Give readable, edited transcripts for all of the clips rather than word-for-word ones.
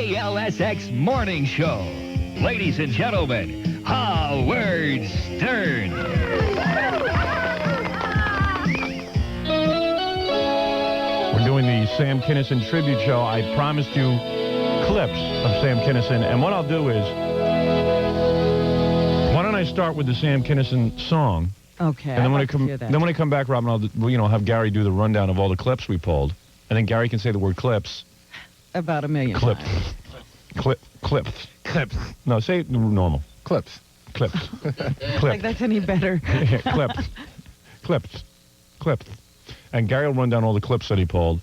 KLSX Morning Show. Ladies and gentlemen, Howard Stern. We're doing the Sam Kinison tribute show. I promised you clips of Sam Kinison, and what I'll do is, why don't I start with the Sam Kinison song? Okay. And then when I come back, Robin, I'll have Gary do the rundown of all the clips we pulled, and then Gary can say the word clips. About a million clips. times. Clips. No, say it normal. Clips. Clips. Like that's any better. Yeah, clips. And Gary will run down all the clips that he pulled,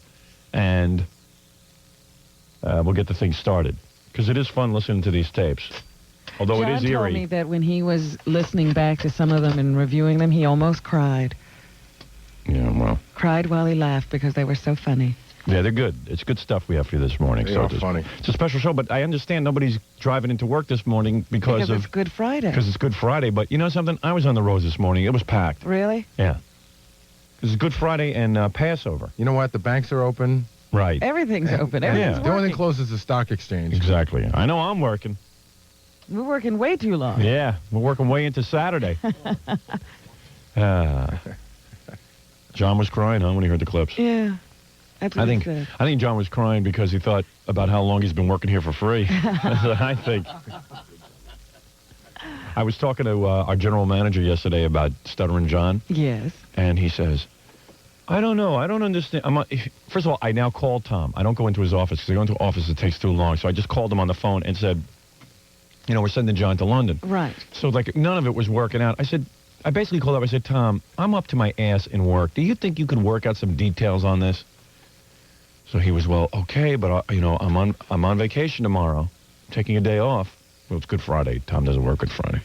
and we'll get the thing started. Because it is fun listening to these tapes. Although John it is eerie. told me that when he was listening back to some of them and reviewing them, he almost cried. Yeah, well. Cried while he laughed because they were so funny. Yeah, they're good. It's good stuff we have for you this morning. They are funny. It's a special show, but I understand nobody's driving into work this morning because it's Good Friday. Because it's Good Friday. But you know something? I was on the road this morning. It was packed. Really? Yeah. It's Good Friday and Passover. You know what? The banks are open. Right. Everything's open. Everything's The only working. thing closed is the stock exchange. Exactly. I know I'm working. We're working way too long. Yeah, we're working way into Saturday. John was crying, huh, when he heard the clips? Yeah. That's what he said. I think John was crying because he thought about how long he's been working here for free. That's what I think. I was talking to our general manager yesterday about Stuttering John. Yes. And he says, I don't know. I don't understand. First of all, I now call Tom. I don't go into his office because I go into office, it takes too long. So I just called him on the phone and said, you know, we're sending John to London. Right. So, like, none of it was working out. I basically called up. I said, Tom, I'm up to my ass in work. Do you think you could work out some details on this? So he was, well, okay, but, you know, I'm on vacation tomorrow, taking a day off. Well, it's Good Friday. Tom doesn't work Good Friday.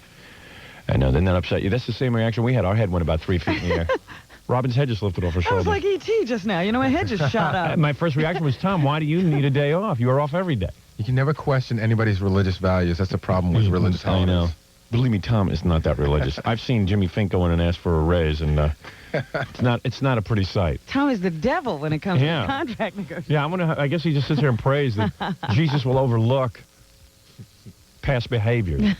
And then that upset you. That's the same reaction we had. Our head went about 3 feet in the air. Robin's head just lifted off her shoulder. I was like E.T. just now. You know, my head just shot up. My first reaction was, Tom, why do you need a day off? You are off every day. You can never question anybody's religious values. That's the problem with religious holidays. I know. Believe me, Tom is not that religious. I've seen Jimmy Fink go in and ask for a raise, and it's not a pretty sight. Tom is the devil when it comes to contract negotiations. Yeah, I guess he just sits here and prays that Jesus will overlook past behaviors.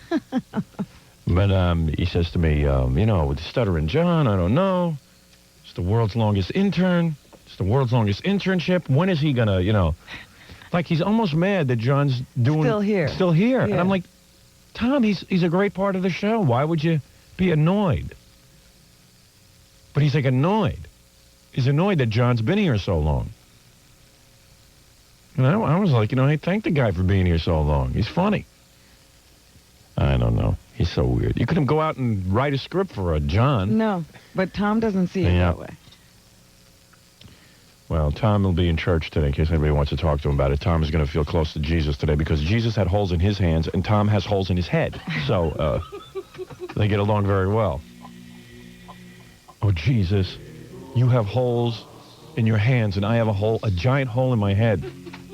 But he says to me, you know, with Stuttering John, I don't know. It's the world's longest intern. It's the world's longest internship. When is he going to, you know... Like, he's almost mad that John's Still here. Yeah. And I'm like, Tom, he's a great part of the show. Why would you be annoyed? But he's, like, annoyed. He's annoyed that John's been here so long. And I was like, you know, hey, thank the guy for being here so long. He's funny. I don't know. He's so weird. You couldn't go out and write a script for a John. No, but Tom doesn't see it that way. Well, Tom will be in church today in case anybody wants to talk to him about it. Tom is going to feel close to Jesus today because Jesus had holes in his hands and Tom has holes in his head. So they get along very well. Oh, Jesus, you have holes in your hands and I have a giant hole in my head,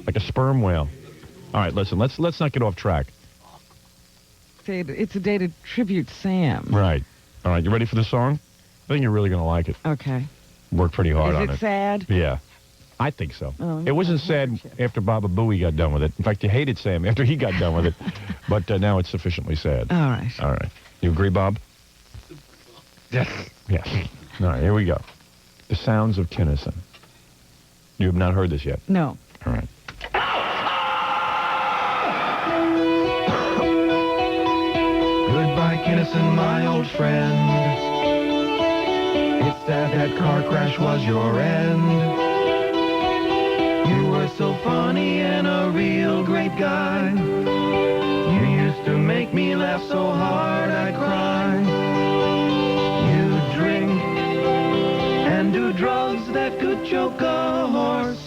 like a sperm whale. All right, listen, let's not get off track. It's a day to tribute Sam. Right. All right, you ready for the song? I think you're really going to like it. Okay. Worked pretty hard on it. Is it sad? Yeah. I think so. Oh, it wasn't sad after Baba Booey got done with it. In fact, you hated Sam after he got done with it. But now it's sufficiently sad. All right. All right. You agree, Bob? Yes. Yes. All right, here we go. The Sounds of Kinison. You have not heard this yet? No. All right. Goodbye, Kinison, my old friend. It's sad that car crash was your end. You were so funny and a real great guy. You used to make me laugh so hard I'd cry. You drink and do drugs that could choke a horse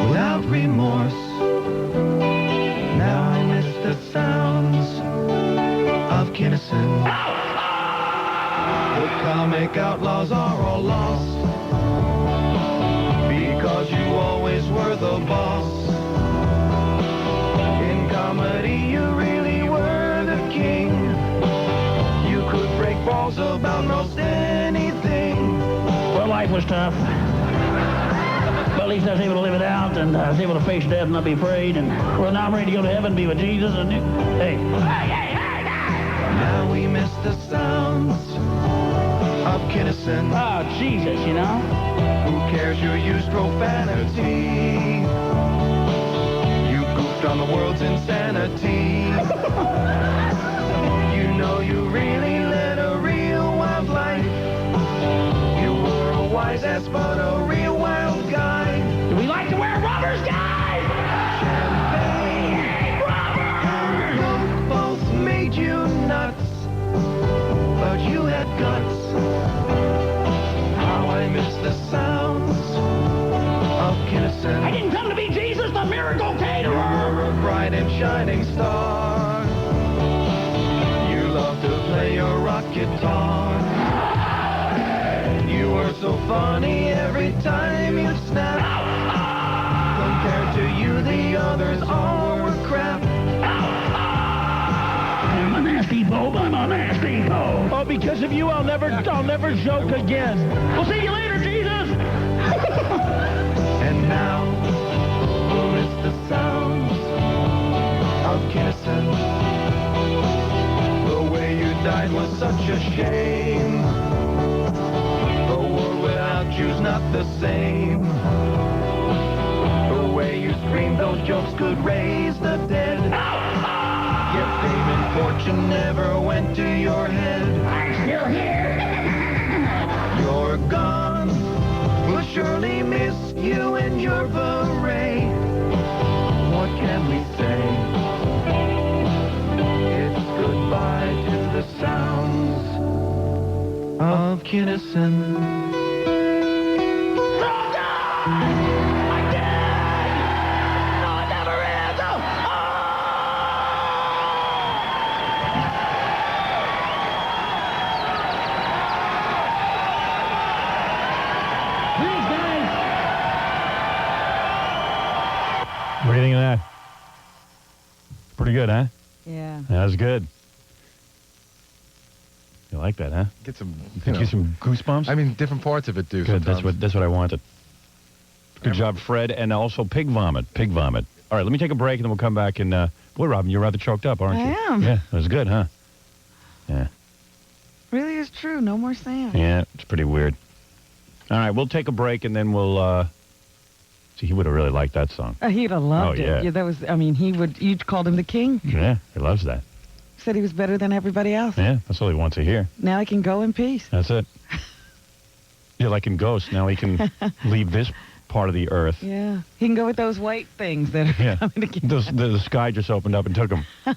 without remorse. Now I miss the sounds of Kinison. The comic outlaws are all lost because you always were the boss. In comedy you really were the king. You could break balls about most anything. Well, life was tough. Billy least I was able to live it out, and I was able to face death and not be afraid. And well, now I'm ready to go to heaven and be with Jesus. And hey. Now we miss the sounds of Kinison. Oh, Jesus, you know. Who cares? You used profanity. You goofed on the world's insanity. You know you really led a real wild life. You were a wise ass but a real wild guy. Do we like to wear rubbers, guys? Champagne and Coke both made you nuts, but you had guts. How I miss the sounds of Kinison. I didn't come to be Jesus, the miracle caterer. You were a bright and shining star. You loved to play your rock guitar. You were so funny every time you snapped. Compared to you, the others all were crap. I'm a nasty Bob, I'm a nasty Bob. Oh, because of you, I'll never joke again. We'll see you later, Jesus. And now, we'll miss the sounds of Kinison. The way you died was such a shame. The world without you's not the same. The way you screamed those jokes could raise the dead. Yet fame and fortune never went to your head. I'm still here. You're gone. We'll surely miss you and your beret. What can we say? It's goodbye to the sounds of Kinison. What do you think of that? Pretty good, huh? Yeah. That was good. You like that, huh? Get some, Did you some goosebumps? I mean, different parts of it do. Good. Sometimes. That's what I wanted. Good job, Fred, and also pig vomit. Pig vomit. All right, let me take a break, and then we'll come back. And boy, Robin, you're rather choked up, aren't you? I am. Yeah, that was good, huh? Yeah. Really is true. No more sand. Yeah, it's pretty weird. All right, we'll take a break, and then we'll. See, he would have really liked that song. He'd have loved Oh, yeah. it. That was. I mean, you called him the king. Yeah, he loves that. Said he was better than everybody else. Yeah, that's all he wants to hear. Now he can go in peace. That's it. Yeah, like in Ghost. Now he can leave this part of the earth. Yeah. He can go with those white things that are Yeah. coming to get The sky just opened up and took him. All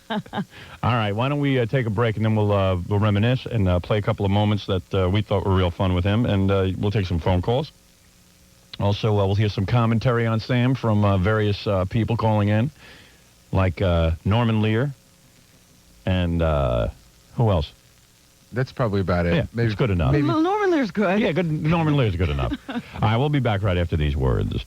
right, why don't we take a break, and then we'll reminisce and play a couple of moments that we thought were real fun with him, and we'll take some phone calls. Also, we'll hear some commentary on Sam from various people calling in, like Norman Leer, and who else? That's probably about it. Yeah, it's good enough. Well, Norman Lear's good. Yeah, good. Norman Lear's good enough. All right, we'll be back right after these words.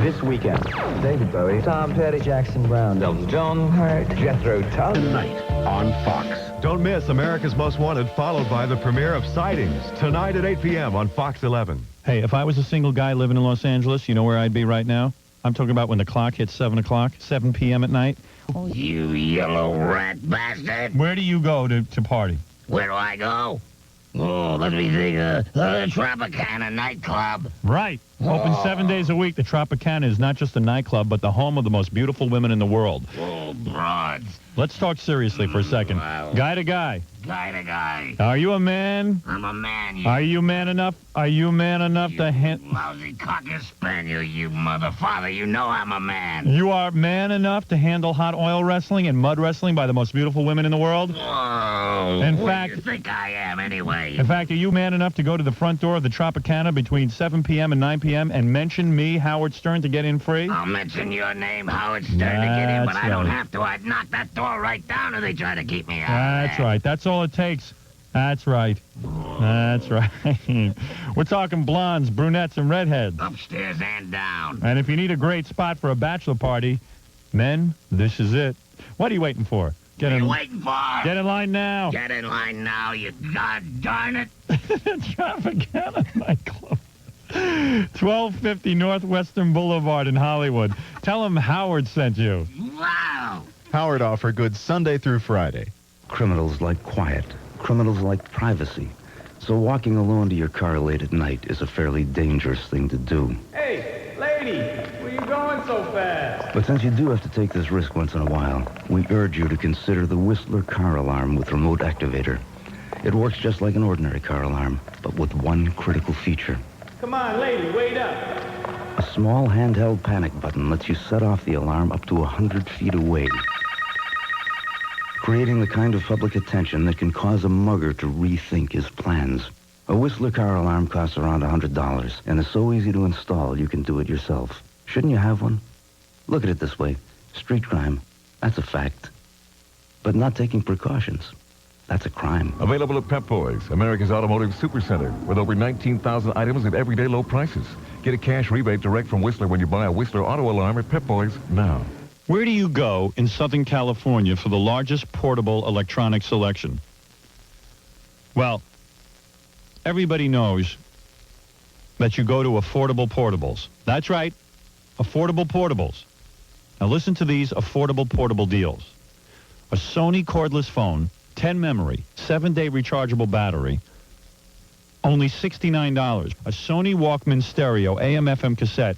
This weekend, David Bowie, Tom Petty, Jackson Brown, Elton John, Hart, Jethro Tull. Tonight on Fox. Don't miss America's Most Wanted, followed by the premiere of Sightings, tonight at 8 p.m. on Fox 11. Hey, if I was a single guy living in Los Angeles, you know where I'd be right now? I'm talking about when the clock hits 7 o'clock, 7 p.m. at night. You yellow rat bastard. Where do you go to party? Where do I go? Oh, let me think. The Tropicana nightclub. Right. Open 7 days a week. The Tropicana is not just a nightclub, but the home of the most beautiful women in the world. Oh, broads. Let's talk seriously for a second. Wow. Guy to guy. Guy to guy. Are you a man? I'm a man, Are you man enough? Are you man enough to lousy cocker spaniel, you mother father. You know I'm a man. You are man enough to handle hot oil wrestling and mud wrestling by the most beautiful women in the world? Whoa. In What fact- do you think I am, anyway? In fact, are you man enough to go to the front door of the Tropicana between 7 p.m. and 9 p.m. and mention me, Howard Stern, to get in free? I'll mention your name, Howard Stern, to get in, but That's I don't right. have to. I'd knock that door right down if they try to keep me out. That's right. That's all it takes. That's right. That's right. We're talking blondes, brunettes, and redheads. Upstairs and down. And if you need a great spot for a bachelor party, men, this is it. What are you waiting for? What are you waiting for? Get in line now. Get in line now, you god darn it. Tropicana nightclub. 1250 Northwestern Boulevard in Hollywood. Tell him Howard sent you. Wow! Howard offer good Sunday through Friday. Criminals like quiet. Criminals like privacy. So walking alone to your car late at night is a fairly dangerous thing to do. Hey, lady, where you going so fast? But since you do have to take this risk once in a while, we urge you to consider the Whistler car alarm with remote activator. It works just like an ordinary car alarm, but with one critical feature. Come on, lady, wait up. A small handheld panic button lets you set off the alarm up to 100 feet away, creating the kind of public attention that can cause a mugger to rethink his plans. A Whistler car alarm costs around $100 and is so easy to install you can do it yourself. Shouldn't you have one? Look at it this way. Street crime, that's a fact. But not taking precautions, that's a crime. Available at Pep Boys, America's Automotive Supercenter, with over 19,000 items at everyday low prices. Get a cash rebate direct from Whistler when you buy a Whistler auto alarm at Pep Boys now. Where do you go in Southern California for the largest portable electronic selection? Well, everybody knows that you go to Affordable Portables. That's right, Affordable Portables. Now listen to these affordable portable deals. A Sony cordless phone, 10 memory, 7-day rechargeable battery, only $69. A Sony Walkman stereo, AM/FM cassette,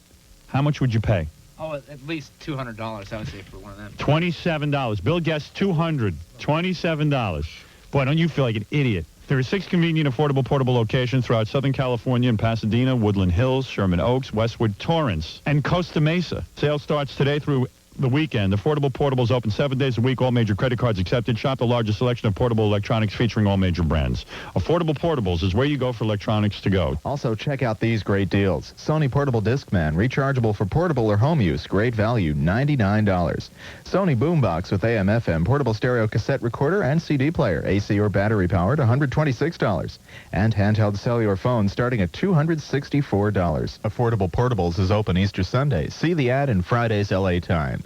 how much would you pay? Oh, at least $200, I would say, for one of them. $27. Bill guessed $200. $27. Boy, don't you feel like an idiot. There are 6 convenient, affordable, portable locations throughout Southern California in Pasadena, Woodland Hills, Sherman Oaks, Westwood, Torrance, and Costa Mesa. Sale starts today through the weekend. Affordable Portables open 7 days a week. All major credit cards accepted. Shop the largest selection of portable electronics featuring all major brands. Affordable Portables is where you go for electronics to go. Also, check out these great deals. Sony Portable Discman, rechargeable for portable or home use. Great value, $99. Sony Boombox with AM/FM, portable stereo cassette recorder and CD player, AC or battery powered, $126. And handheld cellular phone starting at $264. Affordable Portables is open Easter Sunday. See the ad in Friday's LA Times.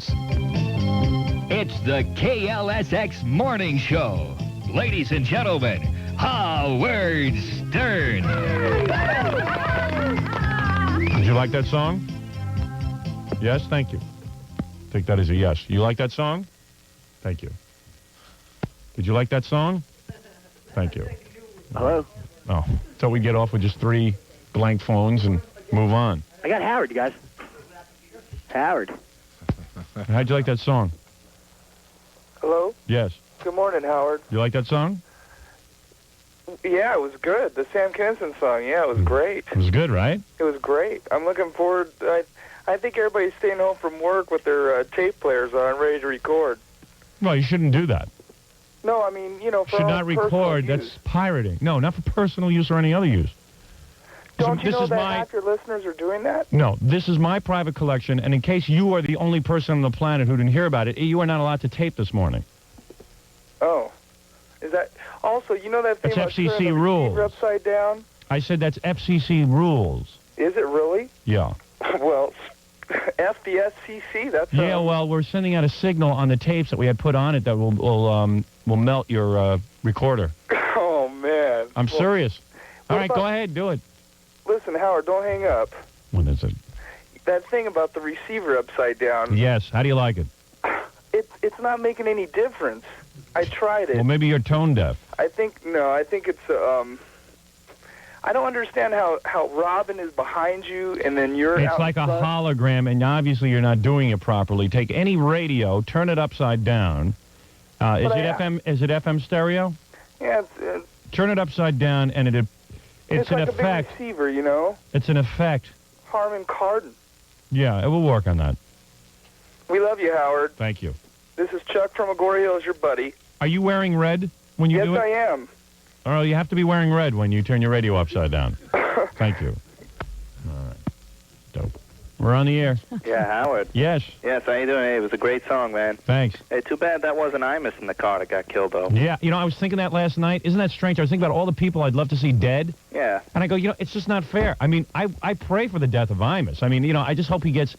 It's the KLSX Morning Show. Ladies and gentlemen, Howard Stern. Did you like that song? Yes, thank you. Take that as a yes. You like that song? Thank you. Did you like that song? Thank you. Hello? Oh, so we get off with just 3 blank phones and move on. I got Howard, you guys. Howard. How'd you like that song? Hello? Yes. Good morning, Howard. You like that song? Yeah, it was good. The Sam Kinison song, yeah, it was great. It was good, right? It was great. I'm looking forward. I think everybody's staying home from work with their tape players on, ready to record. Well, you shouldn't do that. No, I mean, you know, for should not record. That's pirating. No, not for personal use or any other use. Don't you know that half your listeners are doing that? No, this is my private collection, and in case you are the only person on the planet who didn't hear about it, you are not allowed to tape this morning. Oh. Is that... Also, you know that thing about FCC turning the rules. receiver upside down? I said that's FCC rules. Is it really? Yeah. Well, F the SCC, that's... Yeah, well, we're sending out a signal on the tapes that we had put on it that will melt your recorder. Oh, man. I'm serious. All right, go ahead, do it. Listen, Howard, don't hang up. What is it? That thing about the receiver upside down. Yes, how do you like it? It's not making any difference. I tried it. Well, maybe you're tone deaf. I think it's, I don't understand how Robin is behind you and then you're It's out like a front. hologram, and obviously you're not doing it properly. Take any radio, turn it upside down. Is it FM stereo? Yeah, turn it upside down, and it's an like effect. A big receiver, you know? It's an effect. Harman Kardon. Yeah, it will work on that. We love you, Howard. Thank you. This is Chuck from Agoura Hills, your buddy. Are you wearing red when you do it? Yes, I am. Oh, you have to be wearing red when you turn your radio upside down. Thank you. All right. Dope. We're on the air. Yeah, Howard. Yes. Yes, how you doing? Hey, it was a great song, man. Thanks. Hey, too bad that wasn't Imus in the car that got killed, though. Yeah, you know, I was thinking that last night. Isn't that strange? I was thinking about all the people I'd love to see dead. Yeah. And I go, you know, it's just not fair. I mean, I pray for the death of Imus. I mean, you know, I just hope he gets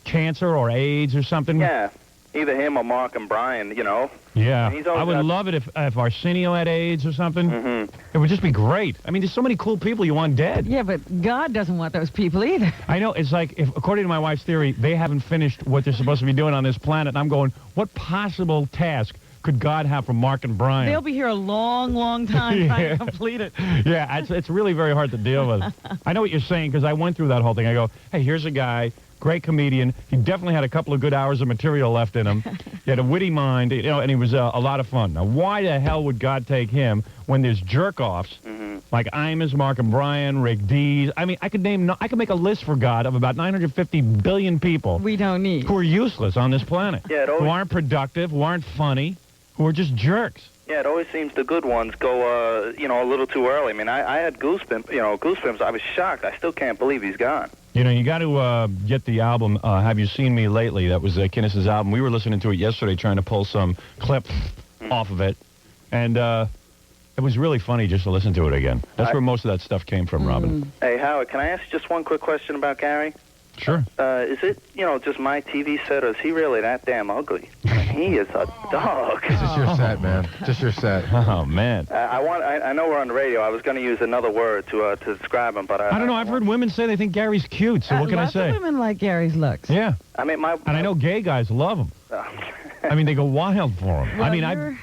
cancer or AIDS or something. Yeah. Either him or Mark and Brian, you know. Yeah, And he's always I would got- love it if Arsenio had AIDS or something. Mm-hmm. It would just be great. I mean, there's so many cool people you want dead. Yeah, but God doesn't want those people either. I know. It's like, if, according to my wife's theory, they haven't finished what they're supposed to be doing on this planet. And I'm going, what possible task could God have for Mark and Brian? They'll be here a long, long time trying to complete it. Yeah, it's really very hard to deal with. I know what you're saying, because I went through that whole thing. I go, hey, here's a guy, great comedian. He definitely had a couple of good hours of material left in him. He had a witty mind, you know, and he was a lot of fun. Now, why the hell would God take him when there's jerk-offs like Imus, Mark and Brian, Rick Dees? I mean, I could make a list for God of about 950 billion people we don't need, who are useless on this planet, Yeah, it always- who aren't productive, who aren't funny, who are just jerks. Yeah, it always seems the good ones go, you know, a little too early. I mean, I had goosebumps. I was shocked. I still can't believe he's gone. You know, you got to get the album, Have You Seen Me Lately? That was Kinison's album. We were listening to it yesterday, trying to pull some clips off of it. And it was really funny just to listen to it again. That's where most of that stuff came from, Robin. Hey, Howard, can I ask you just one quick question about Gary? Sure. Is it, you know, just my TV set, or is he really that damn ugly? He is a dog. It's just your set, man. Just your set. Oh, man. I know we're on the radio. I was going to use another word to describe him, but I don't know. I've heard women say they think Gary's cute, so what can I Lots say? of women like Gary's looks. Yeah. I mean, And I know gay guys love him. I mean, they go wild for him. Well, I mean,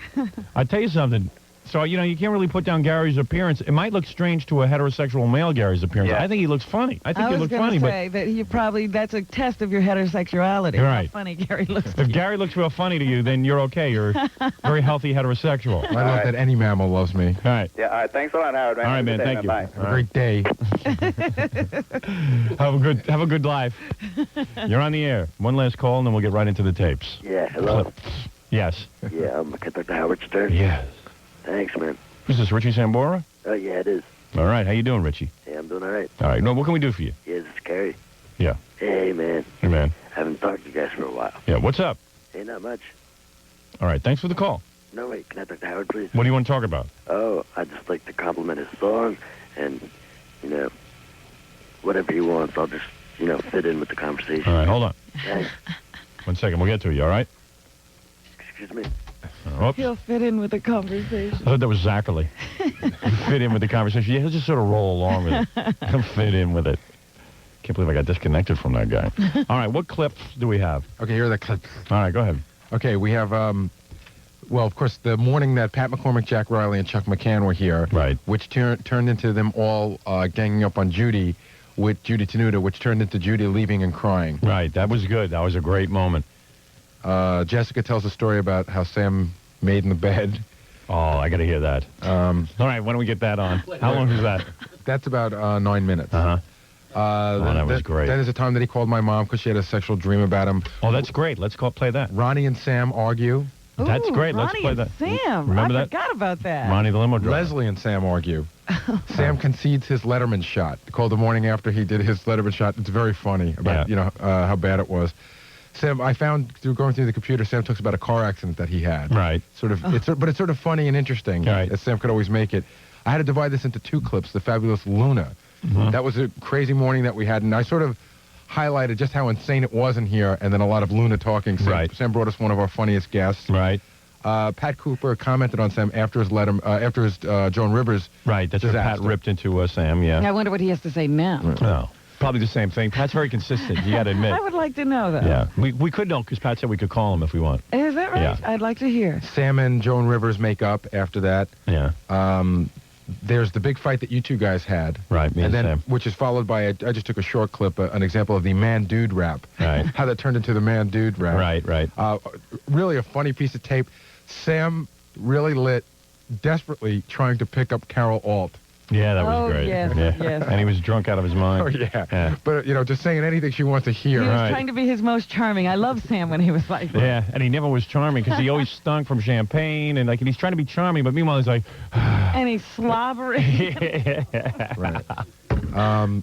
I tell you something. So, you know, you can't really put down Gary's appearance. It might look strange to a heterosexual male, Gary's appearance. Yeah. I think he looks funny. I think he was looks going funny, to but say that you probably, that's a test of your heterosexuality. Right. How funny Gary looks. if Gary looks real funny to you, then you're okay. You're a very healthy heterosexual. I love that any mammal loves me. All right. Yeah, all right. Thanks a lot, Howard. Man. All right, Have a man. good day, Thank you. Bye. Have a great day. Have a good life. You're on the air. One last call, and then we'll get right into the tapes. Yeah, hello? Yes. Yeah, I'm Conductor Howard Stern. Yes. Thanks, man. Who's this, Richie Sambora? Oh, yeah, it is. All right. How you doing, Richie? Yeah, I'm doing all right. All right. No, what can we do for you? Yeah, this is Gary. Yeah. Hey, man. Hey, man. Haven't talked to you guys for a while. Yeah, what's up? Hey, not much. All right. Thanks for the call. No, wait, can I talk to Howard, please? What do you want to talk about? Oh, I'd just like to compliment his song, and, you know, whatever he wants, I'll just, you know, fit in with the conversation. All right. Hold on. Thanks. 1 second. We'll get to you, all right? Excuse me. Oops. He'll fit in with the conversation. I thought that was Zachary. Fit in with the conversation. Yeah, he'll just sort of roll along with it. He'll fit in with it. Can't believe I got disconnected from that guy. All right, what clips do we have? Okay, here are the clips. All right, go ahead. Okay, we have, well, of course, the morning that Pat McCormick, Jack Riley, and Chuck McCann were here, right, which turned into them all ganging up on Judy with Judy Tenuta, which turned into Judy leaving and crying. Right, that was good. That was a great moment. Jessica tells a story about how Sam made in the bed. Oh, I got to hear that. All right, why don't we get that on? How long is that? That's about 9 minutes. Uh-huh. That was great. Then there's a time that he called my mom because she had a sexual dream about him. Oh, that's great. Let's play that. Ronnie and Sam argue. That's great. Let's Ronnie play and that. Sam. Remember I that? forgot about that. Ronnie the limo driver. Leslie and Sam argue. Sam concedes his Letterman shot. Called the morning after he did his Letterman shot. It's very funny about how bad it was. Sam, I found through going through the computer, Sam talks about a car accident that he had. Right. But it's sort of funny and interesting. Right. As Sam could always make it. I had to divide this into 2 clips. The fabulous Luna. Mm-hmm. That was a crazy morning that we had, and I sort of highlighted just how insane it was in here, and then a lot of Luna talking. Sam brought us one of our funniest guests. Right. Pat Cooper commented on Sam after his Joan Rivers. Right. That's what Pat ripped into Sam. Yeah. I wonder what he has to say now. Oh, probably the same thing. Pat's very consistent. You got to admit. I would like to know that. Yeah. We could know because Pat said we could call him if we want. Is that right? Yeah. I'd like to hear. Sam and Joan Rivers make up after that. Yeah. There's the big fight that you two guys had. Right, me and then, Sam. which is followed by, I just took a short clip, an example of the man-dude rap. Right. How that turned into the man-dude rap. Right. Really a funny piece of tape. Sam really lit, desperately trying to pick up Carol Alt. Yeah, that was great. Yes, yeah. yes. And he was drunk out of his mind. Oh, yeah. But, just saying anything she wants to hear. He was trying to be his most charming. I love Sam when he was like that. Yeah, and he never was charming because he always stunk from champagne, and he's trying to be charming, but meanwhile he's like... And he's slobbering. Right.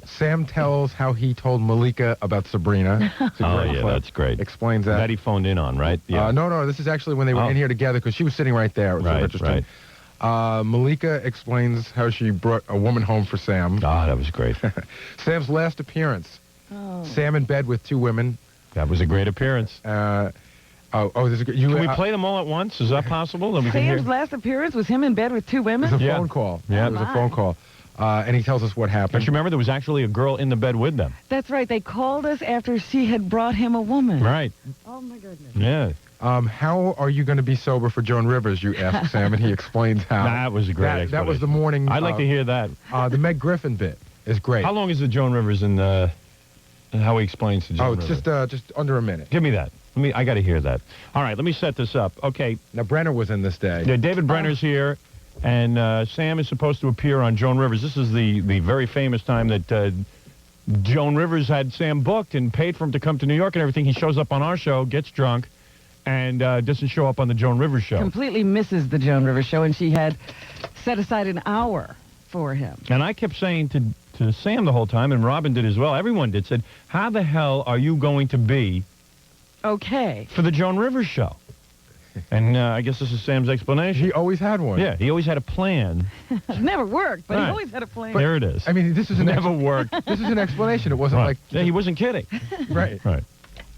Sam tells how he told Malika about Sabrina. It's a great clip. That's great. Explains that. That he phoned in on, right? Yeah. No, this is actually when they were in here together because she was sitting right there. It was sort of interesting. Malika explains how she brought a woman home for Sam. Ah, that was great. Sam's last appearance. Oh. Sam in bed with 2 women. That was a great appearance. This is good. Can we play them all at once? Is that possible? Then we can hear. Sam's last appearance was him in bed with two women? It was a phone call. Yeah. It was a phone call. And he tells us what happened. Don't you remember there was actually a girl in the bed with them? That's right. They called us after she had brought him a woman. Right. Oh, my goodness. Yeah. How are you going to be sober for Joan Rivers, you ask Sam, and he explains how. That was a great explanation. That was the morning. I'd like to hear that. The Meg Griffin bit is great. How long is the Joan Rivers and how he explains to Joan Rivers? It's just under a minute. Give me that. I got to hear that. All right, let me set this up. Okay. Now, Brenner was in this day. Yeah, David Brenner's here, and Sam is supposed to appear on Joan Rivers. This is the very famous time that Joan Rivers had Sam booked and paid for him to come to New York and everything. He shows up on our show, gets drunk, and doesn't show up on the Joan Rivers show. Completely misses the Joan Rivers show, and she had set aside an hour for him. And I kept saying to Sam the whole time, and Robin did as well, everyone did, said, how the hell are you going to be okay for the Joan Rivers show? And I guess this is Sam's explanation. He always had one. Yeah, he always had a plan. It never worked, but Right. he always had a plan. But there it is. I mean, this is never worked. This is an explanation. It wasn't like... Yeah, he wasn't kidding. Right. Right.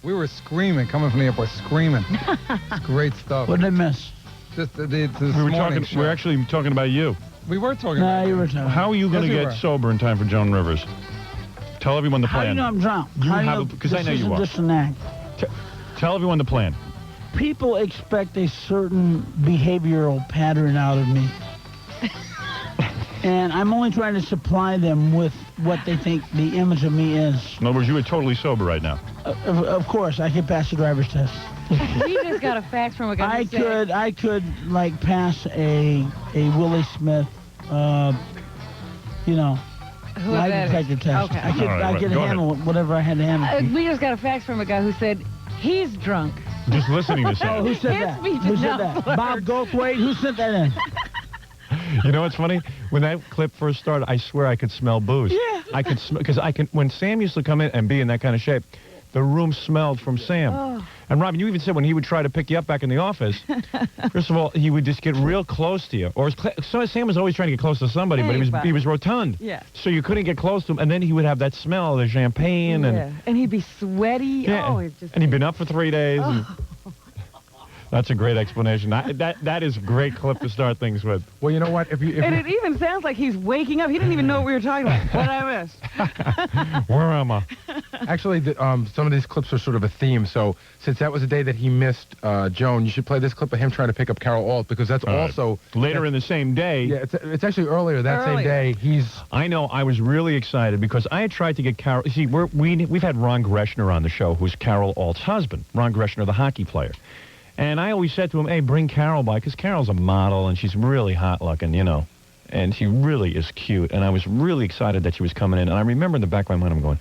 We were screaming, coming from the airport, screaming. It's great stuff. What did I miss? Just this We were morning talking. show. We're actually talking about you. We were talking No, about you were talking. How are you going to Yes, we get were. sober in time for Joan Rivers? Tell everyone the How do plan. you know I'm drunk? You How do have know because I this know you isn't are. just an act? Tell everyone the plan. People expect a certain behavioral pattern out of me. And I'm only trying to supply them with what they think the image of me is. In other words, you are totally sober right now. Of course, I could pass the driver's test. We just got a fax from a guy who said, I could like pass a Willie Smith, Who lie that is? detector test. Okay. I could handle whatever I had to handle. we just got a fax from a guy who said he's drunk. Just listening to Oh, Sam. who said His that? speech Who is said not that? blurred. Bob Goldthwait? Who sent that in? You know what's funny? When that clip first started, I swear I could smell booze. Yeah. I could smell, because when Sam used to come in and be in that kind of shape, the room smelled from Sam. Oh. And Robin, you even said when he would try to pick you up back in the office, first of all, he would just get real close to you. Or Sam was always trying to get close to somebody, but he was rotund. Yeah. So you couldn't get close to him, and then he would have that smell of the champagne. Yeah. And he'd be sweaty. Yeah, Oh, it's just... and he'd been up for 3 days. Oh. And that's a great explanation. That is a great clip to start things with. Well, you know what? If And it even sounds like he's waking up. He didn't even know what we were talking about. What did I miss? Where am I? Actually, some of these clips are sort of a theme. So since that was the day that he missed Joan, you should play this clip of him trying to pick up Carol Alt, because that's also... Later in the same day. Yeah, it's actually earlier that same day. I know. I was really excited because I had tried to get Carol... See, we've had Ron Greshner on the show, who's Carol Alt's husband. Ron Greshner, the hockey player. And I always said to him, hey, bring Carol by, because Carol's a model, and she's really hot-looking, you know. And she really is cute. And I was really excited that she was coming in. And I remember in the back of my mind, I'm going,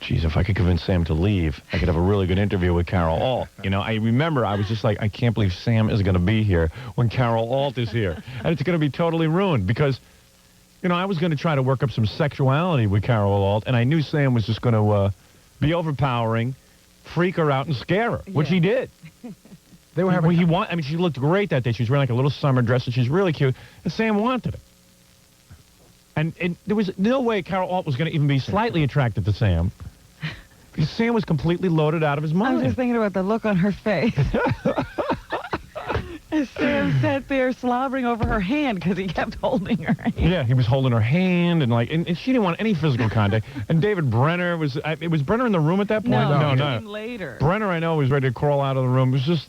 geez, if I could convince Sam to leave, I could have a really good interview with Carol Alt. You know, I remember I was just like, I can't believe Sam is going to be here when Carol Alt is here. And it's going to be totally ruined because, you know, I was going to try to work up some sexuality with Carol Alt, and I knew Sam was just going to be overpowering, freak her out, and scare her, which he did. They were having... I mean, she looked great that day. She was wearing like a little summer dress, and she's really cute. And Sam wanted it. And there was no way Carol Alt was going to even be slightly attracted to Sam. Because Sam was completely loaded out of his I mind. was just thinking about the look on her face. As Sam sat there slobbering over her hand because he kept holding her hand. Yeah, he was holding her hand, and she didn't want any physical contact. And David Brenner was Brenner in the room at that point? No. Later. Brenner, I know, was ready to crawl out of the room. It was just...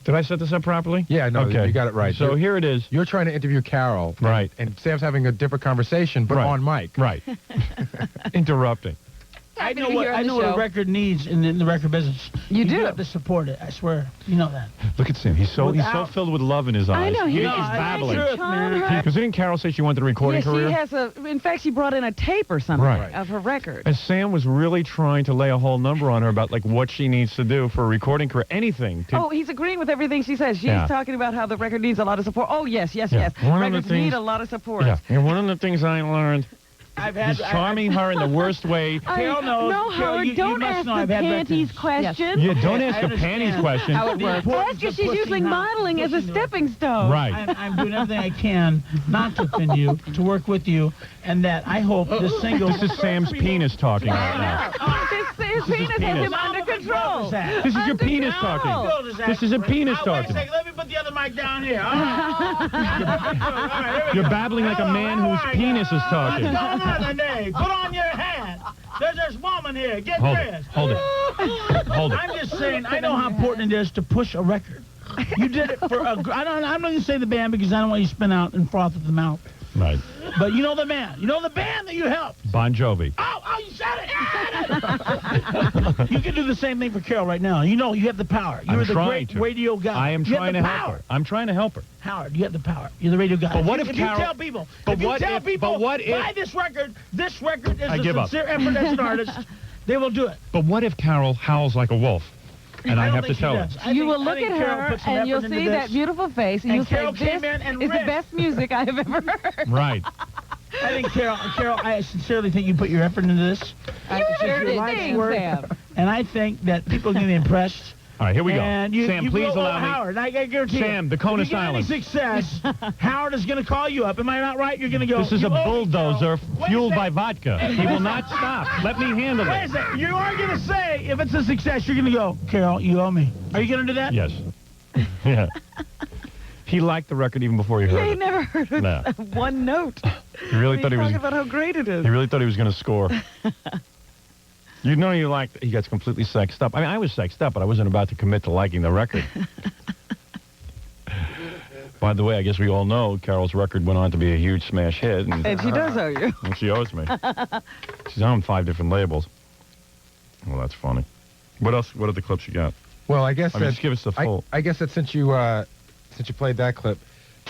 Did I set this up properly? Yeah, no, okay. you got it right. So here it is. You're trying to interview Carol. Right. And Sam's having a different conversation, but on mic. Right. Interrupting. I know what a record needs in the record business. You do have to support it. I swear. You know that. Look at Sam. He's so filled with love in his eyes. I know. He's babbling. Because didn't Carol say she wanted a recording career? She has in fact, she brought in a tape or something of her record. And Sam was really trying to lay a whole number on her about like what she needs to do for a recording career, anything. Oh, he's agreeing with everything she says. She's talking about how the record needs a lot of support. Oh, yes. Records need a lot of support. Yeah. And one of the things I learned... He's charming her in the worst way. Carol knows. No, Howard, don't ask the panties question. Yeah, don't ask the panties question. How it works. Ask her she's using modeling as a stepping stone. Right. I'm doing everything I can not to offend you, to work with you, and that I hope this single... This is Sam's penis talking right now. This His penis has him under control. This is your penis talking. This is a penis talking. Wait a second. Let me put the other mic down here. You're babbling like a man whose penis is talking. What's going on today? Put on your hat. There's this woman here. Get dressed. Hold it. Hold it. I'm just saying, I know how important it is to push a record. You did it for a... I'm not going to say the band because I don't want you to spin out and froth at the mouth. Right. But you know the band. You know the band that you helped. Bon Jovi. Oh, you said it. You can do the same thing for Carol right now. You know you have the power. You're the great radio guy. I am trying to help her. I'm trying to help her. Howard, you have the power. You're the radio guy. But what if Carol... you tell people... But what if... But what if... Buy this record is a give up. sincere effort as an artist. They will do it. But what if Carol howls like a wolf? And I have to tell her. You will look at her and you'll see that beautiful face and you'll say, this is the best music I have ever heard. Right. I think, Carol, I sincerely think you put your effort into this. You sure did, Sam. And I think that people are going to be impressed. All right, here we go. And Sam, please allow me. Howard, I guarantee Sam, the cone of silence. If you get any success, Howard is going to call you up. Am I not right? You're going to go. This is a bulldozer fueled by vodka. He will not stop. Let me handle Wait a it. second. You are going to say, if it's a success, you're going to go, Carol, you owe me. Are you going to do that? Yes. Yeah. He liked the record even before he heard He it. never heard one note. He really thought he was talking about how great it is. He really thought he was going to score. You know you liked... He gets completely sexed up. I mean, I was sexed up, but I wasn't about to commit to liking the record. By the way, I guess we all know Carol's record went on to be a huge smash hit. And she does owe you. And she owes me. She's on 5 different labels. Well, that's funny. What else? What other clips you got? Well, I guess just give us the full... I guess that since you played that clip,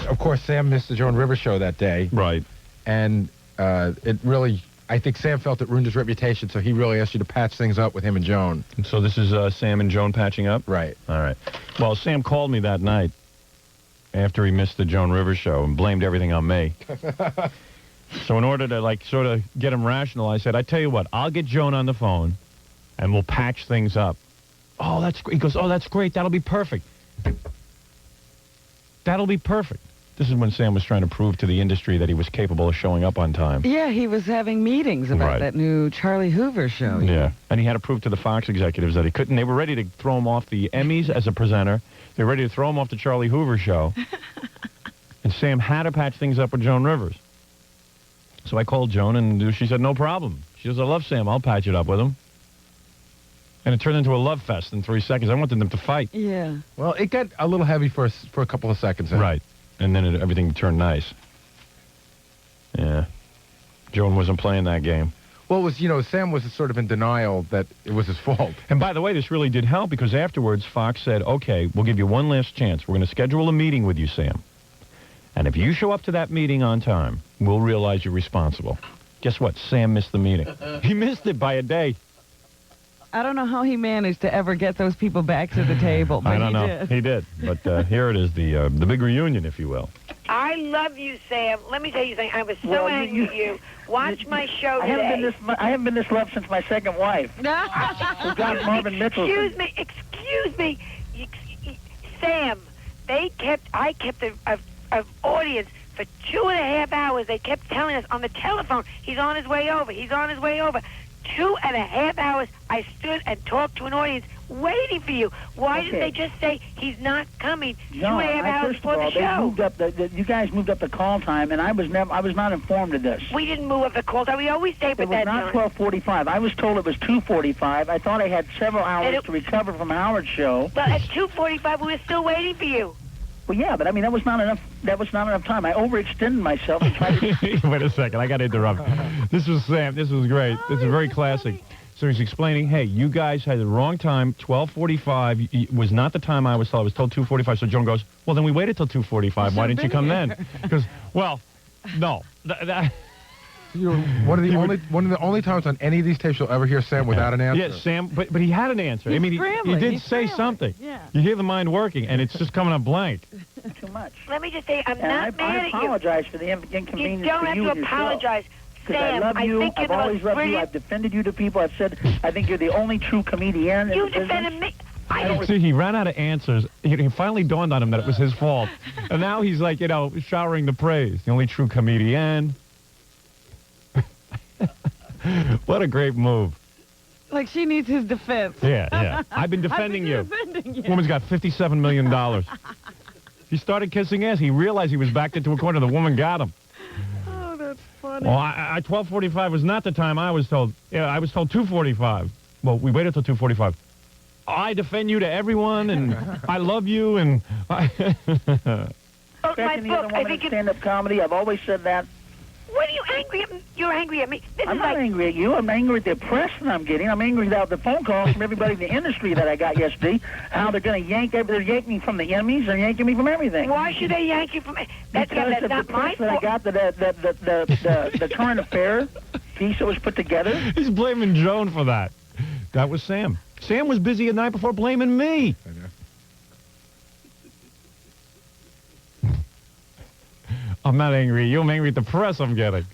of course, Sam missed the Joan Rivers show that day. Right. And it really... I think Sam felt it ruined his reputation, so he really asked you to patch things up with him and Joan. So this is Sam and Joan patching up? Right. All right. Well, Sam called me that night after he missed the Joan Rivers show and blamed everything on me. So in order to, like, sort of get him rational, I said, I tell you what, I'll get Joan on the phone, and we'll patch things up. Oh, that's great. He goes, oh, that's great. That'll be perfect. That'll be perfect. This is when Sam was trying to prove to the industry that he was capable of showing up on time. Yeah, he was having meetings about that new Charlie Hoover show. Yeah, and he had to prove to the Fox executives that he couldn't. They were ready to throw him off the Emmys as a presenter. They were ready to throw him off the Charlie Hoover show. And Sam had to patch things up with Joan Rivers. So I called Joan, and she said, no problem. She goes, I love Sam. I'll patch it up with him. And it turned into a love fest in 3 seconds. I wanted them to fight. Yeah. Well, it got a little heavy for a couple of seconds. Right. And then everything turned nice. Yeah. Joan wasn't playing that game. Well, it was, Sam was sort of in denial that it was his fault. And by the way, this really did help because afterwards Fox said, okay, we'll give you one last chance. We're going to schedule a meeting with you, Sam. And if you show up to that meeting on time, we'll realize you're responsible. Guess what? Sam missed the meeting. He missed it by a day. I don't know how he managed to ever get those people back to the table, but I don't know. He did. But here it is, the big reunion, if you will. I love you, Sam. Let me tell you something. I was so angry at you. Watch my show today. I haven't been this loved since my second wife. Who got Marvin Mitchell. Excuse me. Sam, I kept an audience for 2.5 hours. They kept telling us on the telephone, he's on his way over. He's on his way over. 2.5 hours I stood and talked to an audience waiting for you. Why didn't they just say he's not coming 2.5 hours before the show? You guys moved up the call time, and I was not informed of this. We didn't move up the call time. We always stayed with that time. It was not 12:45. I was told it was 2:45. I thought I had several hours to recover from Howard's show. Well, at 2:45, we were still waiting for you. Well, yeah, but I mean that was not enough. That was not enough time. I overextended myself and tried to... Wait a second, I got to interrupt. This was Sam. This was great. This is very classic. So he's explaining, hey, you guys had the wrong time. 12:45 was not the time I was told. I was told 2:45. So Joan goes, well, then we waited till 2:45. Why didn't you come then? Because, well, no. One of the only times on any of these tapes you'll ever hear Sam without an answer. Yeah, Sam, but he had an answer. He's I mean, he did say scrambling. something. Yeah. You hear the mind working, and it's just coming up blank. Too much. Let me just say, I'm not mad at you. I apologize for the inconvenience. You don't have to apologize. Because I love you. I've always loved you. I've defended you to people. I've said I think you're the only true comedian. You defended me. See, he ran out of answers. He finally dawned on him that it was his fault. And now he's like, showering the praise. The only true comedian. What a great move. Like she needs his defense. Yeah. I've been defending you. Defending you. Woman's got $57 million. He started kissing ass. He realized he was backed into a corner. The woman got him. Oh, that's funny. Well, 12:45 was not the time I was told. Yeah, I was told 2:45. Well, we waited till 2:45. I defend you to everyone, and I love you, and Second, the other woman in stand-up comedy. I've always said that. What are you angry at me? You're angry at me. I'm not angry at you. I'm angry at the press that I'm getting. I'm angry about the phone calls from everybody in the industry that I got yesterday. How they're going to they're yanking me from the Emmys. They're yanking me from everything. Why should they yank you from? That's because of not the my press that I got. The current affair piece that was put together. He's blaming Joan for that. That was Sam. Sam was busy the night before blaming me. I know. I'm not angry at you. I'm angry at the press I'm getting.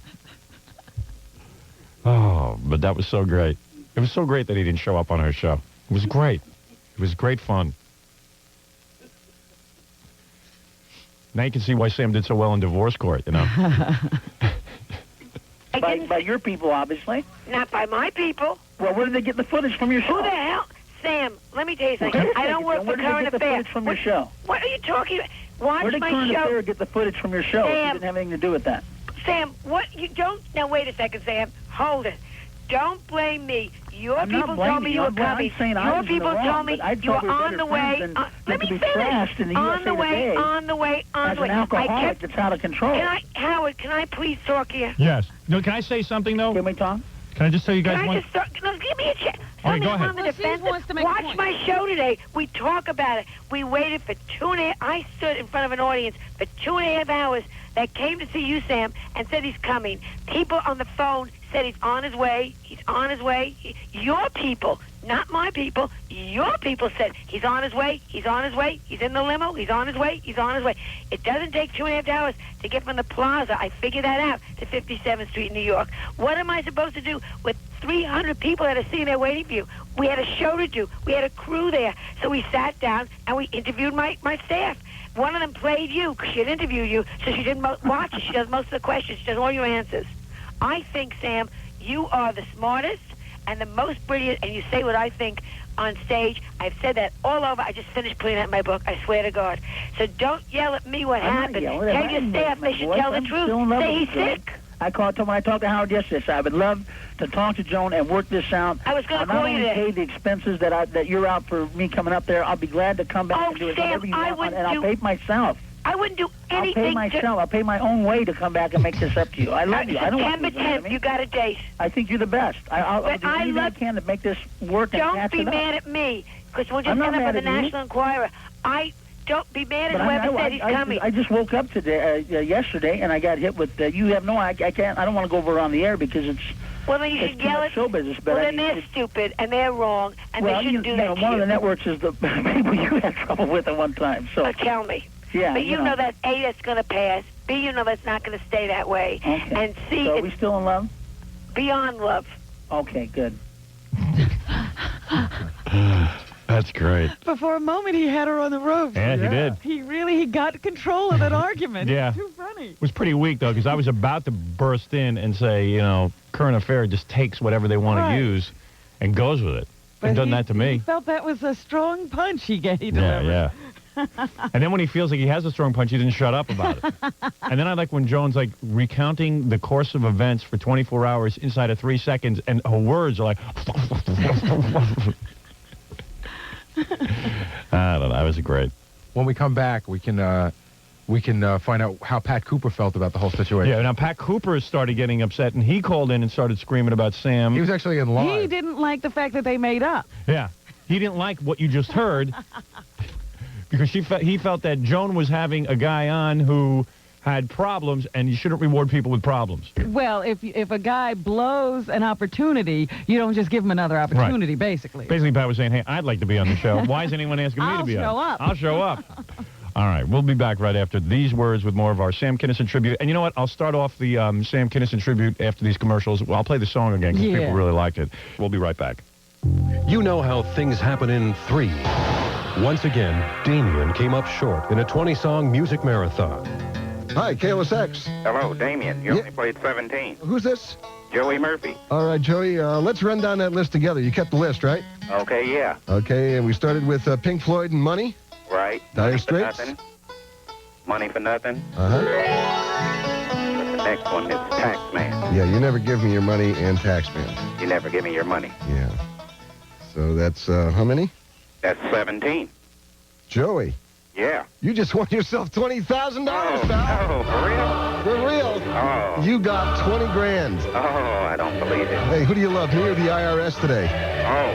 Oh, but that was so great. It was so great that he didn't show up on our show. It was great. It was great fun. Now you can see why Sam did so well in divorce court, you know. By your people, obviously. Not by my people. Well, where did they get the footage from your show? Who the hell? Sam, let me tell you something. I don't work for Current Affairs. Where did they get the footage from your show? What are you talking about? Watch Where did my Current show. Affairs get the footage from your show? Sam, It didn't have anything to do with that. Sam, what you don't... Now, wait a second, Sam. Hold it. Don't blame me. Your people told me you were coming. Your people told me you were on the way. Let me finish. On the way. As an alcoholic that's out of control. Howard, can I please talk here? Yes. No, can I say something, though? Can we talk? Can I just tell you guys one... No, give me a chance. All right, go ahead. I'm on the defensive. Watch my show today. We talk about it. We waited for 2.5... I stood in front of an audience for 2.5 hours that came to see you, Sam, and said he's coming. People on the phone said he's on his way. He's on his way. Your people, not my people, your people said he's on his way. He's on his way. He's in the limo. He's on his way. He's on his way. It doesn't take 2.5 hours to get from the plaza, I figured that out, to 57th Street in New York. What am I supposed to do with 300 people that are sitting there waiting for you? We had a show to do. We had a crew there. So we sat down and we interviewed my staff. One of them played you because she'd interview you, so she didn't watch it. She does most of the questions. She does all your answers. I think, Sam, you are the smartest and the most brilliant, and you say what I think on stage. I've said that all over. I just finished putting that in my book. I swear to God. So don't yell at me what happened. Tell your staff they should tell the truth. Say he's sick. I talked to Howard yesterday. So I would love to talk to Joan and work this out. I was going to call you today. I'll not only pay the expenses that you're out for me coming up there. I'll be glad to come back and do it whatever you want, and I'll pay myself. I wouldn't do anything. I'll pay myself. I'll pay my own way to come back and make this up to you. I love you. I don't want to. September 10th, you got a date. I think you're the best. I'll do anything I can to make this work and catch it up. Don't be mad at me, because we'll just end up on the National Enquirer. Don't be mad at whoever said he's coming. I just woke up today, yesterday, and I got hit with. You have no. I can't. I don't want to go over on the air because it's. Well, then you should yell at show business. But then they're stupid and they're wrong, and they shouldn't do that. One of the networks is the people you had trouble with at one time. So tell me. Yeah. But you know that A, that's going to pass. B, you know that's not going to stay that way. Okay. And C, so are we still in love? Beyond love. Okay, good. That's great. But for a moment, he had her on the ropes. Yeah, he did. He got control of that argument. Yeah. It's too funny. It was pretty weak, though, because I was about to burst in and say, you know, Current Affair just takes whatever they want to use and goes with it. And done that to me. He felt that was a strong punch he delivered. Yeah. And then when he feels like he has a strong punch, he didn't shut up about it. And then I like when Joan's like recounting the course of events for 24 hours inside of 3 seconds, and her words are like... I don't know. That was great. When we come back, we can find out how Pat Cooper felt about the whole situation. Yeah, now Pat Cooper started getting upset, and he called in and started screaming about Sam. He was actually in line. He didn't like the fact that they made up. Yeah. He didn't like what you just heard because he felt that Joan was having a guy on who had problems, and you shouldn't reward people with problems. Well, if a guy blows an opportunity, you don't just give him another opportunity, basically. Basically, Pat was saying, hey, I'd like to be on the show. Why is anyone asking me to be on? I'll show up. All right, we'll be back right after these words with more of our Sam Kinison tribute. And you know what? I'll start off the Sam Kinison tribute after these commercials. Well, I'll play the song again because people really liked it. We'll be right back. You know how things happen in 3. Once again, Damien came up short in a 20-song music marathon. Hi, KLSX. Hello, Damien. You only played 17. Who's this? Joey Murphy. All right, Joey, let's run down that list together. You kept the list, right? Okay, yeah. Okay, and we started with Pink Floyd and Money. Right. Dire Money for Straits. nothing. Money for nothing. Uh-huh. The next one is Taxman. Yeah, you never give me your money and Taxman. You never give me your money. Yeah. So that's, how many? That's 17. Joey. Yeah. You just won yourself $20,000, Oh, pal. for real? For real. Oh. You got 20 grand. Oh, I don't believe it. Hey, who do you love, me or the IRS today? Oh,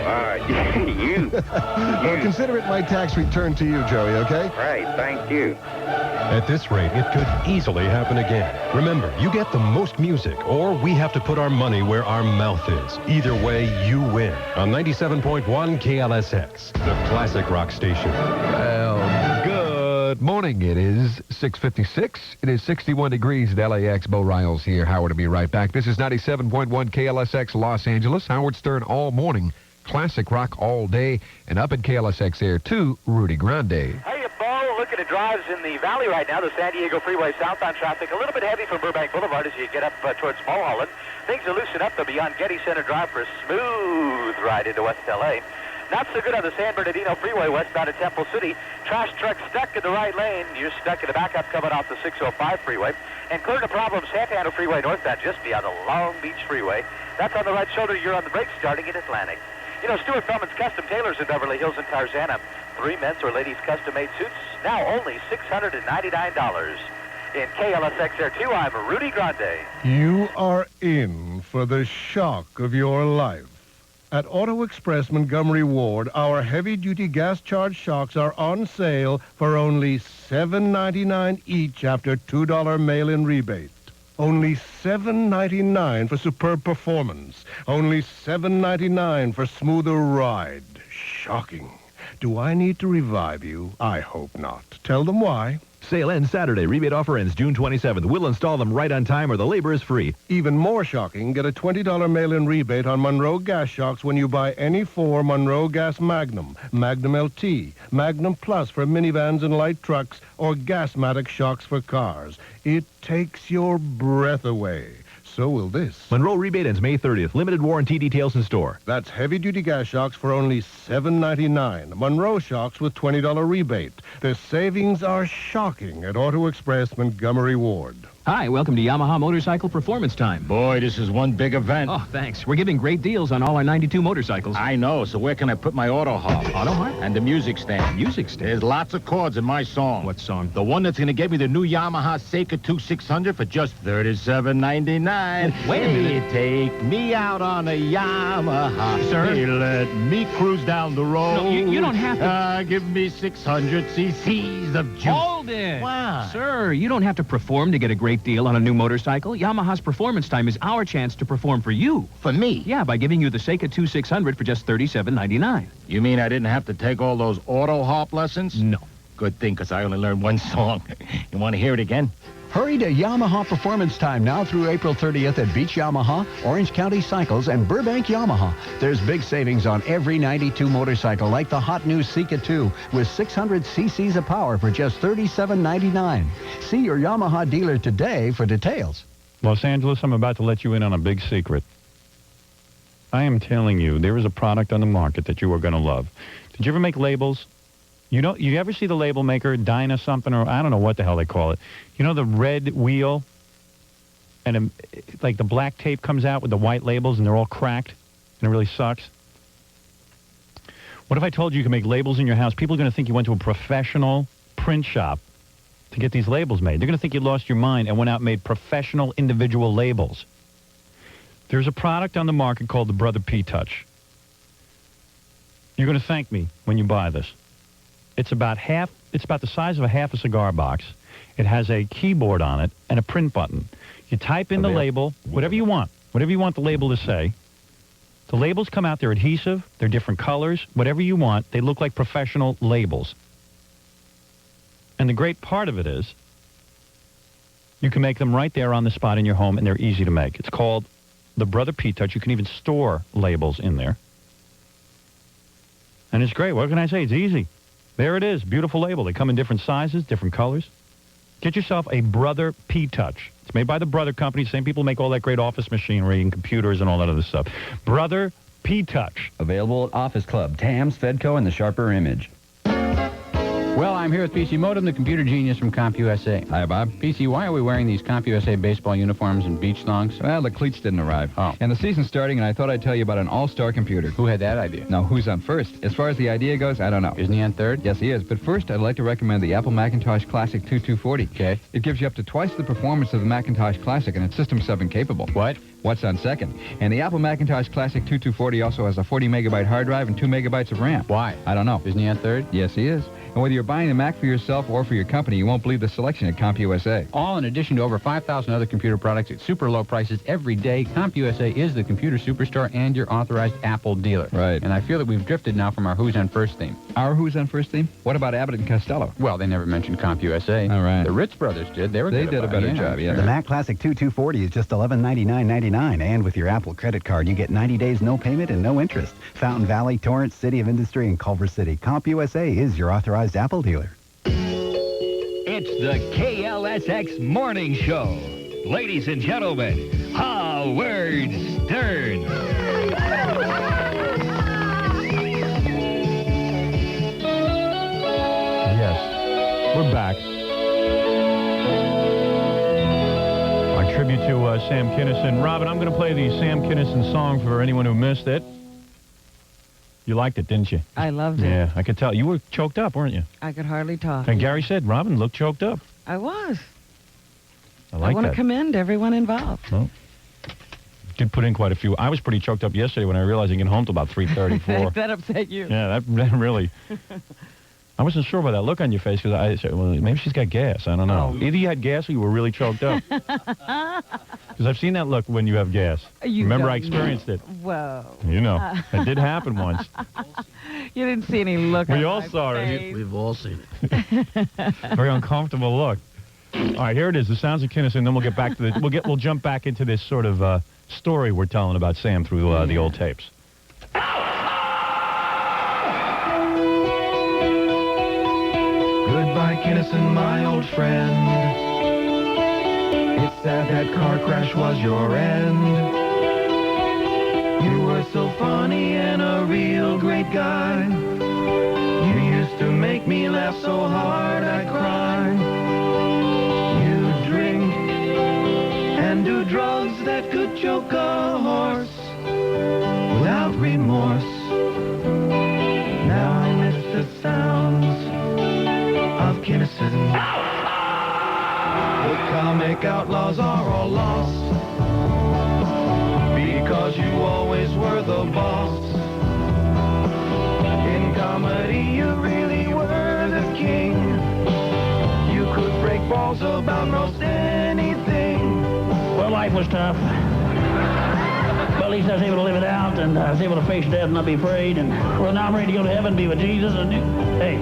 you. Well, consider it my tax return to you, Joey, okay? Right, thank you. At this rate, it could easily happen again. Remember, you get the most music, or we have to put our money where our mouth is. Either way, you win. On 97.1 KLSX, the classic rock station. Well, good morning. It is 6:56. It is 61 degrees at LAX. Bo Riles here. Howard will be right back. This is 97.1 KLSX Los Angeles. Howard Stern all morning. Classic rock all day. And up in KLSX Air 2, Rudy Grande. Hey, Bo, looking at drives in the valley right now. The San Diego Freeway southbound traffic a little bit heavy from Burbank Boulevard as you get up towards Mulholland. Things are loosened up, though, beyond Getty Center Drive for a smooth ride into West L.A. Not so good on the San Bernardino Freeway westbound at Temple City. Trash truck stuck in the right lane. You're stuck in the backup coming off the 605 freeway. And clear to problems Santa Ana Freeway northbound just beyond the Long Beach Freeway. That's on the right shoulder. You're on the brakes starting in Atlantic. You know, Stuart Feldman's Custom Tailors in Beverly Hills and Tarzana. 3 men's or ladies' custom-made suits, now only $699. In KLSX Air 2, I'm Rudy Grande. You are in for the shock of your life. At Auto Express Montgomery Ward, our heavy-duty gas-charged shocks are on sale for only $7.99 each after $2 mail-in rebate. Only $7.99 for superb performance. Only $7.99 for smoother ride. Shocking. Do I need to revive you? I hope not. Tell them why. Sale ends Saturday. Rebate offer ends June 27th. We'll install them right on time or the labor is free. Even more shocking, get a $20 mail-in rebate on Monroe gas shocks when you buy any 4 Monroe Gas Magnum, Magnum LT, Magnum Plus for minivans and light trucks, or Gasmatic shocks for cars. It takes your breath away. So will this. Monroe rebate ends May 30th. Limited warranty details in store. That's heavy-duty gas shocks for only $7.99. Monroe shocks with $20 rebate. The savings are shocking at Auto Express Montgomery Ward. Hi, welcome to Yamaha Motorcycle Performance Time. Boy, this is one big event. Oh, thanks. We're giving great deals on all our 92 motorcycles. I know, so where can I put my auto hop? Auto hop? And the music stand. Music stand? There's lots of chords in my song. What song? The one that's going to get me the new Yamaha Seika 2600 for just $37.99. Wait a minute. Hey, take me out on a Yamaha. Sir? Hey, let me cruise down the road. No, you don't have to. Give me 600 cc's of juice. Hold it. Wow. Sir, you don't have to perform to get a great deal on a new motorcycle. Yamaha's Performance Time is our chance to perform for you. For me? Yeah, by giving you the Seika 2600 for just $37.99. You mean I didn't have to take all those auto hop lessons? No. Good thing, because I only learned one song. You want to hear it again? Hurry to Yamaha Performance Time now through April 30th at Beach Yamaha, Orange County Cycles, and Burbank Yamaha. There's big savings on every 92 motorcycle, like the hot new Seika 2 with 600 cc's of power for just $37.99. See your Yamaha dealer today for details. Los Angeles, I'm about to let you in on a big secret. I am telling you, there is a product on the market that you are going to love. Did you ever make labels? You ever see the label maker, Dyna something, or I don't know what the hell they call it. You know the red wheel? And like the black tape comes out with the white labels and they're all cracked and it really sucks? What if I told you can make labels in your house? People are going to think you went to a professional print shop to get these labels made. They're going to think you lost your mind and went out and made professional individual labels. There's a product on the market called the Brother P Touch. You're going to thank me when you buy this. It's about the size of a half a cigar box. It has a keyboard on it and a print button. You type in the label, whatever you want the label to say. The labels come out, they're adhesive, they're different colors, whatever you want. They look like professional labels. And the great part of it is you can make them right there on the spot in your home, and they're easy to make. It's called the Brother P Touch. You can even store labels in there. And it's great. What can I say? It's easy. There it is. Beautiful label. They come in different sizes, different colors. Get yourself a Brother P-Touch. It's made by the Brother Company. Same people make all that great office machinery and computers and all that other stuff. Brother P-Touch. Available at Office Club, TAMS, Fedco, and the Sharper Image. Well, I'm here with PC Modem, the computer genius from CompUSA. Hi, Bob. PC, why are we wearing these CompUSA baseball uniforms and beach thongs? Well, the cleats didn't arrive. Oh. And the season's starting, and I thought I'd tell you about an all-star computer. Who had that idea? Now, who's on first? As far as the idea goes, I don't know. Isn't he on third? Yes, he is. But first, I'd like to recommend the Apple Macintosh Classic 2240. Okay. It gives you up to twice the performance of the Macintosh Classic, and it's System 7 capable. What? What's on second? And the Apple Macintosh Classic 2240 also has a 40-megabyte hard drive and 2 megabytes of RAM. Why? I don't know. Isn't he on third? Yes, he is. And whether you're buying the Mac for yourself or for your company, you won't believe the selection at CompUSA. All in addition to over 5,000 other computer products at super low prices every day. CompUSA is the computer superstore and your authorized Apple dealer. Right. And I feel that we've drifted now from our Who's on First theme. Our Who's on First theme? What about Abbott and Costello? Well, they never mentioned CompUSA. All right. The Ritz brothers did. They did a better job, yeah. The Mac Classic 2240 is just $1199.99, and with your Apple credit card, you get 90 days no payment and no interest. Fountain Valley, Torrance, City of Industry, and Culver City. CompUSA is your authorized Apple dealer. It's the KLSX Morning Show. Ladies and gentlemen, Howard Stern. Yes, we're back. Our tribute to Sam Kinison. Robin, I'm going to play the Sam Kinison song for anyone who missed it. You liked it, didn't you? I loved it. Yeah, I could tell. You were choked up, weren't you? I could hardly talk. And Gary said Robin looked choked up. I was. I like want that. to commend everyone involved. Well, did put in quite a few. I was pretty choked up yesterday when I realized I didn't get home till about 3:34. That upset you. Yeah, that really... I wasn't sure about that look on your face because I said, well, maybe she's got gas. I don't know. Oh. Either you had gas or you were really choked up. Because I've seen that look when you have gas. Remember, I experienced it. Whoa. You know, it did happen once. You didn't see any look on We all my saw face. it. We've all seen it. Very uncomfortable look. All right, here it is. The sounds of Kinison. Then we'll get back to the. We'll jump back into this sort of story we're telling about Sam through the old tapes. Goodbye, Kinison, my old friend. It's sad that car crash was your end. You were so funny and a real great guy. You used to make me laugh so hard I'd cry. You drink and do drugs that could choke a horse without remorse. Now I miss the sounds of Kinison. The comic outlaws are all lost because you always were the boss. In comedy you really were the king. You could break balls about most anything. Well, life was tough. But at least I was able to live it out, and I was able to face death and not be afraid. And well, now I'm ready to go to heaven, be with Jesus, and hey.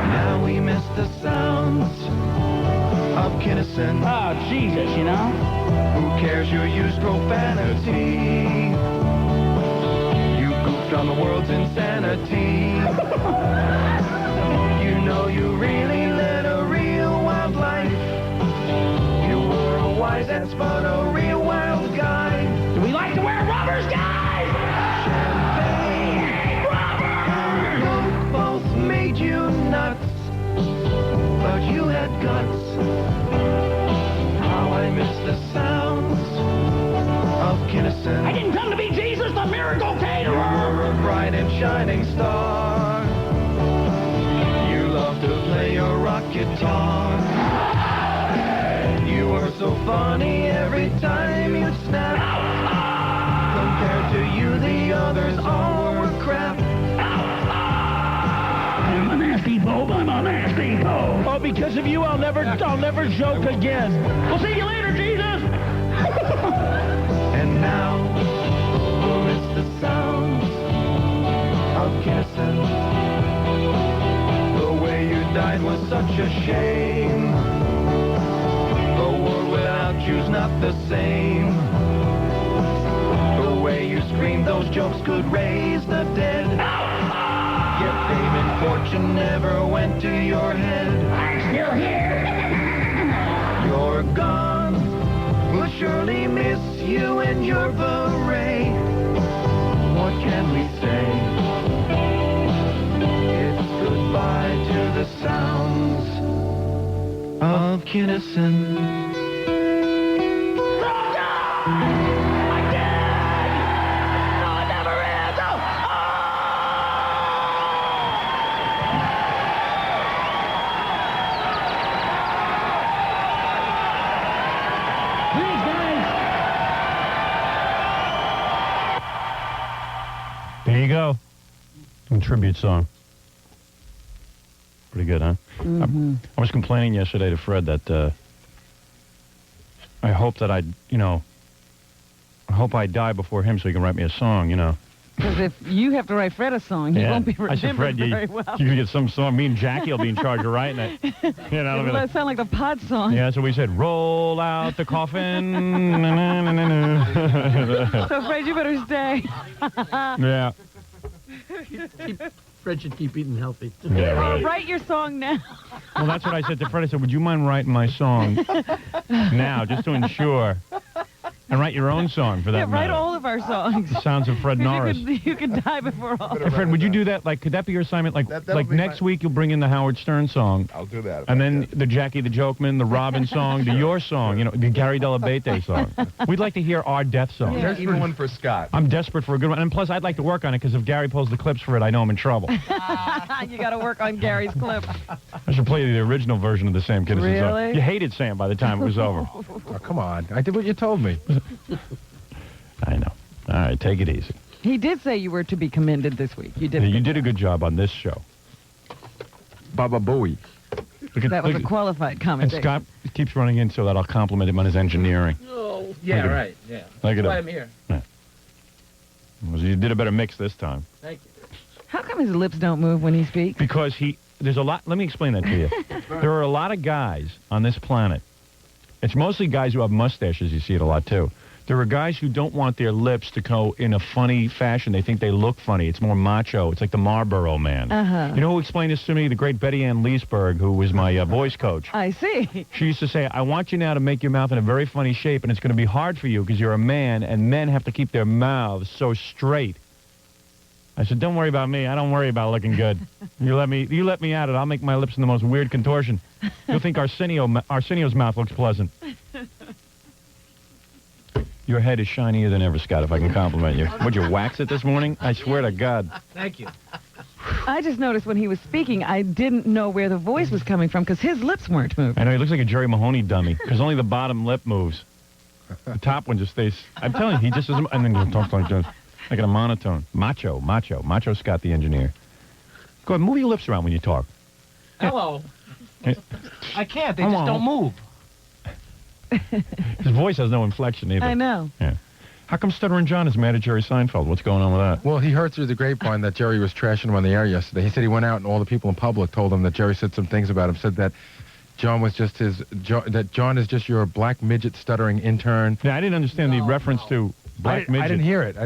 Now we miss the sounds of Kinison. Oh, Jesus, you know. Who cares? You used profanity. You goofed on the world's insanity. You know you really led a real wild life. You were a wise ass, but a real wild guy. Do we like to wear rubbers, guys? Champagne, and Coke both made you nuts, but you had guts. How I miss the sounds of Kinison. I didn't come to be Jesus, the miracle caterer. You were a bright and shining star. You loved to play your rock guitar. You were so funny every time you'd snap. Compared to you, the others all were crap. I'm a nasty Pope, I'm a nasty Pope. Oh, because of you, I'll never joke again. We'll see you later, Jesus. And now, we'll miss the sounds of Kinison. The way you died was such a shame. The world without you's not the same. The way you screamed, those jokes could raise the dead. Yet fame and fortune never went to your head. I'm still here. You're gone. We'll surely miss you and your beret. What can we say? It's goodbye to the sounds of Kinison. There you go. A tribute song. Pretty good, huh? Mm-hmm. I was complaining yesterday to Fred that I hope that I hope I die before him so he can write me a song, Because if you have to write Fred a song, he won't be I said, remembered Fred, very well. you can get some song. Me and Jackie will be in charge of writing it. It'll sound like the pod song. Yeah, so we said, roll out the coffin. So, Fred, you better stay. Yeah. Fred should keep eating healthy. Yeah, right. Write your song now. Well, that's what I said to Fred. I said, would you mind writing my song now, just to ensure? And write your own song for that matter. Write all of our songs. The sounds of Fred Norris. You could die before all. Hey, Fred, would you do that? Like, could that be your assignment? Like, next week you'll bring in the Howard Stern song. I'll do that. And then the Jackie the Jokeman, the Robin song, the your song, the Gary Delabate song. We'd like to hear our death song. Yeah. Even one for Scott. I'm desperate for a good one. And plus, I'd like to work on it because if Gary pulls the clips for it, I know I'm in trouble. You got to work on Gary's clip. I should play the original version of the Sam Kinison song. Really? You hated Sam by the time it was over. Oh, come on. I did what you told me. I know. All right, take it easy. He did say you were to be commended this week. You did. You did a good job on this show. Baba Booey. That was a qualified And commentator. Scott keeps running in so that I'll compliment him on his engineering. Oh, yeah, right. Yeah. Look at That's why him. I'm here. Yeah. Well, you did a better mix this time. Thank you. How come his lips don't move when he speaks? Because there's a lot, let me explain that to you. There are a lot of guys on this planet. It's mostly guys who have mustaches, you see it a lot too. There are guys who don't want their lips to go in a funny fashion. They think they look funny. It's more macho. It's like the Marlboro Man. Uh-huh. You know who explained this to me? The great Betty Ann Leesburg, who was my voice coach. I see. She used to say, I want you now to make your mouth in a very funny shape, and it's going to be hard for you because you're a man, and men have to keep their mouths so straight. I said, don't worry about me. I don't worry about looking good. You let me at it. I'll make my lips in the most weird contortion. You'll think Arsenio's mouth looks pleasant. Your head is shinier than ever, Scott, if I can compliment you. Would you wax it this morning? I swear to God. Thank you. I just noticed when he was speaking, I didn't know where the voice was coming from because his lips weren't moving. I know, he looks like a Jerry Mahoney dummy because only the bottom lip moves. The top one just stays. I'm telling you, he just doesn't. And then he talks like this, like in a monotone. Macho Scott, the engineer. Go ahead, move your lips around when you talk. Hello. I can't. They Hello. just don't move. His voice has no inflection either. I know. Yeah. How come Stuttering John is mad at Jerry Seinfeld? What's going on with that? Well, he heard through the grapevine that Jerry was trashing him on the air yesterday. He said he went out and all the people in public told him that Jerry said some things about him. Said that John was just that John is just your black midget stuttering intern. Yeah, I didn't understand the reference to black midget. I didn't hear it.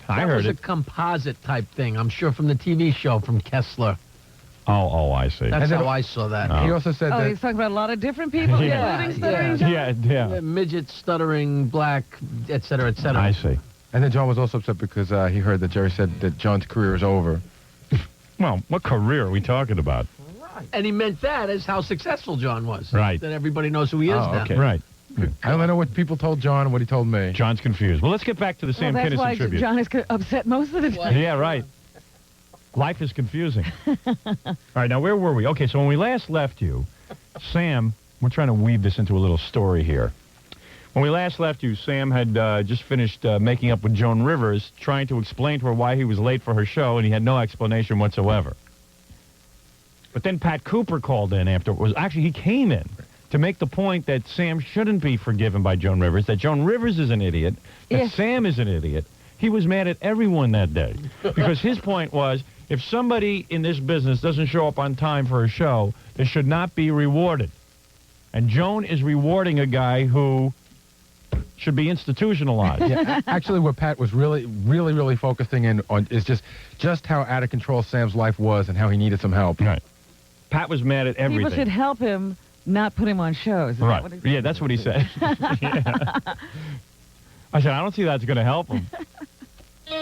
I heard was it. a composite type thing, I'm sure, from the TV show from Kessler. Oh, I see. That's how I saw that. He also said that... he's talking about a lot of different people, including Stuttering John? Yeah. Midget, stuttering, black, et cetera, et cetera. I see. And then John was also upset because he heard that Jerry said that John's career is over. Well, what career are we talking about? Right. And he meant that as how successful John was. Right. That everybody knows who he is now. Okay. Right. I only know what people told John and what he told me. John's confused. Well, let's get back to the Sam that's Kinison why tribute. John is upset most of the time. Yeah, right. Life is confusing. All right, now where were we? Okay, so when we last left you, Sam, we're trying to weave this into a little story here. When we last left you, Sam had just finished making up with Joan Rivers, trying to explain to her why he was late for her show, and he had no explanation whatsoever. But then Pat Cooper called in afterwards. Actually, he came in to make the point that Sam shouldn't be forgiven by Joan Rivers, that Joan Rivers is an idiot, that Sam is an idiot. He was mad at everyone that day because his point was, if somebody in this business doesn't show up on time for a show, they should not be rewarded. And Joan is rewarding a guy who should be institutionalized. Yeah, actually, what Pat was really focusing in on is just how out of control Sam's life was and how he needed some help. Right. Pat was mad at everything. People should help him, not put him on shows. Is right. that what he said? Yeah, that's what he said. Yeah. I said, I don't see that's going to help him. You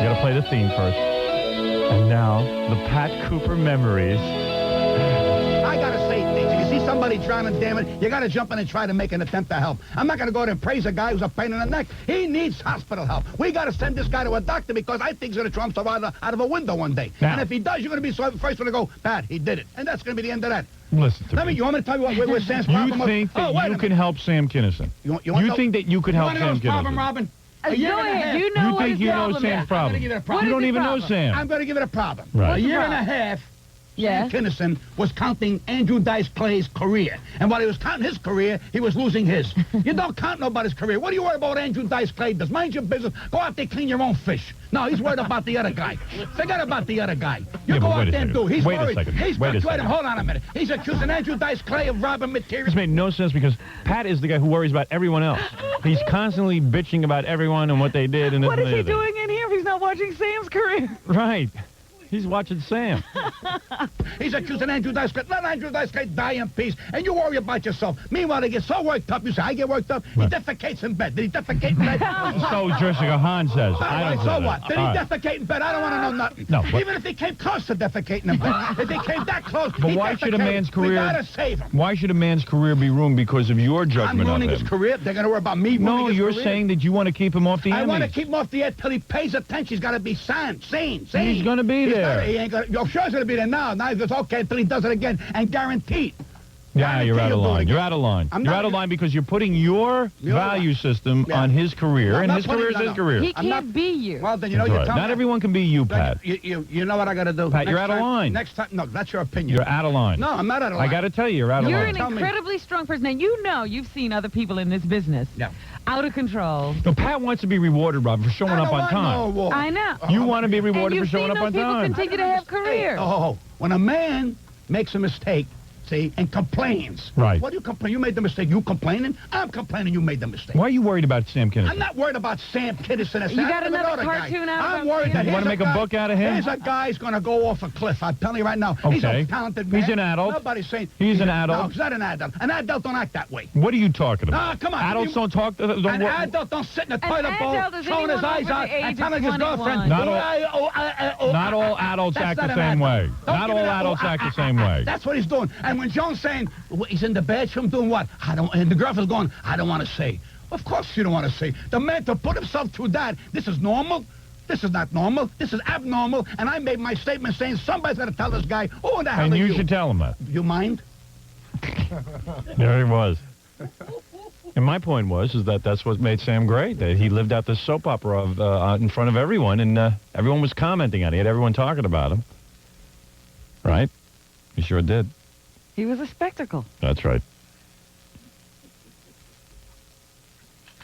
got to play the theme first. And now, the Pat Cooper memories. I gotta say things. If you see somebody drowning, damn it, you gotta jump in and try to make an attempt to help. I'm not gonna go there and praise a guy who's a pain in the neck. He needs hospital help. We gotta send this guy to a doctor because I think he's gonna throw himself out of a window one day. Now, and if he does, you're gonna be the first one to go, Pat, he did it. And that's gonna be the end of that. Listen to me. You want me to tell you where Sam's problem was? You think that you can help Sam Kinison? You think that you could help Sam problem, Kinison? Robin? Go ahead. You know what his problem is. Sam's problem? I'm gonna give it a problem. You don't even know Sam. I'm going to give it a problem. Right. A year and a half, Yes. Sam Kinison was counting Andrew Dice Clay's career. And while he was counting his career, he was losing his. You don't count nobody's career. What do you worry about what Andrew Dice Clay does? Mind your business. Go out there, clean your own fish. No, he's worried about the other guy. Forget about the other guy. You go out there and do. He's worried. Wait a second. Hold on a minute. He's accusing Andrew Dice Clay of robbing material. This made no sense because Pat is the guy who worries about everyone else. He's constantly bitching about everyone and what they did. And what is he doing in here if he's not watching Sam's career? Right. He's watching Sam. He's accusing Andrew Dice Clay. Let Andrew Dice Clay die in peace, and you worry about yourself. Meanwhile, they get so worked up. You say, I get worked up. He defecates in bed. Did he defecate in bed? So Jessica Hahn says. I don't so what? Did he defecate in bed? I don't want to know nothing. No, even if he came close to defecating in bed. If he came that close, but why should a man's career... We gotta save him. Why should a man's career be ruined because of your judgment of him? I'm ruining his career. They're going to worry about me ruining his career. No, you're saying that you want to keep him off the Emmys. I want to keep him off the air till he pays attention. He's got to be sane. He's going to be there. He ain't gonna, I'm sure he's going to be there now. Now he goes, okay, until he does it again. And guaranteed. Yeah, you're out of line. You're out of line. You're out of line because you're putting your value system on his career, and his career is his career. He can't be you. Well, then, you know, you're telling me. Not everyone can be you, Pat. You know what I got to do? Pat, you're out of line. Next time, no, that's your opinion. You're out of line. No, I'm not out of line. I got to tell you, you're out of line. You're an incredibly strong person, and you know you've seen other people in this business. Yeah. Out of control. No, Pat wants to be rewarded, Rob, for showing up on time. I know. You want to be rewarded for showing up on time. And people continue to have careers. When a man makes a mistake, see, and complains. Right. What do you complain? You made the mistake. You complaining? I'm complaining you made the mistake. Why are you worried about Sam Kinison? I'm not worried about Sam Kinison. You got another cartoon out of I'm worried that you want to make a book out of him? Here's a guy who's going to go off a cliff. I'm telling you right now. Okay. He's a talented man. He's an adult. Nobody's saying... He's an adult. No, he's not an adult. An adult don't act that way. What are you talking about? Ah, come on. Adults don't talk... An adult don't sit in the toilet bowl, showing his eyes out, and telling his girlfriend... Not all adults act the same way. Not all adults act the same way. That's what he's doing. And when Joan's saying... He's in the bedroom doing what? And the girlfriend's going, I don't want to say. Of course you don't want to say. The man to put himself through that, this is normal. This is not normal. This is abnormal. And I made my statement saying somebody's got to tell this guy, who in the hell and are you? And you should tell him that. You mind? There he was. And my point is that that's what made Sam great. That he lived out this soap opera of, in front of everyone, and everyone was commenting on it. He had everyone talking about him. Right? He sure did. He was a spectacle. That's right.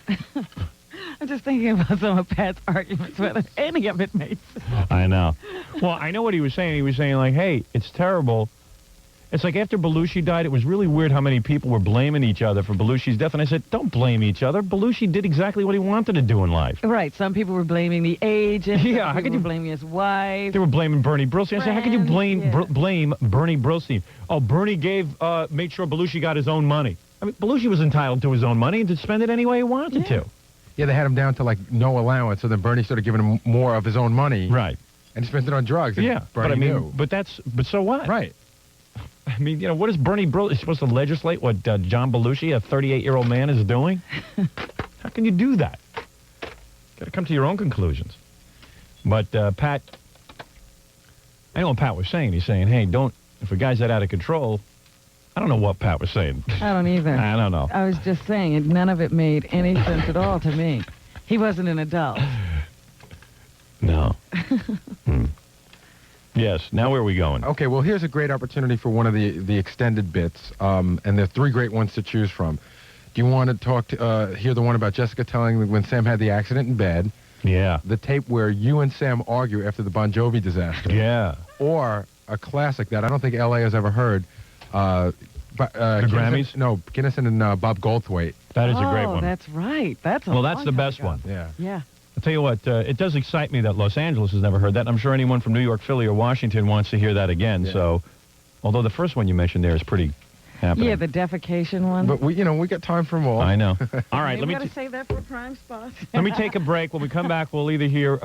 I'm just thinking about some of Pat's arguments, whether any of it made sense. I know. Well, I know what he was saying. He was saying, like, hey, it's terrible. It's like after Belushi died, it was really weird how many people were blaming each other for Belushi's death. And I said, don't blame each other. Belushi did exactly what he wanted to do in life. Right. Some people were blaming the agent. Yeah. How could you blaming his wife? They were blaming Bernie Brillstein. I said, how could you blame Bernie Brillstein? Oh, Bernie made sure Belushi got his own money. I mean, Belushi was entitled to his own money and to spend it any way he wanted to. Yeah, they had him down to, like, no allowance, so then Bernie started giving him more of his own money. Right. And he spent it on drugs. Yeah, Bernie but I mean, knew. but so what? Right. I mean, you know, what is Bernie Brillstein supposed to legislate what John Belushi, a 38-year-old man, is doing? How can you do that? Got to come to your own conclusions. But Pat, I know what Pat was saying. He's saying, hey, if a guy's that out of control, I don't know what Pat was saying. I don't either. I don't know. I was just saying, none of it made any sense at all to me. He wasn't an adult. No. Yes, now where are we going? Okay, well, here's a great opportunity for one of the extended bits, and there are 3 great ones to choose from. Do you want to hear the one about Jessica telling when Sam had the accident in bed? Yeah. The tape where you and Sam argue after the Bon Jovi disaster? Yeah. Or a classic that I don't think L.A. has ever heard, The Grammys? No, Kinison and Bob Goldthwait. That is a great one. That's right. That's a Well, that's long the time best ago. one. Yeah. Yeah. I'll tell you what, it does excite me that Los Angeles has never heard that. I'm sure anyone from New York, Philly, or Washington wants to hear that again. Yeah. So, although the first one you mentioned there is pretty happening. Yeah, the defecation one. But we got time for them all. I know. All right, Maybe let we me gotta save that for a prime spot. let me take a break. When we come back, we'll either hear.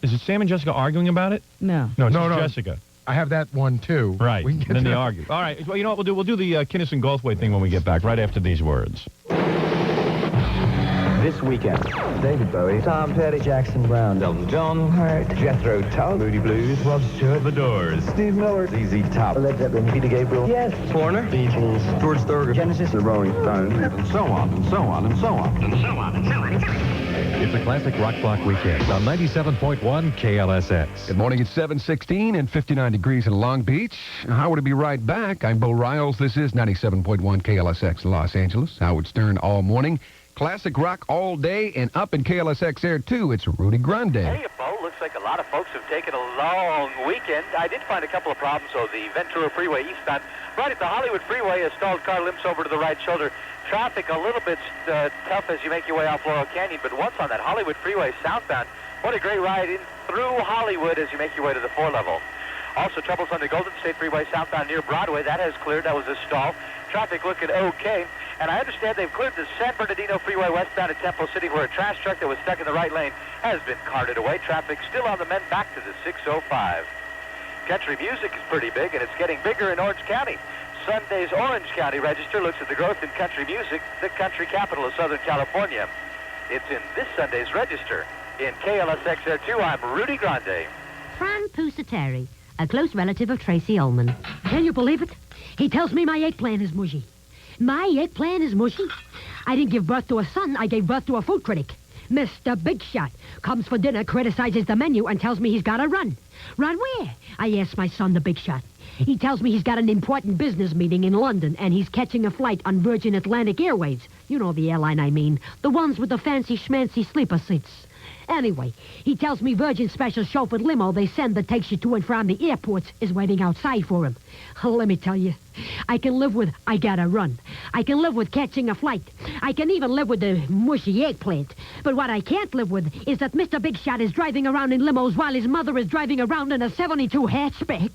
Is it Sam and Jessica arguing about it? No. No, it's No, no. Jessica. I have that one too. Right. We can get And then to they that. argue. All right. Well, you know what we'll do? We'll do the Kinison Goldthwait thing when we get back, right after these words. This weekend, David Bowie, Tom Petty, Jackson Brown, Elton John, Hart, Jethro Tull, Moody Blues, Rod Stewart, The Doors, Steve Miller, ZZ Top, Led Zeppelin, Peter Gabriel, Yes, Foreigner, Beatles, George Thorogood, Genesis, The Rolling Stones, and so on, and so on, and so on, and so on, and so on. It's a classic rock block weekend on 97.1 KLSX. Good morning. It's 7:16 and 59 degrees in Long Beach. Howard will be right back. I'm Bo Riles. This is 97.1 KLSX Los Angeles. Howard Stern all morning. Classic rock all day, and up in KLSX Air, too, it's Rudy Grande. Hey, Bo, looks like a lot of folks have taken a long weekend. I did find a couple of problems, though. The Ventura Freeway eastbound, right at the Hollywood Freeway, a stalled car limps over to the right shoulder. Traffic a little bit tough as you make your way off Laurel Canyon, but once on that Hollywood Freeway southbound, what a great ride in through Hollywood as you make your way to the 4-level. Also, troubles on the Golden State Freeway southbound near Broadway. That has cleared. That was a stall. Traffic looking okay. And I understand they've cleared the San Bernardino Freeway westbound at Temple City, where a trash truck that was stuck in the right lane has been carted away. Traffic still on the mend back to the 605. Country music is pretty big, and it's getting bigger in Orange County. Sunday's Orange County Register looks at the growth in country music, the country capital of Southern California. It's in this Sunday's Register. In KLSX Air 2, I'm Rudy Grande. Fran Pusateri, a close relative of Tracy Ullman. Can you believe it? He tells me my eggplant is mushy. My eggplant is mushy? I didn't give birth to a son. I gave birth to a food critic. Mr. Big Shot comes for dinner, criticizes the menu, and tells me he's got to run. Run where? I asked my son, the Big Shot. He tells me he's got an important business meeting in London, and he's catching a flight on Virgin Atlantic Airways. You know the airline I mean. The ones with the fancy schmancy sleeper seats. Anyway, he tells me Virgin Special chauffeured limo they send that takes you to and from the airports is waiting outside for him. Let me tell you, I can live with I gotta run. I can live with catching a flight. I can even live with the mushy eggplant. But what I can't live with is that Mr. Big Shot is driving around in limos while his mother is driving around in a 72 hatchback.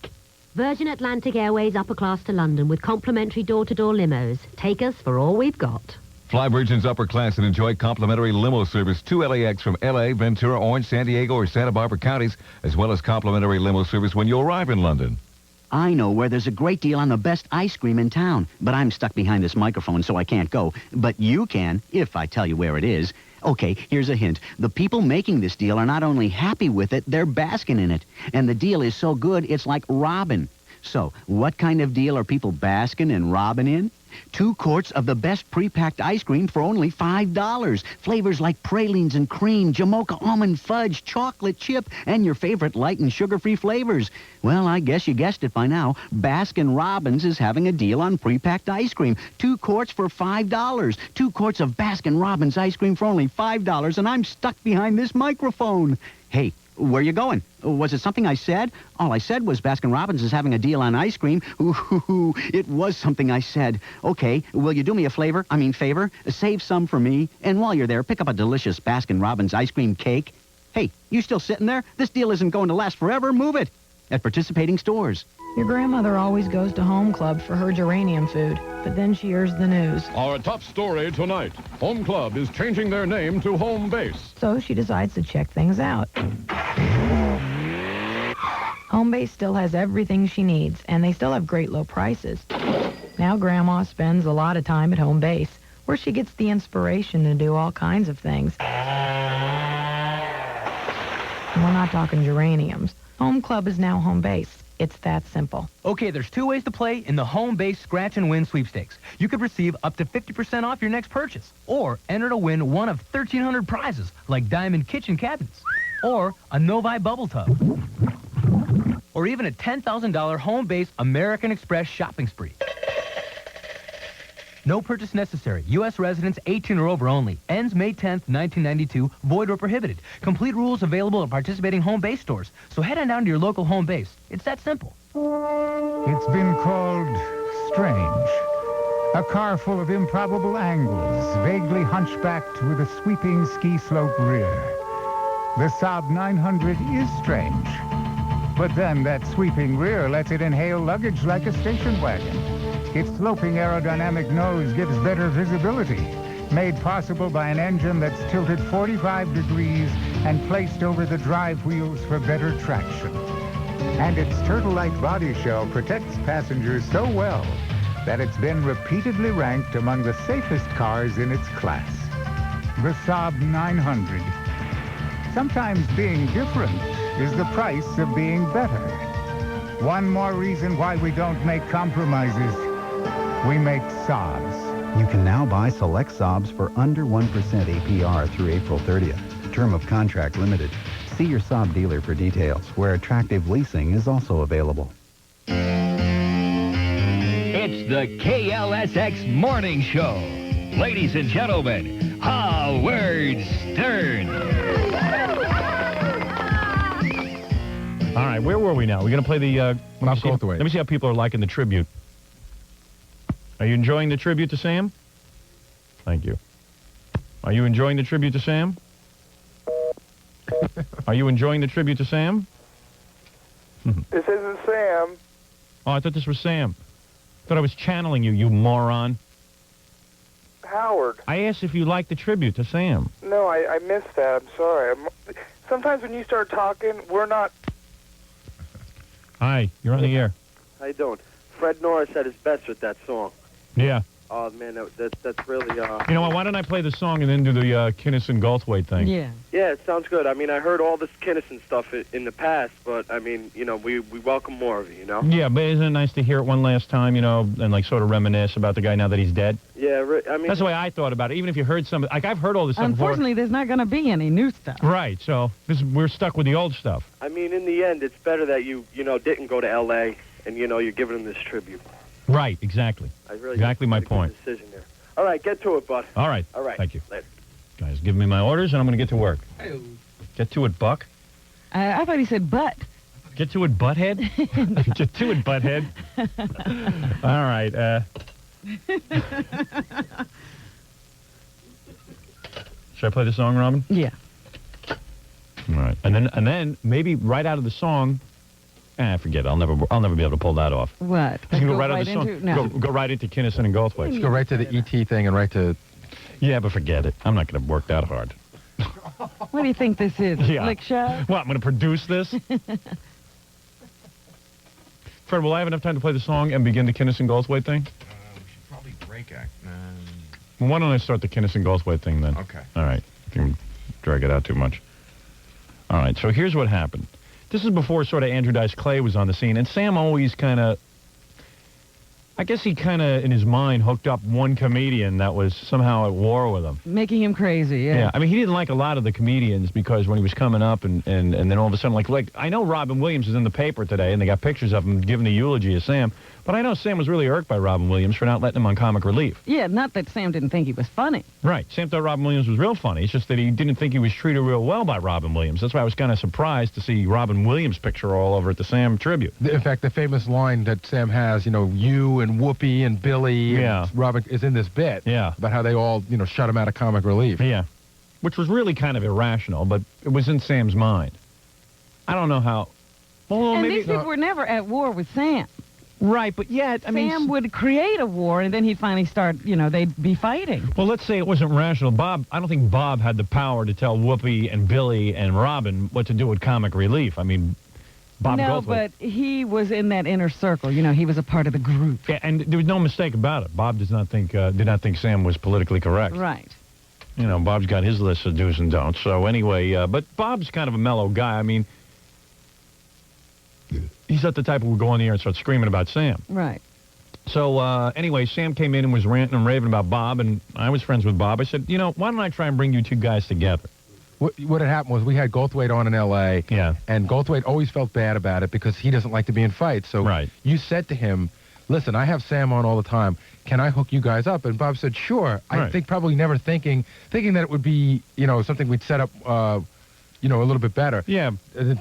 Virgin Atlantic Airways upper class to London with complimentary door-to-door limos. Take us for all we've got. Fly Virgin's upper class and enjoy complimentary limo service to LAX from LA, Ventura, Orange, San Diego, or Santa Barbara counties, as well as complimentary limo service when you arrive in London. I know where there's a great deal on the best ice cream in town, but I'm stuck behind this microphone, so I can't go. But you can, if I tell you where it is. Okay, here's a hint. The people making this deal are not only happy with it, they're basking in it. And the deal is so good, it's like robbing. So, what kind of deal are people basking and robbing in? 2 quarts of the best pre-packed ice cream for only $5. Flavors like pralines and cream, Jamocha almond fudge, chocolate chip, and your favorite light and sugar-free flavors. Well, I guess you guessed it by now. Baskin-Robbins is having a deal on pre-packed ice cream. 2 quarts for $5. 2 quarts of Baskin-Robbins ice cream for only $5, and I'm stuck behind this microphone. Hey, where you going? Was it something I said? All I said was Baskin-Robbins is having a deal on ice cream. Ooh, it was something I said. Okay, will you do me a favor? Save some for me. And while you're there, pick up a delicious Baskin-Robbins ice cream cake. Hey, you still sitting there? This deal isn't going to last forever. Move it. At participating stores. Your grandmother always goes to Home Club for her geranium food, but then she hears the news. Our top story tonight. Home Club is changing their name to Home Base. So she decides to check things out. Home Base still has everything she needs, and they still have great low prices. Now Grandma spends a lot of time at Home Base, where she gets the inspiration to do all kinds of things. And we're not talking geraniums. Home Club is now Home Base. It's that simple. Okay, there's 2 ways to play in the Home Base Scratch and Win sweepstakes. You could receive up to 50% off your next purchase, or enter to win one of 1,300 prizes, like diamond kitchen cabinets, or a Novi bubble tub, or even a $10,000 Home Base American Express shopping spree. No purchase necessary. U.S. residents 18 or over only. Ends May 10th, 1992. Void or prohibited. Complete rules available at participating Home Base stores. So head on down to your local Home Base. It's that simple. It's been called strange. A car full of improbable angles, vaguely hunchbacked with a sweeping ski slope rear. The Saab 900 is strange. But then that sweeping rear lets it inhale luggage like a station wagon. Its sloping aerodynamic nose gives better visibility, made possible by an engine that's tilted 45 degrees and placed over the drive wheels for better traction. And its turtle-like body shell protects passengers so well that it's been repeatedly ranked among the safest cars in its class. The Saab 900. Sometimes being different is the price of being better. One more reason why we don't make compromises. We make Saabs. You can now buy select Saabs for under 1% APR through April 30th. Term of contract limited. See your Saab dealer for details, where attractive leasing is also available. It's the KLSX Morning Show. Ladies and gentlemen, Howard Stern. All right, where were we now? We're going to play the... Bobcat let me see how people are liking the tribute. Are you enjoying the tribute to Sam? Thank you. Are you enjoying the tribute to Sam? Are you enjoying the tribute to Sam? This isn't Sam. Oh, I thought this was Sam. I thought I was channeling you, you moron. Howard. I asked if you liked the tribute to Sam. No, I missed that. I'm sorry. Sometimes when you start talking, we're not... Hi, you're on the air. How you doing? Fred Norris at his best with that song. Yeah. Oh, man, that's really... You know what, why don't I play the song and then do the Kinison Goldthwait thing? Yeah. Yeah, it sounds good. I mean, I heard all this Kinison stuff in the past, but, I mean, you know, we welcome more of it, you know? Yeah, but isn't it nice to hear it one last time, you know, and, like, sort of reminisce about the guy now that he's dead? Yeah, I mean... That's the way I thought about it. Even if you heard some... Like, I've heard all this stuff Unfortunately, there's not going to be any new stuff. Right, so we're stuck with the old stuff. I mean, in the end, it's better that you didn't go to L.A. and, you're giving him this tribute. Right, exactly. I really exactly my point. Decision there. All right, get to it, bud. All right. All right. Thank you. Later. Guys, give me my orders, and I'm going to get to work. Get to it, Buck. I thought he said butt. Get to it, butthead. Get to it, butthead. All right. Should I play the song, Robin? Yeah. All right. And then maybe right out of the song... forget it. I'll never be able to pull that off. What? You can go right out of the song. No. Go right into Kinison and Goldthwait. Just go right to the ET thing and right to... Yeah, but forget it. I'm not going to work that hard. What do you think this is? Yeah. Slick show? What, I'm going to produce this? Fred, will I have enough time to play the song and begin the Kinison Goldthwait thing? We should probably break act. Well, why don't I start the Kinison Goldthwait thing then? Okay. All right. If you drag it out too much. All right, so here's what happened. This is before sort of Andrew Dice Clay was on the scene, and Sam always kind of, I guess he kind of, in his mind, hooked up one comedian that was somehow at war with him. Making him crazy, yeah. Yeah, I mean, he didn't like a lot of the comedians because when he was coming up and then all of a sudden, like I know Robin Williams is in the paper today, and they got pictures of him giving the eulogy of Sam, but I know Sam was really irked by Robin Williams for not letting him on Comic Relief. Yeah, not that Sam didn't think he was funny. Right. Sam thought Robin Williams was real funny. It's just that he didn't think he was treated real well by Robin Williams. That's why I was kind of surprised to see Robin Williams' picture all over at the Sam tribute. In fact, the famous line that Sam has, you and Whoopi and Billy and Robin is in this bit. Yeah. About how they all, shut him out of Comic Relief. Yeah. Which was really kind of irrational, but it was in Sam's mind. I don't know how. Well, and maybe these people were never at war with Sam. Right, but yet, I mean... Sam would create a war, and then he'd finally start, they'd be fighting. Well, let's say it wasn't rational. I don't think Bob had the power to tell Whoopi and Billy and Robin what to do with Comic Relief. I mean, Bob Goldthwait... but he was in that inner circle. He was a part of the group. Yeah, and there was no mistake about it. Bob did not think Sam was politically correct. Right. Bob's got his list of do's and don'ts. So anyway, but Bob's kind of a mellow guy. I mean... He's not the type who would go on the air and start screaming about Sam. Right. So, anyway, Sam came in and was ranting and raving about Bob, and I was friends with Bob. I said, why don't I try and bring you two guys together? What had happened was we had Goldthwait on in L.A., and Goldthwait always felt bad about it because he doesn't like to be in fights. So you said to him, listen, I have Sam on all the time. Can I hook you guys up? And Bob said, sure. I think probably never thinking that it would be, something we'd set up... a little bit better. Yeah.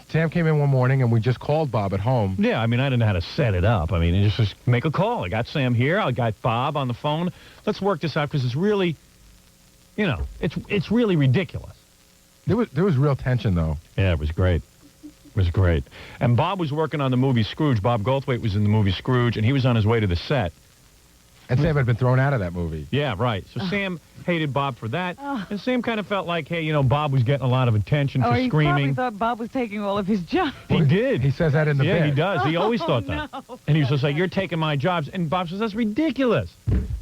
Sam came in one morning, and we just called Bob at home. Yeah, I mean, I didn't know how to set it up. I mean, just make a call. I got Sam here. I got Bob on the phone. Let's work this out because it's really, it's really ridiculous. There was real tension, though. Yeah, it was great. It was great. And Bob was working on the movie Scrooge. Bob Goldthwait was in the movie Scrooge, and he was on his way to the set. And Sam had been thrown out of that movie. Yeah, right. So Sam hated Bob for that. And Sam kind of felt like, hey, Bob was getting a lot of attention for he screaming. probably thought Bob was taking all of his jobs. He did. He says that in the bit. Yeah, he does. He always thought that. No. And he was just like, you're taking my jobs. And Bob says, that's ridiculous.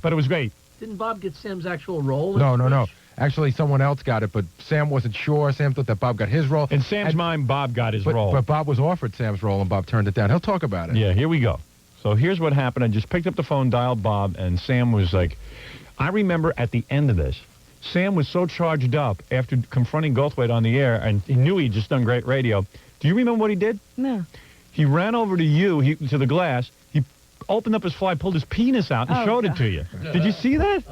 But it was great. Didn't Bob get Sam's actual role? No. Actually, someone else got it, but Sam wasn't sure. Sam thought that Bob got his role. In Sam's mind, Bob got his role. But Bob was offered Sam's role, and Bob turned it down. He'll talk about it. Yeah, here we go. So here's what happened. I just picked up the phone, dialed Bob, and Sam was like, I remember at the end of this, Sam was so charged up after confronting Goldthwait on the air, and he knew he'd just done great radio. Do you remember what he did? No. He ran over to you, to the glass. He opened up his fly, pulled his penis out, and showed it to you. Did you see that?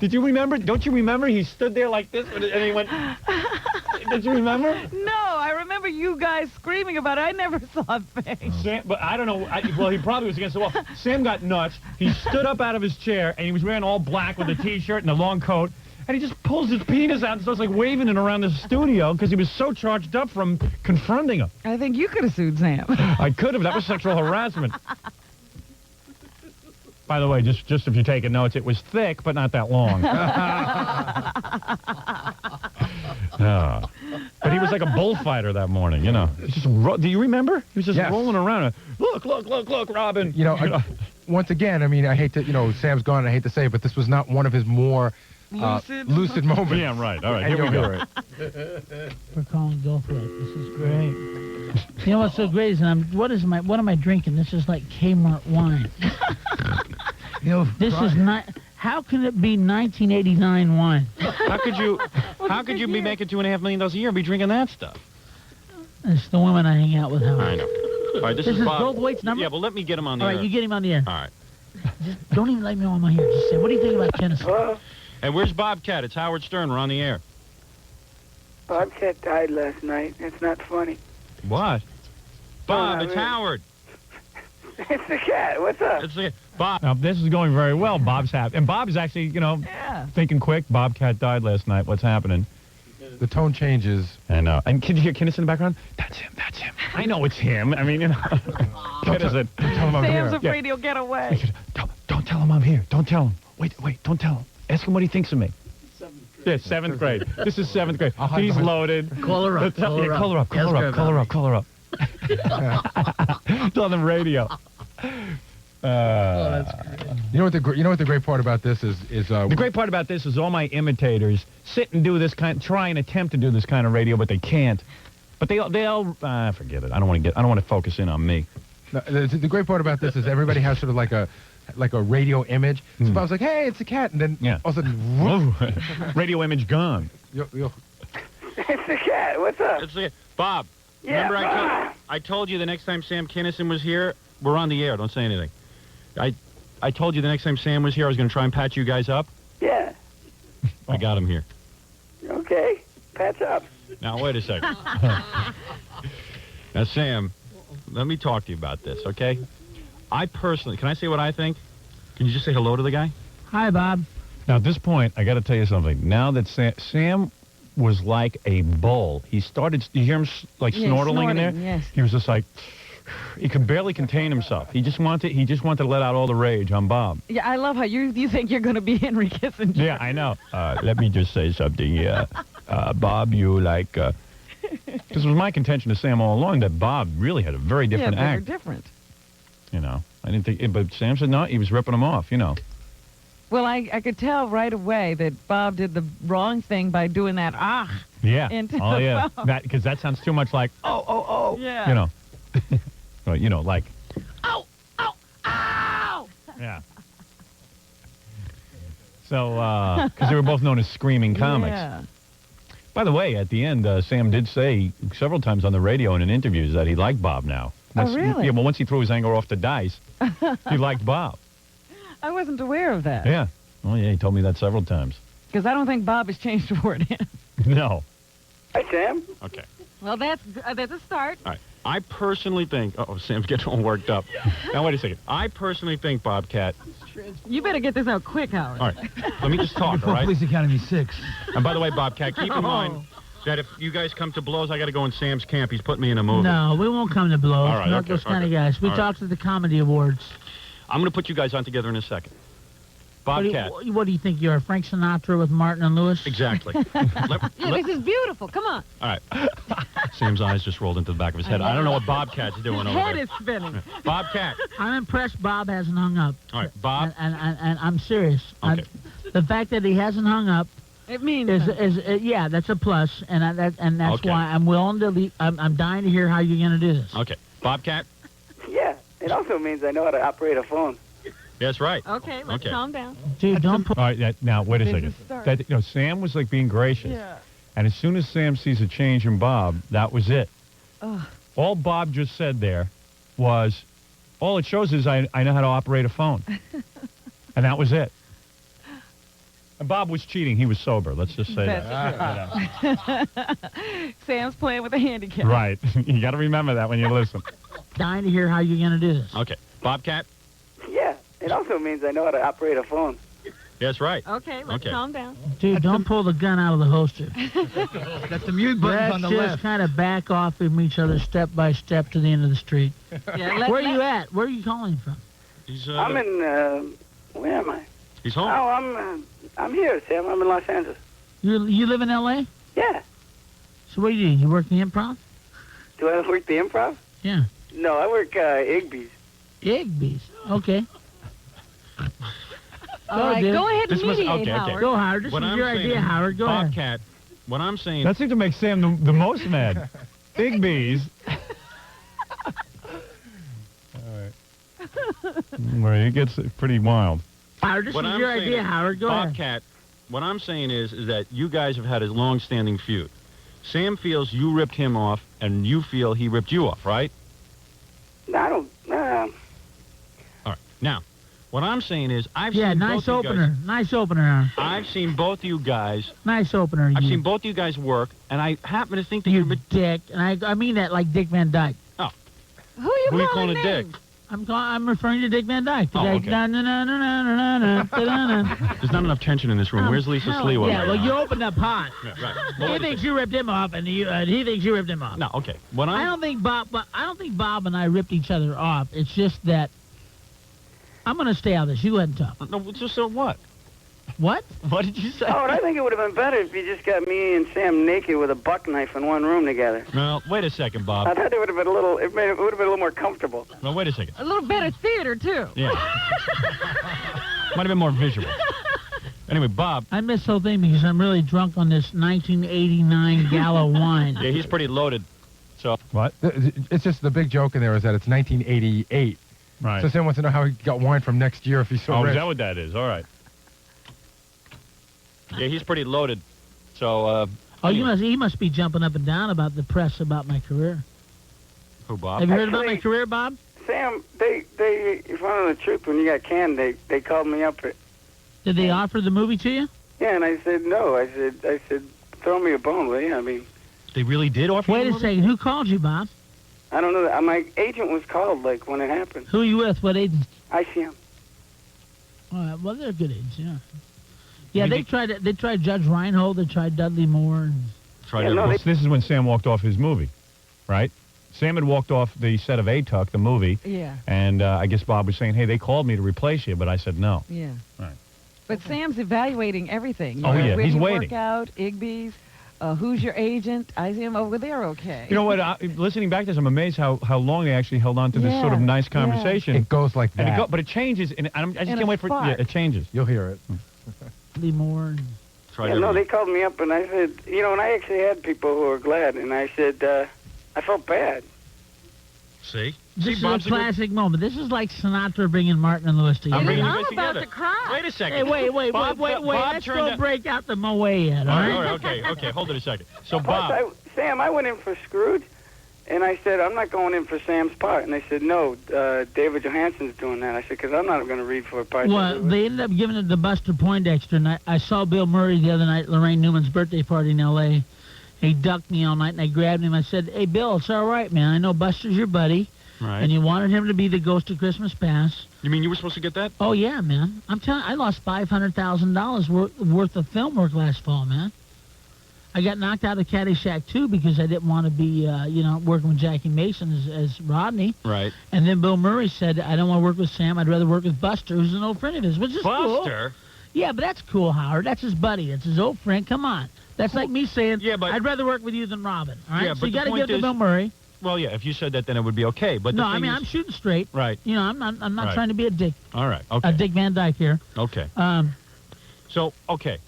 Did you remember? Don't you remember? He stood there like this, and he went... Did you remember? No, I remember you guys screaming about it. I never saw a thing. Sam, but I don't know. Well, he probably was against the wall. Sam got nuts. He stood up out of his chair, and he was wearing all black with a T-shirt and a long coat. And he just pulls his penis out and starts, like, waving it around the studio because he was so charged up from confronting him. I think you could have sued Sam. I could have. That was sexual harassment. By the way, just if you're taking notes, it was thick, but not that long. But he was like a bullfighter that morning, He's just do you remember? He was just rolling around. Look, Robin. Once again, I mean, I hate to, Sam's gone, I hate to say it, but this was not one of his more lucid moments. Yeah, right. All right, here we go. We're calling Goldthwait. This is great. You know what's so great is what am I drinking? This is like Kmart wine. This is not. How can it be 1989 wine? How could you be making $2.5 million a year and be drinking that stuff? It's the women I hang out with. I know. All right, this is Bob. Goldthwait's number? Yeah, well, let me get him on the air. All right, you get him on the air. All right. Just don't even let me know I'm on here. Just say, what do you think about Kinison? Hey, where's Bobcat? It's Howard Stern. We're on the air. Bobcat died last night. It's not funny. What? Bob, it's Howard. It's the cat. What's up? It's the Bob. Now, this is going very well. Bob's happy. And Bob's actually, thinking quick. Bobcat died last night. What's happening? The tone changes. I know. And can you hear Kinison in the background? That's him. I know it's him. I mean, Kinison. Sam's afraid he'll get away. Don't tell him I'm here. Don't tell him. Wait, don't tell him. Ask him what he thinks of me. Yeah, 7th grade. This is 7th grade. He's loaded. Call her up. Call her up. It's on the radio. That's great. You know what the great part about this is the great part about this is all my imitators sit and do this try and attempt to do this kind of radio, but they can't. But they all forget it. I don't want to focus in on me. No, the great part about this is everybody has sort of like a radio image. So Bob's like, hey, it's a cat, and then all of a sudden, whoa, radio image gone. It's the cat. What's up? It's the cat. Bob. Yeah, remember I told you the next time Sam Kinison was here, we're on the air. Don't say anything. I told you the next time Sam was here, I was going to try and patch you guys up. Yeah. I got him here. Okay. Patch up. Now, wait a second. Now, Sam, let me talk to you about this, okay? I personally, can I say what I think? Can you just say hello to the guy? Hi, Bob. Now, at this point, I got to tell you something. Now that Sam was like a bull, he started, you hear him like snorting in there? Yes. He was just like, he could barely contain himself. He just wanted to let out all the rage on Bob. Yeah, I love how you think you're going to be Henry Kissinger. Yeah, I know. Let me just say something. Bob, you like... This was my contention to Sam all along, that Bob really had a very different act. Yeah, they were different. I didn't think... But Sam said no, he was ripping him off, Well, I could tell right away that Bob did the wrong thing by doing that Yeah. into oh, the yeah. phone. Because that sounds too much like, oh. Yeah. Well, like... Ow! Yeah. So, because they were both known as screaming comics. Yeah. By the way, at the end, Sam did say several times on the radio and in interviews that he liked Bob now. Really? Yeah, well, once he threw his anger off the dice, he liked Bob. I wasn't aware of that. Yeah. Well, yeah, he told me that several times. Because I don't think Bob has changed toward him. No. Hi, Sam. Okay. Well, that's a start. All right. I personally think... Uh-oh, Sam's getting all worked up. Now, wait a second. I personally think, Bobcat... You better get this out quick, Howard. All right. Let me just talk, all right? Police Academy 6. And by the way, Bobcat, keep in mind that if you guys come to blows, I got to go in Sam's camp. He's putting me in a movie. No, we won't come to blows. All right, Not those kind of guys. We talked at the Comedy Awards. I'm going to put you guys on together in a second. Bobcat. What do you think you are, Frank Sinatra with Martin and Lewis? Exactly. This is beautiful. Come on. All right. Sam's eyes just rolled into the back of his head. I don't know what Bobcat's doing His over head there. is spinning. Bobcat. I'm impressed Bob hasn't hung up. All right, Bob. And I'm serious. Okay. The fact that he hasn't hung up it means yeah, that's a plus, and that's Okay. why I'm willing to leave. I'm dying to hear how you're going to do this. Okay. Bobcat. Yeah, it also means I know how to operate a phone. That's right. Okay, let's calm down. Dude, don't put... All right, now, wait a second. Start. Sam was, like, being gracious. Yeah. And as soon as Sam sees a change in Bob, that was it. Ugh. All Bob just said there was, all it shows is I know how to operate a phone. And that was it. And Bob was cheating. He was sober. Let's just say that. Sam's playing with a handicap. Right. You got to remember that when you listen. Dying to hear how you're going to do this. Okay. Bobcat? Yeah, it also means I know how to operate a phone. That's right. Okay, let's calm down. Dude, don't pull the gun out of the holster. That's the mute button on the Let's left. just kind of back off from each other step by step to the end of the street. Yeah, Where are you at? Where are you calling from? I'm in, where am I? He's home. Oh, I'm here, Sam. I'm in Los Angeles. You live in L.A.? Yeah. So what do you do? You work the Improv? Do I work the Improv? Yeah. No, I work Igby's. Igby's. Okay. All right, go ahead and mediate, Howard. Go, Howard. This What is I'm your saying, idea, Howard. Go ahead. Bobcat, what I'm saying... That seems to make Sam the most mad. Big bees. Where it gets pretty wild. Howard, this What is I'm your saying idea, is, Howard. Go ahead. Bobcat, what I'm saying is that you guys have had a long-standing feud. Sam feels you ripped him off, and you feel he ripped you off, right? No, I don't... All right. Now, what I'm saying is I've Yeah, seen nice both you opener. guys... Nice opener. I've seen both you guys... Nice opener. I've seen both you guys work, and I happen to think that You you're... dick. And I mean that like Dick Van Dyke. Oh. Who are you calling a dick? I'm referring to Dick Van Dyke. The Oh, guy, okay. da-na-na-na-na-na-na-na-na. There's not enough tension in this room. Where's Lisa Sliwa? Yeah, well, you opened up hot. Yeah, right. He thinks you ripped him off, and he thinks you ripped him off. No, okay. What I don't think Bob and I ripped each other off. It's just that I'm going to stay out of this. You go ahead and talk. No, just so what? What? What did you say? Oh, and I think it would have been better if you just got me and Sam naked with a buck knife in one room together. Well, wait a second, I Bob. thought it would have been a little. It would have been a little more comfortable. No, wait a second. A little better theater, too. Yeah. Might have been more visual. Anyway, Bob. I missed the whole thing because I'm really drunk on this 1989 Gallo wine. Yeah, he's pretty loaded. So what? It's just the big joke in there is that it's 1988. Right. So Sam wants to know how he got wine from next year if he's so Oh, rich. is that what that is? All right. Yeah, he's pretty loaded. So, He must be jumping up and down about the press about my career. Who, Bob? Have you heard about my career, Bob? Sam, if I know the truth, when you got canned, they called me up. Did they offer the movie to you? Yeah, and I said no. I said, throw me a bone, will you? I mean, they really did offer. Wait a second. Who called you, Bob? I don't know. My agent was called like when it happened. Who are you with? What agent? ICM. All right. Well, they're good agents. Yeah. Yeah, they tried Judge Reinhold. They tried Dudley Moore. This is when Sam walked off his movie, right? Sam had walked off the set of A-Tuck, the movie. Yeah. And I guess Bob was saying, hey, they called me to replace you, but I said no. Yeah. Right. But Sam's evaluating everything. Oh, yeah, he's waiting. Workout, Igby's, who's your agent? ICM over there, okay. You know what? Listening back to this, I'm amazed how long they actually held on to this sort of nice conversation. It goes like that. And but it changes, and I just And can't a wait for spark. it changes. You'll hear it. Dudley Moore. Yeah, no, they called me up, and I said, and I actually had people who were glad, and I said, I felt bad. See? This is a classic moment. This is like Sinatra bringing Martin and Lewis together. I'm about to cry. Wait a second. Hey, wait. Bob Let's turned go out- break out the Moet yet, all right? Okay. Hold it a second. So, Plus, Bob. Sam, I went in for Scrooge, and I said, I'm not going in for Sam's part. And they said, no, David Johansen's doing that. I said, because I'm not going to read for a part. Well, they ended up giving it to Buster Poindexter, and I saw Bill Murray the other night at Lorraine Newman's birthday party in L.A., He ducked me all night, and I grabbed him. I said, hey, Bill, it's all right, man. I know Buster's your buddy. Right. And you wanted him to be the ghost of Christmas Past. You mean you were supposed to get that? Oh, yeah, man. I'm telling you, I lost $500,000 worth of film work last fall, man. I got knocked out of Caddyshack 2 because I didn't want to be, working with Jackie Mason as Rodney. Right. And then Bill Murray said, I don't want to work with Sam. I'd rather work with Buster, who's an old friend of his, which is cool. Buster? Yeah, but that's cool, Howard. That's his buddy. That's his old friend. Come on. That's like me saying, I'd rather work with you than Robin. All right? Yeah, so but you got to the give it point to Bill Murray. Well, yeah, if you said that, then it would be okay. But No, the I thing mean, is, I'm shooting straight. Right. You know, I'm not Right. trying to be a dick. All right. Okay. A Dick Van Dyke here. Okay. So, okay.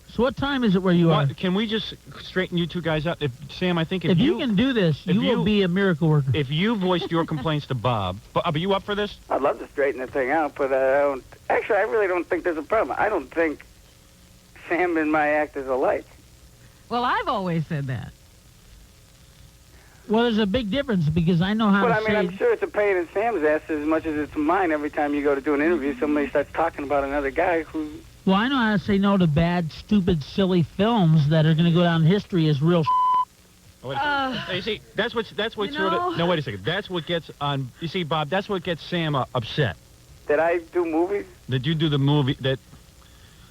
So what time is it where you are? Can we just straighten you two guys out? Sam, I think If you can do this, you will be a miracle worker. If you voiced your complaints to Bob, are you up for this? I'd love to straighten the thing out, but I don't. Actually, I really don't think there's a problem. I don't think Sam and my act is alike. Well, I've always said that. Well, there's a big difference because I know how But to I mean, say... I'm sure it's a pain in Sam's ass as much as it's mine every time you go to do an interview. Somebody starts talking about another guy who... Well, I know how to say no to bad, stupid, silly films that are going to go down in history as real Oh, wait a second. You see, that's what sort of... No, wait a second. That's what gets on... You see, Bob, that's what gets Sam upset. That I do movies? That you do the movie... That...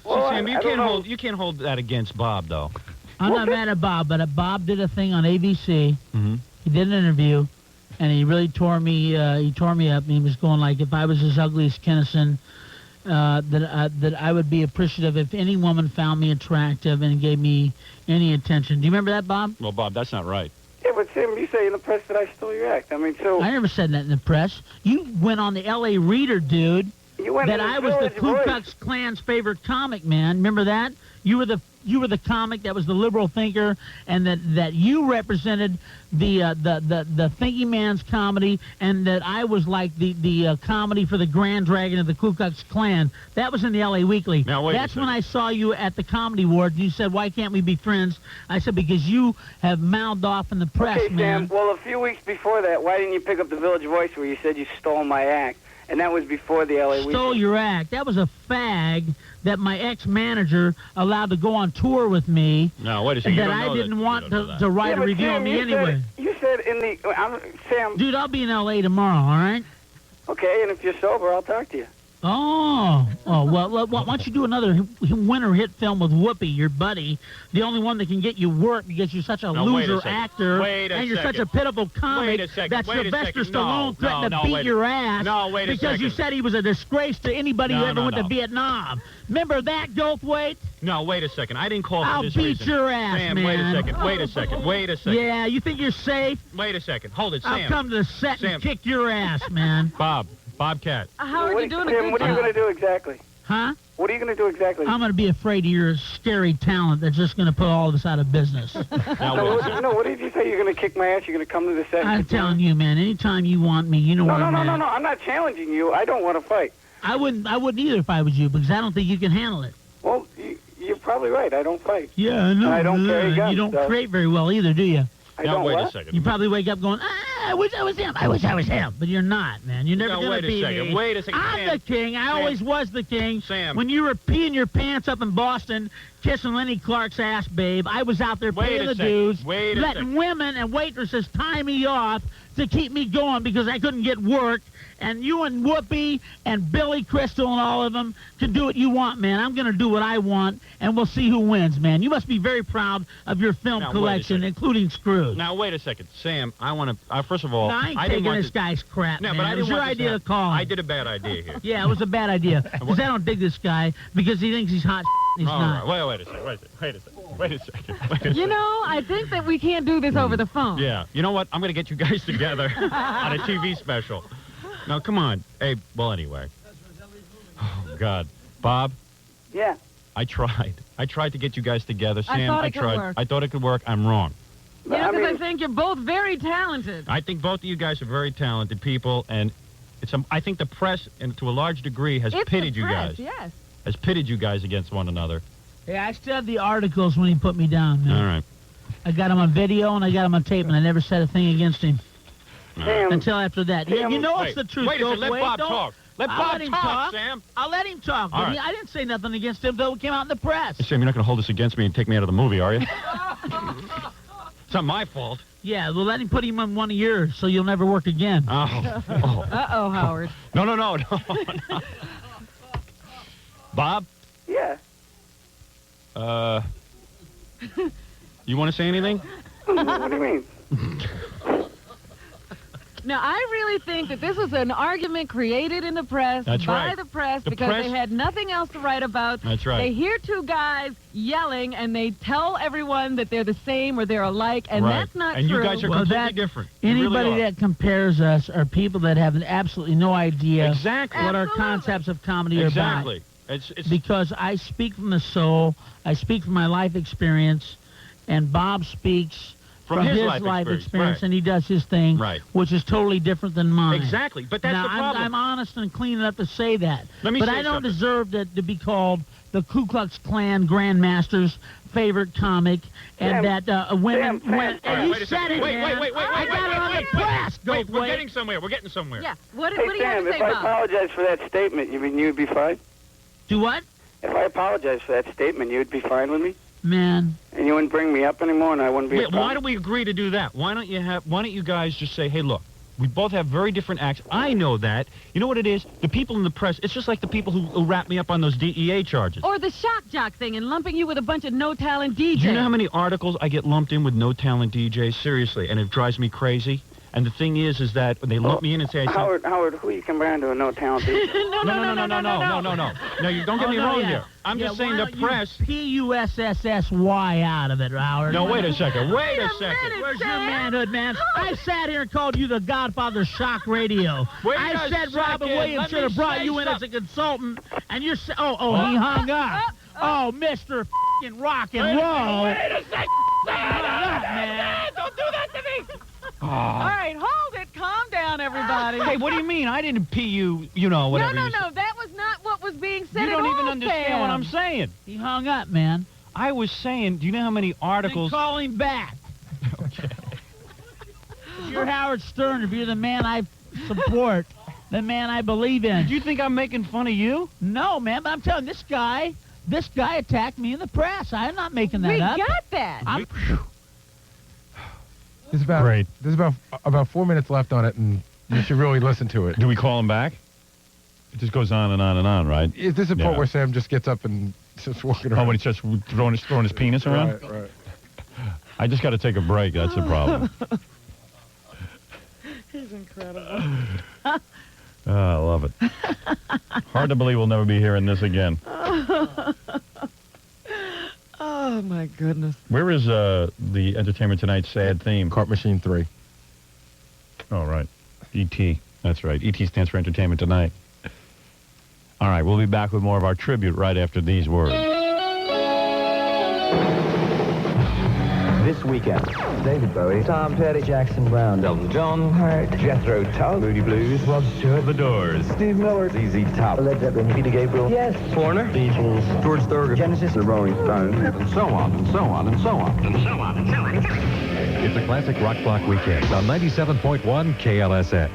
Well, Sam, I don't know. you can't hold that against Bob, though. I'm not mad at Bob, but Bob did a thing on ABC. Mm-hmm. He did an interview, and he really tore me up. And he was going like, if I was as ugly as Kinison, that I would be appreciative if any woman found me attractive and gave me any attention. Do you remember that, Bob? Well, Bob, that's not right. Yeah, but Sam, you say in the press that I stole your act. I mean, so... I never said that in the press. You went on the L.A. Reader, dude. You went that in I was the Village Ku Voice. Klux Klan's favorite comic, man. Remember that? You were the comic that was the liberal thinker, and that you represented the thinking man's comedy, and that I was like the comedy for the Grand Dragon of the Ku Klux Klan. That was in the L.A. Weekly. Now, wait a That's when I saw you at the Comedy Awards, and you said, why can't we be friends? I said, because you have mouthed off in the press, Okay, man. Sam, well, a few weeks before that, why didn't you pick up the Village Voice where you said you stole my act? And that was before the L.A. Stole Weekly. your act. That was a fag that my ex-manager allowed to go on tour with me. No, wait a second. That I didn't want to write a review on me anyway. You said in the... Sam... Dude, I'll be in L.A. tomorrow, all right? Okay, and if you're sober, I'll talk to you. Oh, well, why don't you do another winter hit film with Whoopi, your buddy, the only one that can get you work because you're such a Now, wait a loser second. actor, Wait a and you're such second. a pitiful comic Wait a second. that Wait a Sylvester second. Stallone threatened to beat wait a- your ass No, wait a because you second. said he was a disgrace to anybody who No, ever no, went to no. Vietnam. Remember that, Goldthwait? No, wait a second. I didn't call for I'll this beat reason. your ass, Sam, man. wait a second. Wait a second. Wait a second. Yeah, you think you're safe? Wait a second. Hold it, Sam. I'll come to the set Sam. and kick your ass, man. Bobcat. How are you doing? Sam, what are you going to do exactly? Huh? What are you going to do exactly? I'm going to be afraid of your scary talent that's just going to put all of us out of business. No, what did you say? You're going to kick my ass? You're going to come to the set? and I'm kick my telling you, man, anytime you want me, you know where I'm at. No, I'm not challenging you. I don't want to fight. I wouldn't either if I was you, because I don't think you can handle it. Well, you're probably right. I don't fight. Yeah, I know. I don't carry guns. You don't so- create very well either, do you? I don't wait what? a second. You probably wake up going, I wish I was him. I wish I was him. But you're not, man. You're never No, going wait to a be second. me. Wait a second. I'm Sam. the king. I always was the king. Sam. When you were peeing your pants up in Boston, kissing Lenny Clark's ass, babe, I was out there Wait paying a the second. dues, Wait a letting second. women and waitresses tie me off to keep me going because I couldn't get work. And you and Whoopi and Billy Crystal and all of them can do what you want, man. I'm going to do what I want, and we'll see who wins, man. You must be very proud of your film Now, wait a collection, second. including Scrooge. Now, wait a second. Sam, I want to... first of all, I ain't didn't taking want this to... guy's crap, No, man. but I It didn't was your want this idea to to call. I did a bad idea here. Yeah, it was a bad idea. Because I don't dig this guy because he thinks he's hot and he's All not. right. Wait a second. Wait a second. Wait a second. You know, I think that we can't do this over the phone. Yeah. You know what? I'm going to get you guys together on a TV special. Now, come on. Hey, well, anyway. Oh, God. Bob? Yeah. I tried. I tried to get you guys together. I Sam, thought it could tried. work. I thought it could work. I'm wrong. Yeah, because I think you're both very talented. I think both of you guys are very talented people, and I think the press, and to a large degree, has It's pitted the you press, guys. yes. Has pitted you guys against one another. Yeah, I still have the articles when he put me down, man. All right. I got him on video and I got him on tape, and I never said a thing against him. Until after that. Yeah, you know it's the truth. Wait a second. Let Goldthwait. Bob Don't- talk. Let I'll Bob let him talk, Sam. I'll let him talk. All But right. I didn't say nothing against him until it came out in the press. Hey, Sam, you're not going to hold this against me and take me out of the movie, are you? It's not my fault. Yeah, well, let him put him on one of yours so you'll never work again. Oh. Uh-oh, Howard. No. Bob? Yeah. You want to say anything? What do you mean? Now, I really think that this was an argument created in the press That's by right. the press The because press- they had nothing else to write about. That's right. They hear two guys yelling, and they tell everyone that they're the same or they're alike, and Right. that's not And true. you guys are completely different. You Anybody really are. that compares us are people that have absolutely no idea Exactly. what our concepts of comedy are Exactly. about. Because I speak from the soul, I speak from my life experience, and Bob speaks from his life experience, right. and he does his thing, Right. which is totally different than mine. Exactly, but that's now, the problem. I'm honest and clean enough to say that. Let me but say I don't something. deserve to be called the Ku Klux Klan Grandmaster's favorite comic, and Sam, that women... All right, and you wait a said second. it, Wait, man. I got it on the press, Wait, we're Goldthwait. getting somewhere. We're getting somewhere. Yeah. What Hey, do you have Sam, to say, if I Bob? apologize for that statement, you mean you'd be fine? Do what? If I apologize for that statement, you'd be fine with me? Man. And you wouldn't bring me up anymore, and I wouldn't be a Wait, problem? why don't we agree to do that? Why don't you guys just say, hey, look, we both have very different acts. I know that. You know what it is? The people in the press, it's just like the people who wrap me up on those DEA charges. Or the shock jock thing and lumping you with a bunch of no-talent DJs. Do you know how many articles I get lumped in with no-talent DJs? Seriously, and it drives me crazy. And the thing is that when they lump me in and say... Howard, who you compare to a no-talent DJ? No, you don't get me wrong here. I'm just saying the press... P-U-S-S-S-Y out of it, Howard. No, wait a second. Wait a second. Where's your manhood, man? I sat here and called you the godfather of shock radio. Wait I a said Robin second. Williams Let should me have brought say you in as a consultant, and you're... he hung up. Oh, Mr. f***ing rock and roll. Wait a second. man. Don't do that to me. All right, hold it. Calm down, everybody. Hey, what do you mean? I didn't pee you, whatever No, you said. that was not what was being said You don't at even all, understand Sam. what I'm saying. He hung up, man. I was saying, do you know how many articles... Then call him back. Okay. If you're Howard Stern, if you're the man I support, the man I believe in. Do you think I'm making fun of you? No, man, but I'm telling you, this guy attacked me in the press. I'm not making that We up. got that. There's about 4 minutes left on it, and you should really listen to it. Do we call him back? It just goes on and on and on, right? Is this a part where Sam just gets up and just walking around? Oh, when he's just throwing his penis around? Right. I just got to take a break. That's the problem. He's incredible. I love it. Hard to believe we'll never be hearing this again. Oh, my goodness. Where is the Entertainment Tonight sad theme? Cart Machine 3. Oh, right. E.T. That's right. E.T. stands for Entertainment Tonight. All right, we'll be back with more of our tribute right after these words. This weekend, David Bowie, Tom Petty, Jackson Brown, Elton John, Hart, Jethro Tull, Moody Blues, Rod Stewart, The Doors, Steve Miller, ZZ Top, Led Zeppelin, Peter Gabriel, Yes, Foreigner, Beatles, George Thorogood, Genesis, The Rolling Stones, and so on, and so on, and so on, and so on, and so on. It's a classic rock block weekend on 97.1 KLSX.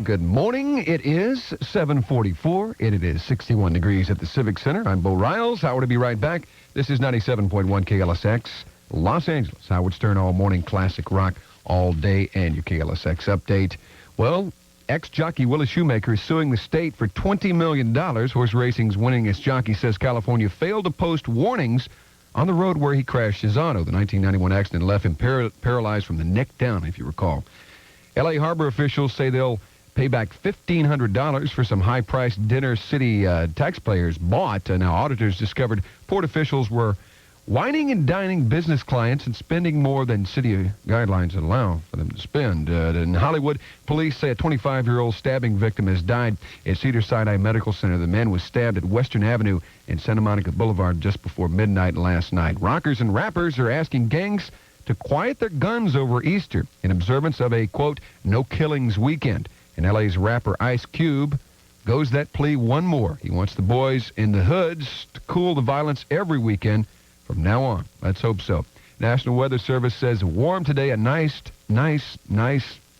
Good morning. It is 7:44, and it is 61 degrees at the Civic Center. I'm Bo Riles. Howard will be right back. This is 97.1 KLSX, Los Angeles. Howard Stern, all morning classic rock all day, and your KLSX update. Well, ex-jockey Willis Shoemaker is suing the state for $20 million. Horse racing's winningest jockey says California failed to post warnings on the road where he crashed his auto. The 1991 accident left him paralyzed from the neck down, if you recall. L.A. Harbor officials say they'll pay back $1,500 for some high-priced dinner city taxpayers bought. Now, auditors discovered port officials were whining and dining business clients and spending more than city guidelines allow for them to spend. In Hollywood, police say a 25-year-old stabbing victim has died at Cedar-Sinai Medical Center. The man was stabbed at Western Avenue and Santa Monica Boulevard just before midnight last night. Rockers and rappers are asking gangs to quiet their guns over Easter in observance of a, quote, no-killings weekend. And L.A.'s rapper Ice Cube goes that plea one more. He wants the boys in the hoods to cool the violence every weekend from now on. Let's hope so. National Weather Service says warm today, a nice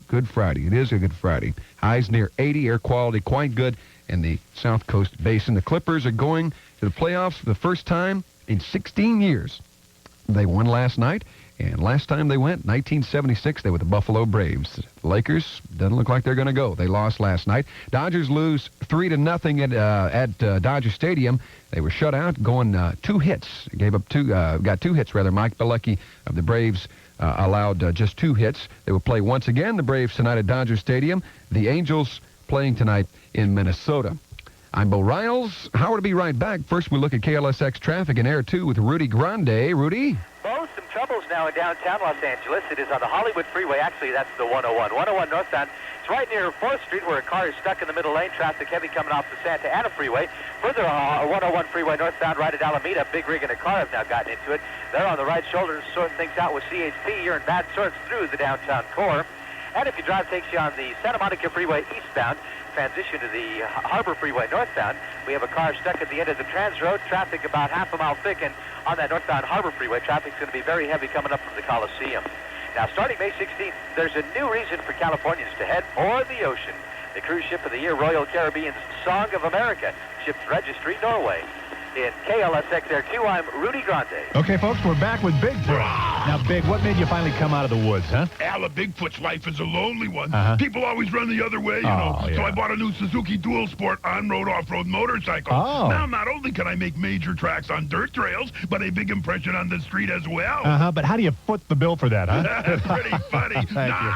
Good Friday. It is a Good Friday. Highs near 80, air quality quite good in the South Coast Basin. The Clippers are going to the playoffs for the first time in 16 years. They won last night, And last time they went, 1976, they were the Buffalo Braves. The Lakers, doesn't look like they're going to go. They lost last night. Dodgers lose 3-0 at Dodger Stadium. They were shut out, going 2 hits. Got 2 hits, rather. Mike Bilecki of the Braves allowed just 2 hits. They will play once again, the Braves, tonight at Dodger Stadium. The Angels playing tonight in Minnesota. I'm Bo Riles. Howard will be right back. First, we look at KLSX traffic in Air 2 with Rudy Grande. Rudy? Bo, some troubles now in downtown Los Angeles. It is on the Hollywood Freeway. Actually, that's the 101. 101 northbound. It's right near 4th Street where a car is stuck in the middle lane. Traffic heavy coming off the Santa Ana Freeway. Further, 101 Freeway northbound right at Alameda. Big rig and a car have now gotten into it. They're on the right shoulder sorting things out with CHP. You're in bad sorts through the downtown core. And if your drive takes you on the Santa Monica Freeway eastbound, transition to the Harbor Freeway northbound, we have a car stuck at the end of the Trans Road. Traffic about half a mile thick, and on that northbound Harbor Freeway, traffic's going to be very heavy coming up from the Coliseum. Now, starting May 16th, there's a new reason for Californians to head for the ocean. The cruise ship of the year, Royal Caribbean's Song of America, ship's registry, Norway. In KLSX Air 2, I'm Rudy Grande. Okay, folks, we're back with Bigfoot. Now, Big, what made you finally come out of the woods, huh? Al, a Bigfoot's life is a lonely one. People always run the other way, you know. Yeah. So I bought a new Suzuki Dual Sport on-road, off-road motorcycle. Now, not only can I make major tracks on dirt trails, but a big impression on the street as well. But how do you foot the bill for that, huh? That's pretty funny. Thank you.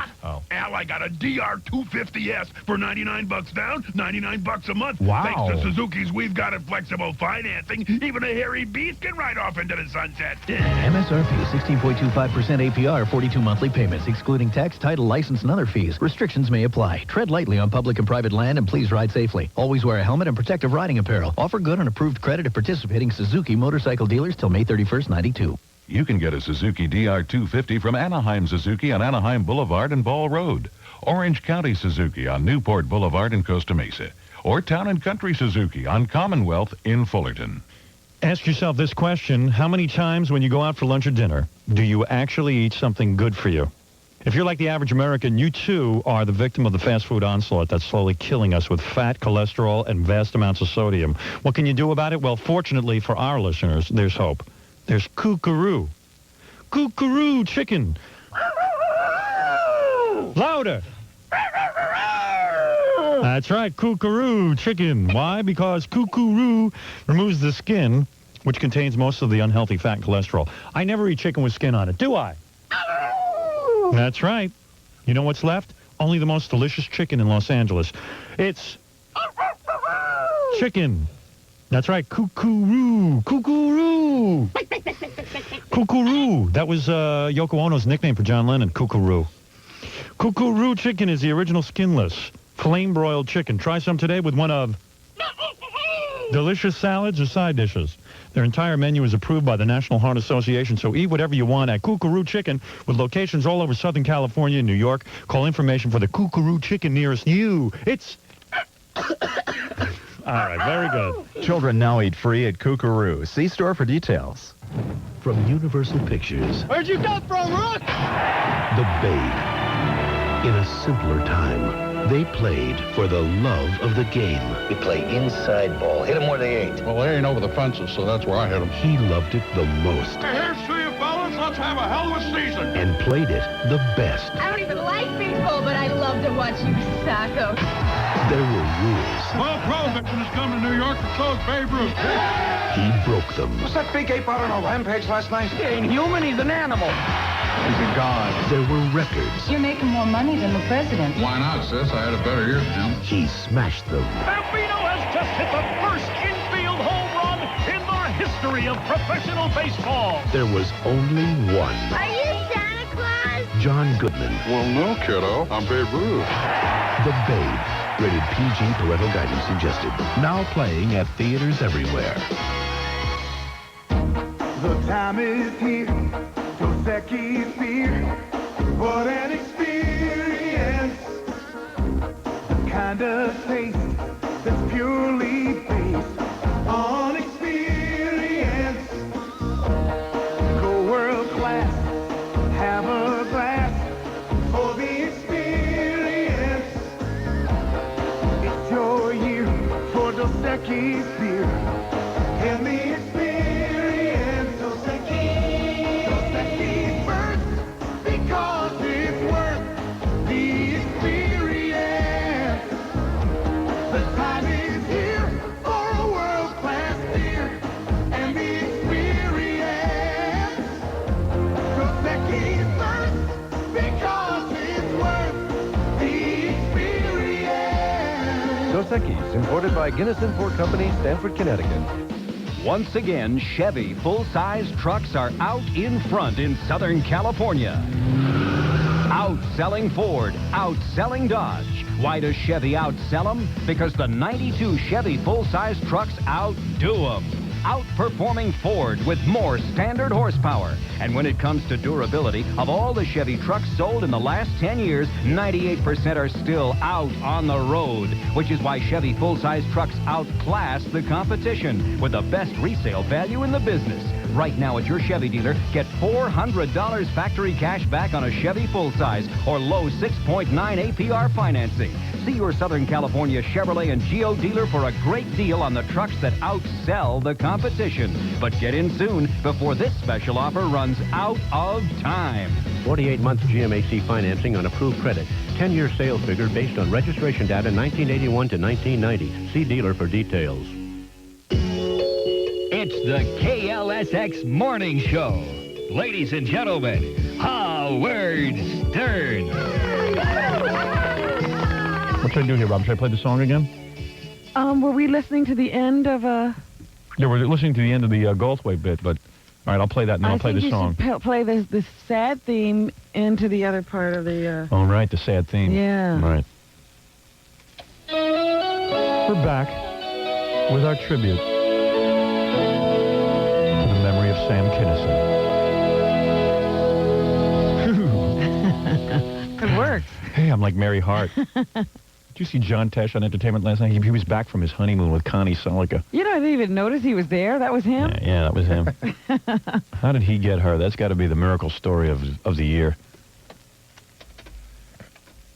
Al, I got a DR250S for $99 down, $99 a month. Wow. Thanks to Suzuki's, we've got a flexible financing. Even a hairy beast can ride off into the sunset. MSRP 16.25% APR, 42 monthly payments, excluding tax, title, license, and other fees. Restrictions may apply. Tread lightly on public and private land, and please ride safely. Always wear a helmet and protective riding apparel. Offer good and approved credit at participating Suzuki motorcycle dealers till May 31st, 92. You can get a Suzuki DR250 from Anaheim Suzuki on Anaheim Boulevard and Ball Road. Orange County Suzuki on Newport Boulevard in Costa Mesa. Or Town and Country Suzuki on Commonwealth in Fullerton. Ask yourself this question: how many times when you go out for lunch or dinner do you actually eat something good for you? If you're like the average American, you too are the victim of the fast food onslaught that's slowly killing us with fat, cholesterol, and vast amounts of sodium. What can you do about it? Well, fortunately for our listeners, there's hope. There's Kookaroo. Kookaroo chicken. Louder. That's right, Kookaroo chicken. Why? Because Kookaroo removes the skin, which contains most of the unhealthy fat and cholesterol. I never eat chicken with skin on it, do I? That's right. You know what's left? Only the most delicious chicken in Los Angeles. It's chicken. That's right, Kookaroo. Kookaroo. Kookaroo. That was Yoko Ono's nickname for John Lennon, Kookaroo. Kookaroo chicken is the original skinless, flame-broiled chicken. Try some today with one of delicious salads or side dishes. Their entire menu is approved by the National Heart Association, so eat whatever you want at Kookaroo Chicken, with locations all over Southern California and New York. Call information for the Kookaroo Chicken nearest you. It's... All right, very good. Children now eat free at Kookaroo. See store for details. From Universal Pictures, Where'd you come from, Rook? The Babe. In a simpler time, they played for the love of the game. We play inside ball. Hit them where they ain't. Well, they ain't over the fences, so that's where I hit them. He loved it the most Here's to you, fellas. Let's have a hell of a season. and played it the best. I don't even like baseball, but I love to watch you suck. There were rules. Well, Prohibition has come to New York to close Babe Ruth. He broke them. Was that big ape out on a rampage last night? He ain't human, he's an animal. He's a god. There were records. You're making more money than the president. Why not, sis? I had a better year than him. He smashed them. Bambino has just hit the first infield home run in the history of professional baseball. There was only one. Are you Santa Claus? John Goodman. Well, no, kiddo. I'm Babe Ruth. The Babe. Rated PG. Parental guidance suggested. Now playing at theaters everywhere. The time is here. Dos Equis beer. What an experience. The kind of taste that's purely based on experience. Go world class. Have a glass for the experience. It's your year for Dos Equis beer. And the experience. Dos Equis. Dos Equis birthday. Dos Equis, imported by Kinison Import Company, Stamford, Connecticut. Once again, Chevy full-size trucks are out in front in Southern California. Outselling Ford, outselling Dodge. Why does Chevy outsell them? Because the 92 Chevy full-size trucks outdo them. Outperforming Ford with more standard horsepower. And when it comes to durability, of all the Chevy trucks sold in the last 10 years, 98% are still out on the road, which is why Chevy full-size trucks outclass the competition with the best resale value in the business. Right now at your Chevy dealer, get $400 factory cash back on a Chevy full-size or low 6.9 APR financing. See your Southern California Chevrolet and Geo dealer for a great deal on the trucks that outsell the competition. But get in soon before this special offer runs out of time. 48 months GMAC financing on approved credit. 10-year sales figure based on registration data 1981 to 1990. See dealer for details. It's the KLSX Morning Show. Ladies and gentlemen, Howard Stern. What should I do here, Rob? Should I play the song again? Were we listening to the end of a... Yeah, we're listening to the end of the Goldthwait bit, but... All right, I'll play that, and then I'll play the song. I think you should play this sad theme into the other part of the... All right, the sad theme. Yeah. All right. We're back with our tribute to the memory of Sam Kinison. Good work. Hey, I'm like Mary Hart. Did you see John Tesh on Entertainment last night? He was back from his honeymoon with Connie Selica. You know, I didn't even notice he was there. That was him? Yeah, that was him. How did he get her? That's got to be the miracle story of the year.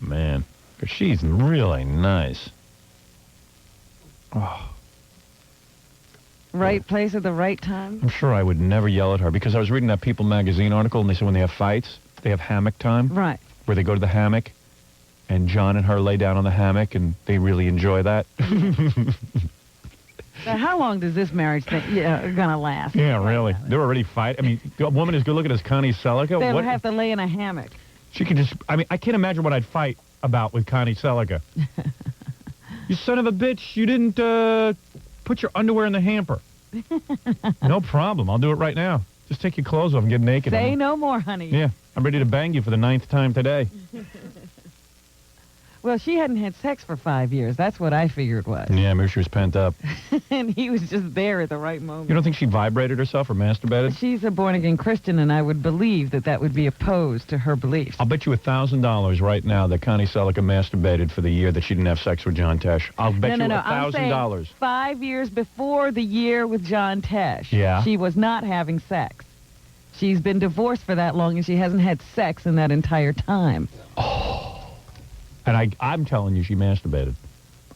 Man, 'cause she's really nice. Oh. Right place at the right time? I'm sure I would never yell at her, because I was reading that People magazine article, and they said when they have fights, they have hammock time. Right. Where they go to the hammock, and John and her lay down on the hammock, and they really enjoy that. Now, how long does this marriage thing gonna last? Yeah, really. They're already fighting. I mean, a woman as good looking as Connie Selica. They would have to lay in a hammock. She could just... I mean, I can't imagine what I'd fight about with Connie Selica. You son of a bitch, you didn't put your underwear in the hamper. No problem. I'll do it right now. Just take your clothes off and get naked. Say no more, honey. Yeah, I'm ready to bang you for the 9th time today. Well, she hadn't had sex for 5 years. That's what I figured was. Yeah, maybe she was pent up. And he was just there at the right moment. You don't think she vibrated herself or masturbated? She's a born-again Christian, and I would believe that would be opposed to her beliefs. I'll bet you $1,000 right now that Connie Selica masturbated for the year that she didn't have sex with John Tesh. I'll bet you $1,000. I'm saying 5 years before the year with John Tesh, she was not having sex. She's been divorced for that long, and she hasn't had sex in that entire time. And I'm telling you, she masturbated.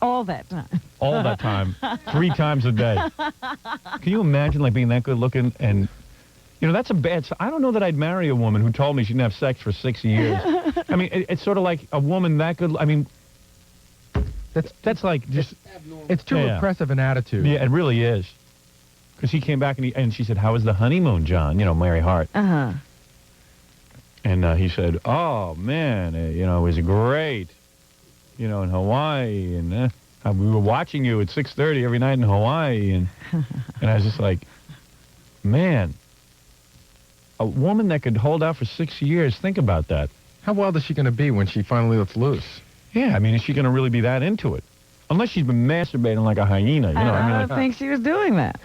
All that time. All that time. 3 times a day. Can you imagine, like, being that good looking? And, you know, that's a bad... I don't know that I'd marry a woman who told me she didn't have sex for 6 years. I mean, it's sort of like a woman that good... I mean, that's like just... It's too impressive an attitude. Yeah, it really is. Because he came back and she said, "How was the honeymoon, John?" You know, Mary Hart. Uh-huh. And he said, "Oh, man, you know, it was great. You know, in Hawaii, and we were watching you at 6:30 every night in Hawaii." And I was just like, man, a woman that could hold out for 6 years, think about that. How wild is she going to be when she finally lets loose? Yeah, I mean, is she going to really be that into it? Unless she's been masturbating like a hyena, you know. I don't think she was doing that.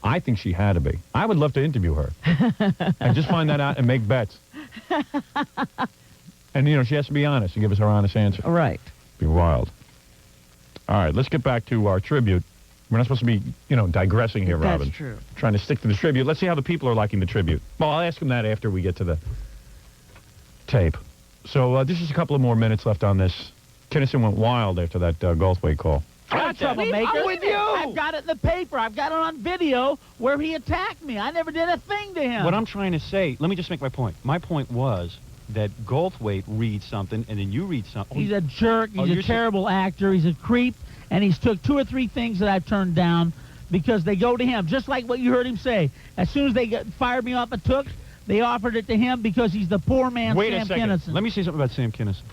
I think she had to be. I would love to interview her. And just find that out and make bets. And, you know, she has to be honest and give us her honest answer. Right. Be wild. All right, let's get back to our tribute. We're not supposed to be, you know, digressing here, Robin. That's true. Trying to stick to the tribute. Let's see how the people are liking the tribute. Well, I'll ask them that after we get to the tape. So there's just a couple of more minutes left on this. Kinison went wild after that Goldthwait call. Troublemaker. I'm with you. I've got it in the paper. I've got it on video where he attacked me. I never did a thing to him. What I'm trying to say, let me just make my point. My point was that Goldthwait reads something and then you read something. He's a jerk. He's a terrible actor. He's a creep. And he's took 2 or 3 things that I've turned down because they go to him. Just like what you heard him say. As soon as they fired me off a Took, they offered it to him because he's the poor man, Wait Sam a second. Kinison. Let me say something about Sam Kinison.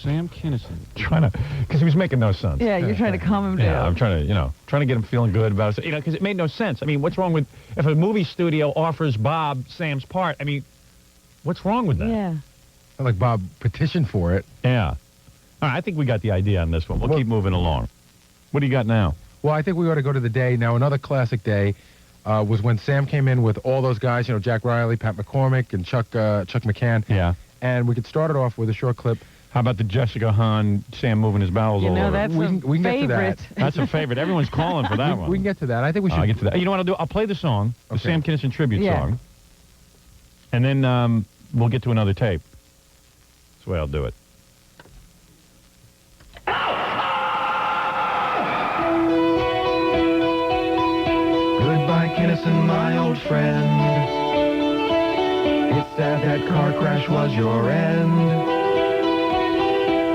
Sam Kinison. Because he was making no sense. Yeah, you're trying to calm him down. Yeah, I'm trying to get him feeling good about it. Because it made no sense. I mean, what's wrong with, if a movie studio offers Bob Sam's part, I mean, what's wrong with that? Yeah. Like Bob petitioned for it. Yeah. All right, I think we got the idea on this one. We'll keep moving along. What do you got now? Well, I think we ought to go to the day. Now, another classic day was when Sam came in with all those guys, Jack Riley, Pat McCormick, and Chuck McCann. Yeah. And we could start it off with a short clip. How about the Jessica Hahn, Sam moving his bowels all over? That's we can get to that. That's a favorite. Everyone's calling for that one. We can get to that. I think we should. Get to that. You know what I'll do? I'll play the song, the Sam Kinison tribute song, and then we'll get to another tape. That's the way I'll do it. Goodbye, Kinison, my old friend. It's sad that car crash was your end.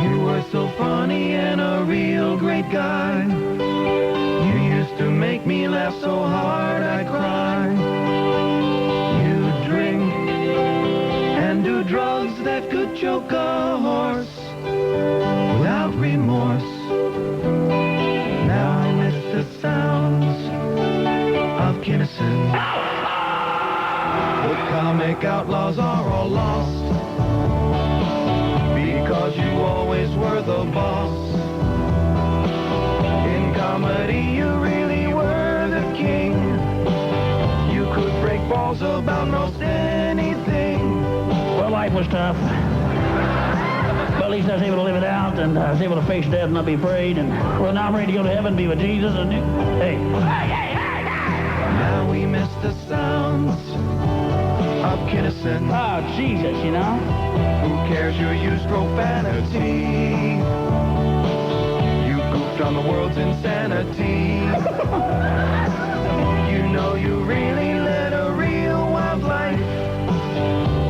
You were so funny and a real great guy. You used to make me laugh so hard I'd cry. You drink and do drugs that could choke a horse without remorse. Now I miss the sounds of Kinison. The comic outlaws are all lost because you always were the boss. In comedy you really were the king. You could break balls about most anything. Well, life was tough. But at least I was able to live it out, and I was able to face death and not be afraid. And well, now I'm ready to go to heaven, be with Jesus. And hey. Now we miss the sounds of Kinison. Oh, Jesus, Who cares? You used profanity. You goofed on the world's insanity. You really led a real wild life.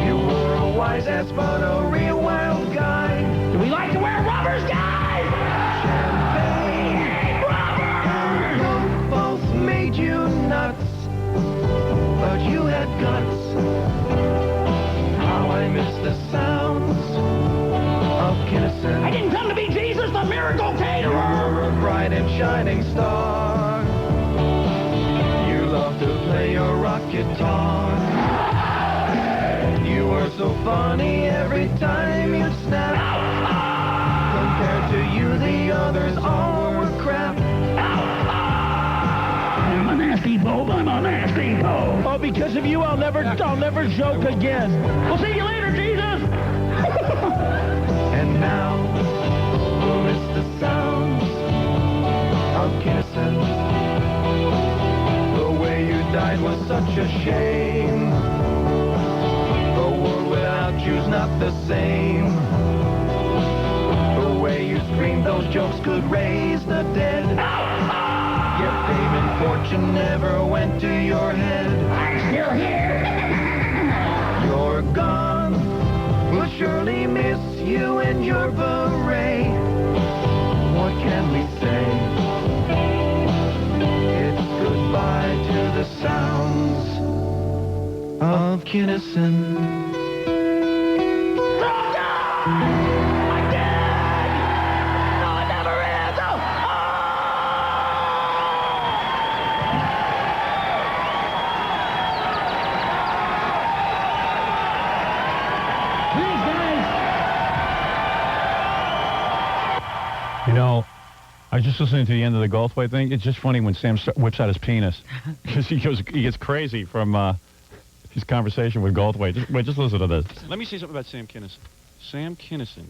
You were a wise ass, but a real wild guy. Do we like to wear rubbers, guys? Champagne. Rubber. Both made you nuts, but you had guts. How I miss the sounds of Kinison. I didn't come to be Jesus, the miracle caterer. You were a bright and shining star. You loved to play your rock guitar. You were so funny every time you'd snap. Compared to you, the others all were crap. I'm a nasty Bob, I'm a nasty Bob. Oh, because of you, I'll never joke again. We'll see you later, Jesus. And now, we'll miss the sounds of Kinison. The way you died was such a shame. The world without you's not the same. The way you screamed, those jokes could raise the dead. Your fame and fortune never went to your head. I'm still here. You're gone. We'll surely miss you and your beret. What can we say? It's goodbye to the sounds of Kinison. I was just listening to the end of the Goldthwait thing. It's just funny when Sam whips out his penis. Because he gets crazy from his conversation with Goldthwait. Just listen to this. Let me say something about Sam Kinison. Sam Kinison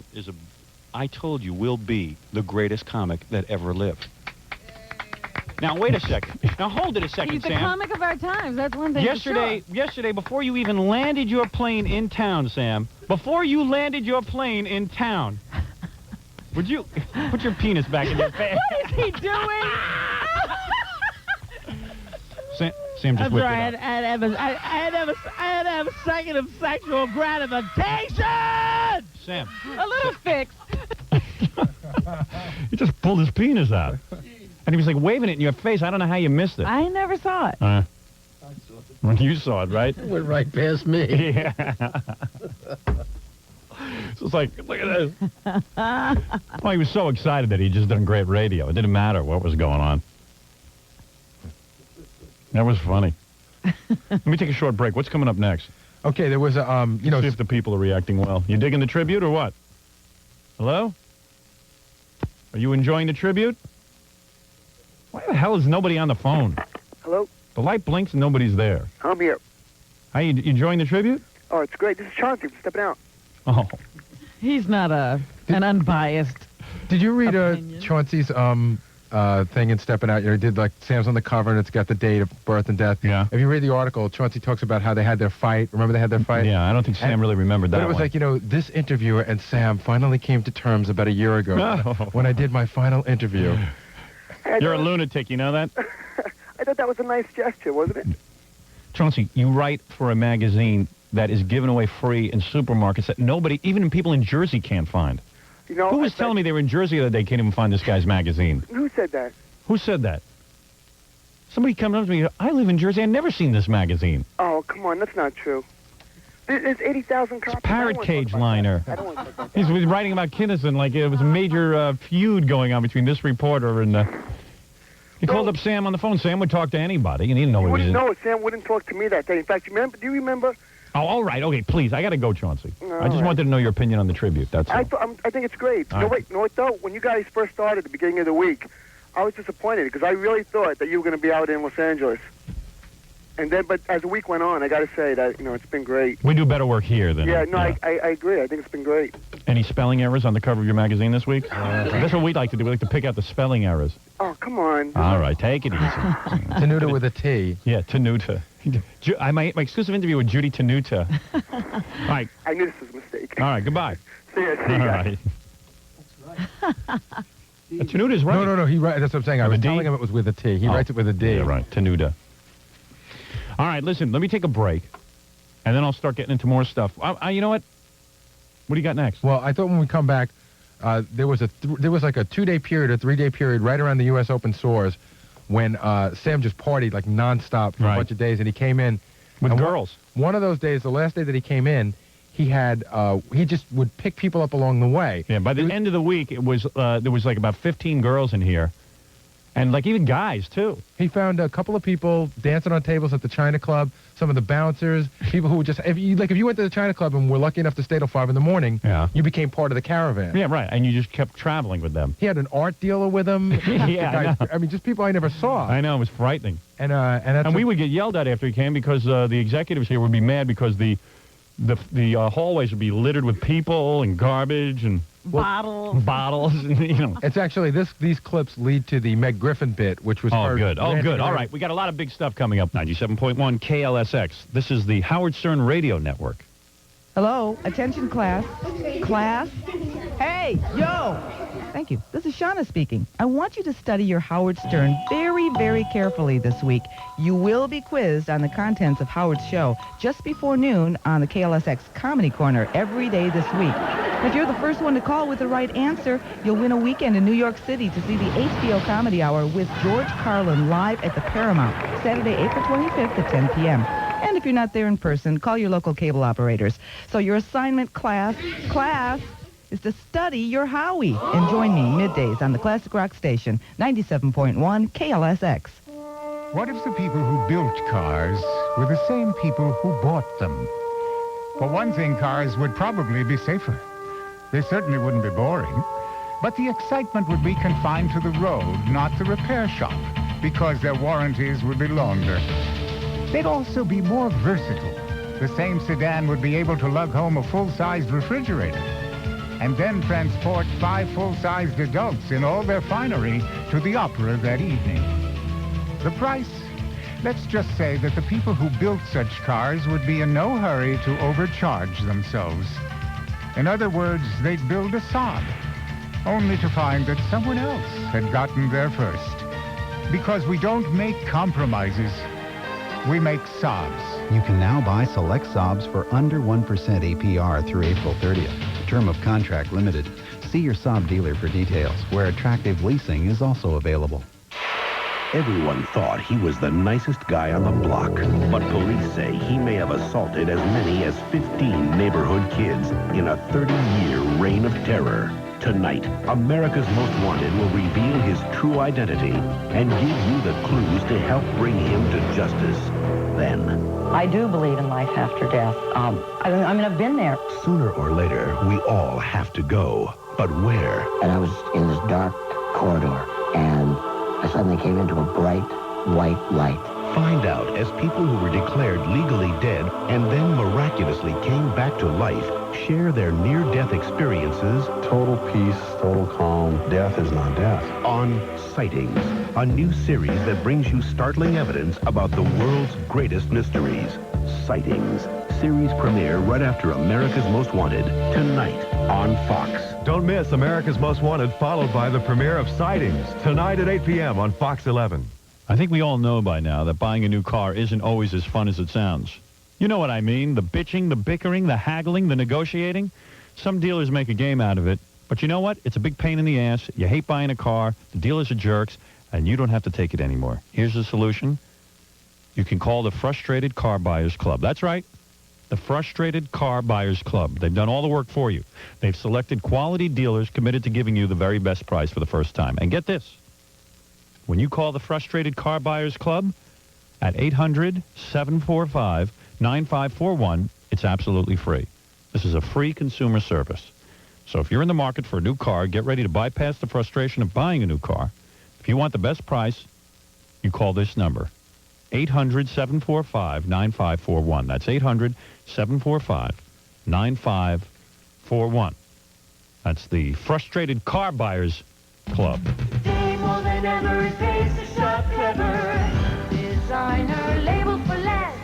I told you, will be the greatest comic that ever lived. Now, wait a second. Now, hold it a second, He's the Sam. comic of our times. That's one thing Yesterday, before you even landed your plane in town, Sam, before you landed your plane in town, would you put your penis back in your face? What is he doing? Sam just whipped it up. I had to have a second of sexual gratification! Sam. A little fix. He just pulled his penis out. And he was like waving it in your face. I don't know how you missed it. I never saw it. When you saw it, right? It went right past me. Yeah. It's like, look at this. Well, he was so excited that he just done great radio. It didn't matter what was going on. That was funny. Let me take a short break. What's coming up next? Okay, there was a, See if the people are reacting well. You digging the tribute or what? Hello? Are you enjoying the tribute? Why the hell is nobody on the phone? Hello? The light blinks and nobody's there. I'm here. How you enjoying the tribute? Oh, it's great. This is Chauncey from Stepping Out. Oh. He's not an unbiased. Did you read Chauncey's thing in Stepping Out? You know, he did like Sam's on the cover and it's got the date of birth and death. Yeah. If you read the article, Chauncey talks about how they had their fight. Remember they had their fight? Yeah, I don't think Sam really remembered that But it was one. like, you know, this interviewer and Sam finally came to terms about a year ago when I did my final interview. You're a lunatic, you know that? I thought that was a nice gesture, wasn't it? Chauncey, you write for a magazine that is given away free in supermarkets that nobody, even people in Jersey, can't find. You know, Who was telling me they were in Jersey the other day, can't even find this guy's magazine? Who said that? Who said that? Somebody comes up to me, I live in Jersey, I've never seen this magazine. Oh, come on, that's not true. There's 80,000 copies. Parrot cage liner. I don't want to talk about that. He's writing about Kinison like it was a major feud going on between this reporter and... He called up Sam on the phone. Sam would talk to anybody, and he didn't know what he was in. No, Sam wouldn't talk to me that day. In fact, do you remember? Oh, all right. Okay, please. I got to go, Chauncey. I just right. wanted to know your opinion on the tribute. That's all. I think it's great. All No, right. wait, you know what, though? When you guys first started at the beginning of the week, I was disappointed because I really thought that you were going to be out in Los Angeles. And then, but as the week went on, I got to say that, you know, it's been great. We do better work here than... Yeah, no, I agree. I think it's been great. Any spelling errors on the cover of your magazine this week? That's what we'd like to do. We like to pick out the spelling errors. Oh, come on. All right, take it easy. Tenuta with a T. Yeah, Tenuta. My exclusive interview with Judy Tenuta. All right. I knew this was a mistake. All right, goodbye. See you All guys. right. Tenuta's right. No, he that's what I'm saying. I was telling him it was with a T. He writes it with a D. Yeah, right, Tenuta. All right, listen, let me take a break, and then I'll start getting into more stuff. You know what? What do you got next? Well, I thought when we come back, there was like a 2-day period, a 3-day period right around the U.S. Open source when Sam just partied like nonstop for a bunch of days, and he came in with girls. One of those days, the last day that he came in, he had he just would pick people up along the way. Yeah, by the end of the week, it was there was like about 15 girls in here. And, like, even guys, too. He found a couple of people dancing on tables at the China Club, some of the bouncers, people who would just... If you went to the China Club and were lucky enough to stay till 5 in the morning, you became part of the caravan. Yeah, right, and you just kept traveling with them. He had an art dealer with him. Yeah, I mean, just people I never saw. I know, it was frightening. And we would get yelled at after he came because the executives here would be mad because the hallways would be littered with people and garbage and... Bottles, you know. It's actually, these clips lead to the Meg Griffin bit, which was... Oh, good. Oh, good. All right. We got a lot of big stuff coming up. 97.1 KLSX. This is the Howard Stern Radio Network. Hello. Attention, class. Class. Hey, yo. Thank you. This is Shauna speaking. I want you to study your Howard Stern very, very carefully this week. You will be quizzed on the contents of Howard's show just before noon on the KLSX Comedy Corner every day this week. If you're the first one to call with the right answer, you'll win a weekend in New York City to see the HBO Comedy Hour with George Carlin live at the Paramount, Saturday, April 25th at 10 p.m. And if you're not there in person, call your local cable operators. So your assignment, class, is to study your Howie. And join me middays on the Classic Rock Station, 97.1 KLSX. What if the people who built cars were the same people who bought them? For one thing, cars would probably be safer. They certainly wouldn't be boring. But the excitement would be confined to the road, not the repair shop, because their warranties would be longer. They'd also be more versatile. The same sedan would be able to lug home a full-sized refrigerator and then transport 5 full-sized adults in all their finery to the opera that evening. The price? Let's just say that the people who built such cars would be in no hurry to overcharge themselves. In other words, they'd build a Saab, only to find that someone else had gotten there first. Because we don't make compromises. We make Saabs. You can now buy select Saabs for under 1% APR through April 30th. Term of contract limited. See your Saab dealer for details, where attractive leasing is also available. Everyone thought he was the nicest guy on the block, but police say he may have assaulted as many as 15 neighborhood kids in a 30-year reign of terror. Tonight, America's Most Wanted will reveal his true identity and give you the clues to help bring him to justice. Then, I do believe in life after death. I've been there. Sooner or later, we all have to go. But where? And I was in this dark corridor, and I suddenly came into a bright, white light. Find out as people who were declared legally dead and then miraculously came back to life share their near-death experiences. Total peace, total calm. Death is not death. On Sightings, a new series that brings you startling evidence about the world's greatest mysteries. Sightings. Series premiere right after America's Most Wanted, tonight on Fox. Don't miss America's Most Wanted, followed by the premiere of Sightings, tonight at 8 p.m. on Fox 11. I think we all know by now that buying a new car isn't always as fun as it sounds. You know what I mean, the bitching, the bickering, the haggling, the negotiating. Some dealers make a game out of it, but you know what? It's a big pain in the ass. You hate buying a car, the dealers are jerks, and you don't have to take it anymore. Here's the solution. You can call the Frustrated Car Buyers Club. That's right. The Frustrated Car Buyers Club. They've done all the work for you. They've selected quality dealers committed to giving you the very best price for the first time. And get this. When you call the Frustrated Car Buyers Club at 800-745-9541, it's absolutely free. This is a free consumer service. So if you're in the market for a new car, get ready to bypass the frustration of buying a new car. If you want the best price, you call this number. 800-745-9541. That's 800-745-9541. That's the Frustrated Car Buyers Club. Today more than ever it pays to shop clever. Designer label for less.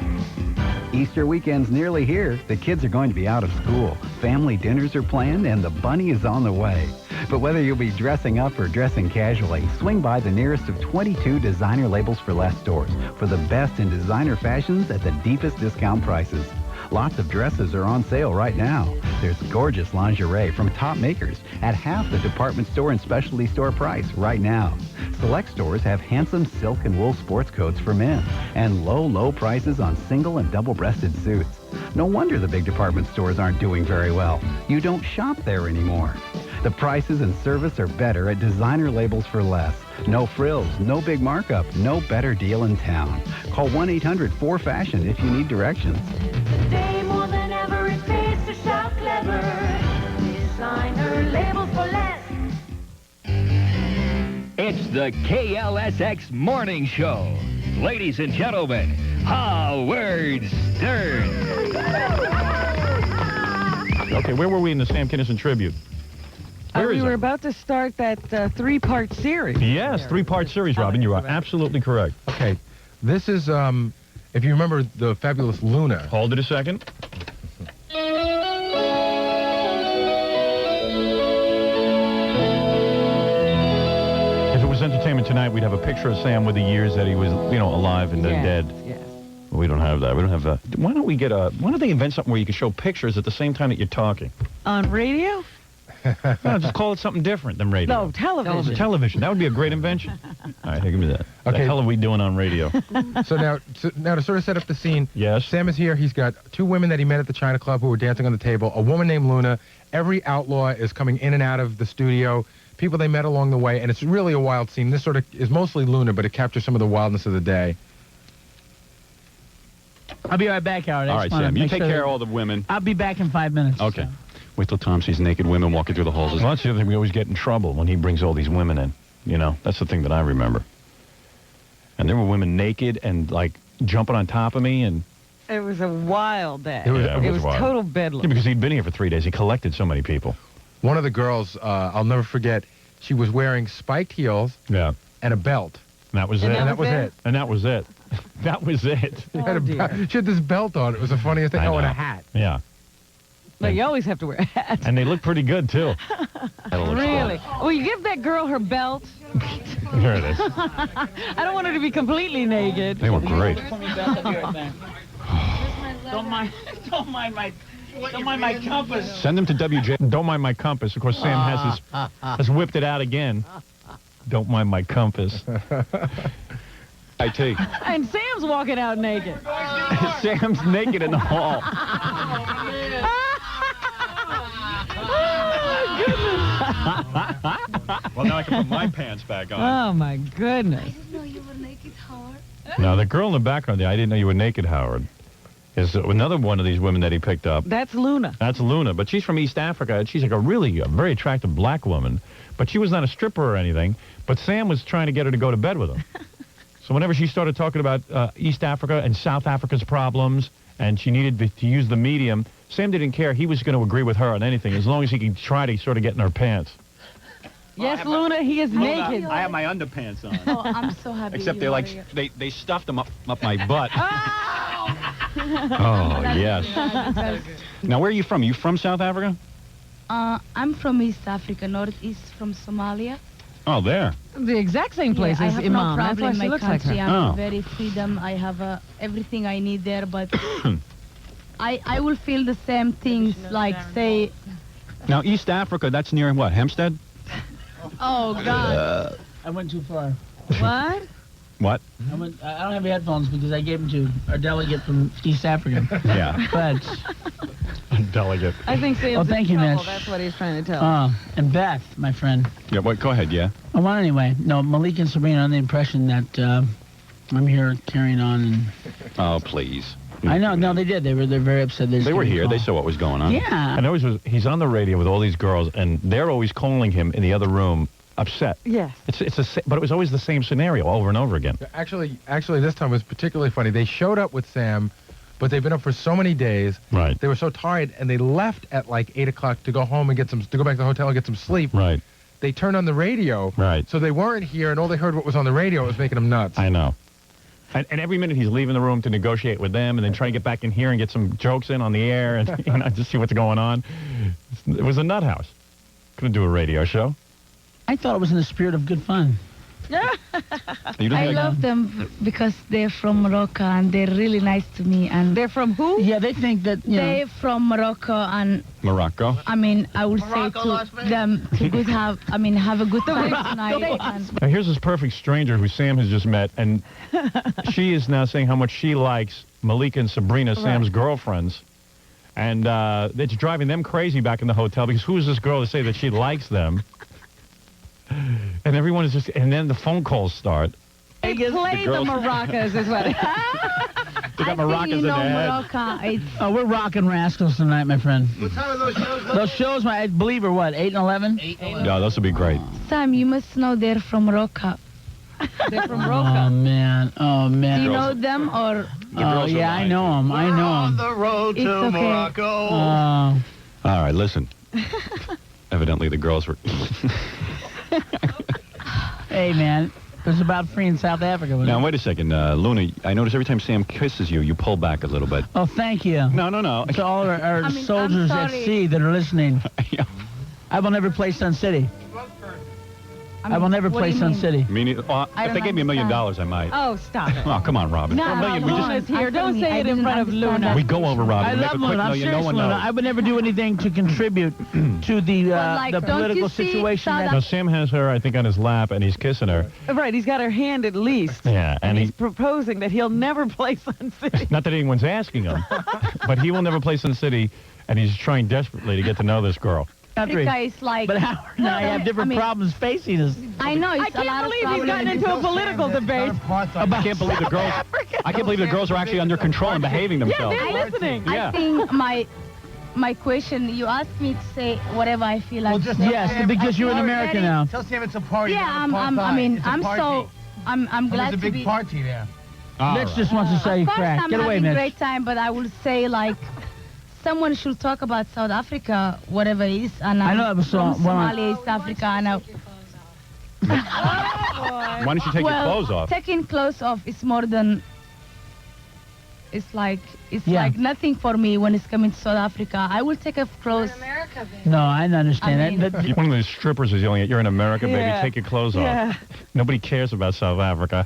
Easter weekend's nearly here. The kids are going to be out of school. Family dinners are planned, and the bunny is on the way. But whether you'll be dressing up or dressing casually, swing by the nearest of 22 Designer Labels for Less stores for the best in designer fashions at the deepest discount prices. Lots of dresses are on sale right now. There's gorgeous lingerie from top makers at half the department store and specialty store price right now. Select stores have handsome silk and wool sports coats for men and low prices on single and double-breasted suits. No wonder the big department stores aren't doing very well. You don't shop there anymore. The prices and service are better at Designer Labels for Less. No frills, no big markup, no better deal in town. Call 1-800-4FASHION if you need directions. Today more than ever it pays to shop clever. Designer label for less. It's the KLSX Morning Show. Ladies and gentlemen, Howard Stern. Okay, where were we in the Sam Kinison tribute? We were about to start that three-part series. Yes, three-part series, Robin. You are absolutely correct. Okay, this is, if you remember the fabulous Luna. Hold it a second. If it was Entertainment Tonight, we'd have a picture of Sam with the years that he was, alive and then dead. Yes. We don't have that. We don't have that. Why don't they invent something where you can show pictures at the same time that you're talking? On radio? No, just call it something different than radio. No, television. Television. That would be a great invention. All right, give me that. Okay. The hell are we doing on radio? So now to sort of set up the scene. Yes. Sam is here. He's got two women that he met at the China Club who were dancing on the table. A woman named Luna. Every outlaw is coming in and out of the studio. People they met along the way, and it's really a wild scene. This sort of is mostly Luna, but it captures some of the wildness of the day. I'll be right back, Howard. All right, Sam. You take care of all the women. I'll be back in 5 minutes. Okay. So. Wait till Tom sees naked women walking through the halls. Well, that's the other thing. We always get in trouble when he brings all these women in. That's the thing that I remember. And there were women naked and, jumping on top of me. And it was a wild day. It was wild. Total bedlam. Yeah, because he'd been here for 3 days. He collected so many people. One of the girls, I'll never forget, she was wearing spiked heels and a belt. And that was it. And that was it. And that was it. That was it. She had this belt on. It was the funniest thing. Oh, and a hat. Yeah. No, you always have to wear a hat. And they look pretty good, too. Really? Well, you give that girl her belt. There it is. I don't want her to be completely naked. They were great. Don't mind my compass. Send them to WJ. Don't mind my compass. Of course, Sam has whipped it out again. Don't mind my compass. IT. And Sam's walking out naked. Sam's naked in the hall. Well, now I can put my pants back on. Oh, my goodness. I didn't know you were naked, Howard. Now, the girl in the background there, I didn't know you were naked, Howard, is another one of these women that he picked up. That's Luna. That's Luna, but she's from East Africa, and she's like a very attractive black woman, but she was not a stripper or anything, but Sam was trying to get her to go to bed with him. So whenever she started talking about East Africa and South Africa's problems, and she needed to use the medium, Sam didn't care. He was going to agree with her on anything, as long as he could try to sort of get in her pants. Yes, Luna, he is naked. I have my underpants on. Oh, I'm so happy. Except you they're like, are they stuffed them up my butt. Oh, yes. Now, where are you from? You from South Africa? I'm from East Africa, northeast from Somalia. Oh, there. The exact same place I as have Imam. no That's problem why in she my looks like her. country. I'm very freedom. I have everything I need there, but I will feel the same things, like, say... Now, East Africa, that's near what, Hempstead? Oh, God. I went too far. What? What? I don't have headphones because I gave them to our delegate from East Africa. Yeah. But... Delegate. I think Sam's Oh, thank in you, trouble. Mitch. That's what he's trying to tell. And Beth, my friend. Yeah, wait, go ahead, yeah. Oh, well, anyway, no, Malik and Sabrina are under the impression that I'm here carrying on. And Oh, please. I know, no, they did. They're very upset. They were here. They saw what was going on. Yeah. And he's on the radio with all these girls, and they're always calling him in the other room upset. Yes. But it was always the same scenario over and over again. Actually, this time was particularly funny. They showed up with Sam, but they've been up for so many days. Right. They were so tired, and they left at like 8 o'clock to go home and to go back to the hotel and get some sleep. Right. They turned on the radio. Right. So they weren't here, and all they heard what was on the radio. It was making them nuts. I know. And every minute he's leaving the room to negotiate with them and then try to get back in here and get some jokes in on the air and just see what's going on. It was a nut house. Couldn't do a radio show. I thought it was in the spirit of good fun. I love them because they're from Morocco and they're really nice to me. And they're from who? Yeah, they think that they're from Morocco and Morocco. I mean, I would say to them to have a good time tonight. Now here's this perfect stranger who Sam has just met, and she is now saying how much she likes Malika and Sabrina, Sam's girlfriends. And it's driving them crazy back in the hotel because who is this girl to say that she likes them? And everyone is just, and then the phone calls start. They play the maracas is what it is. They got maracas in their head. Oh, we're rocking rascals tonight, my friend. What time are those shows? Those shows, I believe, are what, 8 and 11? 8 and 11. Yeah, those would be great. Sam, you must know they're from Morocco. They're from Morocco. Oh, man. Oh, man. Do you know them or? Oh, yeah, I know them. I know them. the road to Morocco. All right, listen. Evidently the girls were... Hey, man. It was about free in South Africa. Now, wait a second. Luna, I notice every time Sam kisses you, you pull back a little bit. Oh, thank you. No. To all our soldiers at sea that are listening. I will never play Sun City. I will never play Sun City. If they gave me $1 million, I might. Oh, stop it. Oh, come on, Robin. No, Luna's here. Don't say it in front of Luna. We go over, Robin. I Make love a quick Luna. I'm million. serious, No one Luna. knows. I would never do anything to contribute to the political situation. Now, Sam has her, I think, on his lap, and he's kissing her. Right, he's got her hand at least. Yeah, and he's proposing that he'll never play Sun City. Not that anyone's asking him, but he will never play Sun City, and he's trying desperately to get to know this girl. Africa is like... But Howard and I have different problems facing us. I know, it's I can't believe he's gotten into a political debate. I can't believe the girls. I can't believe the girls are actually under control and behaving themselves. Yeah, they're listening. I think my question, you asked me to say whatever I feel like. Yes, because you're in America now. Tell Sam it's a party. Yeah, I'm glad to be... There's a big party there. Mitch just wants to say crack. Get away, I'm having Mitch. a great time, but I would say, like, someone should talk about South Africa, whatever it is. And I know it was from Somalia, East Africa, and Why don't you take your clothes off? Taking clothes off is more than... It's like nothing for me when it's coming to South Africa. I will take off clothes. No, I understand that. You're one of those strippers who's yelling at, "You're in America, baby. Take your clothes off." Nobody cares about South Africa.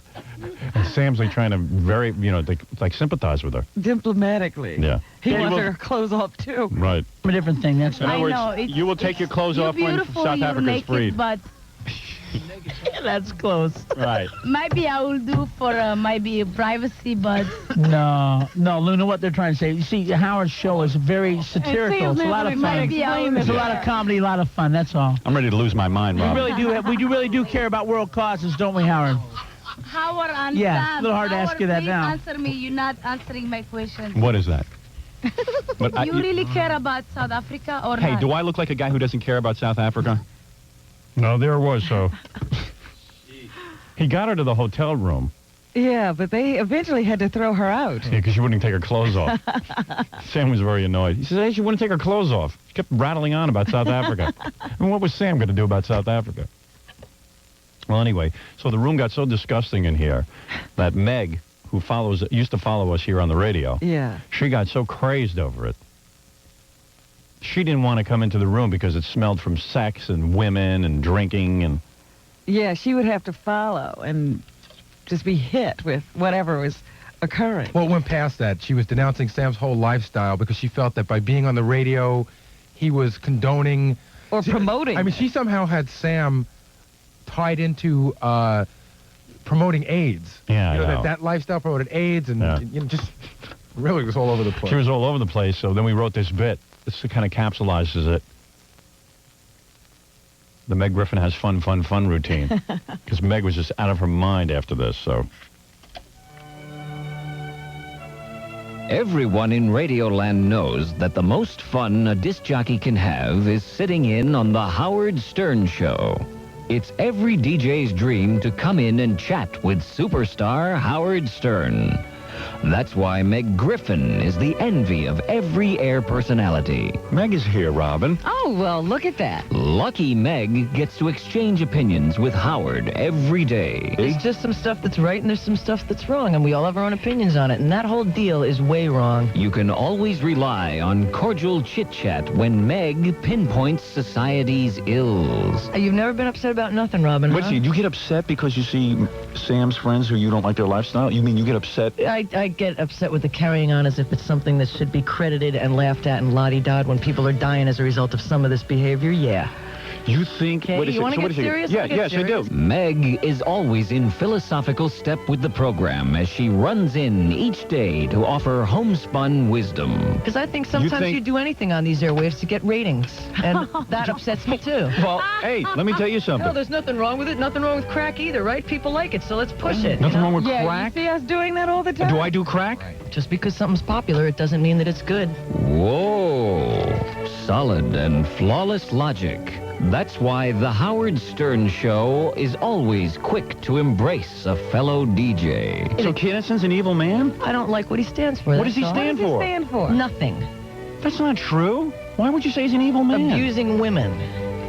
And Sam's like trying to like sympathize with her. Diplomatically. Yeah. He wants her clothes off, too. Right. A different thing, that's In other words, you will take your clothes off when South Africa's freed. But That's close. Right. Maybe I will do for maybe privacy, but... No, Luna, what they're trying to say, you see, Howard's show is very satirical. It's a lot of fun. There's a lot of comedy, a lot of fun, that's all. I'm ready to lose my mind, Rob. We really do care about world causes, don't we, Howard? Howard and Yeah, Sam, a little hard to ask you that please now. answer me. You're not answering my question. What is that? But You really care about South Africa or Hey, not? do I look like a guy who doesn't care about South Africa? No, there was so. He got her to the hotel room. Yeah, but they eventually had to throw her out. Yeah, because she wouldn't take her clothes off. Sam was very annoyed. He says, hey, she wouldn't take her clothes off. She kept rattling on about South Africa. And what was Sam going to do about South Africa? Well, anyway, so the room got so disgusting in here that Meg, who used to follow us here on the radio, she got so crazed over it. She didn't want to come into the room because it smelled from sex and women and drinking and... Yeah, she would have to follow and just be hit with whatever was occurring. Well, it went past that. She was denouncing Sam's whole lifestyle because she felt that by being on the radio, he was condoning... Or promoting. I mean, she somehow had Sam tied into promoting AIDS. Yeah, you know, I know. That lifestyle promoted AIDS and you know, just really was all over the place. She was all over the place, so then we wrote this bit. This kind of capsulizes it. The Meg Griffin has fun routine. Because Meg was just out of her mind after this, so... Everyone in Radioland knows that the most fun a disc jockey can have is sitting in on the Howard Stern Show. It's every DJ's dream to come in and chat with superstar Howard Stern. That's why Meg Griffin is the envy of every air personality. Meg is here, Robin. Oh, well, look at that. Lucky Meg gets to exchange opinions with Howard every day. There's just some stuff that's right and there's some stuff that's wrong, and we all have our own opinions on it, and that whole deal is way wrong. You can always rely on cordial chit-chat when Meg pinpoints society's ills. You've never been upset about nothing, Robin, huh? Wait, you get upset because you see Sam's friends who you don't like their lifestyle? You mean you get upset? I get upset with the carrying on as if it's something that should be credited and laughed at and la-di-da'd when people are dying as a result of some of this behavior, yeah. You think... Okay, you want to get serious? Yeah, yes, I do. Meg is always in philosophical step with the program as she runs in each day to offer homespun wisdom. Because I think sometimes you do anything on these airwaves to get ratings, and that upsets me too. Well, hey, let me tell you something. No, there's nothing wrong with it. Nothing wrong with crack either, right? People like it, so let's push it. Nothing wrong with Yeah, crack? you see us doing that all the time? Do I do crack? Just because something's popular, it doesn't mean that it's good. Whoa, solid and flawless logic. That's why the Howard Stern Show is always quick to embrace a fellow DJ. So Kinison's an evil man? I don't like what he stands for. What does he stand for? What does he stand for? Nothing. That's not true. Why would you say he's an evil man? Abusing women.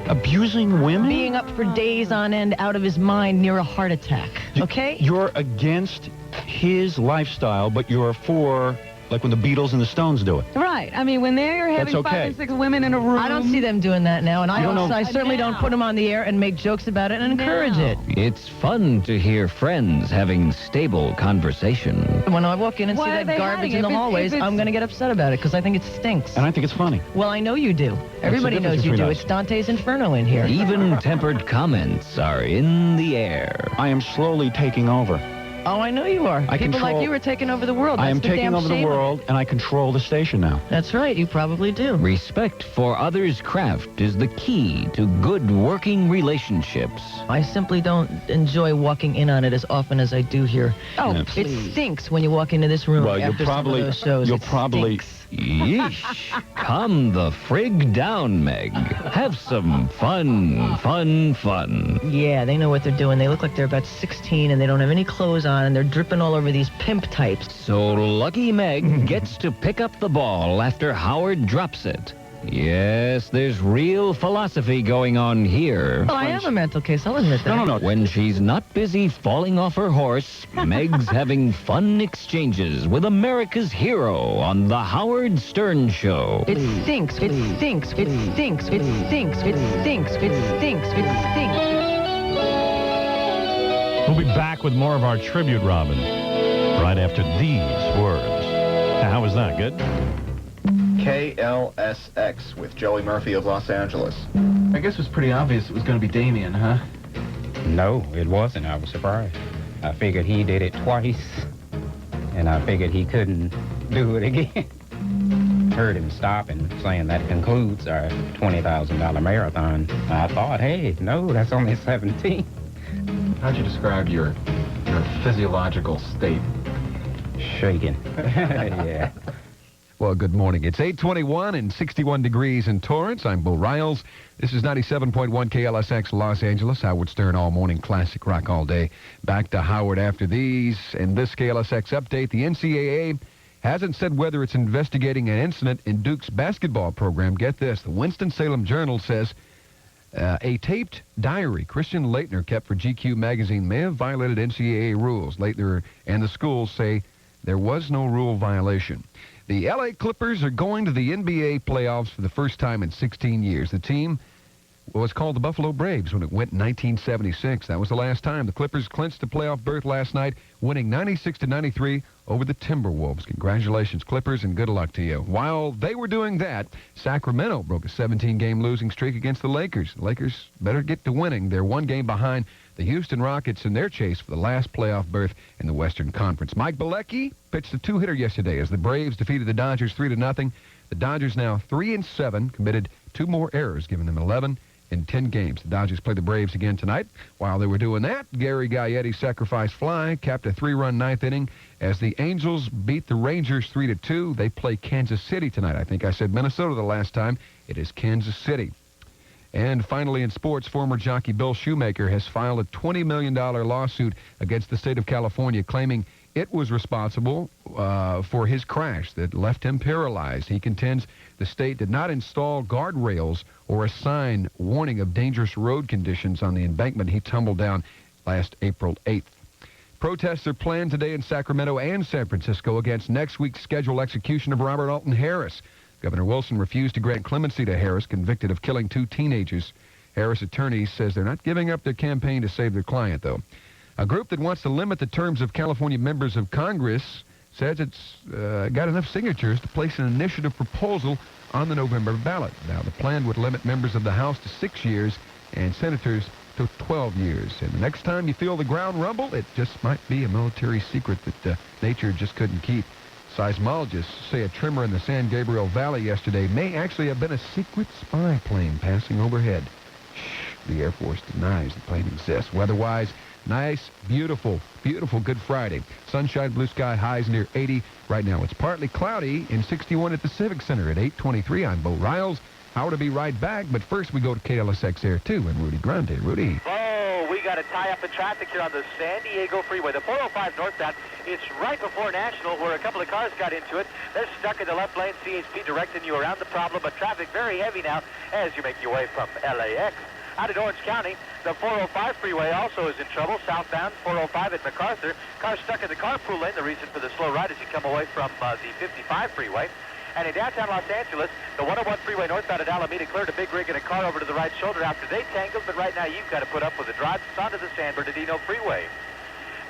Abusing women? Being up for days on end out of his mind near a heart attack. Okay? You're against his lifestyle, but you're for... like when the Beatles and the Stones do it. Right. I mean, when they're having That's okay. 5 and 6 women in a room. I don't see them doing that now, and I certainly Now. don't put them on the air and make jokes about it and encourage it. It's fun to hear friends having stable conversation. When I walk in and Why see are that they garbage hiding? in the If it's- hallways, if it's- I'm going to get upset about it because I think it stinks. And I think it's funny. Well, I know you do. Everybody difference knows you between do. us. It's Dante's Inferno in here. Even-tempered comments are in the air. I am slowly taking over. Oh, I know you are. People like you are taking over the world. I am That's the taking damn over the shame of it. world, and I control the station now. That's right. You probably do. Respect for others' craft is the key to good working relationships. I simply don't enjoy walking in on it as often as I do here. Oh, It please. stinks when you walk into this room Well, after some of those shows. you'll It probably... stinks. Yeesh. Calm the frig down, Meg. Have some fun. Yeah, they know what they're doing. They look like they're about 16 and they don't have any clothes on and they're dripping all over these pimp types. So Lucky Meg gets to pick up the ball after Howard drops it. Yes, there's real philosophy going on here. Well, I am a mental case. I'll admit that. No. When she's not busy falling off her horse, Meg's having fun exchanges with America's hero on the Howard Stern Show. It stinks. It stinks. It stinks. It stinks. It stinks. It stinks. It stinks. We'll be back with more of our tribute, Robin, right after these words. How was that? Good? KLSX with Joey Murphy of Los Angeles. I guess it was pretty obvious it was going to be Damien, huh? No, it wasn't. I was surprised. I figured he did it twice, and I figured he couldn't do it again. Heard him stop and saying that concludes our $20,000 marathon. I thought, hey, no, that's only 17. How'd you describe your physiological state? Shaking. Yeah. Well, good morning. It's 8:21 and 61 degrees in Torrance. I'm Bo Riles. This is 97.1 KLSX Los Angeles. Howard Stern all morning, classic rock all day. Back to Howard after these. And this KLSX update, the NCAA hasn't said whether it's investigating an incident in Duke's basketball program. Get this, the Winston-Salem Journal says a taped diary Christian Laettner kept for GQ magazine may have violated NCAA rules. Laettner and the schools say there was no rule violation. The LA Clippers are going to the NBA playoffs for the first time in 16 years. The team was called the Buffalo Braves when it went in 1976. That was the last time. The Clippers clinched the playoff berth last night, winning 96-93 over the Timberwolves. Congratulations, Clippers, and good luck to you. While they were doing that, Sacramento broke a 17-game losing streak against the Lakers. The Lakers better get to winning. They're one game behind the Houston Rockets in their chase for the last playoff berth in the Western Conference. Mike Bilecki pitched a two-hitter yesterday as the Braves defeated the Dodgers 3-0. The Dodgers now 3-7, committed two more errors, giving them 11 in 10 games. The Dodgers play the Braves again tonight. While they were doing that, Gary Gaetti's sacrifice fly capped a 3-run ninth inning as the Angels beat the Rangers 3-2. They play Kansas City tonight. I think I said Minnesota the last time. It is Kansas City. And finally in sports, former jockey Bill Shoemaker has filed a $20 million lawsuit against the state of California, claiming it was responsible for his crash that left him paralyzed. He contends the state did not install guardrails or a sign warning of dangerous road conditions on the embankment he tumbled down last April 8th. Protests are planned today in Sacramento and San Francisco against next week's scheduled execution of Robert Alton Harris. Governor Wilson refused to grant clemency to Harris, convicted of killing two teenagers. Harris attorneys says they're not giving up their campaign to save their client, though. A group that wants to limit the terms of California members of Congress says it's got enough signatures to place an initiative proposal on the November ballot. Now, the plan would limit members of the House to 6 years and senators to 12 years. And the next time you feel the ground rumble, it just might be a military secret that nature just couldn't keep. Seismologists say a tremor in the San Gabriel Valley yesterday may actually have been a secret spy plane passing overhead. Shh, the Air Force denies the plane exists. Weather-wise, nice, beautiful, beautiful Good Friday. Sunshine, blue sky, highs near 80. Right now it's partly cloudy and 61 at the Civic Center at 8:23. I'm Bo Riles. Howard will be right back, but first we go to KLSX Air 2 and Rudy Grande. Rudy. Oh, we got to tie up the traffic here on the San Diego Freeway. The 405 northbound, it's right before National where a couple of cars got into it. They're stuck in the left lane. CHP directing you around the problem, but traffic very heavy now as you make your way from LAX. Out at Orange County, the 405 freeway also is in trouble. Southbound 405 at MacArthur. Cars stuck in the carpool lane. The reason for the slow ride as you come away from the 55 freeway. And in downtown Los Angeles, the 101 freeway northbound at Alameda cleared a big rig and a car over to the right shoulder after they tangled, but right now you've got to put up with the drive onto the San Bernardino freeway.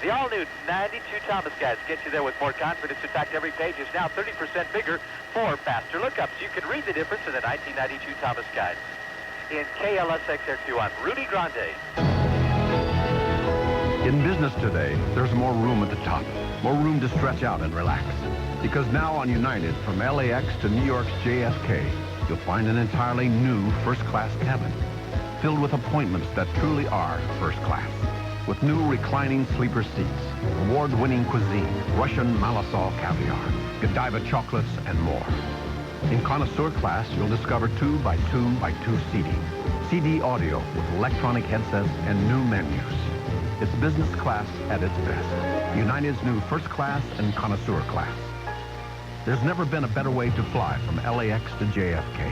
The all-new 92 Thomas guys get you there with more confidence. In fact, every page is now 30% bigger for faster lookups. You can read the difference in the 1992 Thomas guide. In KLSX Air2, I'm Rudy Grande. In business today, there's more room at the top, more room to stretch out and relax. Because now on United, from LAX to New York's JFK, you'll find an entirely new first-class cabin, filled with appointments that truly are first class. With new reclining sleeper seats, award-winning cuisine, Russian Malasol caviar, Godiva chocolates, and more. In Connoisseur class, you'll discover 2x2x2 seating, CD audio with electronic headsets and new menus. It's business class at its best. United's new first class and Connoisseur class. There's never been a better way to fly from LAX to JFK.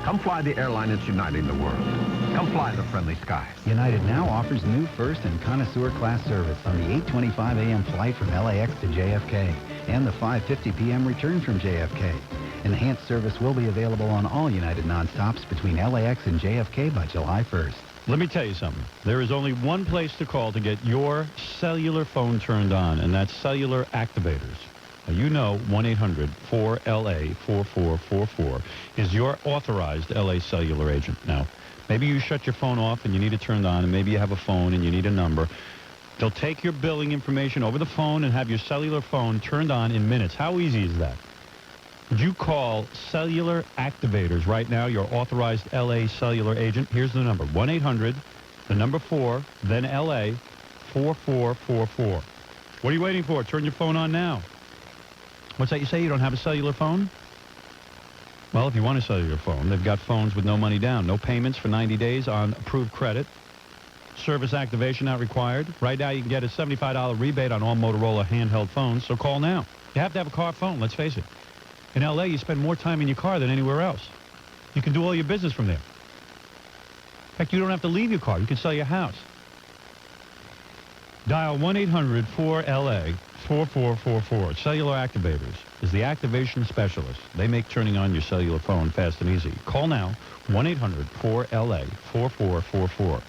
Come fly the airline that's uniting the world. Come fly the friendly skies. United now offers new first and Connoisseur class service on the 8:25 a.m. flight from LAX to JFK and the 5:50 p.m. return from JFK. Enhanced service will be available on all United nonstops between LAX and JFK by July 1st. Let me tell you something. There is only one place to call to get your cellular phone turned on, and that's Cellular Activators. Now, you know 1-800-4LA-4444 is your authorized L.A. cellular agent. Now, maybe you shut your phone off and you need it turned on, and maybe you have a phone and you need a number. They'll take your billing information over the phone and have your cellular phone turned on in minutes. How easy is that? Would you call Cellular Activators right now, your authorized L.A. cellular agent? Here's the number, 1-800, the number 4, then L.A., 4444. What are you waiting for? Turn your phone on now. What's that you say? You don't have a cellular phone? Well, if you want a cellular phone, they've got phones with no money down. No payments for 90 days on approved credit. Service activation not required. Right now, you can get a $75 rebate on all Motorola handheld phones, so call now. You have to have a car phone, let's face it. In L.A., you spend more time in your car than anywhere else. You can do all your business from there. In fact, you don't have to leave your car. You can sell your house. Dial 1-800-4LA-4444. Cellular Activators is the activation specialist. They make turning on your cellular phone fast and easy. Call now, 1-800-4LA-4444.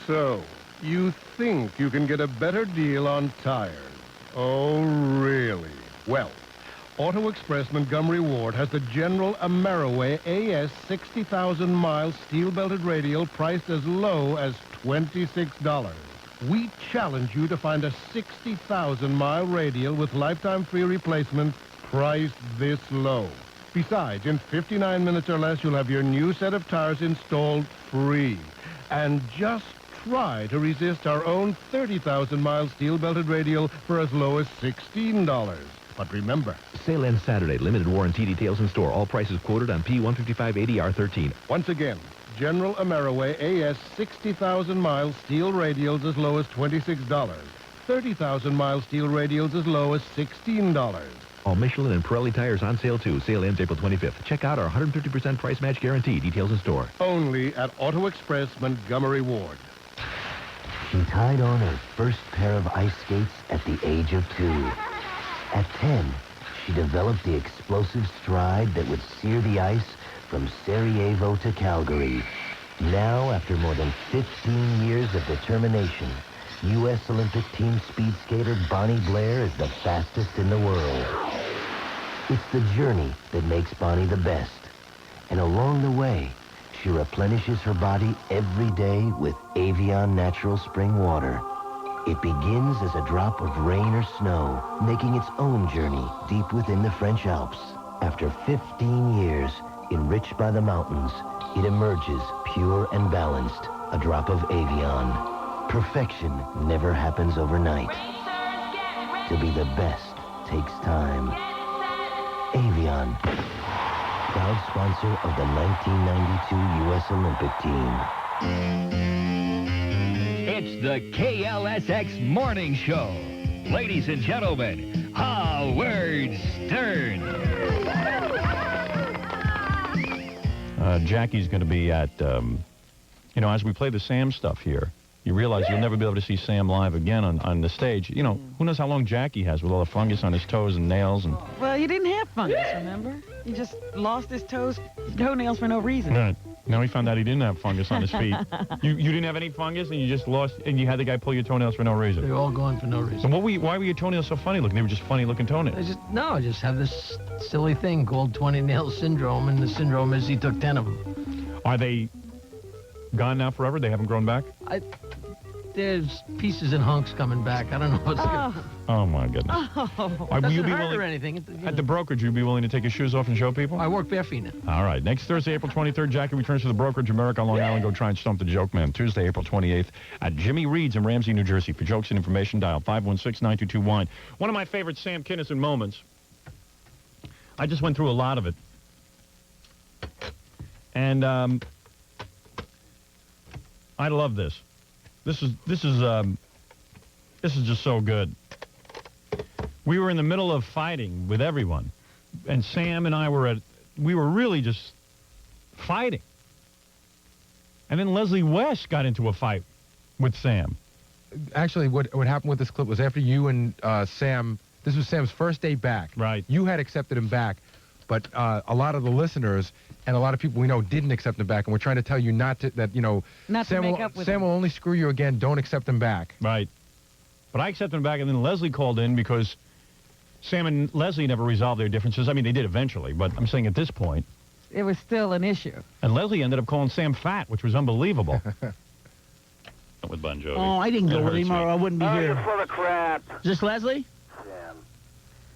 So, you think you can get a better deal on tires? Oh, really? Well, Auto Express Montgomery Ward has the General Ameriway AS 60,000-mile steel-belted radial priced as low as $26. We challenge you to find a 60,000-mile radial with lifetime free replacement priced this low. Besides, in 59 minutes or less, you'll have your new set of tires installed free. And just try to resist our own 30,000-mile steel-belted radial for as low as $16. But remember, sale ends Saturday. Limited warranty details in store. All prices quoted on P15580R13. Once again, General Ameriway AS 60,000-mile steel radials as low as $26. 30,000-mile steel radials as low as $16. All Michelin and Pirelli tires on sale, too. Sale ends April 25th. Check out our 150% price match guarantee. Details in store. Only at Auto Express Montgomery Ward. She tied on her first pair of ice skates at the age of 2. At 10, she developed the explosive stride that would sear the ice from Sarajevo to Calgary. Now, after more than 15 years of determination, U.S. Olympic team speed skater Bonnie Blair is the fastest in the world. It's the journey that makes Bonnie the best. And along the way, she replenishes her body every day with Avion natural spring water. It begins as a drop of rain or snow, making its own journey deep within the French Alps. After 15 years, enriched by the mountains, it emerges pure and balanced, a drop of Avion. Perfection never happens overnight. To be the best takes time. Avion, proud sponsor of the 1992 U.S. Olympic team. It's the KLSX Morning Show. Ladies and gentlemen, Howard Stern. Jackie's going to be at, as we play the Sam stuff here, you realize you'll never be able to see Sam live again on the stage. You know, who knows how long Jackie has with all the fungus on his toes and nails. And Well, he didn't have fungus, remember? He just lost his toenails for no reason. Right. Now he found out he didn't have fungus on his feet. You didn't have any fungus, and you just lost, and you had the guy pull your toenails for no reason. They're all gone for no reason. So why were your toenails so funny looking? They were just funny looking toenails. I just have this silly thing called 20-nail syndrome, and the syndrome is he took 10 of them. Are they gone now forever? They haven't grown back? There's pieces and hunks coming back. I don't know what's going to... Oh, my goodness. Doesn't hurt or anything. At the brokerage, you'd be willing to take your shoes off and show people? I work bare feet now. All right. Next Thursday, April 23rd, Jackie returns to the brokerage, America on Long Island. Go try and stump the joke man. Tuesday, April 28th at Jimmy Reed's in Ramsey, New Jersey. For jokes and information, dial 516-922-WINE. One of my favorite Sam Kinison moments. I just went through a lot of it. And I love this. This is just so good. We were in the middle of fighting with everyone, and Sam and I were really just fighting. And then Leslie West got into a fight with Sam. Actually, what happened with this clip was after you and Sam, this was Sam's first day back. Right. You had accepted him back, but a lot of the listeners and a lot of people we know didn't accept him back, and we're trying to tell you not to Sam will only screw you again. Don't accept him back. Right. But I accepted him back, and then Leslie called in because Sam and Leslie never resolved their differences. I mean, they did eventually, but I'm saying at this point. It was still an issue. And Leslie ended up calling Sam fat, which was unbelievable. With Bon Jovi. Oh, I didn't go with him, or I wouldn't be here. You're full of crap. Is this Leslie? Sam.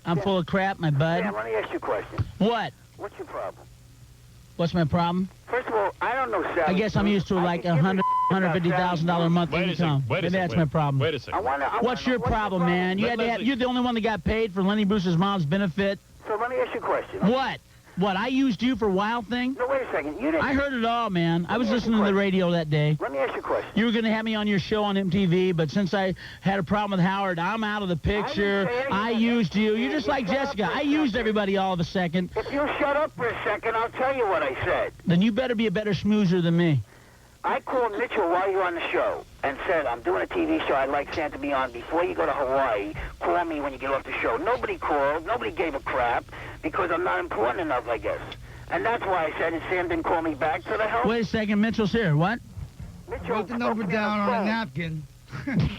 I'm full of crap, my bud. Sam, let me ask you a question. What? What's your problem? What's my problem? First of all, I don't know Sally. I guess I'm used to like $150,000 a month income. Maybe that's my problem. Wait a second. What's your problem, man? You had to have, you're the only one that got paid for Lenny Bruce's mom's benefit. So let me ask you a question. What? What, I used you for Wild Thing? No, wait a second. You didn't. I heard it all, man. I was listening to the radio that day. Let me ask you a question. You were going to have me on your show on MTV, but since I had a problem with Howard, I'm out of the picture. I used you. You're just like Jessica. I used everybody all of a second. If you shut up for a second, I'll tell you what I said. Then you better be a better schmoozer than me. I called Mitchell while you were on the show and said, I'm doing a TV show. I'd like Sam to be on. Before you go to Hawaii, call me when you get off the show. Nobody called. Nobody gave a crap because I'm not important enough, I guess. And that's why I said, and Sam didn't call me back to the help. Wait a second, Mitchell's here. What? Mitchell wrote the number down on a napkin.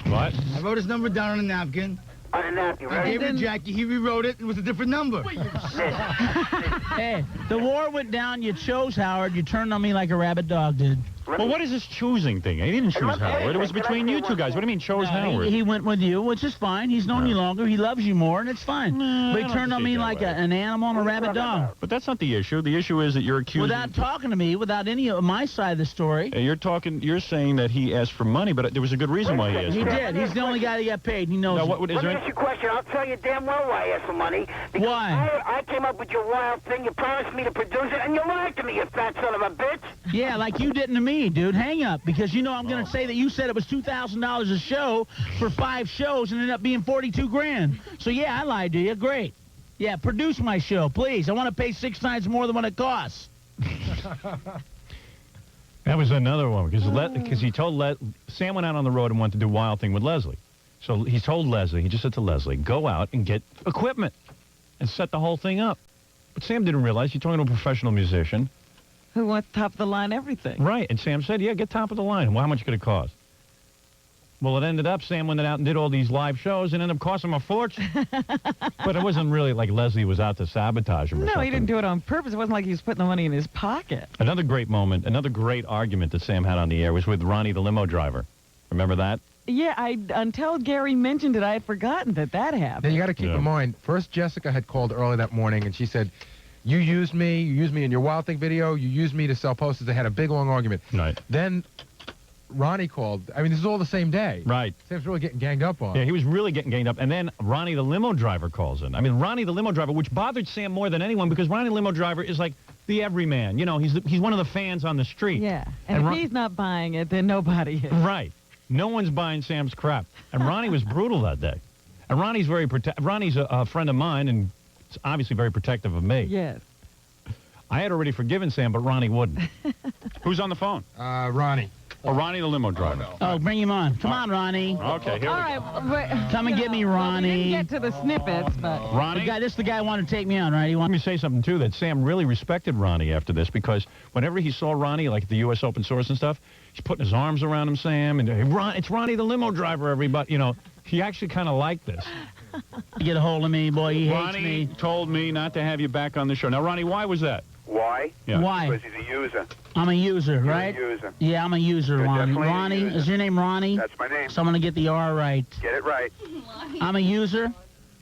What? I wrote his number down on a napkin. On a napkin, right? I gave it to Jackie. He rewrote it. It was a different number. Hey, the war went down. You chose Howard. You turned on me like a rabid dog did. Well, what is this choosing thing? He didn't choose Howard. It was between you two guys. What do you mean chose Howard? He went with you, which is fine. He's known you longer. He loves you more, and it's fine. But he turned on me like an animal and a rabid dog. But that's not the issue. The issue is that you're accusing... Without talking to me, without any of my side of the story. You're saying that he asked for money, but there was a good reason why he asked for money. He did. He's the only guy that got paid. He knows Now, it. Let me ask you a question. I'll tell you damn well why I asked for money. Because why? I came up with your Wild Thing. You promised me to produce it, and you lied to me, you fat son of a bitch. Yeah, like you didn't to me, dude. Hang up, because you know I'm going to say that you said it was $2,000 a show for 5 shows and ended up being 42 grand. So, yeah, I lied to you. Great. Yeah, produce my show, please. I want to pay 6 times more than what it costs. That was another one, because he told Sam went out on the road and wanted to do Wild Thing with Leslie. So he told Leslie, he just said to Leslie, go out and get equipment and set the whole thing up. But Sam didn't realize you're talking to a professional musician. Who wants top of the line everything? Right, and Sam said, yeah, get top of the line. Well, how much could it cost? Well, it ended up, Sam went out and did all these live shows and ended up costing him a fortune. But it wasn't really like Leslie was out to sabotage him or something. No, he didn't do it on purpose. It wasn't like he was putting the money in his pocket. Another great moment, another great argument that Sam had on the air was with Ronnie the limo driver. Remember that? Yeah, until Gary mentioned it, I had forgotten that happened. Now, you got to keep in mind, first Jessica had called early that morning, and she said, you used me in your Wild Thing video, you used me to sell posters. They had a big, long argument. Right. Then Ronnie called. I mean, this is all the same day. Right. Sam's really getting ganged up on. Yeah, he was really getting ganged up. And then Ronnie the limo driver calls in. I mean, Ronnie the limo driver, which bothered Sam more than anyone, because Ronnie the limo driver is like the everyman. You know, he's one of the fans on the street. Yeah, and if he's not buying it, then nobody is. Right. No one's buying Sam's crap. And Ronnie was brutal that day. And Ronnie's Ronnie's a friend of mine, and is obviously very protective of me. Yes. I had already forgiven Sam, but Ronnie wouldn't. Who's on the phone? Ronnie. Oh, Ronnie the limo driver. Oh, bring him on. Come on, Ronnie. Okay, here we go. Come and get me, Ronnie. We didn't get to the snippets, but... Ronnie? This is the guy who wanted to take me on, right? Let me say something, too, that Sam really respected Ronnie after this, because whenever he saw Ronnie, like at the U.S. Open Source and stuff, he's putting his arms around him, Sam, and hey, it's Ronnie the limo driver, everybody. You know, he actually kind of liked this. Get a hold of me, boy. He hates me. Ronnie told me not to have you back on the show. Now, Ronnie, why was that? Why? Yeah. Why? Because he's a user. I'm a user, You're right? a user. Yeah, I'm a user, You're Ronnie. definitely a Ronnie, user. is your name Ronnie? That's my name. So I'm going to get the R right. Get it right. I'm a user?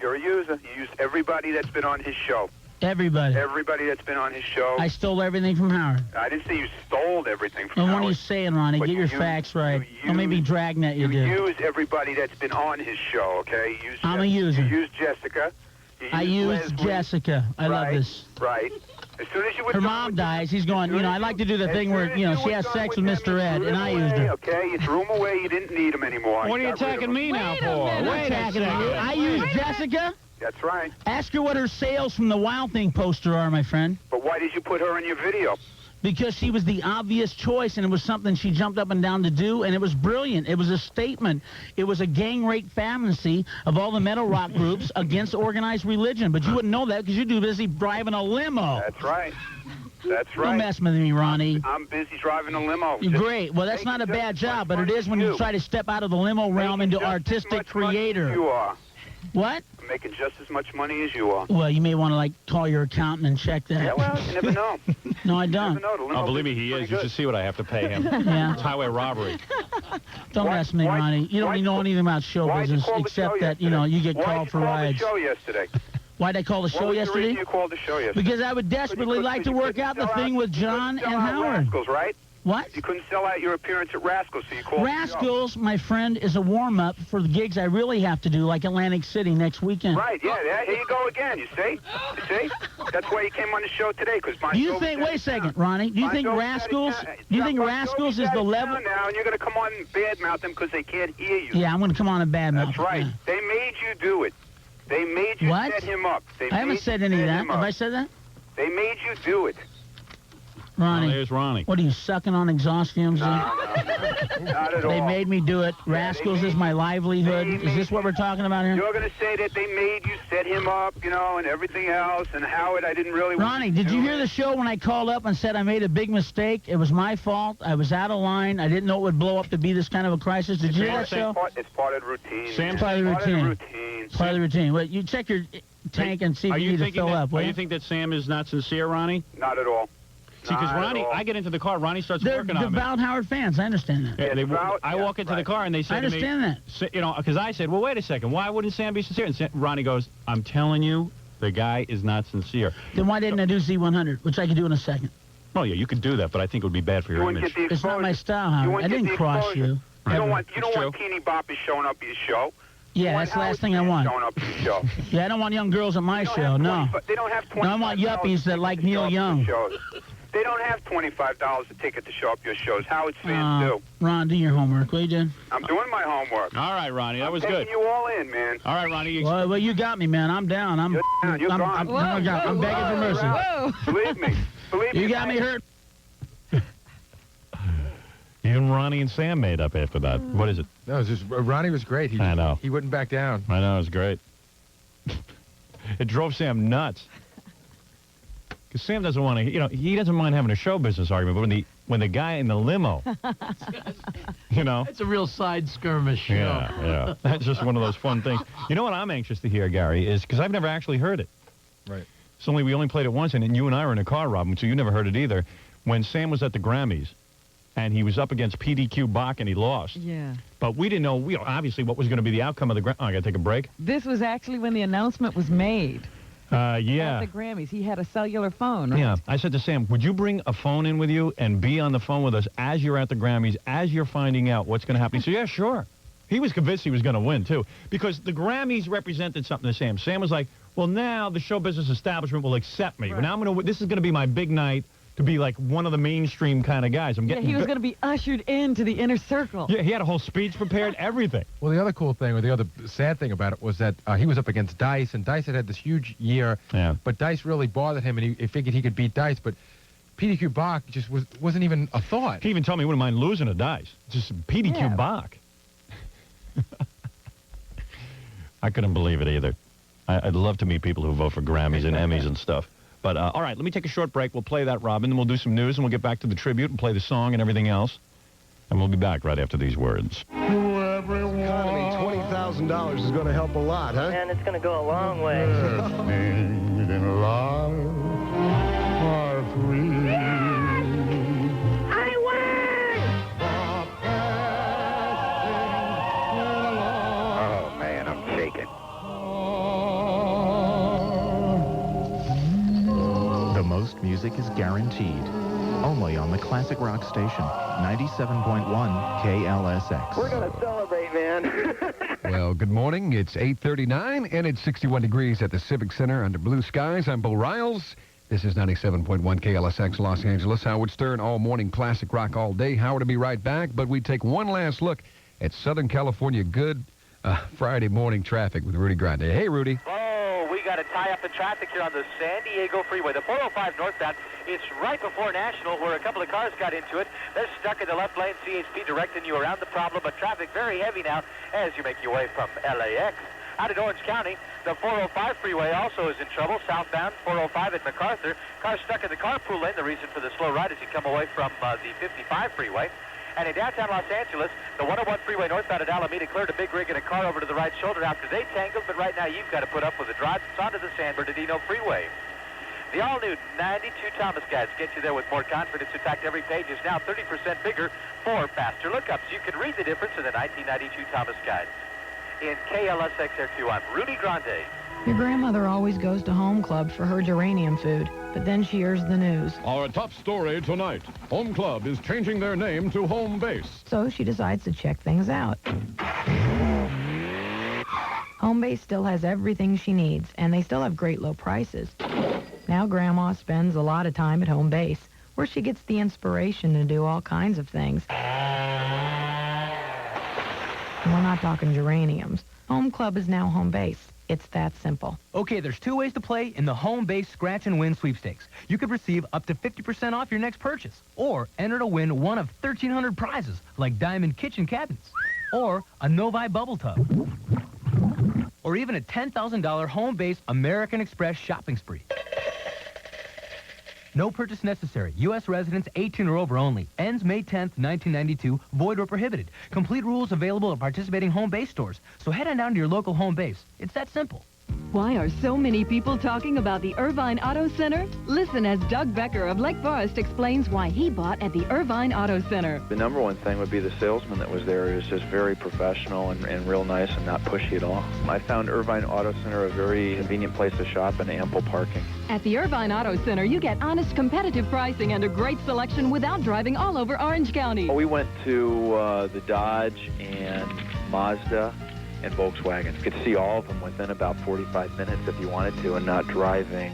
You're a user. You used everybody that's been on his show. Everybody. Everybody that's been on his show. I stole everything from Howard. I didn't say you stole everything from Well, Howard. what are you saying, Ronnie? But Get your you facts right. Or maybe Dragnet you did. You use everybody that's been on his show, okay? I'm a user. You use Jessica. I used Leslie. Jessica. I love this. Right. As soon as you were Her mom dies. He's going, I like to do the thing where, she has sex with Mr. Ed, and I used her. Okay, you threw him away. You didn't need him anymore. What are you attacking me now for? Wait a second. I used Jessica? That's right. Ask her what her sales from the Wild Thing poster are, my friend. But why did you put her in your video? Because she was the obvious choice, and it was something she jumped up and down to do, and it was brilliant. It was a statement. It was a gang rape fantasy of all the metal rock groups against organized religion. But you wouldn't know that because you're too busy driving a limo. That's right. That's right. Don't mess with me, Ronnie. I'm busy driving a limo. Great. Well, that's not a bad job, but it is when you try to step out of the limo realm into artistic creator. You are. What? I'm making just as much money as you are. Well, you may want to, like, call your accountant and check that. Yeah, well, you never know. No, I don't. You never know. The Oh, limo believe me, business he pretty is. You good. should see what I have to pay him. Yeah. It's highway robbery. Don't ask me, Ronnie. You don't know anything about show why'd you business call the except show that, you know, you get called for rides. Why'd you call the show yesterday? Why'd I call the show What was yesterday? the reason you called the show yesterday? Because I would desperately like to work out the thing with John and Howard. Rascals, right? What? You couldn't sell out your appearance at Rascals, so you called Rascals, my friend, is a warm-up for the gigs I really have to do, like Atlantic City next weekend. Right, yeah, here you go again, you see? You see? That's why you came on the show today, because my Do you show think, was wait a second, Ronnie, do you think Rascals, is the level? Now, and you're going to come on and badmouth them because they can't hear you. Yeah, I'm going to come on and badmouth. That's right. Yeah. They made you do it. They made you What? set him up. I haven't said any of that. Have I said that? They made you do it. Ronnie. Oh, there's Ronnie. What are you, sucking on exhaust fumes? Not at They all. made me do it. Rascals is my livelihood. Is this what we're talking about here? You're going to say that they made you set him up, you know, and everything else, and Howard, I didn't really... Ronnie, did you hear the show when I called up and said I made a big mistake? It was my fault. I was out of line. I didn't know it would blow up to be this kind of a crisis. Did you hear that show? It's part of the routine. Sam, part of the routine. Part of the routine. Well, you check your tank and see if you need to fill up. Are you think that Sam is not sincere, Ronnie? Not at all. See, because Ronnie, I get into the car, Ronnie starts working on me. They're devout Howard fans. I understand that. Yeah, I walk into the car and they say I to me... understand that. You know, because I said, well, wait a second. Why wouldn't Sam be sincere? And Ronnie goes, I'm telling you, the guy is not sincere. Then why didn't I do Z100, which I could do in a second? Oh, yeah, you could do that, but I think it would be bad for your image. It's not my style, Howard. I didn't cross you. You don't want teeny boppers showing up at your show. Yeah, that's the last thing I want. Showing up at your show. Yeah, I don't want young girls at my show, no. They don't have 20. No, I want yuppies that like Neil Young. They don't have $25 a ticket to show up your shows. Howard's fans do. Ron, do your homework, will you, dude? I'm doing my homework. All right, Ronnie, that was I'm good. taking you all in, man. All right, Ronnie. Well, you got me, man. I'm down. You're down. You're gone. I'm begging for mercy. Believe me. Believe me. You got me hurt. Even Ronnie and Sam made up after that. What is it? No, it was just, Ronnie was great. I know. He wouldn't back down. I know, it was great. It drove Sam nuts. Because Sam doesn't want to, you know, he doesn't mind having a show business argument, but when the guy in the limo, you know. It's a real side skirmish show. Yeah. That's just one of those fun things. You know what I'm anxious to hear, Gary, is because I've never actually heard it. Right. We only played it once, and you and I were in a car, Robin, so you never heard it either. When Sam was at the Grammys, and he was up against PDQ Bach, and he lost. Yeah. But we didn't know, obviously, what was going to be the outcome of the Grammys. Oh, I got to take a break. This was actually when the announcement was made. Yeah. At the Grammys. He had a cellular phone, right? Yeah. I said to Sam, would you bring a phone in with you and be on the phone with us as you're at the Grammys, as you're finding out what's going to happen? He said, yeah, sure. He was convinced he was going to win, too, because the Grammys represented something to Sam. Sam was like, well, now the show business establishment will accept me. Right. Now this is going to be my big night to be like one of the mainstream kind of guys. He was going to be ushered into the inner circle. Yeah, he had a whole speech prepared, everything. Well, the other cool thing, or the other sad thing about it was that he was up against Dice, and Dice had this huge year. Yeah. But Dice really bothered him, and he figured he could beat Dice, but PDQ Bach just wasn't even a thought. He even told me he wouldn't mind losing to Dice. Just PDQ Bach. I couldn't believe it either. I'd love to meet people who vote for Grammys and Emmys and stuff. But, all right, let me take a short break. We'll play that, Robin, then we'll do some news, and we'll get back to the tribute and play the song and everything else. And we'll be back right after these words. Economy, $20,000 is going to help a lot, huh? And it's going to go a long way. Things in life are free. I Oh, man, I'm shaking. The most music is guaranteed. Only on the classic rock station, 97.1 KLSX. We're going to celebrate, man. Well, good morning. It's 8:39, and it's 61 degrees at the Civic Center under blue skies. I'm Bo Riles. This is 97.1 KLSX Los Angeles. Howard Stern, all morning classic rock all day. Howard will be right back, but we take one last look at Southern California good Friday morning traffic with Rudy Grande. Hey, Rudy. Oh, we got a tie-up in traffic here on the San Diego Freeway. The 405 northbound, it's right before National where a couple of cars got into it. They're stuck in the left lane, CHP directing you around the problem, but traffic very heavy now as you make your way from LAX. Out at Orange County, the 405 freeway also is in trouble. Southbound, 405 at MacArthur. Cars stuck in the carpool lane. The reason for the slow ride as you come away from the 55 freeway. And in downtown Los Angeles, the 101 freeway northbound at Alameda cleared a big rig and a car over to the right shoulder after they tangled, but right now you've got to put up with the drive onto the San Bernardino freeway. The all-new 92 Thomas guides get you there with more confidence. In fact, every page is now 30% bigger for faster lookups. You can read the difference in the 1992 Thomas guides. In KLSXRQ, I'm Rudy Grande. Your grandmother always goes to Home Club for her geranium food, but then she hears the news. Our top story tonight. Home Club is changing their name to Home Base. So she decides to check things out. Home Base still has everything she needs, and they still have great low prices. Now Grandma spends a lot of time at Home Base, where she gets the inspiration to do all kinds of things. And we're not talking geraniums. Home Club is now Home Base. It's that simple. Okay, there's 2 ways to play in the Home Base Scratch and Win sweepstakes. You could receive up to 50% off your next purchase, or enter to win one of 1,300 prizes, like diamond kitchen cabinets, or a Novi bubble tub, or even a $10,000 Home Base American Express shopping spree. No purchase necessary. U.S. residents 18 or over only. Ends May 10th, 1992. Void or prohibited. Complete rules available at participating Home Base stores. So head on down to your local Home Base. It's that simple. Why are so many people talking about the Irvine Auto Center? Listen as Doug Becker of Lake Forest explains why he bought at the Irvine Auto Center. The number one thing would be the salesman that was there. He was just very professional and real nice and not pushy at all. I found Irvine Auto Center a very convenient place to shop and ample parking. At the Irvine Auto Center, you get honest, competitive pricing and a great selection without driving all over Orange County. We went to the Dodge and Mazda and Volkswagen. Could see all of them within about 45 minutes if you wanted to, and not driving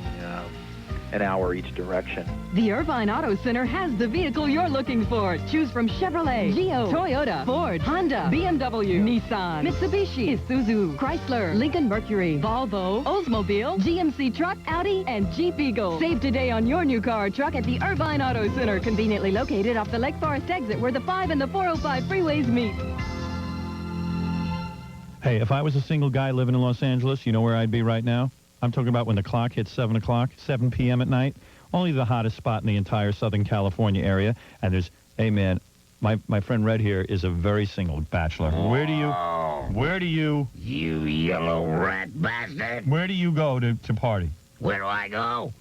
an hour each direction. The Irvine Auto Center has the vehicle you're looking for. Choose from Chevrolet, Geo, Toyota, Ford, Honda, BMW, Nissan, Mitsubishi, Isuzu, Chrysler, Lincoln Mercury, Volvo, Oldsmobile, GMC Truck, Audi, and Jeep Eagle. Save today on your new car or truck at the Irvine Auto Center, conveniently located off the Lake Forest exit where the 5 and the 405 freeways meet. Hey, if I was a single guy living in Los Angeles, you know where I'd be right now? I'm talking about when the clock hits 7 o'clock, 7 p.m. at night. Only the hottest spot in the entire Southern California area. And there's, hey, man, my friend Red here is a very single bachelor. Where do you... You yellow rat bastard. Where do you go to party? Where do I go?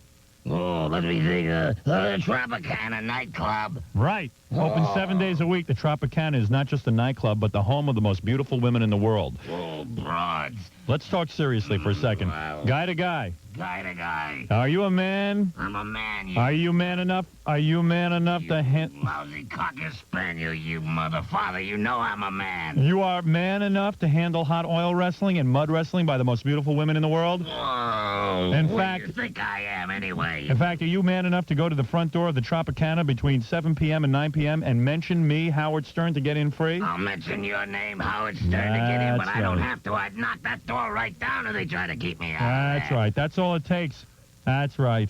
Oh, let me think. The Tropicana nightclub. Right. Open 7 days a week. The Tropicana is not just a nightclub, but the home of the most beautiful women in the world. Oh, broads. Let's talk seriously for a second. Guy to guy. Guy to guy. Are you a man? I'm a man, you... Are you man enough? Are you man enough to handle... Lousy cocker spaniel, you mother father. You know I'm a man. You are man enough to handle hot oil wrestling and mud wrestling by the most beautiful women in the world? Oh, in what fact, do you think I am, anyway? In fact, are you man enough to go to the front door of the Tropicana between 7 p.m. and 9 p.m. and mention me, Howard Stern, to get in free? I'll mention your name, Howard Stern, to get in, but I don't have to. I'd knock that door right down if they try to keep me out. That's right. That's all it takes. That's right.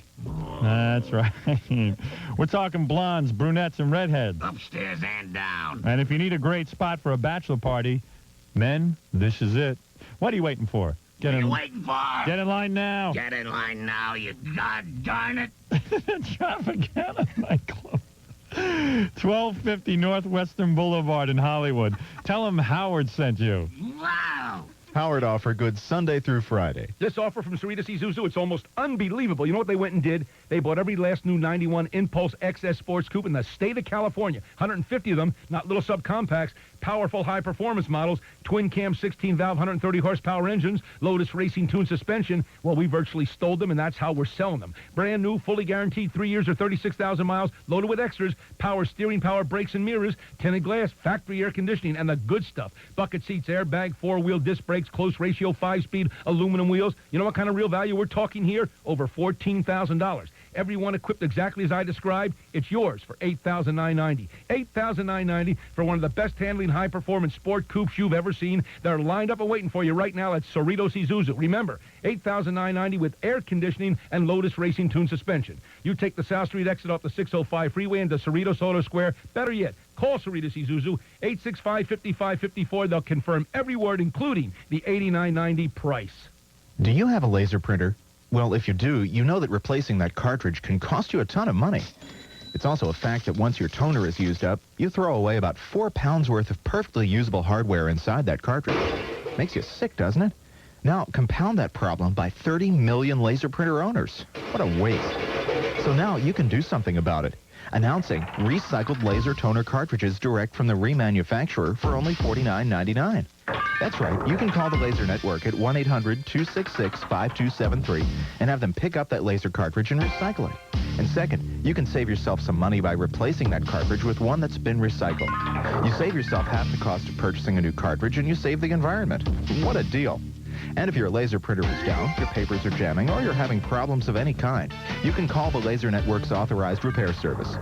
That's right. We're talking blondes, brunettes, and redheads. Upstairs and down. And if you need a great spot for a bachelor party, men, this is it. What are you waiting for? What are you waiting for? Get in line now. Get in line now, you god darn it. Tropicana nightclub. 1250 Northwestern Boulevard in Hollywood. Tell them Howard sent you. Wow. Howard offer good Sunday through Friday. This offer from Cerritos Isuzu, it's almost unbelievable. You know what they went and did? They bought every last new 91 Impulse XS Sports Coupe in the state of California. 150 of them, not little subcompacts, powerful high-performance models, twin-cam 16-valve, 130-horsepower engines, Lotus Racing Tune suspension. Well, we virtually stole them, and that's how we're selling them. Brand new, fully guaranteed 3 years or 36,000 miles, loaded with extras, power steering, power brakes and mirrors, tinted glass, factory air conditioning, and the good stuff. Bucket seats, airbag, four-wheel disc brakes, close ratio, 5-speed, aluminum wheels. You know what kind of real value we're talking here? Over $14,000. Every one equipped exactly as I described. It's yours for $8,990. $8,990 for one of the best handling, high-performance sport coupes you've ever seen. They're lined up and waiting for you right now at Cerritos Isuzu. Remember, $8,990 with air conditioning and Lotus Racing Tune suspension. You take the South Street exit off the 605 freeway into Cerritos Auto Square. Better yet, call Cerritos Isuzu, 865-5554. They'll confirm every word, including the $89.90 price. Do you have a laser printer? Well, if you do, you know that replacing that cartridge can cost you a ton of money. It's also a fact that once your toner is used up, you throw away about 4 pounds worth of perfectly usable hardware inside that cartridge. Makes you sick, doesn't it? Now, compound that problem by 30 million laser printer owners. What a waste. So now you can do something about it. Announcing recycled laser toner cartridges direct from the remanufacturer for only $49.99. That's right. You can call the Laser Network at 1-800-266-5273 and have them pick up that laser cartridge and recycle it. And second, you can save yourself some money by replacing that cartridge with one that's been recycled. You save yourself half the cost of purchasing a new cartridge and you save the environment. What a deal. And if your laser printer is down, your papers are jamming, or you're having problems of any kind, you can call the Laser Network's authorized repair service.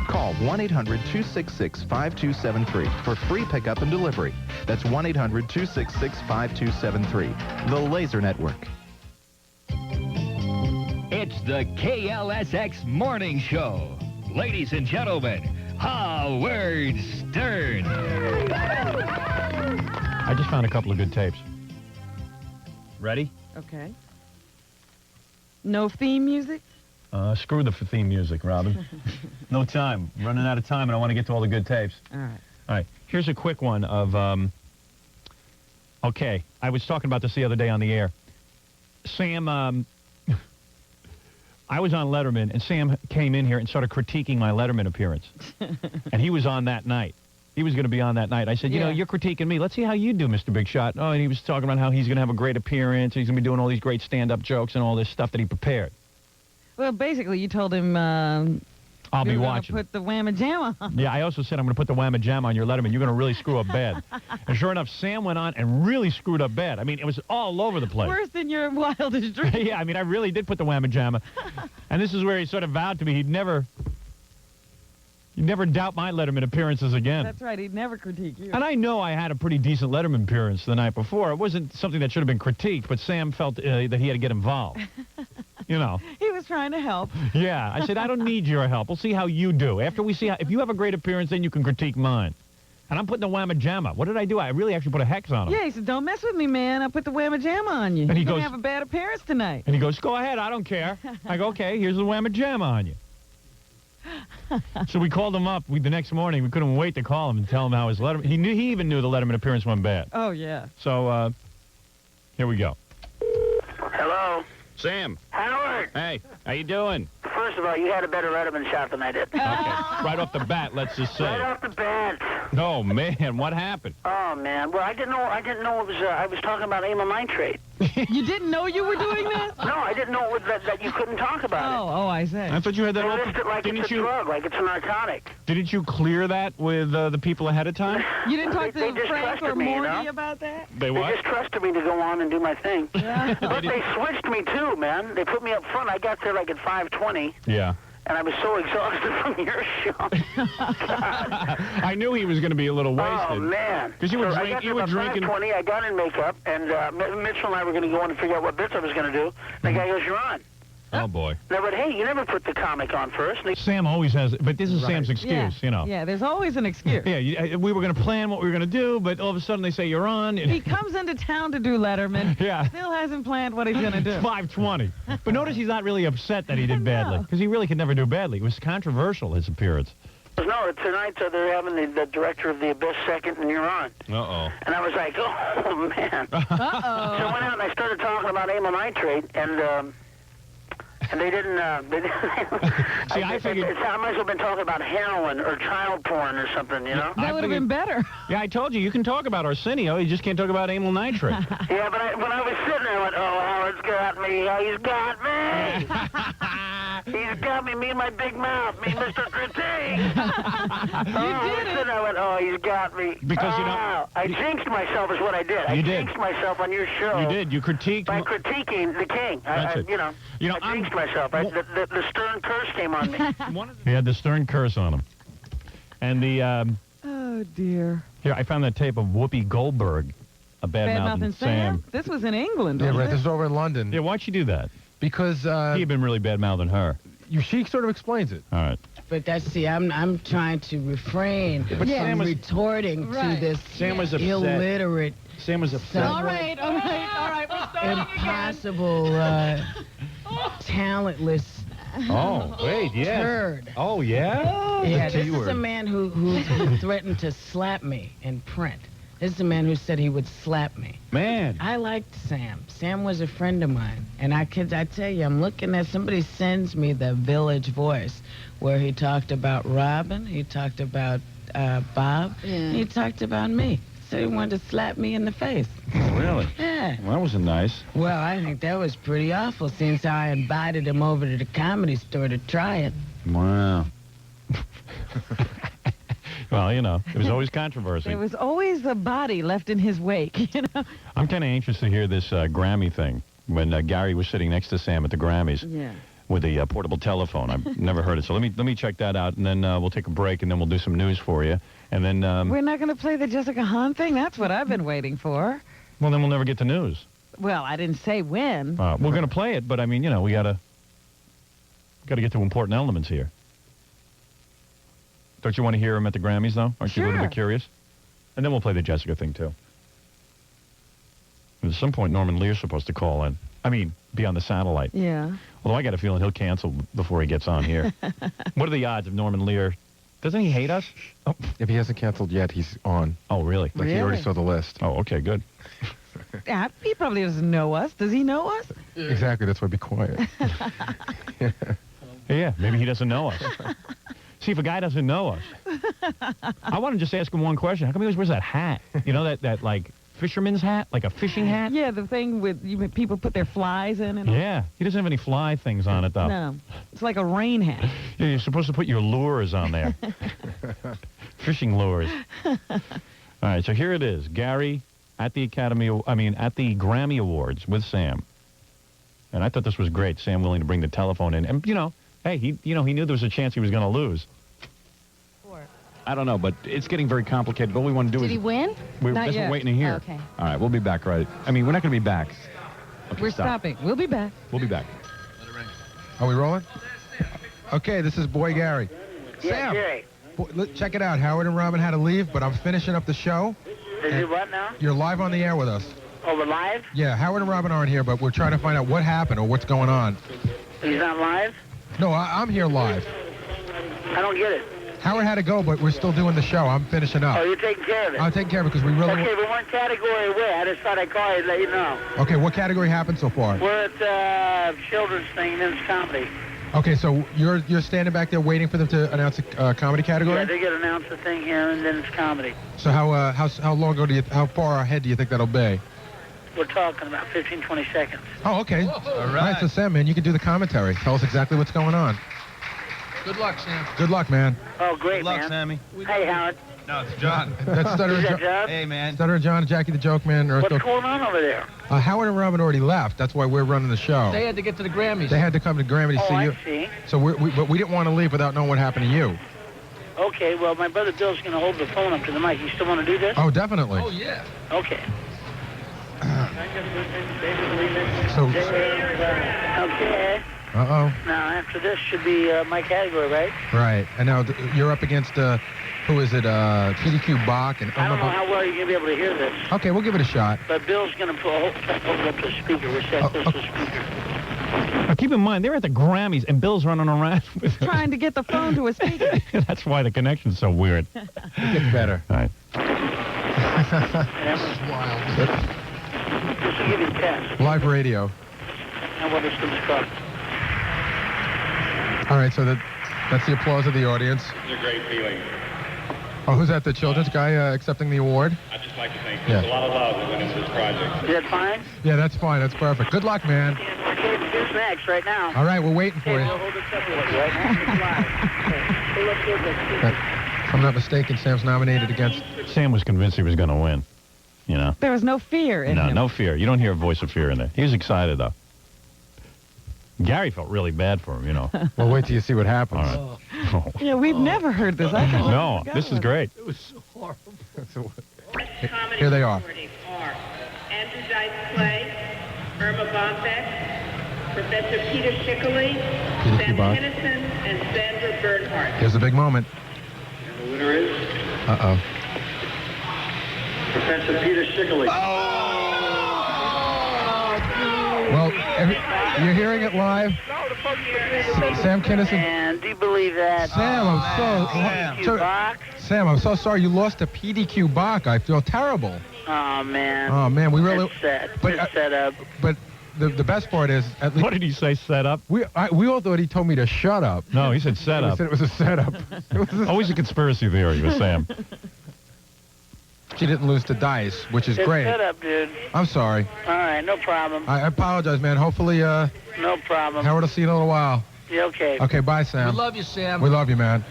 Call 1-800-266-5273 for free pickup and delivery. That's 1-800-266-5273. The Laser Network. It's the KLSX Morning Show. Ladies and gentlemen, Howard Stern. I just found a couple of good tapes. Ready? Okay. No theme music? Screw the theme music, Robin. No time. I'm running out of time, and I want to get to all the good tapes. All right. All right. Here's a quick one of, okay, I was talking about this the other day on the air. Sam, I was on Letterman, and Sam came in here and started critiquing my Letterman appearance. And he was on that night. He was going to be on that night. I said, you know, you're critiquing me. Let's see how you do, Mr. Big Shot. Oh, and he was talking about how he's going to have a great appearance. He's going to be doing all these great stand-up jokes and all this stuff that he prepared. Well, basically, you told him I'll be watching. Put the whamma jamma on. Yeah, I also said I'm going to put the whamma jamma on your Letterman. You're going to really screw up bad. And sure enough, Sam went on and really screwed up bad. I mean, it was all over the place. Worse than your wildest dreams. Yeah, I mean, I really did put the whamma jamma. And this is where he sort of vowed to me he'd never doubt my Letterman appearances again. That's right. He'd never critique you. And I know I had a pretty decent Letterman appearance the night before. It wasn't something that should have been critiqued, but Sam felt that he had to get involved. You know. He was trying to help. Yeah. I said, I don't need your help. We'll see how you do. After we see how, if you have a great appearance, then you can critique mine. And I'm putting the whamma jamma. What did I do? I really actually put a hex on him. Yeah, he said, don't mess with me, man. I put the whamma jamma on you. And he You're goes, going to have a bad appearance tonight. And he goes, go ahead. I don't care. I go, okay, here's the whamma jamma on you. So we called him up the next morning. We couldn't wait to call him and tell him how his Letterman... He even knew the Letterman appearance went bad. Oh, yeah. So, here we go. Hello? Sam. Howard. Hey, how you doing? First of all, you had a better Letterman shot than I did. Okay. Right off the bat, let's just say. Right off the bat. Oh, man, what happened? Oh, man. Well, I didn't know it was, I was talking about amyl nitrate. You didn't know you were doing that? No, I didn't know that you couldn't talk about it. Oh, I see. I thought you had that They list it like it's a drug, like it's a narcotic. Didn't you clear that with the people ahead of time? You didn't talk They to Frank or me, Morty about that? They what? They just trusted me to go on and do my thing. Yeah. But they switched me, too, man. They put me up front. I got there like at 5:20. Yeah. And I was so exhausted from your show. I knew he was going to be a little wasted. Oh, man. Because you were drinking. 5:20, I got in makeup, and Mitchell and I were going to go in and figure out what bits I was going to do. And the guy goes, you're on. Oh, boy. And I went, hey, you never put the comic on first. Sam always has, but this is Sam's excuse, you know. Yeah, there's always an excuse. Yeah, we were going to plan what we were going to do, but all of a sudden they say you're on. He comes into town to do Letterman. Yeah. Still hasn't planned what he's going to do. 5:20. But notice he's not really upset that he did badly, because he really could never do badly. It was controversial, his appearance. No, tonight they're having the director of The Abyss second, and you're on. Uh-oh. And I was like, oh, man. Uh-oh. So I went out and I started talking about amyl nitrate, and they didn't. See, I figured I might as well have been talking about heroin or child porn or something, you know. That would have been better. Yeah, I told you, you can talk about Arsenio, you just can't talk about amyl nitrate. Yeah, but when I was sitting there, I went, oh, Howard's got me. Oh, he's got me. He's got me and my big mouth, me, Mr. Critique. I went, oh, he's got me. Because, you know... I jinxed myself is what I did. I jinxed myself on your show. You did. You critiqued... By critiquing the king. That's it. You know, I jinxed myself. The stern curse came on me. He had the stern curse on him. And the... oh, dear. Here, I found that tape of Whoopi Goldberg, a bad-mouthing Sam. This was in England, Yeah, wasn't right. it? This is over in London. Yeah, why'd she do that? Because... he had been really bad-mouthing her. She sort of explains it. All right. But see, I'm trying to refrain But from retorting to this Sam was upset. illiterate... Sam was upset. All right, we're starting impossible, talentless Oh, wait, yeah. Turd. Oh, yeah? Yeah, this is a man who threatened to slap me in print. This is a man who said he would slap me. Man. I liked Sam. Sam was a friend of mine. And I tell you, I'm looking at, somebody sends me the Village Voice where he talked about Robin, he talked about Bob, he talked about me. So he wanted to slap me in the face. Oh, really? Yeah. Well, that wasn't nice. Well, I think that was pretty awful since I invited him over to the Comedy Store to try it. Wow. Well, you know, there was always controversy. There was always a body left in his wake, you know. I'm kind of anxious to hear this Grammy thing when Gary was sitting next to Sam at the Grammys. Yeah. With a portable telephone. I've never heard it. So let me check that out, and then we'll take a break, and then we'll do some news for you. And then... We're not going to play the Jessica Hahn thing? That's what I've been waiting for. Well, then we'll never get to news. Well, I didn't say when. We're going to play it, but, I mean, you know, we got to get to important elements here. Don't you want to hear him at the Grammys, though? Aren't you a little bit curious? And then we'll play the Jessica thing, too. At some point, Norman Leer's supposed to call in. I mean, be on the satellite. Yeah. Although I got a feeling he'll cancel before he gets on here. What are the odds of Norman Leer? Doesn't he hate us? Oh. If he hasn't canceled yet, he's on. Oh, really? Like he already saw the list. Oh, okay, good. Yeah, he probably doesn't know us. Does he know us? Exactly. That's why be quiet. Yeah, maybe he doesn't know us. See, if a guy doesn't know us, I want to just ask him one question. How come he always wears that hat? You know, that like, fisherman's hat? Like a fishing hat? Yeah, the thing with people put their flies in and all. Yeah, he doesn't have any fly things on it, though. No, it's like a rain hat. Yeah, you're supposed to put your lures on there. Fishing lures. All right, so here it is. Gary at the Grammy Awards with Sam. And I thought this was great, Sam willing to bring the telephone in. And, you know, hey, he knew there was a chance he was going to lose. I don't know, but it's getting very complicated. All we want to do Did is... he win? That's what we're waiting to hear. Oh, okay. All right, we'll be back, right? I mean, we're not going to be back. Okay, We're stop. stopping. We'll be back. We'll be back. Are we rolling? Okay, this is Boy Gary. Yeah, Sam, Jerry. check it out. Howard and Robin had to leave, but I'm finishing up the show. Is it what now? You're live on the air with us. Oh, we're live? Yeah, Howard and Robin aren't here, but we're trying to find out what happened or what's going on. He's not live? No, I'm here live. I don't get it. Howard had to go, but we're still doing the show. I'm finishing up. Oh, you're taking care of it? I'm taking care of it because we really... Okay, but one category away. I just thought I'd call you to let you know. Okay, what category happened so far? We're at children's thing, men's comedy. Okay, so you're standing back there waiting for them to announce a comedy category? Yeah, they're going to announce the thing here, and then it's comedy. So how long ago how far ahead do you think that'll be? We're talking about 15, 20 seconds. Oh, okay. All right. So, Sam, man, you can do the commentary. Tell us exactly what's going on. Good luck, Sam. Good luck, man. Oh, great, Good luck, man. Sammy. Hey, Howard. No, it's John. That's Stutter and John. Hey, man. Stutter and John, Jackie the Joke Man. What's going on over there? Howard and Robin already left. That's why we're running the show. They had to get to the Grammys. They had to come to Grammy to see you. See. So but we didn't want to leave without knowing what happened to you. Okay, well, my brother Bill's going to hold the phone up to the mic. You still want to do this? Oh, definitely. Oh, yeah. Okay. So. Okay. Uh-oh. Now, after this should be my category, right? Right. And now you're up against, who is it, PDQ Bach and... I don't know how well you're going to be able to hear this. Okay, we'll give it a shot. But Bill's going to hold up the speaker. We're set close to the speaker. Now, keep in mind, they're at the Grammys, and Bill's running around with trying to get the phone to a speaker. That's why the connection's so weird. It gets better. All right. That was wild. Just to give you a test. Live radio. And what is the truck? All right, so that's the applause of the audience. It's a great feeling. Oh, who's that, the children's guy accepting the award? I'd just like to thank you. There's a lot of love that went into this project. Is that fine? Yeah, that's fine. That's perfect. Good luck, man. Okay, who's next right now? All right, we're waiting for you. We'll hold this up with you right now. It's live. Okay. Look good. If I'm not mistaken, Sam's nominated against... Sam was convinced he was going to win, you know. There was no fear in him. No fear. You don't hear a voice of fear in there. He was excited, though. Gary felt really bad for him, you know. Well, wait till you see what happens. All right. Oh. Yeah, we've never heard this. No, this is great. It was so horrible. Here they are. Andrew Dice Clay, Irma Bonbeck, Professor Peter Schickley, Sam Kinison, and Sandra Bernhardt. Here's the big moment. And the winner is? Uh-oh. Professor Peter Schickley. Well, you're hearing it live. Sam Kinison. And do you believe that? Sam, Sam, I'm so sorry you lost to PDQ Bach. I feel terrible. Oh, man. Oh, man, we really... It's set. It's set up. But the best part is... At least, what did he say, set up? We all thought he told me to shut up. No, he said set up. He said it was a setup. Always a conspiracy theory with Sam. She didn't lose to dice, which is great. Set up, dude. I'm sorry. All right, no problem. I apologize, man. Hopefully, no problem. Howard will see you in a little while. Yeah, okay. Okay, bye, Sam. We love you, Sam. We love you, man.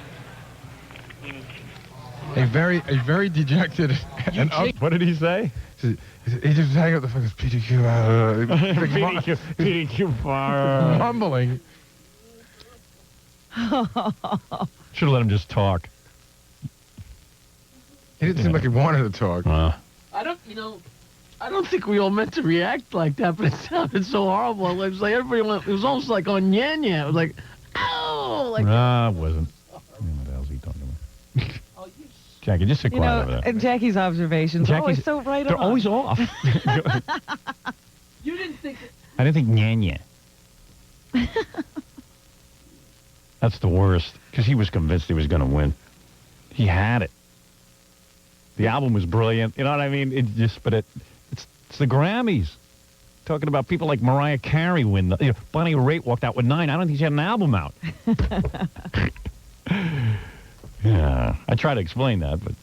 A very dejected and what did he say? He just hang up the fucking PDQ. PDQ fire. Mumbling. Should have let him just talk. He didn't seem like he wanted to talk. I don't think we all meant to react like that, but it sounded so horrible. It was like everybody went, it was almost like on Nya. It was like, ow! Like, it wasn't. What the hell's he talking about? Jackie, just sit quiet over there. And Jackie's observations are always so right on. They're always off. You didn't think... I didn't think Nya. That's the worst, because he was convinced he was going to win. He had it. The album was brilliant. You know what I mean? It's the Grammys. Talking about people like Mariah Carey win. Bonnie Raitt walked out with 9. I don't think she had an album out. Yeah, I try to explain that, but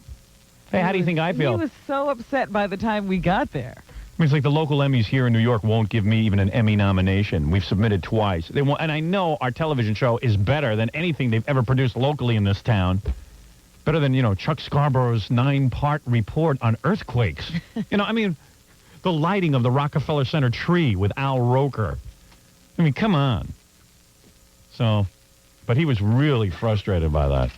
hey, how do you think I feel? He was so upset by the time we got there. I mean, it's like the local Emmys here in New York won't give me even an Emmy nomination. We've submitted twice. They won't, and I know our television show is better than anything they've ever produced locally in this town. Better than, Chuck Scarborough's 9-part report on earthquakes. I mean, the lighting of the Rockefeller Center tree with Al Roker. I mean, come on. So, but he was really frustrated by that.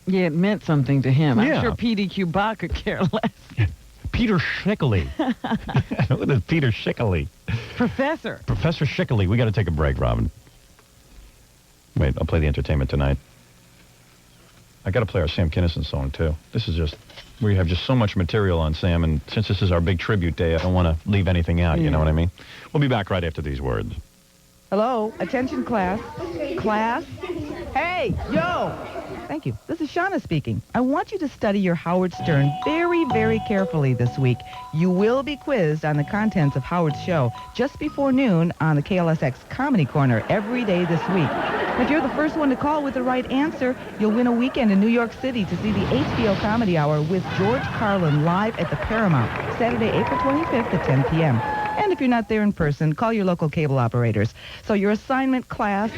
Yeah, it meant something to him. Yeah. I'm sure PDQ Bach could care less. Peter Schickley. What is Peter Schickley? Professor Schickley. We got to take a break, Robin. Wait, I'll play the entertainment tonight. I got to play our Sam Kinison song, too. This is just, we have just so much material on Sam, and since this is our big tribute day, I don't want to leave anything out, you know what I mean? We'll be back right after these words. Hello, attention class. Class? Hey, yo! Thank you. This is Shauna speaking. I want you to study your Howard Stern very, very carefully this week. You will be quizzed on the contents of Howard's show just before noon on the KLSX Comedy Corner every day this week. If you're the first one to call with the right answer, you'll win a weekend in New York City to see the HBO Comedy Hour with George Carlin live at the Paramount, Saturday, April 25th at 10 p.m. And if you're not there in person, call your local cable operators. So your assignment, class,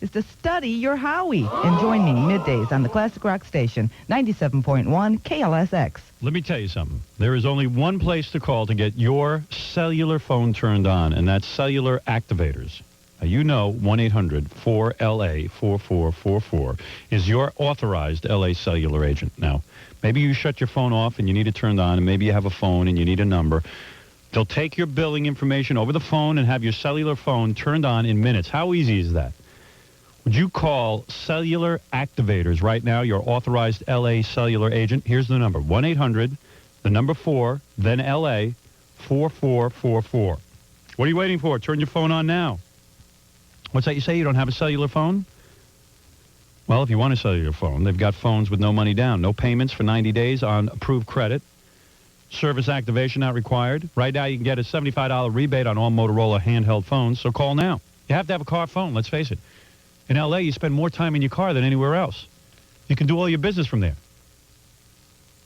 is to study your Howie. And join me middays on the Classic Rock Station, 97.1 KLSX. Let me tell you something. There is only one place to call to get your cellular phone turned on, and that's Cellular Activators. Now, 1-800-4LA-4444 is your authorized LA cellular agent. Now, maybe you shut your phone off and you need it turned on, and maybe you have a phone and you need a number. They'll take your billing information over the phone and have your cellular phone turned on in minutes. How easy is that? Would you call Cellular Activators right now, your authorized LA cellular agent? Here's the number, 1-800, the number 4, then LA, 4444. What are you waiting for? Turn your phone on now. What's that you say? You don't have a cellular phone? Well, if you want a cellular phone, they've got phones with no money down, no payments for 90 days on approved credit. Service activation not required. Right now, you can get a $75 rebate on all Motorola handheld phones, so call now. You have to have a car phone, let's face it. In L.A., you spend more time in your car than anywhere else. You can do all your business from there. In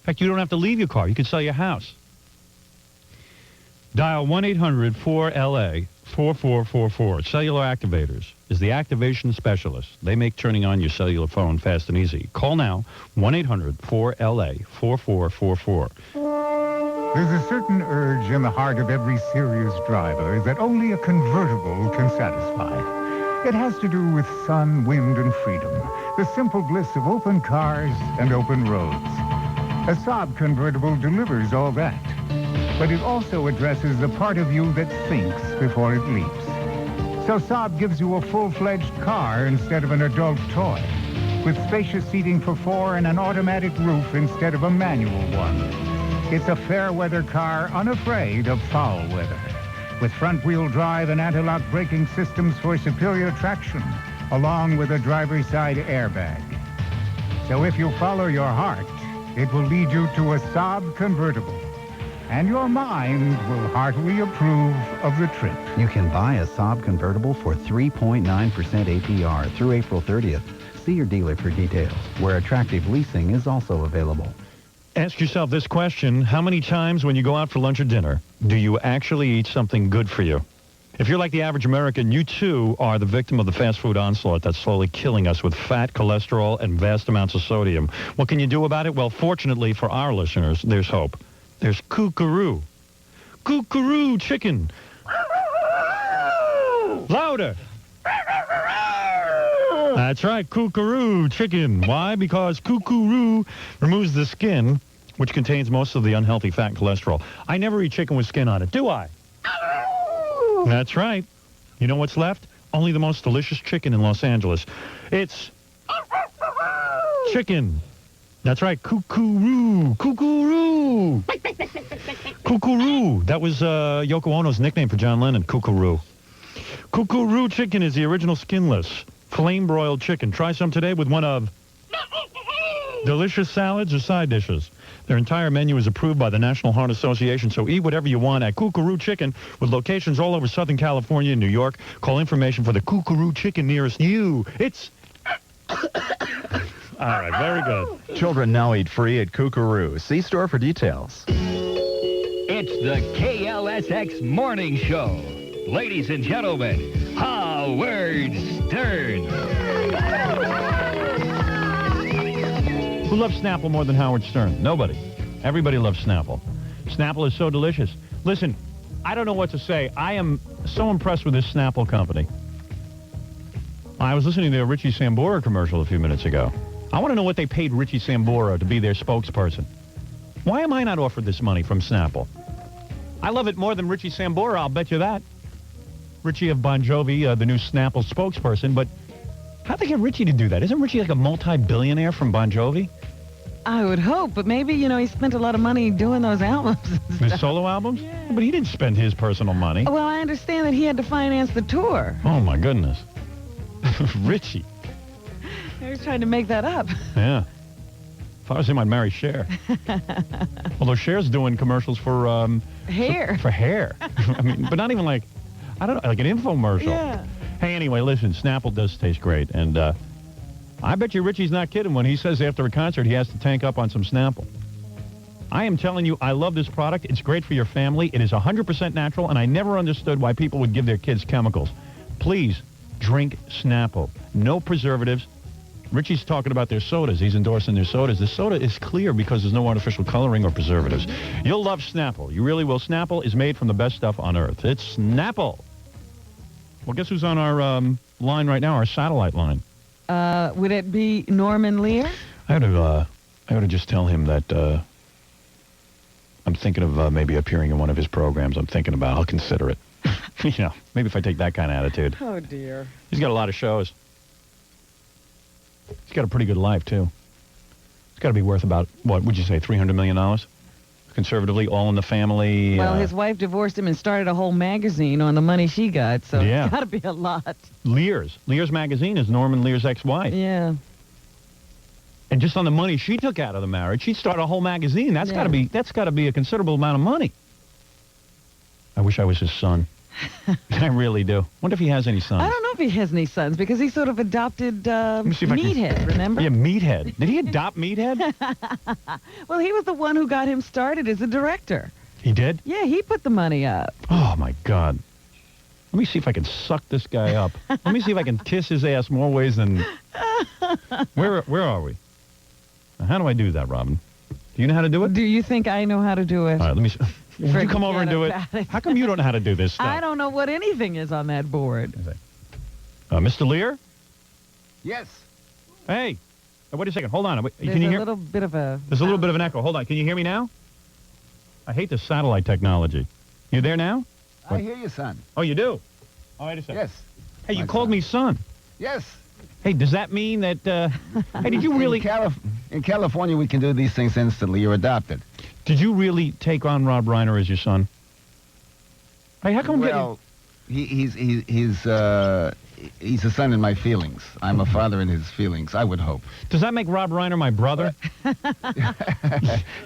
fact, you don't have to leave your car. You can sell your house. Dial 1-800-4LA-4444. Cellular Activators is the activation specialist. They make turning on your cellular phone fast and easy. Call now, 1-800-4LA-4444. There's a certain urge in the heart of every serious driver that only a convertible can satisfy. It has to do with sun, wind, and freedom, the simple bliss of open cars and open roads. A Saab convertible delivers all that, but it also addresses the part of you that thinks before it leaps. So Saab gives you a full-fledged car instead of an adult toy, with spacious seating for 4 and an automatic roof instead of a manual one. It's a fair-weather car unafraid of foul weather, with front-wheel drive and anti-lock braking systems for superior traction, along with a driver's side airbag. So if you follow your heart, it will lead you to a Saab convertible, and your mind will heartily approve of the trip. You can buy a Saab convertible for 3.9% APR through April 30th. See your dealer for details, where attractive leasing is also available. Ask yourself this question: how many times when you go out for lunch or dinner do you actually eat something good for you? If you're like the average American, you too are the victim of the fast food onslaught that's slowly killing us with fat, cholesterol, and vast amounts of sodium. What can you do about it? Well, fortunately for our listeners, there's hope. There's Kookaroo. Kookaroo chicken. Louder. That's right, Kookaroo chicken. Why? Because Kookaroo removes the skin, which contains most of the unhealthy fat and cholesterol. I never eat chicken with skin on it, do I? That's right. You know what's left? Only the most delicious chicken in Los Angeles. It's chicken. That's right, Kookaroo. Kookaroo. Kookaroo. That was Yoko Ono's nickname for John Lennon, Kookaroo. Kookaroo chicken is the original skinless, flame-broiled chicken. Try some today with one of delicious salads or side dishes. Their entire menu is approved by the National Heart Association, so eat whatever you want at Kookaroo Chicken, with locations all over Southern California and New York. Call information for the Kookaroo Chicken nearest you. It's... All right, very good. Children now eat free at Kookaroo. See store for details. It's the KLSX Morning Show. Ladies and gentlemen, Howard Stern. Who loves Snapple more than Howard Stern? Nobody. Everybody loves Snapple. Snapple is so delicious. Listen, I don't know what to say. I am so impressed with this Snapple company. I was listening to a Richie Sambora commercial a few minutes ago. I want to know what they paid Richie Sambora to be their spokesperson. Why am I not offered this money from Snapple? I love it more than Richie Sambora, I'll bet you that. Richie of Bon Jovi, the new Snapple spokesperson, but how'd they get Richie to do that? Isn't Richie like a multi-billionaire from Bon Jovi? I would hope, but maybe, he spent a lot of money doing those albums. His solo albums? Yeah. But he didn't spend his personal money. Well, I understand that he had to finance the tour. Oh, my goodness. Richie. He was trying to make that up. Yeah. If I was him, I'd marry Cher. Although Cher's doing commercials for... hair. For hair. I mean, but not even like, I don't know, like an infomercial. Yeah. Hey, anyway, listen, Snapple does taste great, and I bet you Richie's not kidding when he says after a concert he has to tank up on some Snapple. I am telling you, I love this product. It's great for your family. It is 100% natural, and I never understood why people would give their kids chemicals. Please, drink Snapple. No preservatives. Richie's talking about their sodas. He's endorsing their sodas. The soda is clear because there's no artificial coloring or preservatives. You'll love Snapple. You really will. Snapple is made from the best stuff on Earth. It's Snapple. Well, guess who's on our line right now, our satellite line? Would it be Norman Leer? I ought to just tell him that I'm thinking of maybe appearing in one of his programs. I'll consider it. Maybe if I take that kind of attitude. Oh, dear. He's got a lot of shows. He's got a pretty good life, too. It's got to be worth about, what would you say, $300 million? Conservatively, All in the Family. Well, his wife divorced him and started a whole magazine on the money she got, so yeah. It's got to be a lot. Lear's magazine is Norman Lear's ex-wife. Yeah. And just on the money she took out of the marriage, she'd start a whole magazine. That's got to be a considerable amount of money. I wish I was his son. I really do. Wonder if he has any sons. I don't know if he has any sons because he sort of adopted Meathead, remember? Yeah, Meathead. Did he adopt Meathead? Well, he was the one who got him started as a director. He did? Yeah, he put the money up. Oh, my God. Let me see if I can suck this guy up. Let me see if I can kiss his ass more ways than... Where are we? How do I do that, Robin? Do you know how to do it? Do you think I know how to do it? All right, let me... Would you come over and do it? How come you don't know how to do this stuff? I don't know what anything is on that board. Mr. Lear? Yes. Hey. Wait a second. Hold on. There's can you hear? There's a little bit of an echo. Hold on. Can you hear me now? I hate this satellite technology. You there now? I hear you, son. Oh, you do? Oh, wait a second. Yes. Hey, you called me son. Yes. Hey, does that mean that... hey, did you really... In California, we can do these things instantly. You're adopted. Did you really take on Rob Reiner as your son? Hey, how come? Well, he's a son in my feelings. I'm a father in his feelings, I would hope. Does that make Rob Reiner my brother?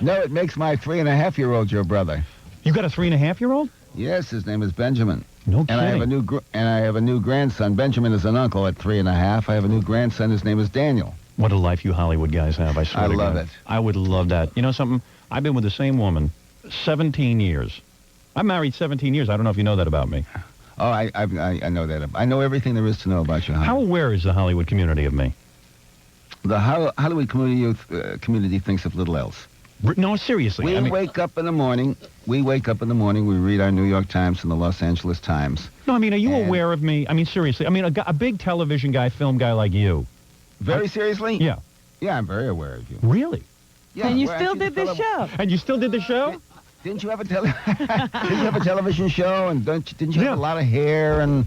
No, it makes my 3.5-year-old your brother. You got a 3.5-year-old? Yes, his name is Benjamin. No kidding. And I have a new grandson. Benjamin is an uncle at 3.5. I have a new grandson. His name is Daniel. What a life you Hollywood guys have, I swear I to love God. it. I would love that. You know something? I've been with the same woman 17 years. I'm married 17 years. I don't know if you know that about me. Oh, I know that. I know everything there is to know about you, Hollywood. How aware is the Hollywood community of me? The Hollywood community thinks of little else. No, seriously. We wake up in the morning. We read our New York Times and the Los Angeles Times. No, I mean, are you aware of me? I mean, seriously. I mean, a big television guy, film guy like you. Very seriously? Yeah. Yeah, I'm very aware of you. Really? Yeah. And you still did the show. And you still did the show? Didn't you have a television show? And didn't you have a lot of hair? And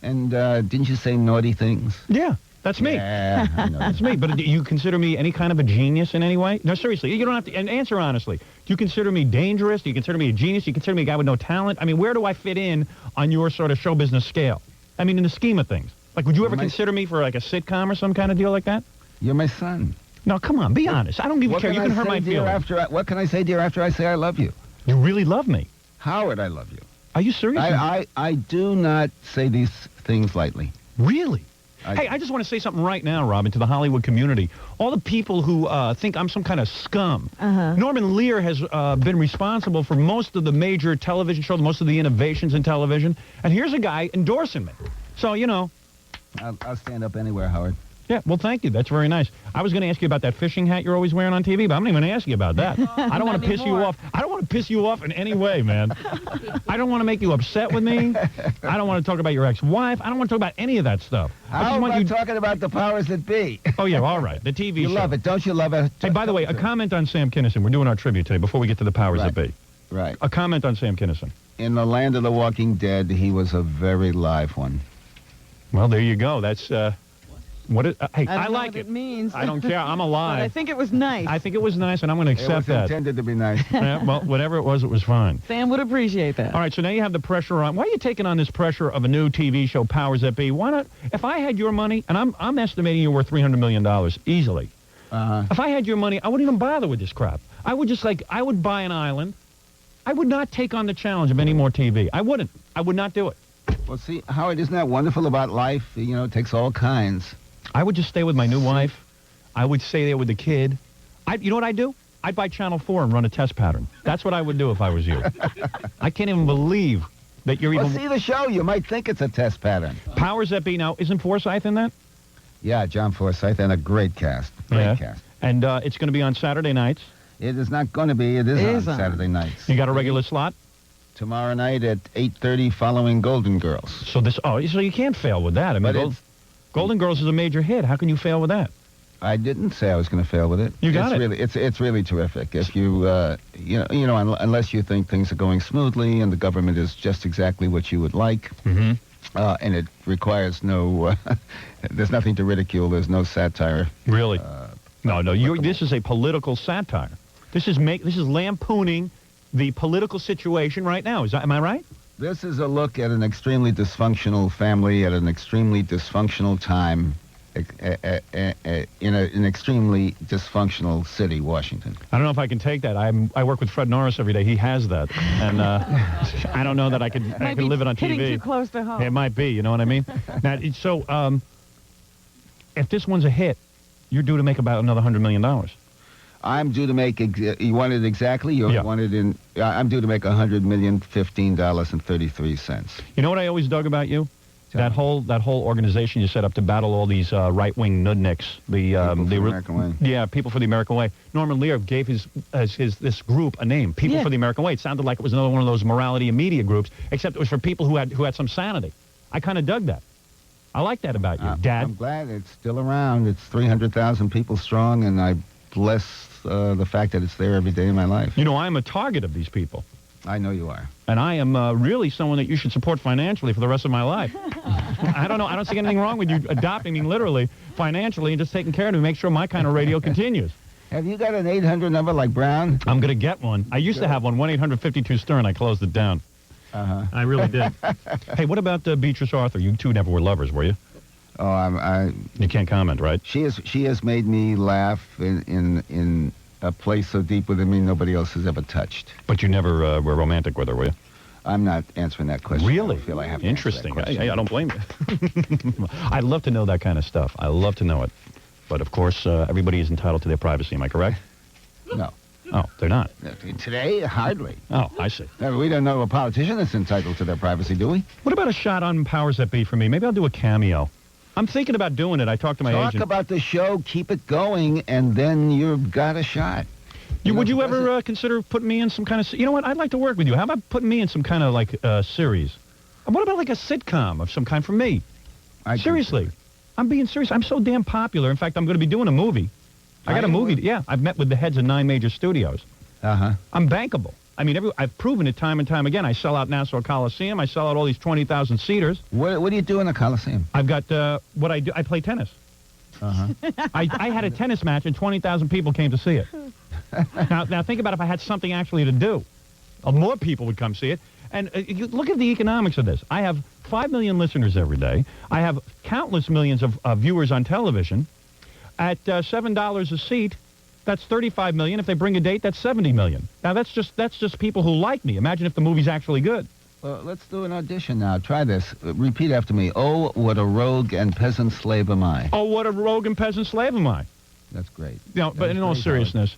And didn't you say naughty things? Yeah. That's me. Yeah, I know. That's me. But do you consider me any kind of a genius in any way? No, seriously. You don't have to. And answer honestly. Do you consider me dangerous? Do you consider me a genius? Do you consider me a guy with no talent? I mean, where do I fit in on your sort of show business scale? I mean, in the scheme of things. Like, would you ever consider me for like a sitcom or some kind of deal like that? You're my son. No, come on. Be honest. I don't even care. You can hurt my feelings. What can I say, dear, after I say I love you? You really love me. Howard, I love you. Are you serious? I do not say these things lightly. Really? Hey, I just want to say something right now, Robin, to the Hollywood community. All the people who think I'm some kind of scum. Norman Leer has been responsible for most of the major television shows, most of the innovations in television. And here's a guy endorsing me. So, you know. I'll stand up anywhere, Howard. Yeah, well, thank you. That's very nice. I was going to ask you about that fishing hat you're always wearing on TV, but I'm not even going to ask you about that. I don't want to piss you off. I don't want to piss you off in any way, man. I don't want to make you upset with me. I don't want to talk about your ex-wife. I don't want to talk about any of that stuff. How about talking about the powers that be? Oh, yeah, all right. The TV show. You love it, don't you love it? Hey, by the way, a comment on Sam Kinison. We're doing our tribute today before we get to the powers that be. Right. A comment on Sam Kinison. In the land of the walking dead, he was a very live one. Well, there you go. That's... hey, I like what it means. I don't care. I'm alive. But I think it was nice. I think it was nice, and I'm going to accept that. It was intended to be nice. Yeah, well, whatever it was fine. Sam would appreciate that. All right, so now you have the pressure on. Why are you taking on this pressure of a new TV show, Powers That Be? Why not? If I had your money, and I'm estimating you're worth $300 million easily. If I had your money, I wouldn't even bother with this crap. I would just I would buy an island. I would not take on the challenge of any more TV. I wouldn't. I would not do it. Well, see, Howard, isn't that wonderful about life? You know, it takes all kinds. I would just stay with my new wife. I would stay there with the kid. You know what I'd do? I'd buy Channel 4 and run a test pattern. That's what I would do if I was you. I can't even believe that you're even... Well, see the show. You might think it's a test pattern. Powers That Be. Now, isn't Forsythe in that? Yeah, John Forsythe, and a great cast. Great cast. And it's going to be on Saturday nights. It is not going to be. It is on Saturday nights. You got a regular slot? Tomorrow night at 8:30 following Golden Girls. So so you can't fail with that. I mean, Golden Girls is a major hit. How can you fail with that? I didn't say I was going to fail with it. You got it. It's really terrific. If you unless you think things are going smoothly and the government is just exactly what you would like, and it requires no, there's nothing to ridicule. There's no satire. Really? No. This is a political satire. This is lampooning the political situation right now. Am I right? This is a look at an extremely dysfunctional family at an extremely dysfunctional time in an extremely dysfunctional city, Washington. I don't know if I can take that. I work with Fred Norris every day. He has that. And I don't know that I could live it on TV. Hitting too close to home. It might be, you know what I mean? Now, so if this one's a hit, you're due to make about another $100 million. I'm due to make, you want it exactly? You want it in, I'm due to make $100,015.33. You know what I always dug about you? That whole organization you set up to battle all these right-wing nudniks. People for the American Way. Yeah, People for the American Way. Norman Leer gave this group a name, People for the American Way. It sounded like it was another one of those morality and media groups, except it was for people who had some sanity. I kind of dug that. I like that about you, Dad. I'm glad it's still around. It's 300,000 people strong, and I bless the fact that it's there every day in my life. You know, I'm a target of these people. I know you are. And I am really someone that you should support financially for the rest of my life. I don't know. I don't see anything wrong with you adopting me literally, financially, and just taking care of me, make sure my kind of radio continues. Have you got an 800 number like Brown? I'm going to get one. I used to have one, 1-800-52-STERN. I closed it down. Uh-huh. I really did. Hey, what about Beatrice Arthur? You two never were lovers, were you? Oh, You can't comment, right? She has made me laugh in a place so deep within me nobody else has ever touched. But you never were romantic with her, were you? I'm not answering that question. Really? I feel I have to Interesting. answer that question. I don't blame you. I'd love to know that kind of stuff. I love to know it. But, of course, everybody is entitled to their privacy. Am I correct? No. Oh, they're not? Today, hardly. Oh, I see. We don't know a politician that's entitled to their privacy, do we? What about a shot on Powers That Be for me? Maybe I'll do a cameo. I'm thinking about doing it. I talked to my agent. Talk about the show, keep it going, and then you've got a shot. Would you ever consider putting me in some kind of... You know what? I'd like to work with you. How about putting me in some kind of, like, series? What about, like, a sitcom of some kind for me? Seriously. I'm being serious. I'm so damn popular. In fact, I'm going to be doing a movie. I got a movie. Yeah, I've met with the heads of 9 major studios. Uh-huh. I'm bankable. I mean, I've proven it time and time again. I sell out Nassau Coliseum. I sell out all these 20,000 seaters. What do you do in the Coliseum? I've got what I do. I play tennis. Uh-huh. I had a tennis match and 20,000 people came to see it. Now think about if I had something actually to do. More people would come see it. And you look at the economics of this. I have 5 million listeners every day. I have countless millions of viewers on television. At $7 a seat, that's 35 million. If they bring a date, that's 70 million. Now that's just people who like me. Imagine if the movie's actually good. Well, let's do an audition now. Try this. Repeat after me. Oh, what a rogue and peasant slave am I. Oh, what a rogue and peasant slave am I. That's great. You know, but in all seriousness,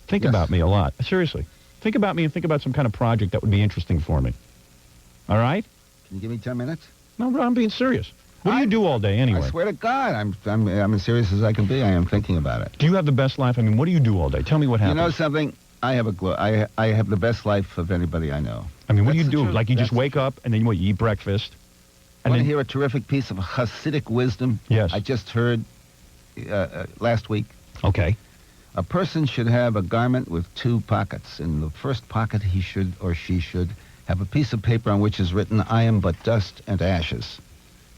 think about me a lot. Seriously. Think about me and think about some kind of project that would be interesting for me. All right? Can you give me 10 minutes? No, bro, I'm being serious. What do you do all day anyway? I swear to God, I'm as serious as I can be. I am thinking about it. Do you have the best life? I mean, what do you do all day? Tell me what happens. You know something? I have I have the best life of anybody I know. I mean, what do you do? Like you just wake up and then you eat breakfast? Want to hear a terrific piece of Hasidic wisdom? Yes. I just heard last week. Okay. A person should have a garment with 2 pockets. In the first pocket, he should or she should have a piece of paper on which is written, I am but dust and ashes.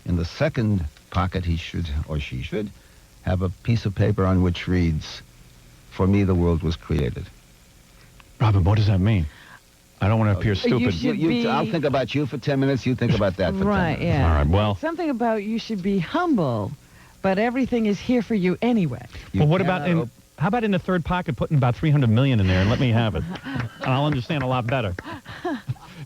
In the second pocket, he should or she should have a piece of paper on which reads, for me the world was created. Robin, what does that mean? I don't want to appear stupid. I'll think about you for 10 minutes. You think about that for 10 minutes. Right, yeah. All right, well. Something about you should be humble, but everything is here for you anyway. Well, what about how about in the third pocket putting about 300 million in there and let me have it? And I'll understand a lot better.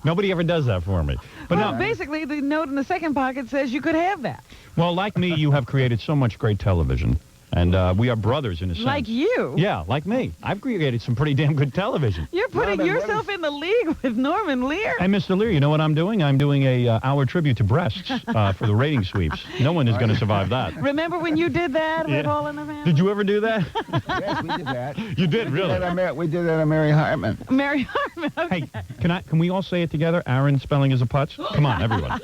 Nobody ever does that for me. But well, basically, the note in the second pocket says you could have that. Well, like me, you have created so much great television. And we are brothers in a sense. Like you? Yeah, like me. I've created some pretty damn good television. You're putting yourself in the league with Norman Leer. And Mr. Leer, you know what I'm doing? I'm doing a hour tribute to breasts for the rating sweeps. No one is going to survive that. Remember when you did that with All in the Family? Did you ever do that? Yes, we did that. You did, really? We did that on Mary Hartman. Mary Hartman, okay. Hey, can we all say it together? Aaron spelling is a putz? Come on, everyone.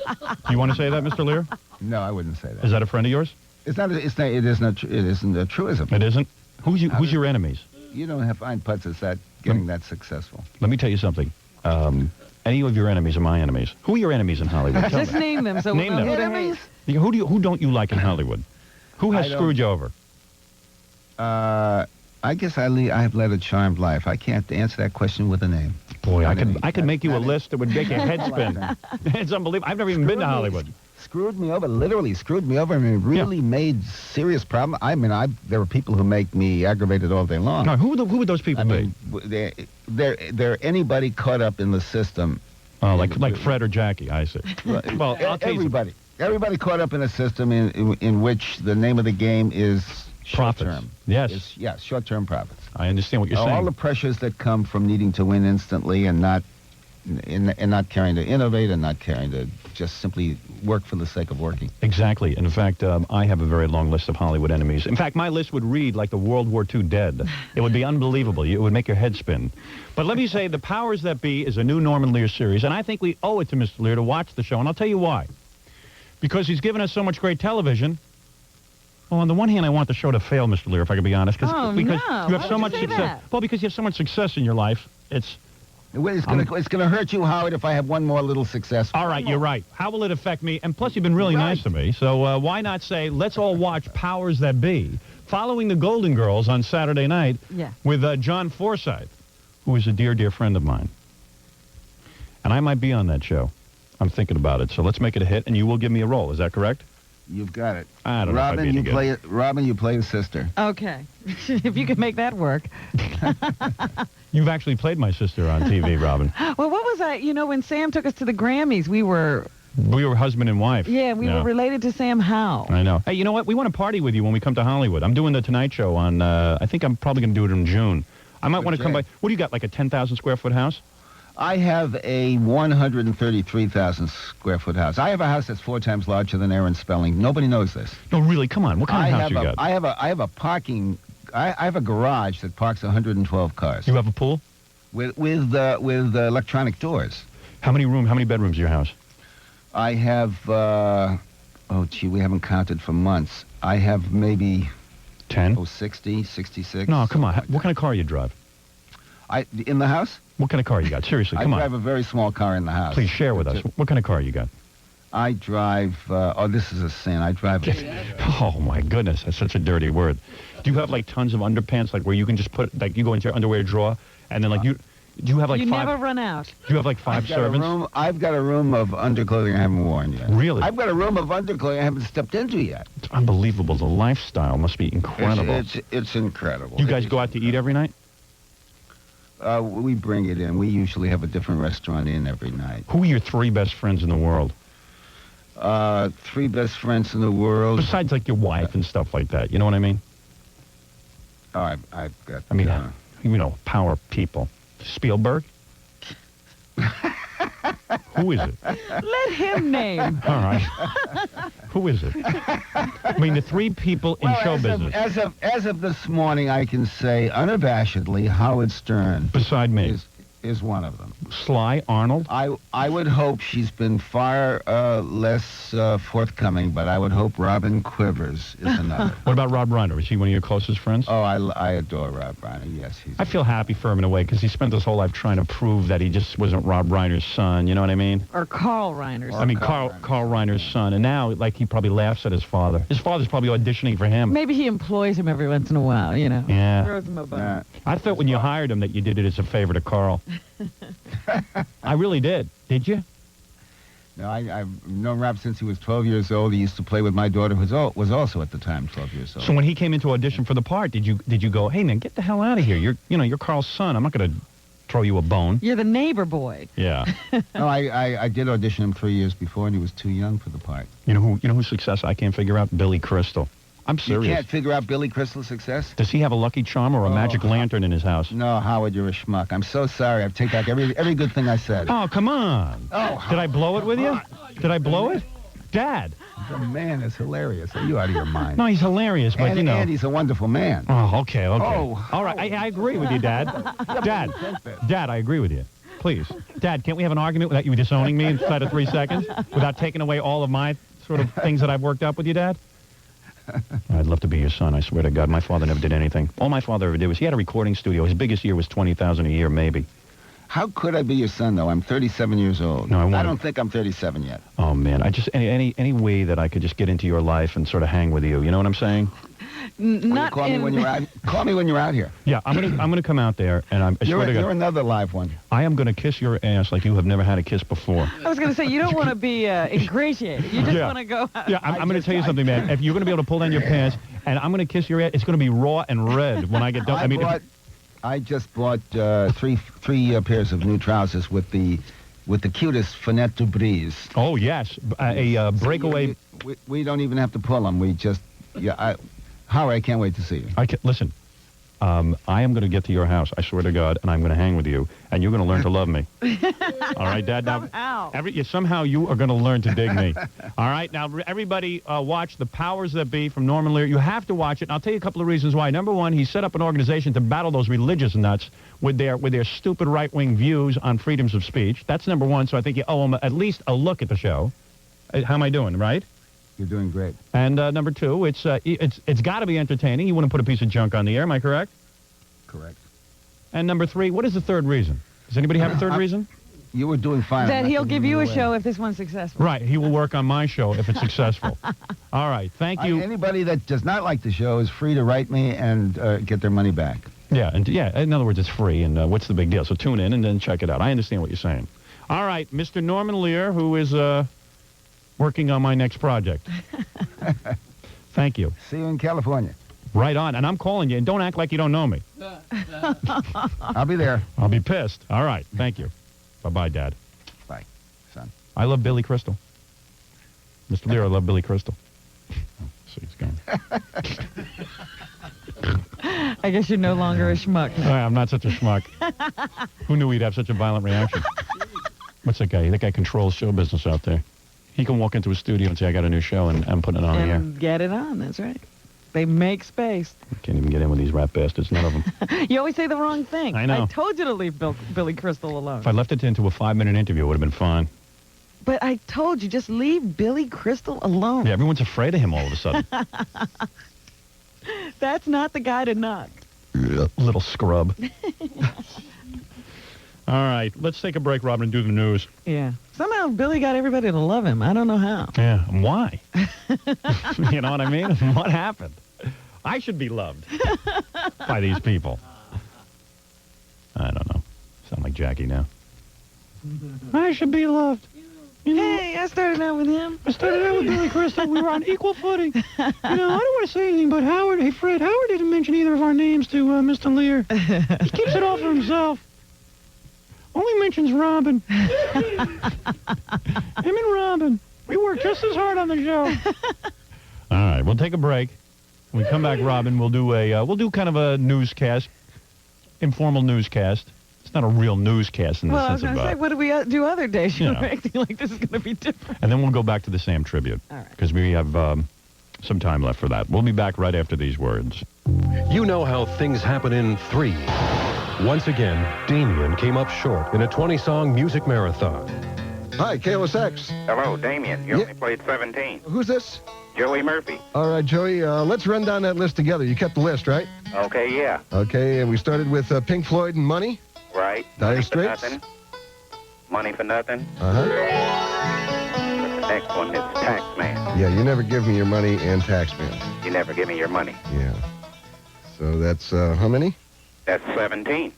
You want to say that, Mr. Leer? No, I wouldn't say that. Is that a friend of yours? It isn't a truism. It isn't? Who's your enemies? You don't find putzes that getting that successful. Let me tell you something. Any of your enemies are my enemies. Who are your enenemies in Hollywood? Just name them so name we'll know them. who to hate. Who don't you like in Hollywood? Who has screwed you over? I guess I've led a charmed life. I can't answer that question with a name. Boy, I could make you a list that would make your head spin. It's unbelievable. I've never even been to Hollywood. Screwed me over, literally screwed me over. I mean, really made serious problem. I mean, there are people who make me aggravated all day long. No, who would those people be? They're anybody caught up in the system. Oh, like Fred or Jackie, I see. Well, everybody caught up in a system in which the name of the game is short-term. Yes. Short-term profits. I understand what you're saying. All the pressures that come from needing to win instantly and not caring to innovate and not caring to just simply work for the sake of working. Exactly. In fact, I have a very long list of Hollywood enemies. In fact, my list would read like the World War II dead. It would be unbelievable. It would make your head spin. But let me say, The Powers That Be is a new Norman Lear series, and I think we owe it to Mr. Lear to watch the show, and I'll tell you why. Because he's given us so much great television. Well, on the one hand, I want the show to fail, Mr. Lear, if I can be honest. Because you have so much success. Well, because you have so much success in your life, It's going to hurt you, Howard, if I have one more little success. All right, you're right. How will it affect me? And plus, you've been really nice to me. So why not say, let's all watch Powers That Be, following the Golden Girls on Saturday night with John Forsythe, who is a dear, dear friend of mine. And I might be on that show. I'm thinking about it. So let's make it a hit, and you will give me a role. Is that correct? You've got it. I don't know if I'd be Robin, you play his sister. Okay. If you can make that work. You've actually played my sister on TV, Robin. Well, what was I? You know, when Sam took us to the Grammys, we were husband and wife. Yeah, we were related to Sam Howell. I know. Hey, you know what? We want to party with you when we come to Hollywood. I'm doing the Tonight Show on, I think I'm probably going to do it in June. I might want to come by. What do you got, like a 10,000 square foot house? I have a 133,000 square foot house. I have a house that's 4 times larger than Aaron Spelling. Nobody knows this. No, really? Come on. What kind of house you got? I have a parking. I have a garage that parks 112 cars. You have a pool? With electronic doors. How many bedrooms is your house? I have. We haven't counted for months. I have maybe 10. 60, 66. No, come on. What kind of car you drive? In the house? What kind of car you got? Seriously, come on. I drive a very small car in the house. Please share with us. What kind of car you got? I drive, this is a sin. I drive Oh, my goodness. That's such a dirty word. Do you have, like, tons of underpants, like, where you can just put, like, you go into your underwear drawer, and then, like, do you have, like, you 5... never run out. Do you have, like, 5 servants? I've got a room of underclothing I haven't worn yet. Really? I've got a room of underclothing I haven't stepped into yet. It's unbelievable. The lifestyle must be incredible. It's incredible. You guys go out to eat every night? We bring it in. We usually have a different restaurant in every night. Who are your 3 best friends in the world? 3 best friends in the world. Besides, like, your wife and stuff like that. You know what I mean? Oh, I've got... I mean, you know, power people. Spielberg? Who is it? Let him name. All right. Who is it? I mean, the 3 people in show business. As of this morning, I can say unabashedly Howard Stern. Beside me. Is one of them. Sly Arnold? I would hope she's been far less forthcoming, but I would hope Robin Quivers is another. What about Rob Reiner? Is he one of your closest friends? Oh, I adore Rob Reiner, yes. I feel happy for him in a way, because he spent his whole life trying to prove that he just wasn't Rob Reiner's son, you know what I mean? Or Carl Reiner's son. I mean, Carl Reiner's son, and now, like, he probably laughs at his father. His father's probably auditioning for him. Maybe he employs him every once in a while, you know. Yeah. Throws him a bone. I thought when you hired him that you did it as a favor to Carl. I really did. Did you? No, I've known Rob since he was 12 years old. He used to play with my daughter, who was also at the time 12 years old. So when he came into audition for the part, did you go, hey man, get the hell out of here? You're Carl's son. I'm not going to throw you a bone. You're the neighbor boy. Yeah. No, I did audition him 3 years before, and he was too young for the part. You know whose success I can't figure out? Billy Crystal. I'm serious. You can't figure out Billy Crystal's success? Does he have a Lucky Charm or a magic lantern in his house? No, Howard, you're a schmuck. I'm so sorry. I've taken back every good thing I said. Oh, come on. Oh, did I blow it with you? Did I blow it? Dad. The man is hilarious. Are you out of your mind? No, he's hilarious, but and he's a wonderful man. Oh, okay. Oh. All right, I agree with you, Dad. Dad, I agree with you. Please. Dad, can't we have an argument without you disowning me inside of 3 seconds? Without taking away all of my sort of things that I've worked up with you, Dad? I'd love to be your son, I swear to God. My father never did anything. All my father ever did was he had a recording studio. His biggest year was $20,000 a year, maybe. How could I be your son, though? I'm 37 years old. No, I don't think I'm 37 yet. Oh, man. I just any way that I could just get into your life and sort of hang with you. You know what I'm saying? Call me when you're out here. Yeah, I'm gonna come out there, and I swear to God, you're another live one. I am gonna kiss your ass like you have never had a kiss before. I was gonna say you don't want to be ingratiated. You just want to go out. Yeah, I'm gonna tell you something, man. If you're gonna be able to pull down your pants, and I'm gonna kiss your ass, it's gonna be raw and red when I get done. I just bought three pairs of new trousers with the cutest Fenêtre de Brise. Oh yes, a breakaway. We don't even have to pull them. We just Howard, I can't wait to see you. Listen, I am going to get to your house, I swear to God, and I'm going to hang with you, and you're going to learn to love me. All right, Dad? Somehow you are going to learn to dig me. All right? Now, everybody watch The Powers That Be from Norman Leer. You have to watch it, and I'll tell you a couple of reasons why. Number one, he set up an organization to battle those religious nuts with their stupid right-wing views on freedoms of speech. That's number one, so I think you owe him at least a look at the show. How am I doing, right? You're doing great. And number two, it's got to be entertaining. You wouldn't put a piece of junk on the air, am I correct? Correct. And number three, what is the third reason? Does anybody have a third reason? You were doing fine. That he'll give you a show if this one's successful. Right. He will work on my show if it's successful. All right. Thank you. Anybody that does not like the show is free to write me and get their money back. Yeah. In other words, it's free. And what's the big deal? So tune in and then check it out. I understand what you're saying. All right. Mr. Norman Leer, who is working on my next project. Thank you. See you in California. Right on. And I'm calling you. And don't act like you don't know me. I'll be there. I'll be pissed. All right. Thank you. Bye-bye, Dad. Bye, son. I love Billy Crystal. Mr. Lear, I love Billy Crystal. See, he's gone. I guess you're no longer a schmuck now. I'm not such a schmuck. Who knew he'd have such a violent reaction? What's that guy? That guy controls show business out there. He can walk into a studio and say, I got a new show, and I'm putting it on the air. Get it on, that's right. They make space. Can't even get in with these rat bastards, none of them. You always say the wrong thing. I know. I told you to leave Billy Crystal alone. If I left it into a 5-minute interview, it would have been fine. But I told you, just leave Billy Crystal alone. Yeah, everyone's afraid of him all of a sudden. That's not the guy to knock. Little scrub. All right, let's take a break, Robin, and do the news. Yeah. Somehow Billy got everybody to love him. I don't know how. Yeah, why? You know what I mean? What happened? I should be loved by these people. I don't know. Sound like Jackie now. I should be loved. You know, hey, I started out with him. I started out with Billy Crystal. We were on equal footing. You know, I don't want to say anything, but Howard, hey, Fred, Howard didn't mention either of our names to Mr. Lear. He keeps it all for himself. Only mentions Robin. Him and Robin. We work just as hard on the show. All right, we'll take a break. When we come back, Robin, we'll do kind of a newscast, informal newscast. It's not a real newscast in the well, sense of... I was going to say, what do we do other days? You You're know. acting like this is going to be different. And then we'll go back to the Sam tribute. All right. Because we have some time left for that. We'll be back right after these words. You know how things happen in 3. Once again, Damien came up short in a 20-song music marathon. Hi, KLSX. Hello, Damien. You only played 17. Who's this? Joey Murphy. All right, Joey, let's run down that list together. You kept the list, right? Okay, yeah. Okay, and we started with Pink Floyd and Money. Right. Dire Money for Straits. nothing. Money for nothing. Uh-huh. The next one is Taxman. Yeah, you never give me your money and Taxman. You never give me your money. Yeah. So that's, how many? That's 17.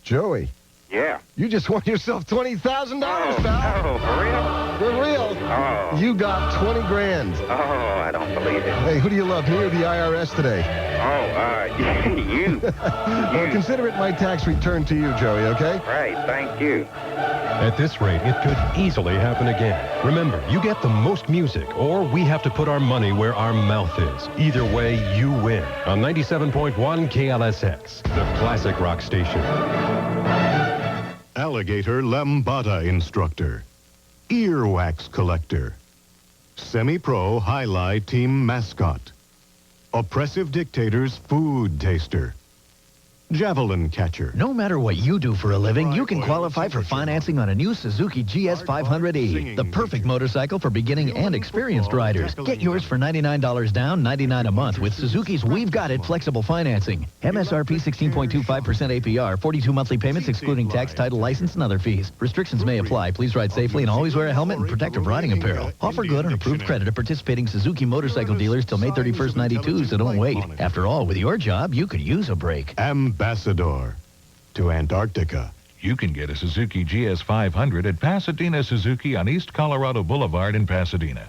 Joey. Yeah. You just won yourself $20,000, pal. Oh, for real? For real. Oh. You got 20 grand. Oh, I don't believe it. Hey, who do you love, me or the IRS today? Oh, you. Well, consider it my tax return to you, Joey, okay? Right, thank you. At this rate, it could easily happen again. Remember, you get the most music, or we have to put our money where our mouth is. Either way, you win. On 97.1 KLSX, the classic rock station. Alligator lambada instructor. Earwax collector. Semi-pro highlight team mascot. Oppressive dictator's food taster. Javelin catcher. No matter what you do for a living, you can qualify for financing on a new Suzuki GS500E, the perfect motorcycle for beginning and experienced riders. Get yours for $99 down, $99 a month with Suzuki's We've Got It flexible financing. MSRP 16.25% APR, 42 monthly payments excluding tax, title, license, and other fees. Restrictions may apply. Please ride safely and always wear a helmet and protective riding apparel. Offer good and approved credit at participating Suzuki motorcycle dealers till May 31st, 92, so don't wait. After all, with your job, you could use a break. Ambassador to Antarctica. You can get a Suzuki GS500 at Pasadena Suzuki on East Colorado Boulevard in Pasadena.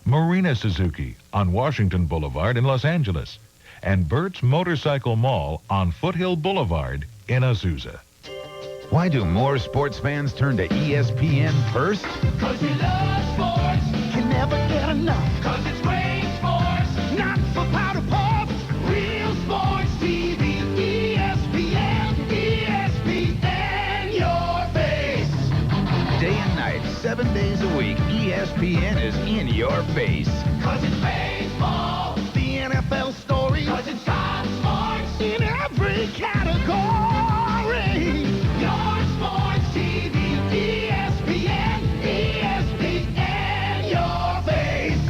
Marina Suzuki on Washington Boulevard in Los Angeles. And Burt's Motorcycle Mall on Foothill Boulevard in Azusa. Why do more sports fans turn to ESPN first? Cause we love sports. Can never get enough. Cause it's great sports. Not for powder puffs. Real sports TV. Day and night, 7 days a week, ESPN is in your face. Cause it's baseball, the NFL story. Cause it's top sports in every category. Your sports TV, ESPN, ESPN, your face.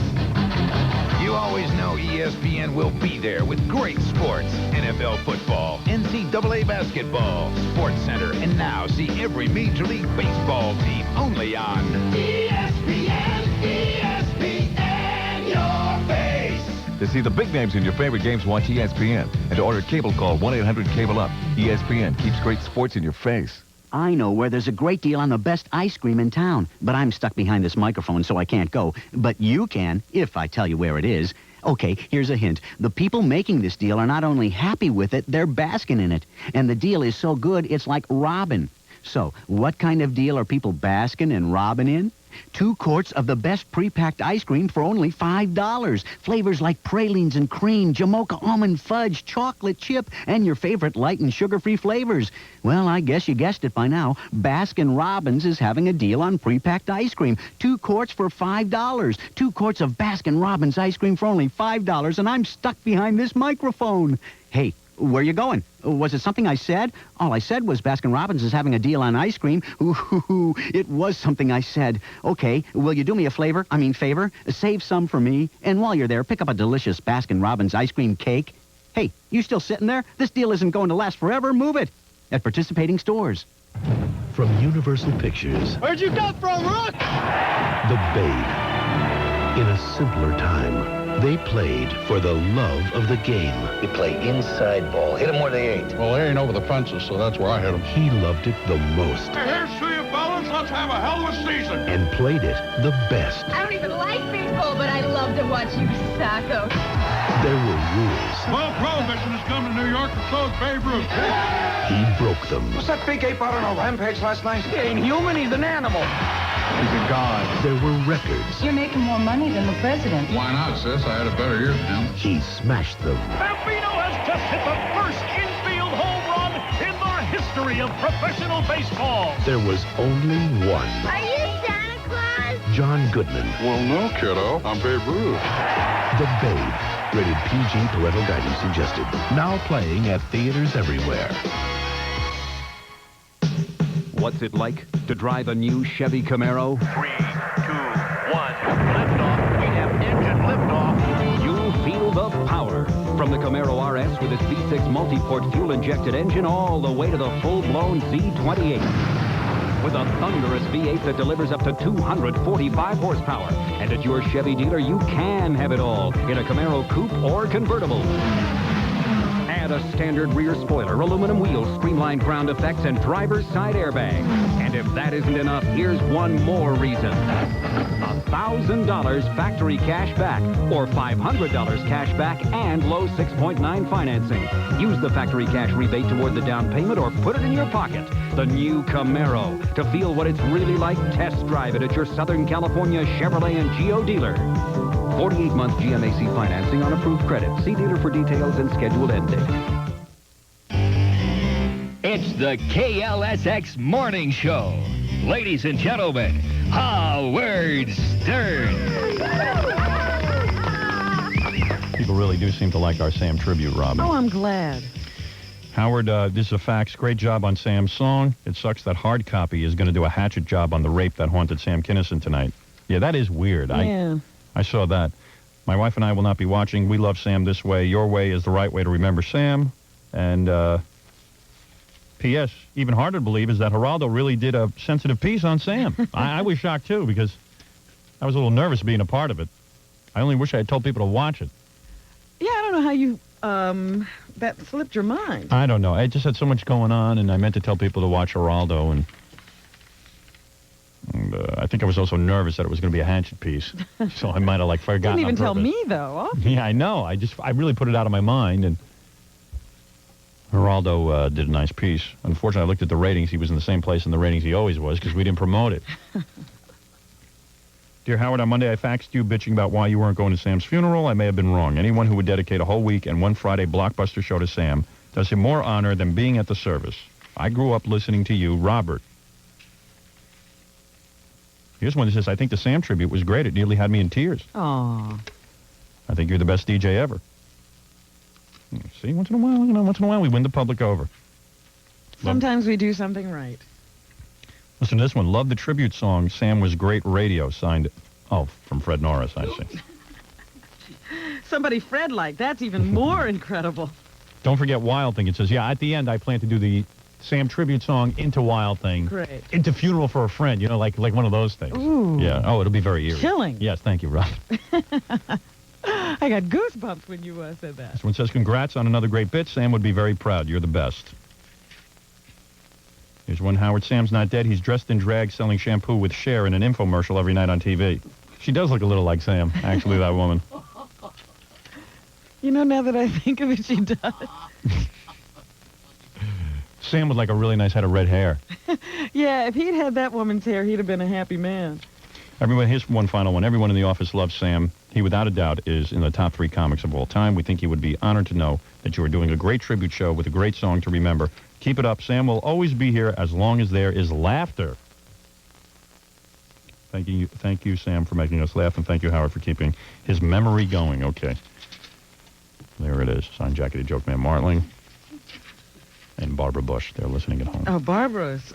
You always know ESPN will be there with great sports. NFL football, NCAA NCAA basketball, Sports Center, and now see every Major League Baseball team only on ESPN, ESPN, your face. To see the big names in your favorite games, watch ESPN. And to order cable, call 1-800-CABLE-UP. ESPN keeps great sports in your face. I know where there's a great deal on the best ice cream in town, but I'm stuck behind this microphone, so I can't go. But you can, if I tell you where it is. Okay, here's a hint. The people making this deal are not only happy with it, they're basking in it. And the deal is so good, it's like robbing. So, what kind of deal are people basking and robbing in? 2 quarts of the best pre-packed ice cream for only $5. Flavors like pralines and cream, Jamocha almond fudge, chocolate chip, and your favorite light and sugar-free flavors. Well, I guess you guessed it by now. Baskin-Robbins is having a deal on pre-packed ice cream. 2 quarts for $5. 2 quarts of Baskin-Robbins ice cream for only $5, and I'm stuck behind this microphone. Hey, where you going? Was it something I said? All I said was Baskin-Robbins is having a deal on ice cream. Ooh, it was something I said. Okay, will you do me a favor? Save some for me. And while you're there, pick up a delicious Baskin-Robbins ice cream cake. Hey, you still sitting there? This deal isn't going to last forever. Move it. At participating stores. From Universal Pictures. Where'd you come from, Rook? The Babe. In a simpler time. They played for the love of the game. We play inside ball. Hit them where they ain't. Well, they ain't over the fences, so that's where I hit them. He loved it the most. Here's to you, fellas. Let's have a hell of a season. And played it the best. I don't even like baseball, but I love to watch you sacco. There were rules. Well, Prohibition has come to New York, and so has Babe Ruth. He broke them. Was that big ape out on a rampage last night? He ain't human, he's an animal. He's a god. There were records. You're making more money than the president. Why not, sis? I had a better year than him. He smashed them. Bambino has just hit the first infield home run in the history of professional baseball. There was only one. Are you Santa Claus? John Goodman. Well, no, kiddo. I'm Babe Ruth. The Babe. Rated PG, parental guidance suggested. Now playing at theaters everywhere. What's it like to drive a new Chevy Camaro? 3, 2, 1, liftoff. We have engine liftoff. You'll feel the power from the Camaro RS with its V6 multi-port fuel-injected engine all the way to the full-blown Z28. With a thunderous V8 that delivers up to 245 horsepower. And at your Chevy dealer, you can have it all in a Camaro coupe or convertible. Add a standard rear spoiler, aluminum wheels, streamlined ground effects, and driver's side airbag. And if that isn't enough, here's one more reason. $1,000 factory cash back or $500 cash back and low 6.9 financing. Use the factory cash rebate toward the down payment or put it in your pocket. The new Camaro. To feel what it's really like, test drive it at your Southern California Chevrolet and Geo dealer. 48-month GMAC financing on approved credit. See dealer for details and scheduled end date. It's the KLSX Morning Show. Ladies and gentlemen, Howard Stern. People really do seem to like our Sam tribute, Robin. Oh, I'm glad. Howard, this is a fax. Great job on Sam's song. It sucks that Hard Copy is going to do a hatchet job on the rape that haunted Sam Kinison tonight. Yeah, that is weird. Yeah. I saw that. My wife and I will not be watching. We love Sam this way. Your way is the right way to remember Sam. And P.S., even harder to believe is that Geraldo really did a sensitive piece on Sam. I was shocked, too, because I was a little nervous being a part of it. I only wish I had told people to watch it. Yeah, I don't know how you, that slipped your mind. I don't know. I just had so much going on, and I meant to tell people to watch Geraldo, and I think I was also nervous that it was going to be a hatchet piece, so I might have, forgotten. You didn't even tell me, though. Huh? Yeah, I know. I really put it out of my mind, and Geraldo did a nice piece. Unfortunately, I looked at the ratings. He was in the same place in the ratings he always was, because we didn't promote it. Dear Howard, on Monday I faxed you bitching about why you weren't going to Sam's funeral. I may have been wrong. Anyone who would dedicate a whole week and one Friday blockbuster show to Sam does him more honor than being at the service. I grew up listening to you, Robert. Here's one that says, I think the Sam tribute was great. It nearly had me in tears. Aww. I think you're the best DJ ever. See, once in a while, we win the public over. Sometimes we do something right. Listen to this one. Love the tribute song. Sam was great radio. Signed, from Fred Norris, I see. Somebody Fred liked. That's even more incredible. Don't forget Wild Thing. It says, yeah, at the end, I plan to do the Sam tribute song into Wild Thing. Great. Into Funeral for a Friend, you know, like one of those things. Ooh. Yeah. Oh, it'll be very eerie. Chilling. Yes, thank you, Rob. I got goosebumps when you said that. This one says, congrats on another great bit. Sam would be very proud. You're the best. Here's one, Howard. Sam's not dead. He's dressed in drag selling shampoo with Cher in an infomercial every night on TV. She does look a little like Sam, actually, that woman. You know, now that I think of it, she does. Sam with like a really nice head of red hair. Yeah, if he'd had that woman's hair, he'd have been a happy man. Everyone, here's one final one. Everyone in the office loves Sam. He, without a doubt, is in the top 3 comics of all time. We think he would be honored to know that you are doing a great tribute show with a great song to remember. Keep it up. Sam will always be here as long as there is laughter. Thank you, Sam, for making us laugh, and thank you, Howard, for keeping his memory going. Okay. There it is. Signed, Jackie the Joke Man Martling. And Barbara Bush. They're listening at home. Oh, Barbara's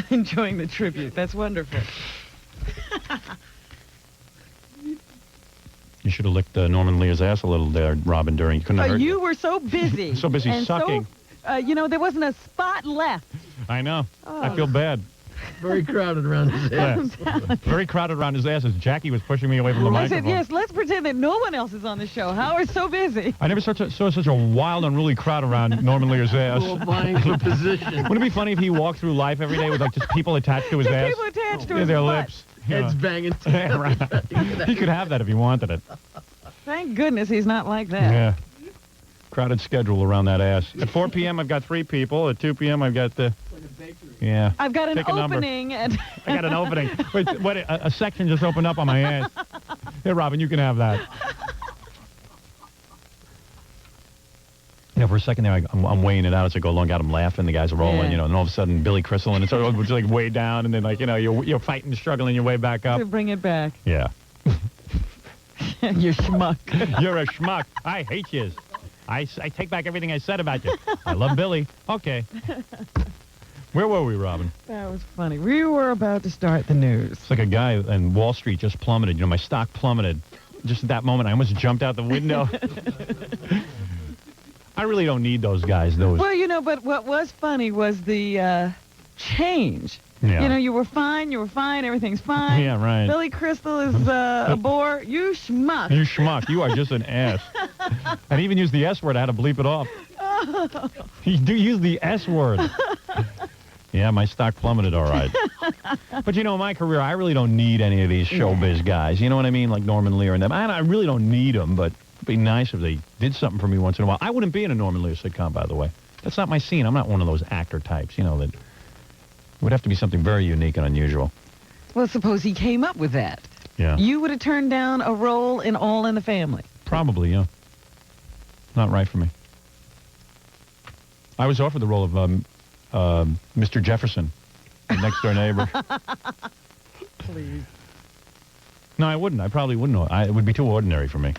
enjoying the tribute. That's wonderful. You should have licked Norman Lear's ass a little there, Robin, during... You couldn't have heard You were so busy. So busy and sucking. So, you know, there wasn't a spot left. I know. I feel bad. Very crowded around his ass. Yeah. Very crowded around his ass as Jackie was pushing me away from the I microphone. said, yes, let's pretend that no one else is on the show. Howard's so busy. I never saw such a wild, unruly crowd around Norman Lear's ass. All vying for position. Wouldn't it be funny if he walked through life every day with like just people attached to his ass? People attached to Yeah, his their butt. lips. Heads banging. Yeah, right. He could have that if he wanted it. Thank goodness he's not like that. Yeah. Crowded schedule around that ass. At 4 p.m., I've got 3 people. At 2 p.m., I've got the... Yeah. I've got an Pick a number. opening. I got an opening. Wait, a section just opened up on my ass. Here, Robin, you can have that. You know, for a second there, I'm weighing it out as I go along. Got them laughing. The guys are rolling, Yeah. you know, and all of a sudden, Billy Crystal, and it's like way down, and then, like, you know, you're fighting, struggling your way back up. To bring it back. Yeah. You schmuck. You're a schmuck. I hate you. I take back everything I said about you. I love Billy. Okay. Where were we, Robin? That was funny. We were about to start the news. It's like a guy in Wall Street just plummeted. You know, my stock plummeted. Just at that moment, I almost jumped out the window. I really don't need those guys, those. Well, you know, but what was funny was the change. Yeah. You know, you were fine, everything's fine. Yeah, right. Billy Crystal is a bore. You schmuck. You schmuck. You are just an ass. And even use the S word. I had to bleep it off. You do use the S word. Yeah, my stock plummeted all right. But, you know, in my career, I really don't need any of these showbiz guys. You know what I mean? Like Norman Lear and them. I really don't need them, but it'd be nice if they did something for me once in a while. I wouldn't be in a Norman Lear sitcom, by the way. That's not my scene. I'm not one of those actor types, you know, that... It would have to be something very unique and unusual. Well, suppose he came up with that. Yeah. You would have turned down a role in All in the Family. Probably, yeah. Not right for me. I was offered the role of Mr. Jefferson, the next-door neighbor. Please. No, I wouldn't. I probably wouldn't. It would be too ordinary for me,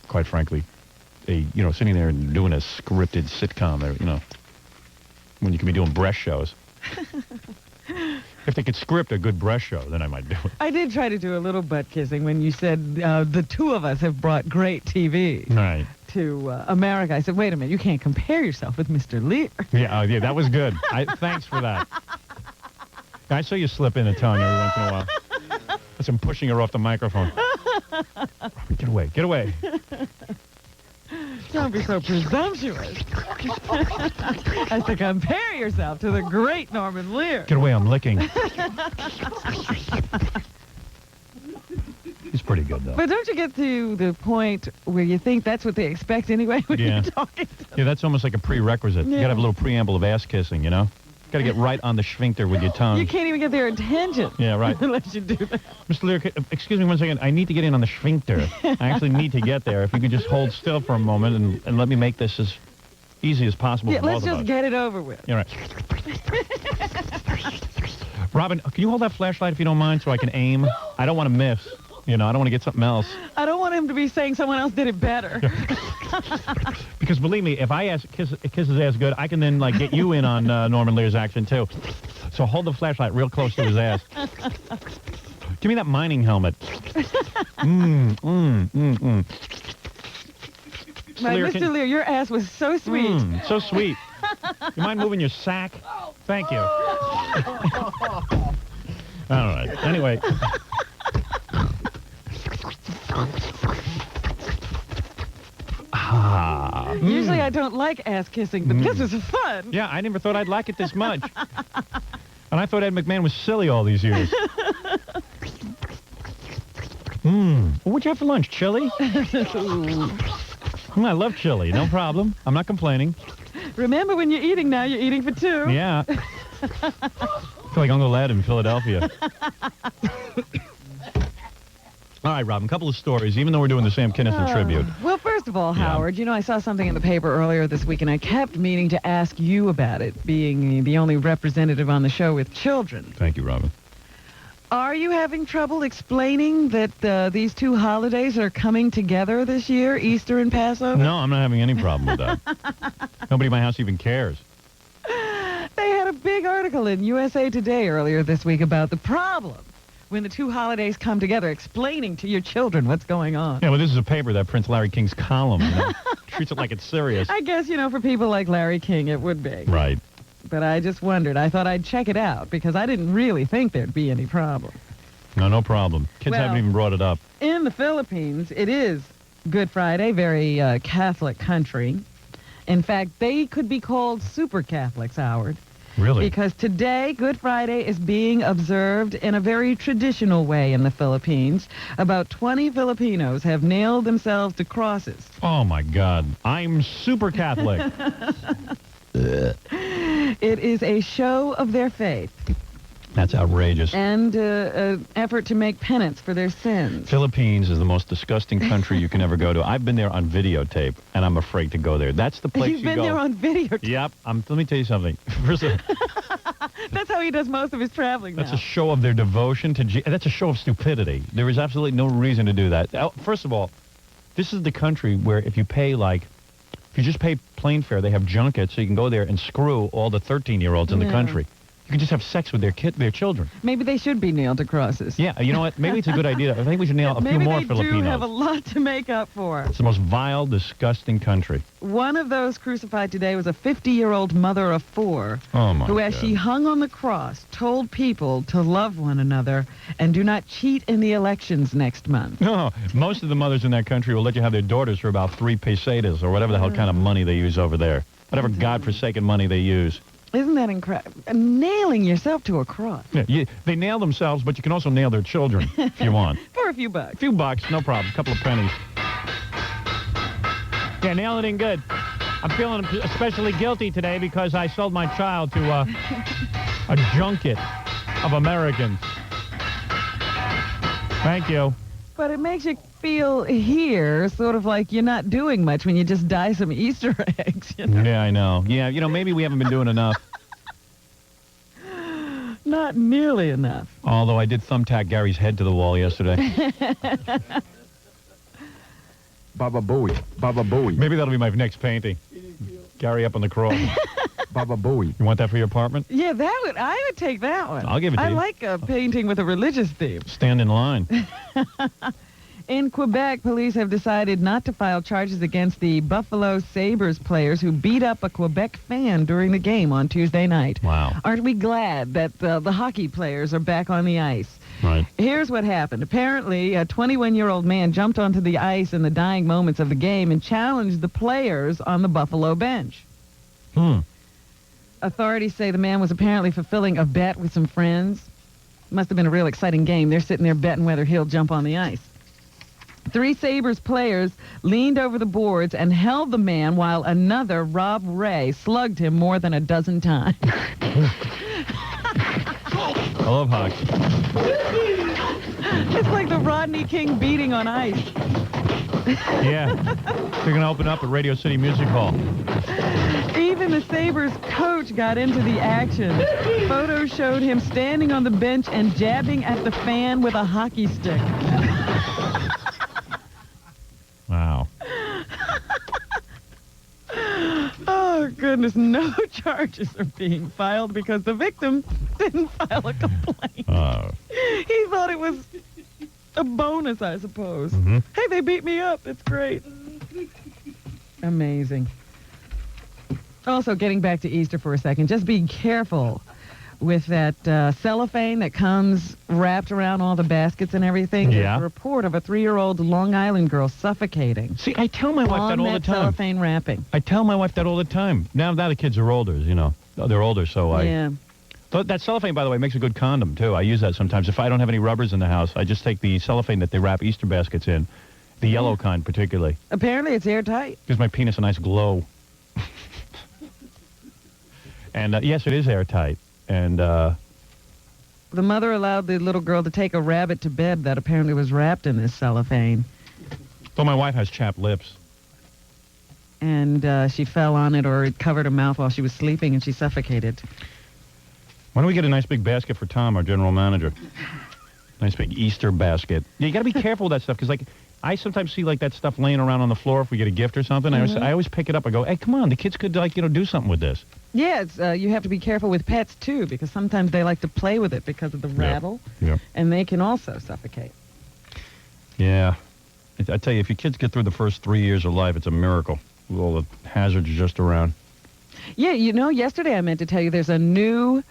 quite frankly. Sitting there and doing a scripted sitcom, you know, when you could be doing breast shows. If they could script a good breast show, then I might do it. I did try to do a little butt kissing when you said the two of us have brought great TV to America. I said, wait a minute, you can't compare yourself with Mr. Lear. Yeah, that was good. Thanks for that. I saw you slip in a tongue every once in a while. That's him pushing her off the microphone. Get away, get away. Don't be so presumptuous. As to compare yourself to the great Norman Lear. Get away, I'm licking. He's pretty good, though. But don't you get to the point where you think that's what they expect anyway when you're talking to them? Yeah, that's almost like a prerequisite. You got to have a little preamble of ass kissing, you know? Got to get right on the sphincter with your tongue. You can't even get their attention. Yeah, right. Unless you do that. Mr. Lear, excuse me 1 second. I need to get in on the sphincter. I actually need to get there. If you could just hold still for a moment and let me make this as easy as possible for both let's of us. just get it over with. Yeah, right. Robin, can you hold that flashlight if you don't mind so I can aim? I don't want to miss. You know, I don't want to get something else. I don't want him to be saying someone else did it better. Because believe me, if I kiss his ass good, I can then like get you in on Norman Lear's action too. So hold the flashlight real close to his ass. Give me that mining helmet. Mr. Leer, your ass was so sweet. So sweet. You mind moving your sack? Thank you. All right. Anyway. Usually I don't like ass kissing, but this is fun. Yeah, I never thought I'd like it this much. And I thought Ed McMahon was silly all these years. What'd you have for lunch? Chili? I love chili. No problem. I'm not complaining. Remember, when you're eating now, you're eating for two. Yeah. I feel like Uncle Ed in Philadelphia. All right, Robin, a couple of stories, even though we're doing the Sam Kinison tribute. Well, first of all, Howard, you know, I saw something in the paper earlier this week, and I kept meaning to ask you about it, being the only representative on the show with children. Thank you, Robin. Are you having trouble explaining that these two holidays are coming together this year, Easter and Passover? No, I'm not having any problem with that. Nobody in my house even cares. They had a big article in USA Today earlier this week about the problem when the two holidays come together, explaining to your children what's going on. Yeah, well, this is a paper that prints Larry King's column. You know? Treats it like it's serious. I guess, you know, for people like Larry King, it would be. Right. But I just wondered. I thought I'd check it out because I didn't really think there'd be any problem. No problem. Kids haven't even brought it up. In the Philippines, it is Good Friday, very Catholic country. In fact, they could be called super Catholics, Howard. Really? Because today, Good Friday is being observed in a very traditional way in the Philippines. About 20 Filipinos have nailed themselves to crosses. Oh, my God. I'm super Catholic. It is a show of their faith. That's outrageous. And an effort to make penance for their sins. Philippines is the most disgusting country you can ever go to. I've been there on videotape, and I'm afraid to go there. That's the place You've been go. there on videotape? Yep. Let me tell you something. First of, That's how he does most of his traveling now. that's a show of their devotion to that's a show of stupidity. There is absolutely no reason to do that. First of all, this is the country where if you pay, if you just pay plane fare, they have junkets, so you can go there and screw all the 13-year-olds in the country. You can just have sex with their children. Maybe they should be nailed to crosses. Yeah, you know what? Maybe it's a good idea. I think we should nail a few more Filipinos. Maybe they do have a lot to make up for. It's the most vile, disgusting country. One of those crucified today was a 50-year-old mother of 4 who, as she hung on the cross, told people to love one another and do not cheat in the elections next month. No, most of the mothers in that country will let you have their daughters for about 3 pesetas or whatever the hell kind of money they use over there. Whatever godforsaken money they use. Isn't that incredible? Nailing yourself to a cross. Yeah, they nail themselves, but you can also nail their children if you want. For a few bucks. A few bucks, no problem. A couple of pennies. Yeah, nailing it in good. I'm feeling especially guilty today because I sold my child to a junket of Americans. Thank you. But it makes you feel here sort of like you're not doing much when you just dye some Easter eggs. You know? Yeah, I know. Yeah, maybe we haven't been doing enough. Not nearly enough. Although I did thumbtack Gary's head to the wall yesterday. Baba Booey. Baba Booey. Maybe that'll be my next painting. Gary up on the cross. Baba Booey. You want that for your apartment? Yeah, I would take that one. I'll give it to you. I like a painting with a religious theme. Stand in line. In Quebec, police have decided not to file charges against the Buffalo Sabres players who beat up a Quebec fan during the game on Tuesday night. Wow. Aren't we glad that the hockey players are back on the ice? Right. Here's what happened. Apparently, a 21-year-old man jumped onto the ice in the dying moments of the game and challenged the players on the Buffalo bench. Authorities say the man was apparently fulfilling a bet with some friends. Must have been a real exciting game. They're sitting there betting whether he'll jump on the ice. 3 Sabres players leaned over the boards and held the man while another, Rob Ray, slugged him more than a dozen times. I love hockey. It's like the Rodney King beating on ice. Yeah. They're going to open up at Radio City Music Hall. Even the Sabres coach got into the action. Photos showed him standing on the bench and jabbing at the fan with a hockey stick. Wow. Oh, goodness. No charges are being filed because the victim didn't file a complaint. He thought it was a bonus, I suppose. Hey, they beat me up. It's great. Amazing. Also, getting back to Easter for a second, just be careful with that cellophane that comes wrapped around all the baskets and everything. Yeah. There's a report of a 3-year-old Long Island girl suffocating. See, I tell my wife that all the time. Cellophane wrapping. I tell my wife that all the time. Now the kids are older, you know. They're older, so Yeah. That cellophane, by the way, makes a good condom, too. I use that sometimes. If I don't have any rubbers in the house, I just take the cellophane that they wrap Easter baskets in, the yellow kind particularly. Apparently, it's airtight. Gives my penis a nice glow. And, yes, it is airtight. And, The mother allowed the little girl to take a rabbit to bed that apparently was wrapped in this cellophane. though my wife has chapped lips. And she fell on it, or it covered her mouth while she was sleeping, and she suffocated. Why don't we get a nice big basket for Tom, our general manager? Nice big Easter basket. Yeah, you got to be careful with that stuff, because, like, I sometimes see, like, that stuff laying around on the floor if we get a gift or something. I always pick it up. I go, hey, come on, the kids could, like, do something with this. Yeah, it's, you have to be careful with pets, too, because sometimes they like to play with it because of the rattle, and they can also suffocate. Yeah. I tell you, if your kids get through the first 3 years of life, it's a miracle. All the hazards are just around. Yeah, you know, yesterday I meant to tell you there's a new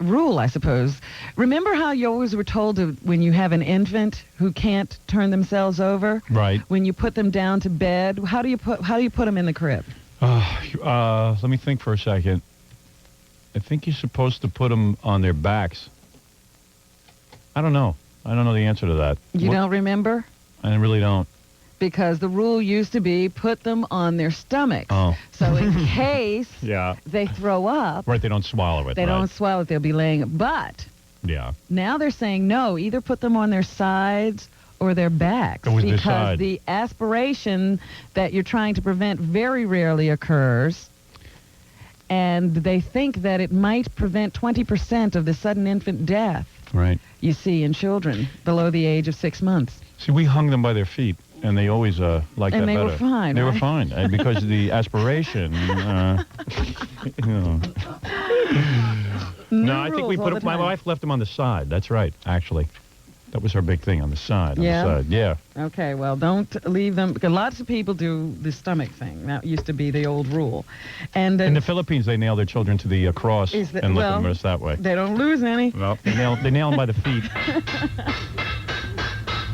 rule, I suppose. Remember how you always were told to, when you have an infant who can't turn themselves over? Right. When you put them down to bed, how do you put them in the crib? Let me think for a second. I think you're supposed to put them on their backs. I don't know. I don't know the answer to that. You don't remember? I really don't. Because the rule used to be put them on their stomachs. Oh. So in case Yeah. they throw up, Right, they don't swallow it. they don't swallow it, they'll be laying. But Yeah. now they're saying no, either put them on their sides or their backs. Always their because side. the aspiration that you're trying to prevent very rarely occurs. And they think that it might prevent 20% of the sudden infant death Right. you see in children below the age of 6 months. See, we hung them by their feet, and they always liked that better. And they were fine, They were right? fine, because the aspiration. You know. No, I think we put them. My wife left them on the side. That's right, actually. That was her big thing, on the side. Yeah? On the side. Yeah. Okay, well, don't leave them, because lots of people do the stomach thing. That used to be the old rule. And In the Philippines, they nail their children to the cross and lift them just that way. They don't lose any. Well, they nail them by the feet.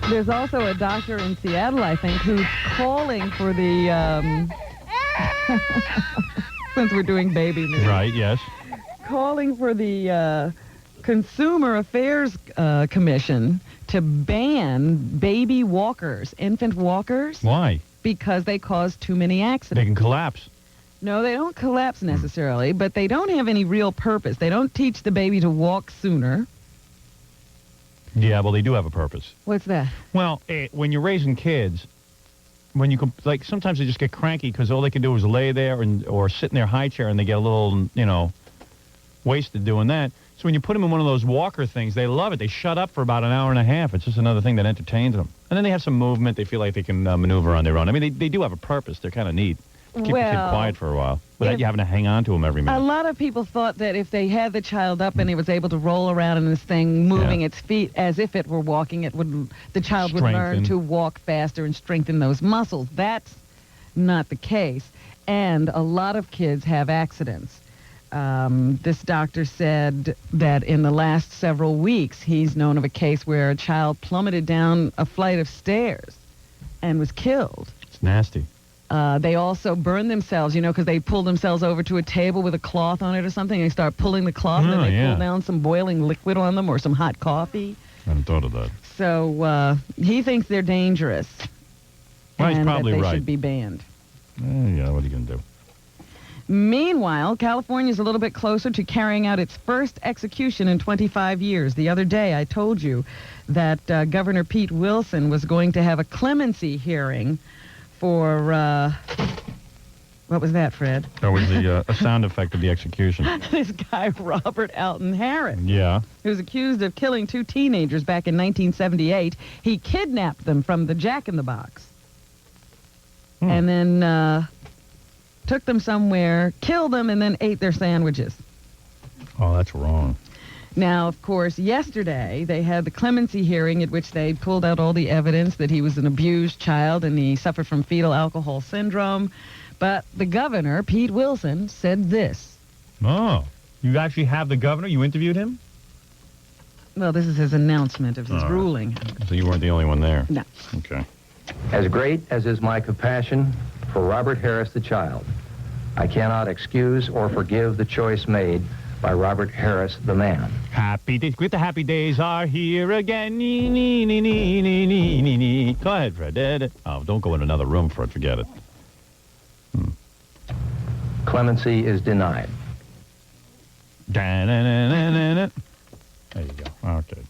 There's also a doctor in Seattle, I think, who's calling for the, since we're doing baby news. Right, yes. Calling for the Consumer Affairs Commission to ban baby walkers, infant walkers. Why? Because they cause too many accidents. They can collapse. No, they don't collapse necessarily, but they don't have any real purpose. They don't teach the baby to walk sooner. Yeah, well, they do have a purpose. What's that? Well, when you're raising kids, when you sometimes they just get cranky because all they can do is lay there or sit in their high chair, and they get a little, wasted doing that. So when you put them in one of those walker things, they love it. They shut up for about an hour and a half. It's just another thing that entertains them. And then they have some movement. They feel like they can maneuver on their own. I mean, they do have a purpose. They're kind of neat. Keep the kid quiet for a while without you having to hang on to them every minute. A lot of people thought that if they had the child up and it was able to roll around in this thing, moving its feet as if it were walking, the child would learn to walk faster and strengthen those muscles. That's not the case. And a lot of kids have accidents. This doctor said that in the last several weeks, he's known of a case where a child plummeted down a flight of stairs and was killed. It's nasty. They also burn themselves, because they pull themselves over to a table with a cloth on it or something. They start pulling the cloth, and then they pull down some boiling liquid on them or some hot coffee. I hadn't thought of that. So he thinks they're dangerous. Well, he's and probably that they right. should be banned. Yeah, what are you going to do? Meanwhile, California is a little bit closer to carrying out its first execution in 25 years. The other day, I told you that Governor Pete Wilson was going to have a clemency hearing for, what was that, Fred? That was a sound effect of the execution. This guy, Robert Alton Harris. Yeah. Who was accused of killing 2 teenagers back in 1978. He kidnapped them from the Jack in the Box. And then took them somewhere, killed them, and then ate their sandwiches. Oh, that's wrong. Now, of course, yesterday they had the clemency hearing at which they pulled out all the evidence that he was an abused child and he suffered from fetal alcohol syndrome. But the governor, Pete Wilson, said this. Oh, you actually have the governor? You interviewed him? Well, this is his announcement of his ruling. So you weren't the only one there? No. Okay. As great as is my compassion for Robert Harris, the child, I cannot excuse or forgive the choice made by Robert Harris, the man. Happy days. The happy days are here again. Nee, nee, nee, nee, nee, nee, nee, nee. Go ahead, Fred. Oh, don't go in another room, Fred. Forget it. Clemency is denied. Da-na-na-na-na-na. There you go. Okay.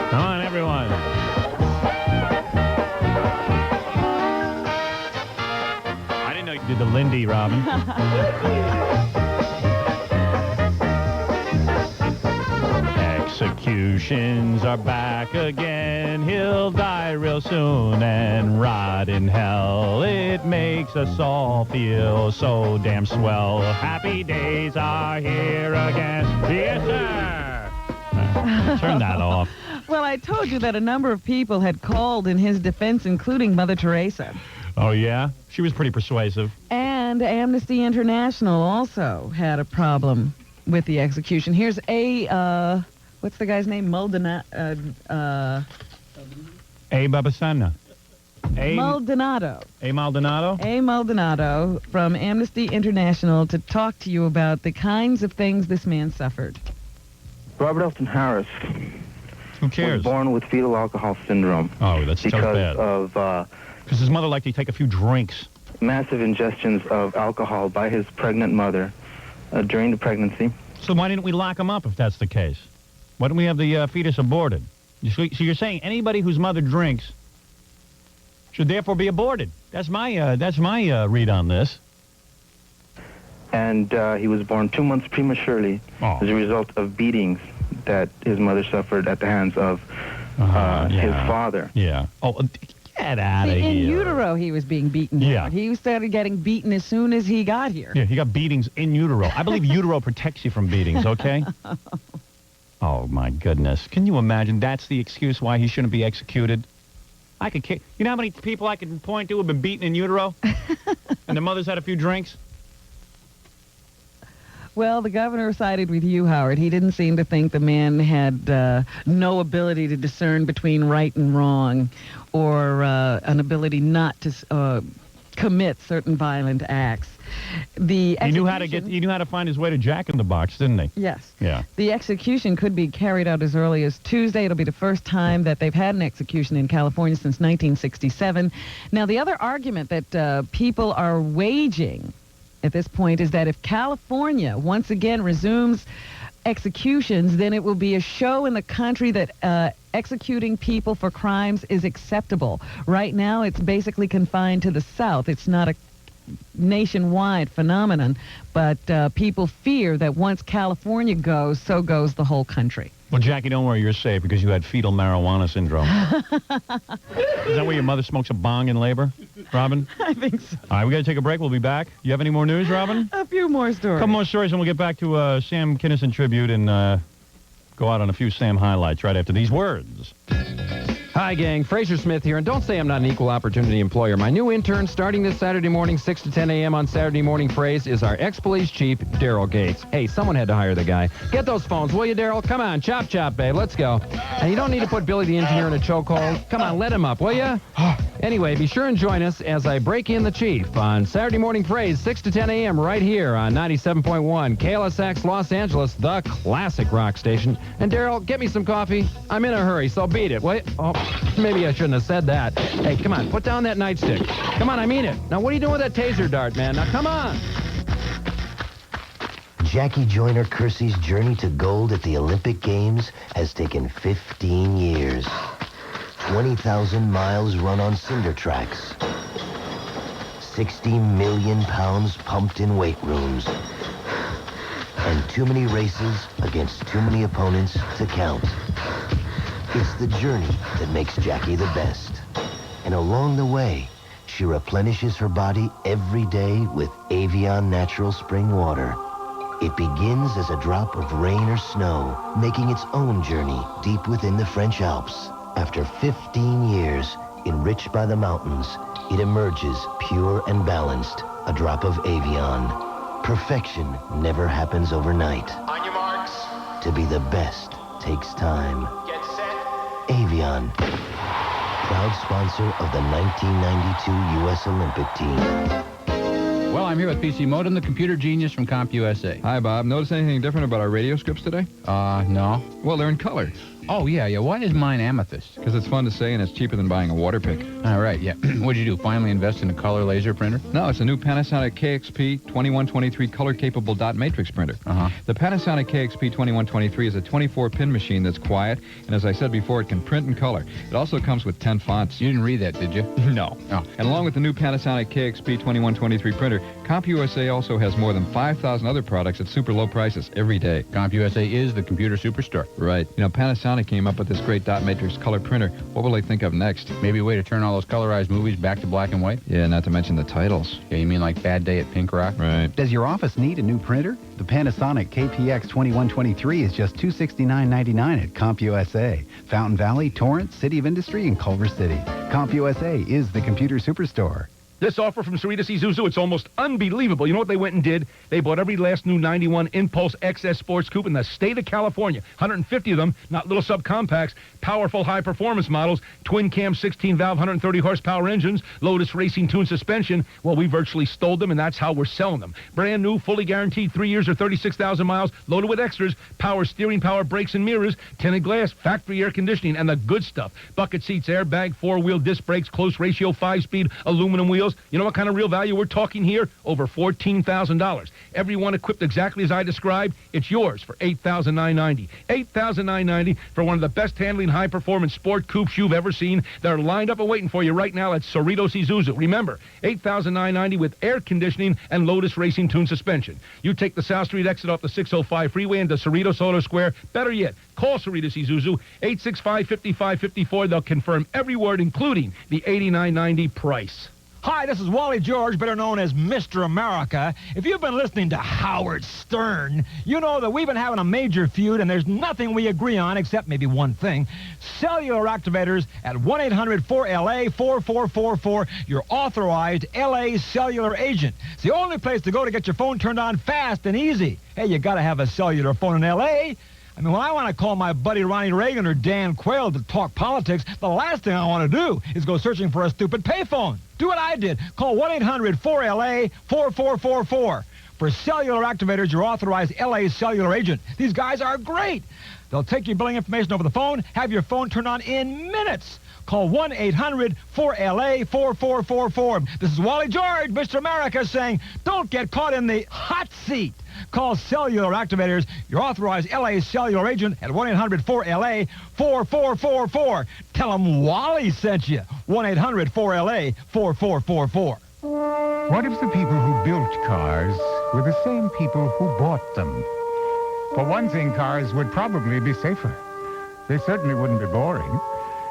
Come on, everyone. I didn't know you did the Lindy, Robin. Executions are back again. He'll die real soon and rot in hell. It makes us all feel so damn swell. Happy days are here again. Yes, sir. Turn that off. Well, I told you that a number of people had called in his defense, including Mother Teresa. Oh, yeah? She was pretty persuasive. And Amnesty International also had a problem with the execution. Here's what's the guy's name? A. Babasana. Maldonado. A. Maldonado? A. Maldonado from Amnesty International to talk to you about the kinds of things this man suffered. Robert Elton Harris. Who cares? Was born with fetal alcohol syndrome. Oh, that's so bad. Because of because his mother liked to take a few drinks. Massive ingestions of alcohol by his pregnant mother during the pregnancy. So why didn't we lock him up if that's the case? Why don't we have the fetus aborted? So you're saying anybody whose mother drinks should therefore be aborted? That's my read on this. And he was born 2 months prematurely as a result of beatings that his mother suffered at the hands of his father. Yeah. Oh, get out of here. In utero, he was being beaten. Yeah. He started getting beaten as soon as he got here. Yeah, he got beatings in utero. I believe utero protects you from beatings, okay? Oh, my goodness. Can you imagine that's the excuse why he shouldn't be executed? You know how many people I can point to have been beaten in utero? And the mother's had a few drinks? Well, the governor sided with you, Howard. He didn't seem to think the man had no ability to discern between right and wrong or an ability not to commit certain violent acts. He knew how to find his way to Jack in the Box, didn't he? Yes. Yeah. The execution could be carried out as early as Tuesday. It'll be the first time that they've had an execution in California since 1967. Now, the other argument that people are waging at this point is that if California once again resumes executions, then it will be a show in the country that executing people for crimes is acceptable. Right now, it's basically confined to the South. It's not a nationwide phenomenon, but people fear that once California goes, so goes the whole country. Well, Jackie, don't worry, you're safe because you had fetal marijuana syndrome. Is that where your mother smokes a bong in labor, Robin? I think so. All right, we got to take a break. We'll be back. You have any more news, Robin? A few more stories. A couple more stories, and we'll get back to Sam Kinison tribute and go out on a few Sam highlights right after these words. Hi, gang. Fraser Smith here, and don't say I'm not an equal opportunity employer. My new intern starting this Saturday morning, 6 to 10 a.m. on Saturday Morning Phrase is our ex-police chief, Daryl Gates. Hey, someone had to hire the guy. Get those phones, will you, Daryl? Come on, chop, chop, babe. Let's go. And you don't need to put Billy the engineer in a chokehold. Come on, let him up, will you? Anyway, be sure and join us as I break in the chief on Saturday Morning Phrase, 6 to 10 a.m. right here on 97.1 KLSX Los Angeles, the classic rock station. And Daryl, get me some coffee. I'm in a hurry, so beat it. Wait. Oh, maybe I shouldn't have said that. Hey, come on, put down that nightstick. Come on, I mean it. Now, what are you doing with that taser dart, man? Now, come on. Jackie Joyner Kersey's journey to gold at the Olympic Games has taken 15 years. 20,000 miles run on cinder tracks. 60 million pounds pumped in weight rooms. And too many races against too many opponents to count. It's the journey that makes Jackie the best. And along the way, she replenishes her body every day with Avion natural spring water. It begins as a drop of rain or snow, making its own journey deep within the French Alps. After 15 years, enriched by the mountains, it emerges pure and balanced, a drop of Avion. Perfection never happens overnight. On your marks. To be the best takes time. Get set. Avion, proud sponsor of the 1992 U.S. Olympic team. Well, I'm here with PC Modem, the computer genius from CompUSA. Hi, Bob. Notice anything different about our radio scripts today? No. Well, they're in color. Oh, yeah. Why is mine amethyst? Because it's fun to say and it's cheaper than buying a water pick. All right, yeah. What'd you do, finally invest in a color laser printer? No, it's a new Panasonic KXP 2123 color-capable dot matrix printer. Uh-huh. The Panasonic KXP 2123 is a 24-pin machine that's quiet, and as I said before, it can print in color. It also comes with 10 fonts. You didn't read that, did you? No. Oh. And along with the new Panasonic KXP 2123 printer, CompUSA also has more than 5,000 other products at super low prices every day. CompUSA is the computer superstore. Right. You know, Panasonic came up with this great dot matrix color printer. What will they think of next? Maybe a way to turn all those colorized movies back to black and white? Yeah, not to mention the titles. Yeah, you mean like Bad Day at Pink Rock? Right. Does your office need a new printer? The Panasonic KPX 2123 is just $269.99 at CompUSA. Fountain Valley, Torrance, City of Industry, and Culver City. CompUSA is the computer superstore. This offer from Cerritos Isuzu, it's almost unbelievable. You know what they went and did? They bought every last new 91 Impulse XS Sports Coupe in the state of California. 150 of them, not little subcompacts, powerful high-performance models, twin-cam 16-valve, 130-horsepower engines, Lotus Racing Tune suspension. Well, we virtually stole them, and that's how we're selling them. Brand new, fully guaranteed 3 years or 36,000 miles, loaded with extras, power steering, power brakes and mirrors, tinted glass, factory air conditioning, and the good stuff. Bucket seats, airbag, four-wheel disc brakes, close ratio, 5-speed, aluminum wheels. You know what kind of real value we're talking here? Over $14,000. Every one equipped exactly as I described. It's yours for $8,990. $8,990 for one of the best handling, high-performance sport coupes you've ever seen. They're lined up and waiting for you right now at Cerritos Isuzu. Remember, $8,990 with air conditioning and Lotus Racing Tune suspension. You take the South Street exit off the 605 freeway into Cerritos Auto Square. Better yet, call Cerritos Isuzu, 865-5554. They'll confirm every word, including the $89.90 price. Hi, this is Wally George, better known as Mr. America. If you've been listening to Howard Stern, you know that we've been having a major feud, and there's nothing we agree on except maybe one thing. Cellular activators at 1-800-4LA-4444, your authorized L.A. cellular agent. It's the only place to go to get your phone turned on fast and easy. Hey, you got to have a cellular phone in L.A., I mean, when I want to call my buddy Ronnie Reagan or Dan Quayle to talk politics, the last thing I want to do is go searching for a stupid payphone. Do what I did. Call 1-800-4LA-4444. For cellular activators, your authorized L.A. cellular agent. These guys are great. They'll take your billing information over the phone, have your phone turned on in minutes. Call 1-800-4LA-4444. This is Wally George, Mr. America, saying, don't get caught in the hot seat. Call Cellular Activators, your authorized L.A. cellular agent at 1-800-4LA-4444. Tell them Wally sent you. 1-800-4LA-4444. What if the people who built cars were the same people who bought them? For one thing, cars would probably be safer. They certainly wouldn't be boring.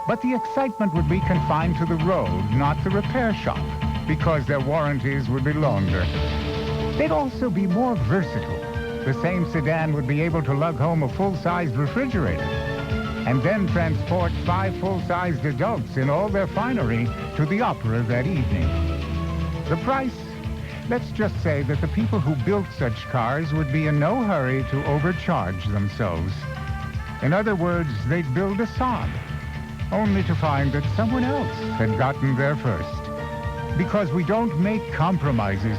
But the excitement would be confined to the road, not the repair shop, because their warranties would be longer. They'd also be more versatile. The same sedan would be able to lug home a full-sized refrigerator and then transport 5 full-sized adults in all their finery to the opera that evening. The price? Let's just say that the people who built such cars would be in no hurry to overcharge themselves. In other words, they'd build a Saab, only to find that someone else had gotten there first. Because we don't make compromises.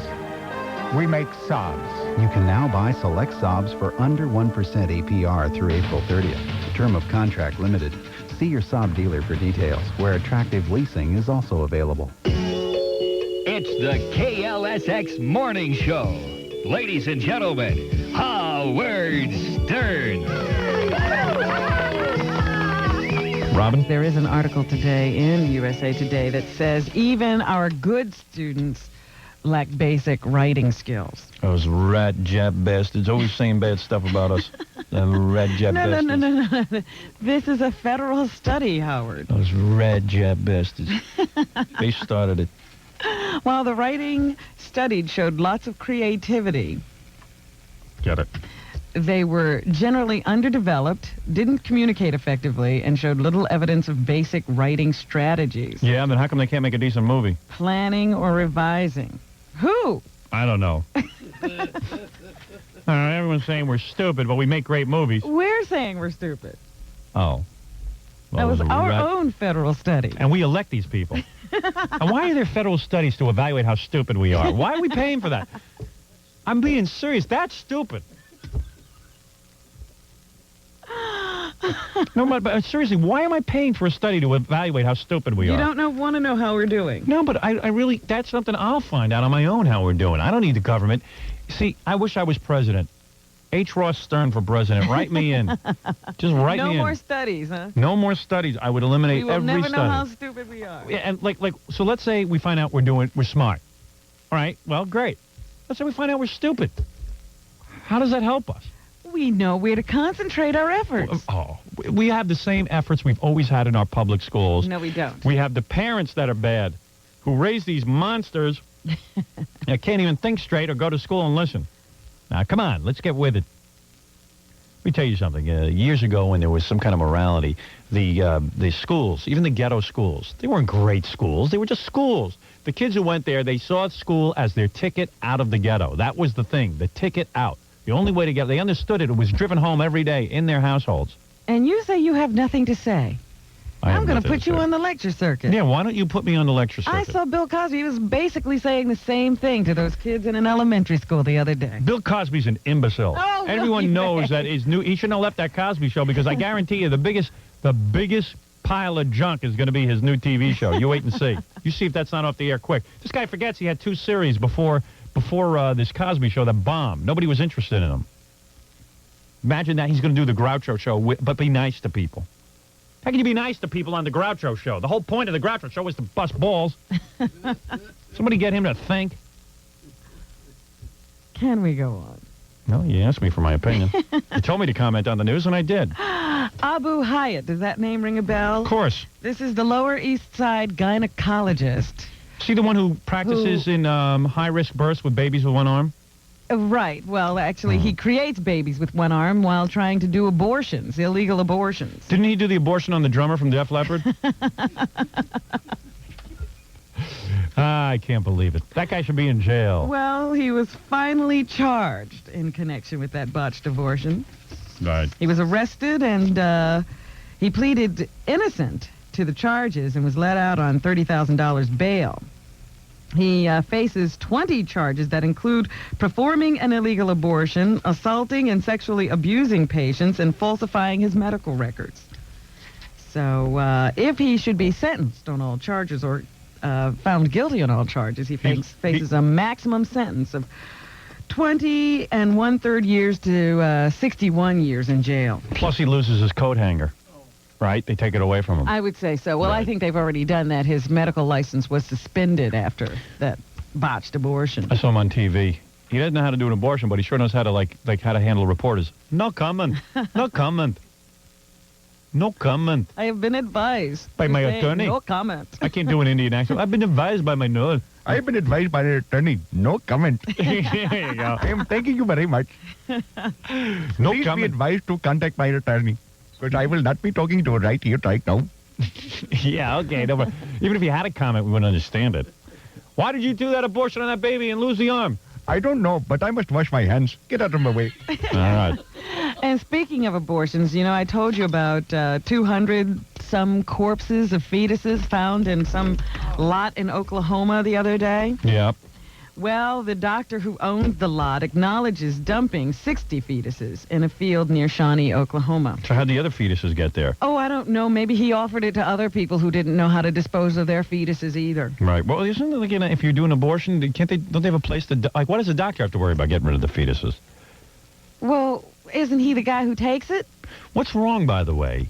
We make Saabs. You can now buy select Saabs for under 1% APR through April 30th. Term of contract limited. See your Saab dealer for details, where attractive leasing is also available. It's the KLSX Morning Show. Ladies and gentlemen, Howard Stern. Robin? There is an article today in USA Today that says even our good students lack basic writing skills. Those rat Jap bastards always saying bad stuff about us. The rat Jap bastards. No. This is a federal study, Howard. Those rat Jap bastards. They started it. While the writing studied showed lots of creativity, Get it? they were generally underdeveloped, didn't communicate effectively, and showed little evidence of basic writing strategies. Yeah, then how come they can't make a decent movie? Planning or revising. Who? I don't know. Everyone's saying we're stupid, but we make great movies. We're saying we're stupid. Oh. That was our own federal study. And we elect these people. And why are there federal studies to evaluate how stupid we are? Why are we paying for that? I'm being serious. That's stupid. No, but seriously, why am I paying for a study to evaluate how stupid we are? You don't want to know how we're doing. No, but I really, that's something I'll find out on my own how we're doing. I don't need the government. See, I wish I was president. H. Ross Stern for president. Write me in. Just write me in. No more studies, huh? No more studies. I would eliminate every study. We will never know how stupid we are. Yeah, and so let's say we find out we're smart. All right, well, great. Let's say we find out we're stupid. How does that help us? We know where to concentrate our efforts. We have the same efforts we've always had in our public schools. No, we don't. We have the parents that are bad, who raise these monsters that can't even think straight or go to school and listen. Now, come on, let's get with it. Let me tell you something. Years ago, when there was some kind of morality, the schools, even the ghetto schools, they weren't great schools. They were just schools. The kids who went there, they saw school as their ticket out of the ghetto. That was the thing, the ticket out. The only way to get, they understood it. It was driven home every day in their households. And you say you have nothing to say. I'm going to put you on the lecture circuit. Yeah, why don't you put me on the lecture circuit? I saw Bill Cosby. He was basically saying the same thing to those kids in an elementary school the other day. Bill Cosby's an imbecile. Oh, everyone knows that he shouldn't have left that Cosby show, because I guarantee you the biggest pile of junk is going to be his new TV show. You wait and see. You see if that's not off the air quick. This guy forgets he had 2 series before this Cosby show that bombed. Nobody was interested in him. Imagine that he's going to do the Groucho show, but be nice to people. How can you be nice to people on the Groucho show? The whole point of the Groucho show was to bust balls. Somebody get him to think. Can we go on? No, you asked me for my opinion. You told me to comment on the news, and I did. Abu Hyatt, does that name ring a bell? Of course. This is the Lower East Side gynecologist. See the one who practices in high-risk births with babies with one arm? Right. Well, actually, he creates babies with one arm while trying to do abortions, illegal abortions. Didn't he do the abortion on the drummer from Def Leppard? I can't believe it. That guy should be in jail. Well, he was finally charged in connection with that botched abortion. Right. He was arrested, and he pleaded innocent to the charges and was let out on $30,000 bail. He faces 20 charges that include performing an illegal abortion, assaulting and sexually abusing patients, and falsifying his medical records. So if he should be sentenced on all charges or found guilty on all charges, he faces a maximum sentence of 20 1/3 years to 61 years in jail. Plus he loses his coat hanger. Right? They take it away from him. I would say so. Well, right. I think they've already done that. His medical license was suspended after that botched abortion. I saw him on TV. He doesn't know how to do an abortion, but he sure knows how to how to handle reporters. No comment. No comment. No comment. I have been advised by my attorney. No comment. I can't do an Indian accent. I've been advised by my nose. I've been advised by the attorney. No comment. There you go. I am thanking you very much. No Please comment. be advised to contact my attorney, because I will not be talking to her right here, right now. Yeah, okay. No, but even if you had a comment, we wouldn't understand it. Why did you do that abortion on that baby and lose the arm? I don't know, but I must wash my hands. Get out of my way. All right. And speaking of abortions, you know, I told you about 200-some corpses of fetuses found in some lot in Oklahoma the other day. Yep. Well, the doctor who owned the lot acknowledges dumping 60 fetuses in a field near Shawnee, Oklahoma. So how'd the other fetuses get there? Oh, I don't know. Maybe he offered it to other people who didn't know how to dispose of their fetuses either. Right. Well, isn't it like, if you're doing abortion, don't they have a place to, what does the doctor have to worry about getting rid of the fetuses? Well, isn't he the guy who takes it? What's wrong, by the way,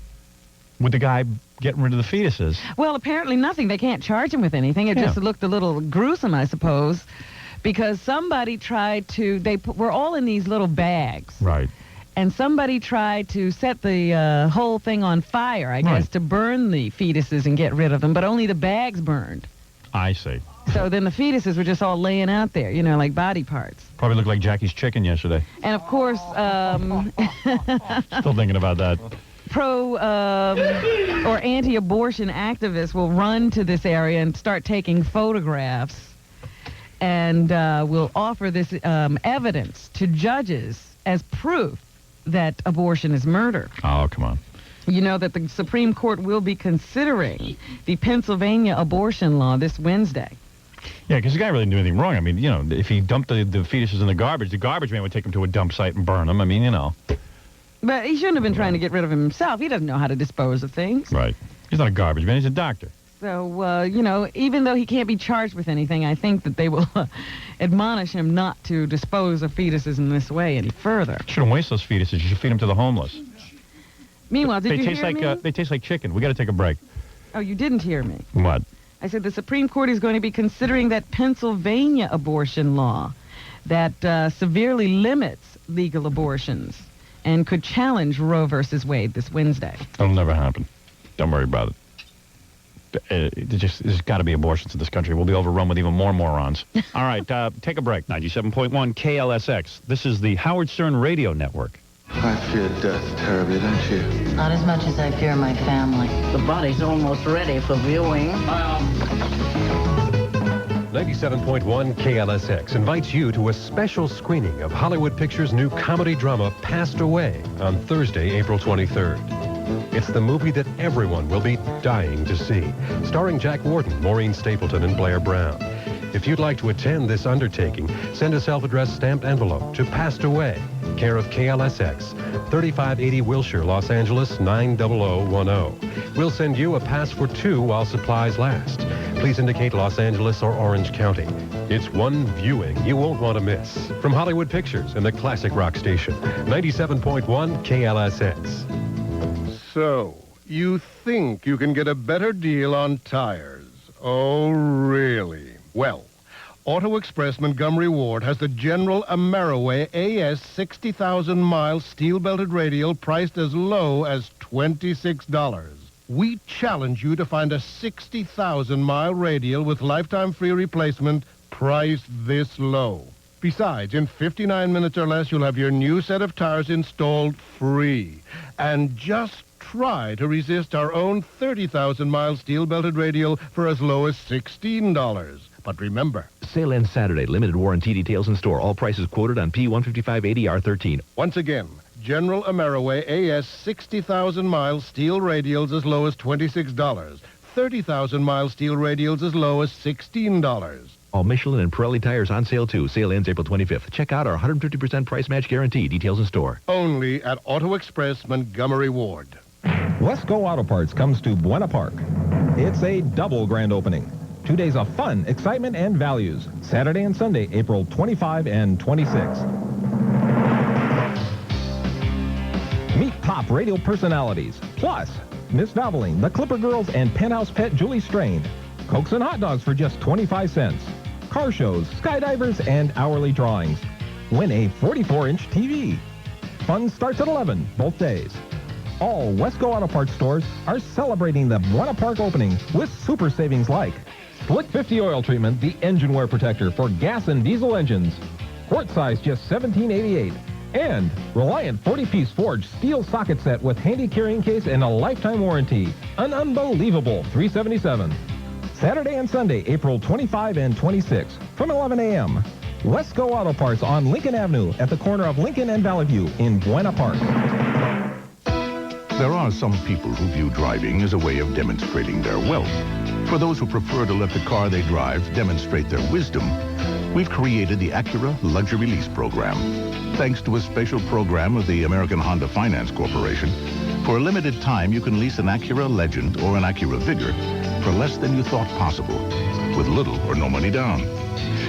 with the guy getting rid of the fetuses? Well, apparently nothing. They can't charge him with anything. It just looked a little gruesome, I suppose. Because somebody tried to, we're all in these little bags. Right. And somebody tried to set the whole thing on fire, I guess, to burn the fetuses and get rid of them, but only the bags burned. I see. So then the fetuses were just all laying out there, like body parts. Probably looked like Jackie's chicken yesterday. And of course, Still thinking about that. pro or anti-abortion activists will run to this area and start taking photographs and will offer this evidence to judges as proof that abortion is murder. Oh, come on. You know that the Supreme Court will be considering the Pennsylvania abortion law this Wednesday. Yeah, because the guy really didn't do anything wrong. I mean, if he dumped the fetuses in the garbage man would take them to a dump site and burn them. I mean, But he shouldn't have been trying to get rid of him himself. He doesn't know how to dispose of things. Right. He's not a garbage man. He's a doctor. So, even though he can't be charged with anything, I think that they will admonish him not to dispose of fetuses in this way any further. Shouldn't waste those fetuses. You should feed them to the homeless. Meanwhile, did you hear me? They taste like chicken. We got to take a break. Oh, you didn't hear me. What? I said the Supreme Court is going to be considering that Pennsylvania abortion law that severely limits legal abortions and could challenge Roe versus Wade this Wednesday. That'll never happen. Don't worry about it. There's got to be abortions in this country. We'll be overrun with even more morons. All right, take a break. 97.1 KLSX. This is the Howard Stern Radio Network. I fear death terribly, don't you? Not as much as I fear my family. The body's almost ready for viewing. 97.1 KLSX invites you to a special screening of Hollywood Pictures' new comedy drama, Passed Away, on Thursday, April 23rd. It's the movie that everyone will be dying to see, starring Jack Warden, Maureen Stapleton, and Blair Brown. If you'd like to attend this undertaking, send a self-addressed stamped envelope to Passed Away, care of KLSX, 3580 Wilshire, Los Angeles, 90010. We'll send you a pass for two while supplies last. Please indicate Los Angeles or Orange County. It's one viewing you won't want to miss. From Hollywood Pictures and the classic rock station, 97.1 KLSX. So, you think you can get a better deal on tires? Oh, really? Well, Auto Express Montgomery Ward has the General Ameriway AS 60,000-mile steel-belted radial priced as low as $26. We challenge you to find a 60,000-mile radial with lifetime free replacement priced this low. Besides, in 59 minutes or less, you'll have your new set of tires installed free. And just try to resist our own 30,000-mile steel-belted radial for as low as $16. But remember, sale ends Saturday. Limited warranty details in store. All prices quoted on P15580R13. Once again, General Ameriway AS 60,000-mile steel radials as low as $26. 30,000-mile steel radials as low as $16. All Michelin and Pirelli tires on sale too. Sale ends April 25th. Check out our 150% price match guarantee. Details in store. Only at Auto Express Montgomery Ward. Wesco Auto Parts comes to Buena Park. It's a double grand opening. 2 days of fun, excitement, and values. Saturday and Sunday, April 25 and 26. Meet top radio personalities. Plus, Miss Valvoline, the Clipper Girls, and Penthouse Pet Julie Strain. Cokes and hot dogs for just 25 cents. Car shows, skydivers, and hourly drawings. Win a 44-inch TV. Fun starts at 11, both days. All Wesco Auto Parts stores are celebrating the Buena Park opening with super savings like Slick 50 oil treatment, the engine wear protector for gas and diesel engines. Quart size just $17.88. And Reliant 40-piece forged steel socket set with handy carrying case and a lifetime warranty. An unbelievable $377. Saturday and Sunday, April 25 and 26 from 11 a.m. Wesco Auto Parts on Lincoln Avenue at the corner of Lincoln and Valley View in Buena Park. There are some people who view driving as a way of demonstrating their wealth. For those who prefer to let the car they drive demonstrate their wisdom, we've created the Acura Luxury Lease Program. Thanks to a special program of the American Honda Finance Corporation, for a limited time you can lease an Acura Legend or an Acura Vigor for less than you thought possible, with little or no money down.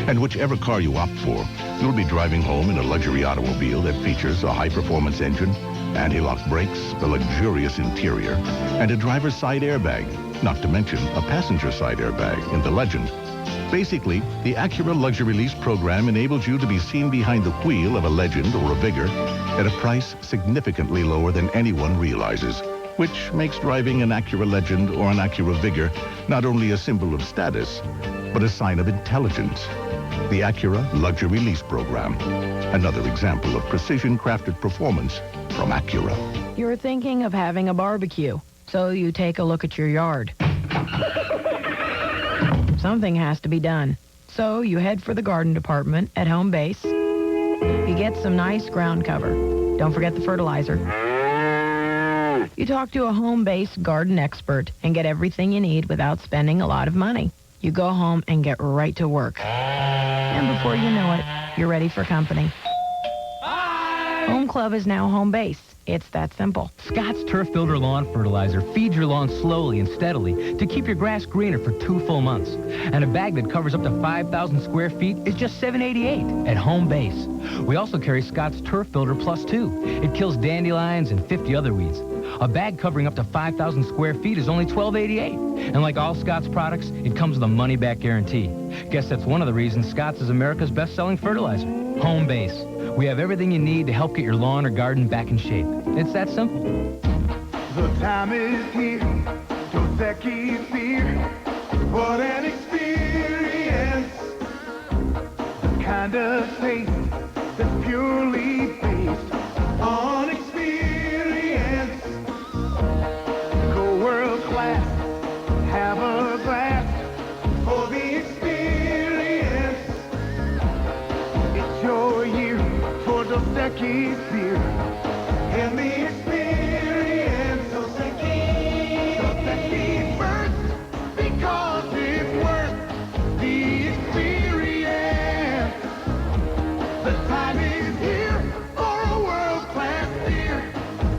And whichever car you opt for, you'll be driving home in a luxury automobile that features a high-performance engine, anti-lock brakes, a luxurious interior, and a driver's side airbag, not to mention a passenger side airbag in the Legend. Basically, the Acura Luxury Lease Program enables you to be seen behind the wheel of a Legend or a Vigor at a price significantly lower than anyone realizes. which makes driving an Acura Legend or an Acura Vigor not only a symbol of status, but a sign of intelligence. The Acura Luxury Lease Program, another example of precision-crafted performance from Acura. You're thinking of having a barbecue, so you take a look at your yard. Something has to be done. So you head for the garden department at home base. You get some nice ground cover. Don't forget the fertilizer. You talk to a home base garden expert and get everything you need without spending a lot of money. You go home and get right to work. And before you know it, you're ready for company. Home Club is now home base. It's that simple. Scott's Turf Builder Lawn Fertilizer feeds your lawn slowly and steadily to keep your grass greener for 2 full months. And a bag that covers up to 5,000 square feet is just $7.88 at home base. We also carry Scott's Turf Builder Plus 2. It kills dandelions and 50 other weeds. A bag covering up to 5,000 square feet is only $12.88. And like all Scott's products, it comes with a money-back guarantee. Guess that's one of the reasons Scott's is America's best-selling fertilizer. Home base. We have everything you need to help get your lawn or garden back in shape. It's that simple. The time is here, Dos Equis beer. What an experience. The kind of taste that's purely based on experience. Go world class, have a glass for the experience. It's your year for Dos Equis beer. And the experience, Dos Equis first, because it's worth the experience. The time is here for a world-class beer,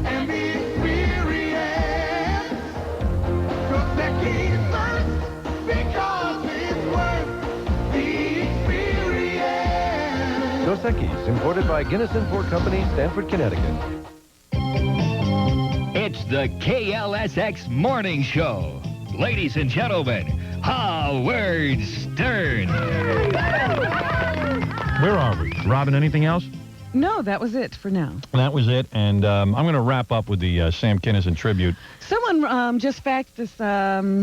and the experience. Dos Equis first, because it's worth the experience. Dos Equis, imported by Kinison Port Company, Stamford, Connecticut. It's the KLSX Morning Show. Ladies and gentlemen, Howard Stern. Where are we? Robin, anything else? No, that was it for now. That was it, and I'm going to wrap up with the Sam Kinison tribute. Someone just faxed us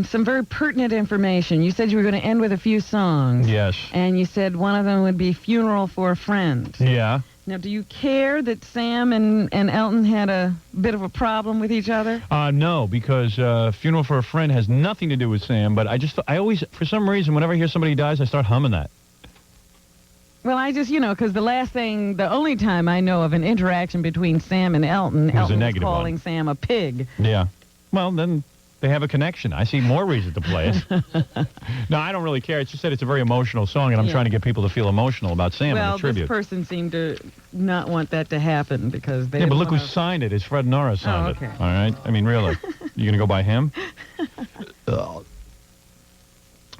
some very pertinent information. You said you were going to end with a few songs. Yes. And you said one of them would be Funeral for a Friend. Yeah. Now, do you care that Sam and Elton had a bit of a problem with each other? No, because Funeral for a Friend has nothing to do with Sam, but I always, for some reason, whenever I hear somebody dies, I start humming that. Well, I just, because the only time I know of an interaction between Sam and Elton was was calling Sam a pig. Yeah. Well, then they have a connection. I see more reason to play it. No, I don't really care. It's just that it's a very emotional song, and I'm trying to get people to feel emotional about Sam in the tribute. Well, this person seemed to not want that to happen because they but look who signed it. It's Fred Norris signed okay. it. All right? I mean, really. You going to go by him?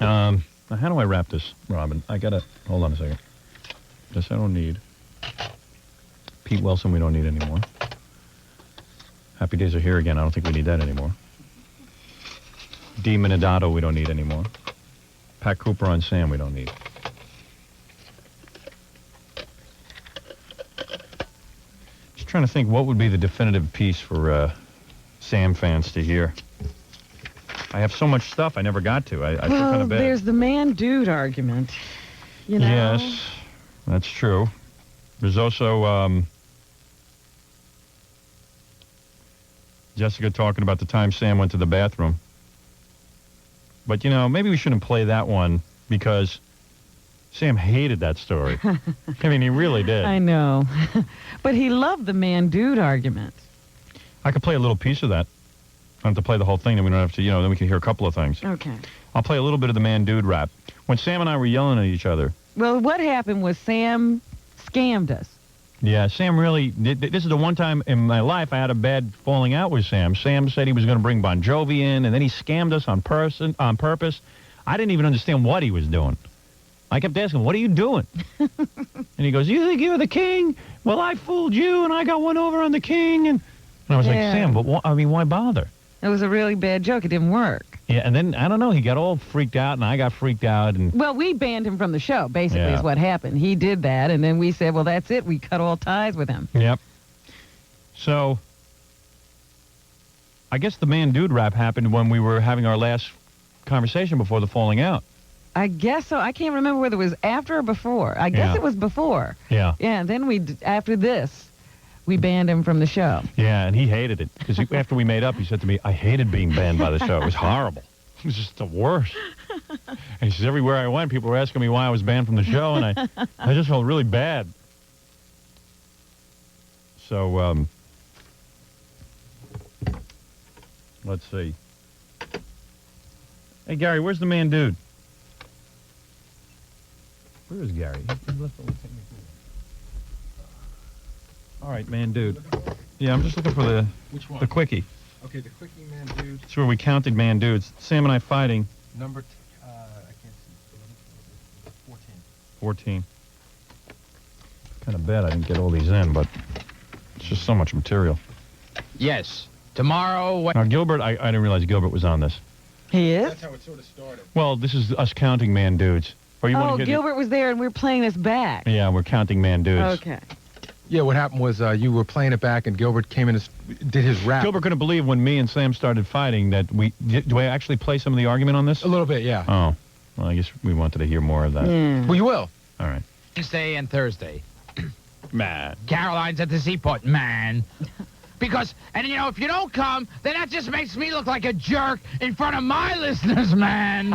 Now, how do I wrap this, Robin? I got to... Hold on a second. This I don't need. Pete Wilson we don't need anymore. Happy Days Are Here Again. I don't think we need that anymore. D. Minidato we don't need anymore. Pat Cooper on Sam we don't need. Just trying to think what would be the definitive piece for Sam fans to hear. I have so much stuff I never got to. I feel kind of bad. There's the man-dude argument. Yes, that's true. There's also Jessica talking about the time Sam went to the bathroom. But, maybe we shouldn't play that one because Sam hated that story. I mean, he really did. I know. But he loved the man-dude argument. I could play a little piece of that. I don't have to play the whole thing, then we don't have to, then we can hear a couple of things. Okay. I'll play a little bit of the man-dude rap. When Sam and I were yelling at each other. Well, what happened was Sam scammed us. Yeah, Sam really... This is the one time in my life I had a bad falling out with Sam. Sam said he was going to bring Bon Jovi in, and then he scammed us on purpose. I didn't even understand what he was doing. I kept asking, what are you doing? And he goes, you think you're the king? Well, I fooled you, and I got one over on the king. And I was like, Sam, but why bother? It was a really bad joke. It didn't work. Yeah, and then, I don't know, he got all freaked out, and I got freaked out. And well, we banned him from the show, basically, is what happened. He did that, and then we said, well, that's it. We cut all ties with him. Yep. So, I guess the man-dude rap happened when we were having our last conversation before the falling out. I guess so. I can't remember whether it was after or before. I guess it was before. Yeah. Yeah, and then after this, we banned him from the show. Yeah, and he hated it. Because after we made up, he said to me, I hated being banned by the show. It was horrible. It was just the worst. And he says, everywhere I went, people were asking me why I was banned from the show, and I just felt really bad. So, let's see. Hey, Gary, where's the man-dude? Where is Gary? All right, man-dude. Yeah, I'm just looking for the quickie. Okay, the quickie man-dude. It's where we counted man-dudes. Sam and I fighting. Number, I can't see. 14. Kind of bad I didn't get all these in, but it's just so much material. Yes. Tomorrow... Now, Gilbert, I didn't realize Gilbert was on this. He is? That's how it sort of started. Well, this is us counting man-dudes. Or you want to get Gilbert was there, and we were playing this back. Yeah, we're counting man-dudes. Okay. Yeah, what happened was you were playing it back, and Gilbert came in and did his rap. Gilbert couldn't believe when me and Sam started fighting that do I actually play some of the argument on this? A little bit, yeah. Oh. Well, I guess we wanted to hear more of that. Well, you will. All right. Wednesday and Thursday. Man. Caroline's at the seaport, man. Because, and you know, if you don't come, then that just makes me look like a jerk in front of my listeners, man.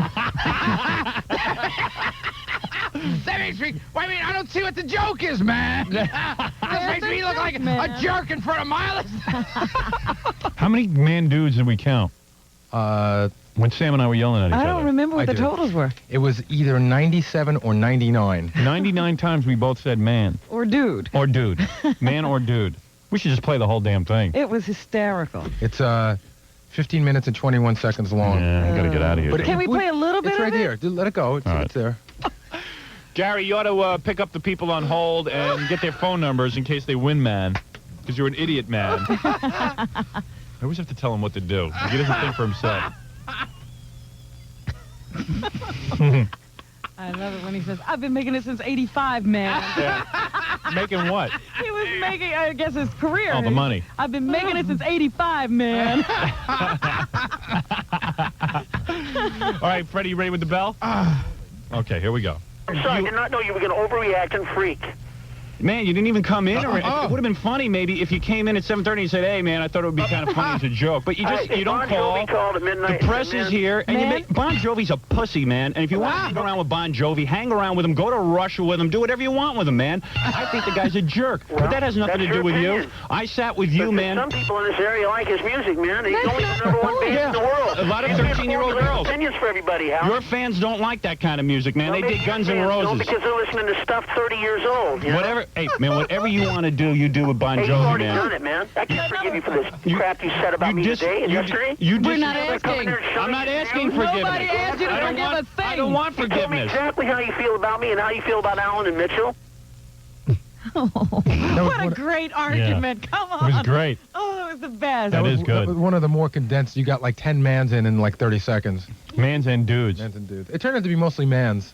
That makes me, well, I mean, I don't see what the joke is, man. This makes me look like a jerk in front of my listeners. How many man-dudes did we count? When Sam and I were yelling at each other. I don't remember what the totals were. It was either 97 or 99. 99 times we both said man. Or dude. Or dude. Man or dude. We should just play the whole damn thing. It was hysterical. It's 15 minutes and 21 seconds long. Yeah, I gotta get out of here. But can we play a little bit it's of right it? here. Let it go. It's there. Gary, you ought to pick up the people on hold and get their phone numbers in case they win, man. Because you're an idiot, man. I always have to tell him what to do. He doesn't think for himself. I love it when he says, I've been making it since 85, man. Yeah. Making what? He was making, I guess, his career. Oh, the money. I've been making it since 85, man. All right, Freddie, you ready with the bell? Okay, here we go. I'm sorry, I did not know you were going to overreact and freak. Man, you didn't even come in. It would have been funny maybe if you came in at 7:30 and said, "Hey, man, I thought it would be kind of funny as a joke." But you don't Bon call. Jovi called at midnight. The press is here, and Bon Jovi's a pussy, man. And if you want to hang around with Bon Jovi, hang around with him. Go to Russia with him. Do whatever you want with him, man. I think the guy's a jerk, but that has nothing to do with you. I sat with you, man. Some people in this area like his music, man. He's only the number one band in the world. A lot of 13-year-old girls. Opinions for everybody, Hal. Your fans don't like that kind of music, man. They dig Guns N' Roses. No, because they're listening to stuff 30 years old. Whatever, hey, man, whatever you want to do, you do with Bon Jovi, You've already man. done it, man. I can't forgive you for this crap you said about me today and yesterday. We're not asking. I'm not asking forgiveness. Nobody asked you to forgive a thing. I don't want Tell me forgiveness. exactly how you feel about me and how you feel about Alan and Mitchell. What a great argument. Come on. It was great. Oh, it was the best. That is good. That was one of the more condensed. You got like 10 mans in like 30 seconds. Mans and dudes. Mans and dudes. It turned out to be mostly mans.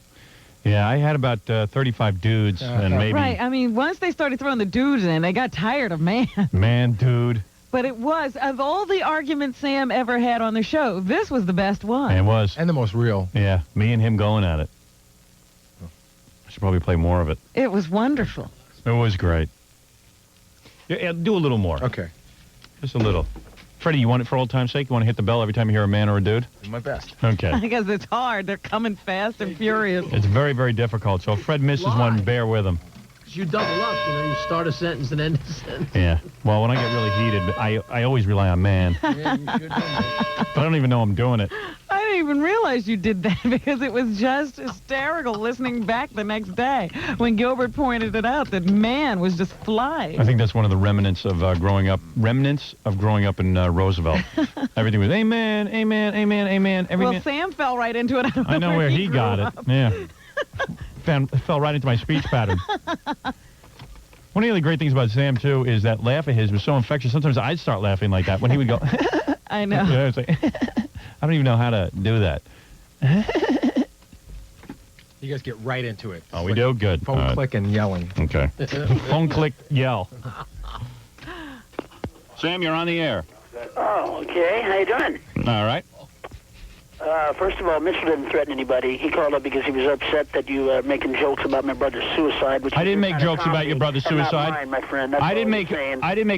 Yeah, I had about 35 dudes and maybe... Right, I mean, once they started throwing the dudes in, they got tired of man. Man, dude. But it was, of all the arguments Sam ever had on the show, this was the best one. It was. And the most real. Yeah, me and him going at it. I should probably play more of it. It was wonderful. It was great. Yeah, do a little more. Okay. Just a little. Freddie, you want it for old time's sake? You want to hit the bell every time you hear a man or a dude? Do my best. Okay. Because it's hard. They're coming fast and furious. It's very, very difficult. So if Fred misses one, bear with him. You double up, you start a sentence and end a sentence. Yeah. Well, when I get really heated, I always rely on man. Yeah, you should do that. But I don't even know I'm doing it. I didn't even realize you did that because it was just hysterical listening back the next day when Gilbert pointed it out that man was just flying. I think that's one of the remnants of growing up in Roosevelt. Everything was amen, amen, amen, amen. Well, Sam fell right into it. I know where he got it. Yeah. Fell right into my speech pattern. One of the other great things about Sam, too, is that laugh of his was so infectious. Sometimes I'd start laughing like that when he would go... I know. Yeah, it's like, I don't even know how to do that. You guys get right into it. Oh, we do? Good. Phone click and yelling. Okay. Phone click, yell. Sam, you're on the air. Oh, okay. How you doing? All right. First of all, Mitchell didn't threaten anybody. He called up because he was upset that you were making jokes about my brother's suicide. Which I didn't make jokes about your brother's suicide. Mine, my friend. That's I didn't make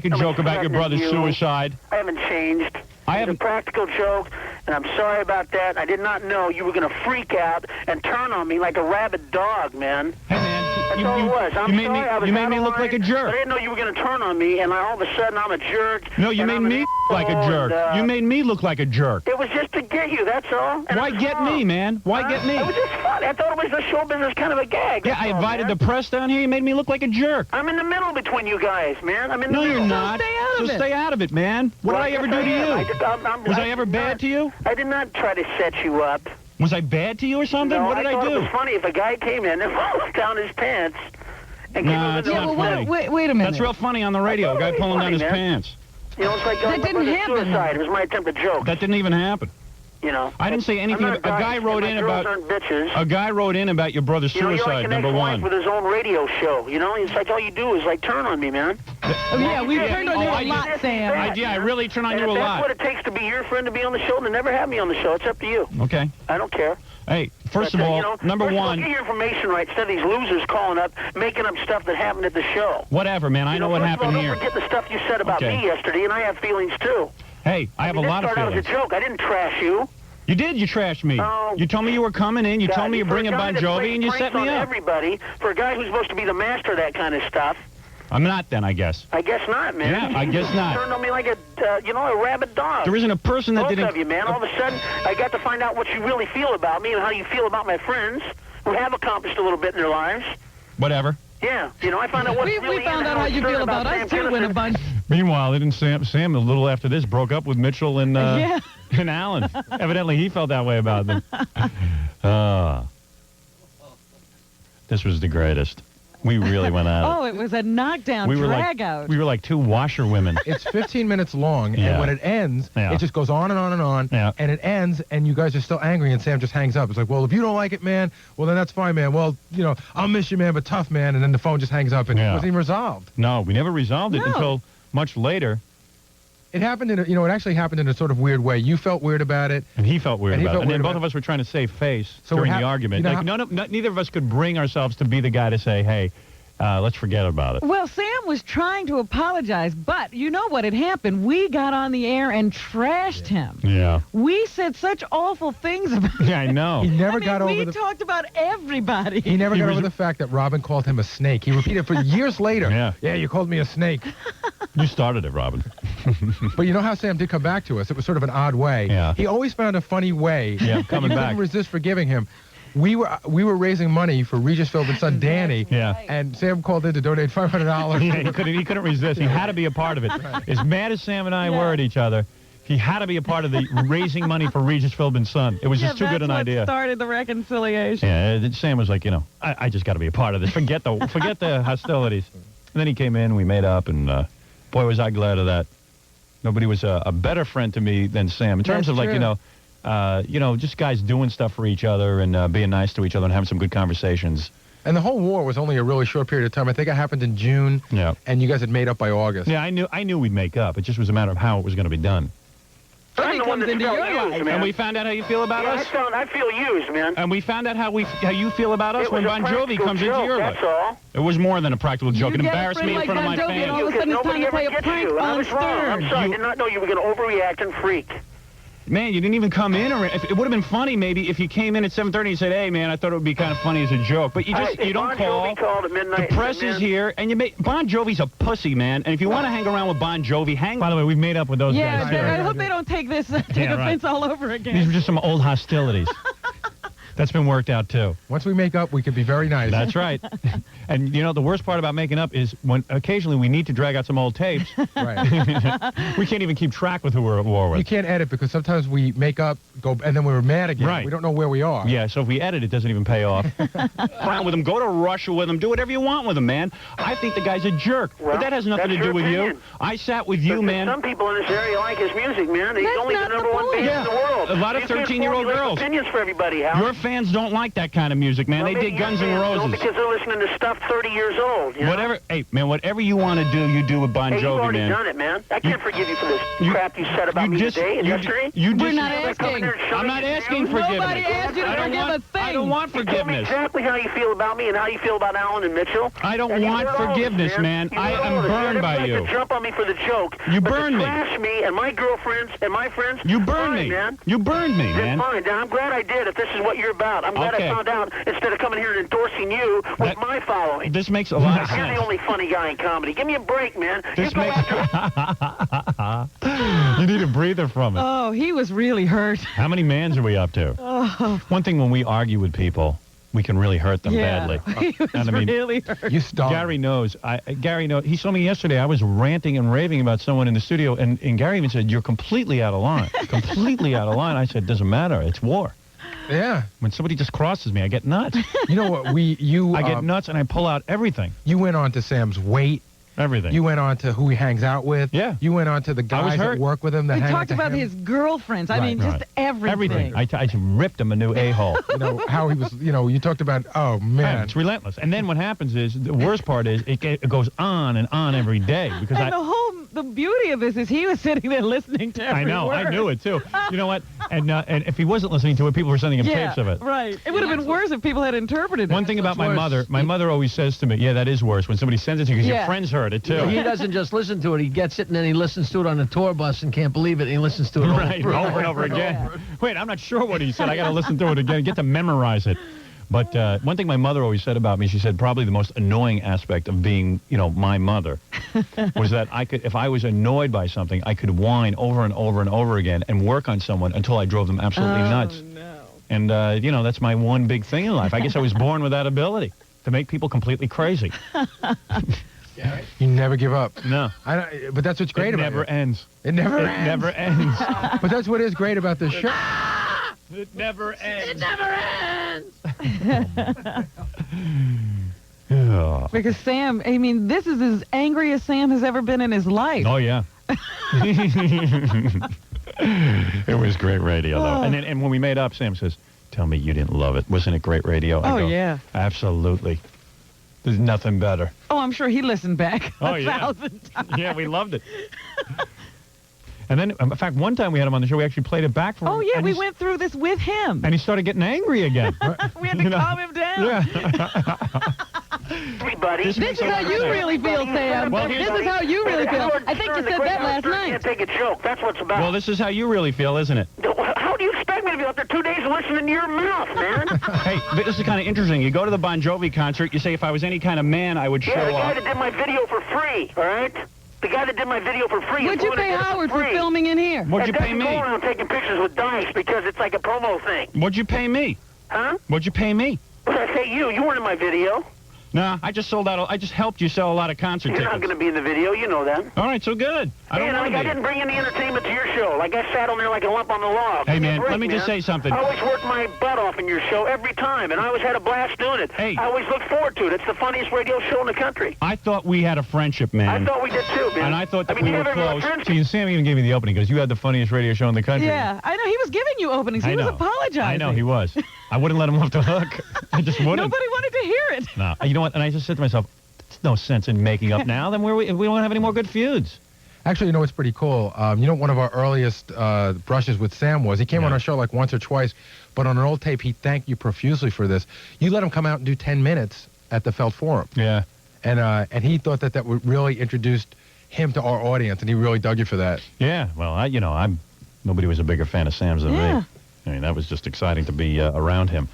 a joke about your brother's suicide. I haven't changed. It was a practical joke, and I'm sorry about that. I did not know you were going to freak out and turn on me like a rabid dog, man. Hey, man. That's all it was. I'm sorry. You made me look like a jerk. I didn't know you were going to turn on me, and all of a sudden I'm a jerk. No, you made me like a jerk. You made me look like a jerk. It was just to get you, that's all. And why get me, man? Why get me? It was just fun. I thought it was a show business kind of a gag. Yeah, I invited the press down here. You made me look like a jerk. I'm in the middle between you guys, man. I'm in the middle. No, you're not. So stay out of it, man. What did I ever do to you? Was I ever bad to you? I did not try to set you up. Was I bad to you or something? No, What did I do? It was funny if a guy came in and pulled down his pants. And nah, it's not funny. Wait a minute. That's real funny on the radio. A guy pulling down his pants. You know, it's like that didn't happen. Suicide. It was my attempt at joke. That didn't even happen. You know, I didn't say anything. A guy wrote in about. A guy wrote in about your brother's suicide. Number one. With his own radio show. You know, it's like all you do is like turn on me, man. Oh yeah, we turned on you a lot, Sam. I really turn on you a lot. If that's what it takes to be your friend to be on the show, then never have me on the show. It's up to you. Okay. I don't care. Hey, first of all, number one. Get your information right instead of these losers calling up, making up stuff that happened at the show. Whatever, man. I know what happened here. Don't forget the stuff you said about me yesterday, and I have feelings too. Hey, I have a lot of feelings. This started out as a joke. I didn't trash you. You did. You trashed me. You told me you were coming in. You told me you're bringing Bon Jovi, and you set me up. Everybody, for a guy who's supposed to be the master of that kind of stuff. I'm not then, I guess. I guess not, man. Yeah, I guess not. You turned on me like a, a rabid dog. There isn't a person that didn't... Both of you, man. All of a sudden, I got to find out what you really feel about me and how you feel about my friends who have accomplished a little bit in their lives. Whatever. Yeah, I found out what we found out how you feel about us, too, when a bunch... Meanwhile, didn't Sam, a little after this, broke up with Mitchell and Alan. Evidently, he felt that way about them. This was the greatest. We really went at it. Oh, it was a knockdown, drag-out. We were like two washerwomen. It's 15 minutes long, and when it ends, it just goes on and on and on, and it ends, and you guys are still angry, and Sam just hangs up. It's like, well, if you don't like it, man, well, then that's fine, man. Well, I'll miss you, man, but tough, man. And then the phone just hangs up, and it wasn't even resolved. No, we never resolved it until much later. It happened in it actually happened in a sort of weird way. You felt weird about it. And he felt weird about it. And then both of us were trying to save face during the argument. Neither of us could bring ourselves to be the guy to say, hey, let's forget about it. Well, Sam was trying to apologize, but you know what had happened? We got on the air and trashed him. Yeah. We said such awful things about him. Yeah, I know. He never got over We talked about everybody. He never got over the fact that Robin called him a snake. He repeated for years later. Yeah, you called me a snake. You started it, Robin. But you know how Sam did come back to us? It was sort of an odd way. Yeah. He always found a funny way. Yeah, coming back. Couldn't resist forgiving him. We were raising money for Regis Philbin's son Danny. Yeah. And Sam called in to donate $500. Yeah, he couldn't resist. He had to be a part of it. As mad as Sam and I were at each other, he had to be a part of the raising money for Regis Philbin's son. It was just too good an idea. That's what started the reconciliation. Yeah, Sam was like, I just got to be a part of this. Forget the hostilities. And then he came in, we made up, and boy, was I glad of that. Nobody was a better friend to me than Sam. In terms of just guys doing stuff for each other and being nice to each other and having some good conversations. And the whole war was only a really short period of time. I think it happened in June. Yeah. And you guys had made up by August. Yeah, I knew we'd make up. It just was a matter of how it was going to be done. I'm the one that's felt used, man. And we found out how you feel about us. I feel used, man. And we found out how you feel about us when Bon Jovi comes into your life. That's all. It was more than a practical joke. It embarrassed me in front of my fans. All of a sudden it's time to play a prank on Stern. I'm sorry. I did not know you were going to overreact and freak. Man, you didn't even come in. It would have been funny maybe if you came in at 7:30 and said, "Hey, man, I thought it would be kind of funny as a joke." But you don't call. Called at midnight. The press is here, and Bon Jovi's a pussy, man. And if you want to hang around with Bon Jovi, By the way, we've made up with those guys. Yeah, I hope they don't take offense all over again. These were just some old hostilities. That's been worked out, too. Once we make up, we can be very nice. That's right. And, the worst part about making up is when occasionally we need to drag out some old tapes. Right. We can't even keep track with who we're at war with. You can't edit because sometimes we make up, and then we're mad again. Right. We don't know where we are. Yeah, so if we edit, it doesn't even pay off. Around with him. Go to Russia with him. Do whatever you want with him, man. I think the guy's a jerk. Well, but that has nothing to do with you. I sat with you, man. Some people in this area like his music, man. He's only the #1 band in the world. A lot of 13-year-old girls. Opinions for everybody, Howard. Your fans don't like that kind of music, man. Well, they dig Guns N' Roses. Because they're listening to stuff 30 years old. You know? Whatever, hey, man, whatever you want to do, you do with Bon Jovi, you've already man. done it, man. I can't forgive you for this crap you said about me today and yesterday. We're not asking. I'm not asking forgiveness. Nobody asked you to forgive a thing. I don't want You told me forgiveness. exactly how you feel about me and how you feel about Alan and Mitchell. I don't And you want were all forgiveness, this, man. You I were am all this. burned by Everybody you. could jump on me for the joke. You but burned to me. trash me and my girlfriends and my friends. You burned fine, me. Man. You burned me, It's man. fine. Now, I'm glad I did if this is what you're about. I'm glad Okay. I found out instead of coming here and endorsing you with my following. This makes a lot of You're sense. the only funny guy in comedy. Give me a break, man. This you go makes... after... You need a breather from it. Oh, he was really hurt. How many mans are we up to? Oh. One thing, when we argue with people, we can really hurt them badly. He was And I mean, really hurt. You stung. Gary knows. Gary knows. He saw me yesterday. I was ranting and raving about someone in the studio, and Gary even said, "You're completely out of line. Completely out of line." I said, "Doesn't matter. It's war." Yeah. When somebody just crosses me, I get nuts. You know what? I get nuts, and I pull out everything. You went on to Sam's weight. Everything. You went on to who he hangs out with. Yeah. You went on to the guys that work with him. That He hang out talked to about him. his girlfriends. I mean, Right. just everything. I just ripped him a new a-hole. You know how he was. You know, you talked about. Oh man, It's relentless. And then what happens is, the worst part is, it goes on and on every day because And the beauty of this is he was sitting there listening to every I know. word. I knew it too. You know what? And if he wasn't listening to it, people were sending him tapes of it. Right. It would have been worse if people had interpreted it. One thing about my mother always says to me, "Yeah, that is worse when somebody sends it to you because your friends heard it too." He doesn't just listen to it. He gets it and then he listens to it on the tour bus and can't believe it. And he listens to it Right, over and over again. Wait, I'm not sure what he said. I got to listen to it again, get to memorize it. But one thing my mother always said about me, she said probably the most annoying aspect of being, my mother, was that if I was annoyed by something, I could whine over and over and over again and work on someone until I drove them absolutely nuts. No. And, that's my one big thing in life. I guess I was born with that ability to make people completely crazy. You never give up. No. But that's what's great about it. It never ends. It never ends. It never ends. But that's what is great about this show. It never ends. It never ends. Because Sam, I mean, this is as angry as Sam has ever been in his life. Oh, yeah. It was great radio, though. And when we made up, Sam says, "Tell me you didn't love it. Wasn't it great radio?" I go, yeah. Absolutely. There's nothing better. Oh, I'm sure he listened back Oh, 1,000 times. Yeah, we loved it. And then, in fact, one time we had him on the show, we actually played it back for him. Oh, yeah, and we went through this with him. And he started getting angry again. We had to calm him down. Yeah. Everybody. This is how you really feel, Sam. Well, This is how you really feel. I think you said that last night. Can't take a joke. That's what's about. Well, this is how you really feel, isn't it? How do you expect me to be out there 2 days listening to your mouth, man? Hey, but this is kind of interesting. You go to the Bon Jovi concert, you say, if I was any kind of man, I would show Yeah, the guy up. that did my video for free, all right? The guy that did my video for free. What'd you pay Howard for filming in here? What'd you pay me? Go around taking pictures with Dice because it's like a promo thing. What'd you pay me? Huh? What'd you pay me? What did I say you? You weren't in my video. Nah, I just sold out. I just helped you sell a lot of concert You're tickets. not going to be in the video. You know that. All right, so good. I don't want to be. I didn't bring any entertainment to your show. Like, I sat on there like a lump on the log. Hey, Give me a man, break, let me just say something. I always worked my butt off in your show every time, and I always had a blast doing it. Hey. I always look forward to it. It's the funniest radio show in the country. I thought we had a friendship, man. I thought we did too, man. And I thought that mean, we you were never got close. friendship. See, and Sam even gave me the opening because you had the funniest radio show in the country. Yeah, I know. He was giving you openings. He was apologizing. I know, he was. I wouldn't let him off the hook. I just wouldn't. Nobody wanted to hear it. No. You know what? And I just said to myself, there's no sense in making up now. Then we won't have any more good feuds. Actually, you know what's pretty cool? One of our earliest brushes with Sam was he came on our show like once or twice, but on an old tape, he thanked you profusely for this. You let him come out and do 10 minutes at the Felt Forum. Yeah. And he thought that would really introduced him to our audience, and he really dug you for that. Yeah. Well, nobody was a bigger fan of Sam's than me. I mean, that was just exciting to be around him.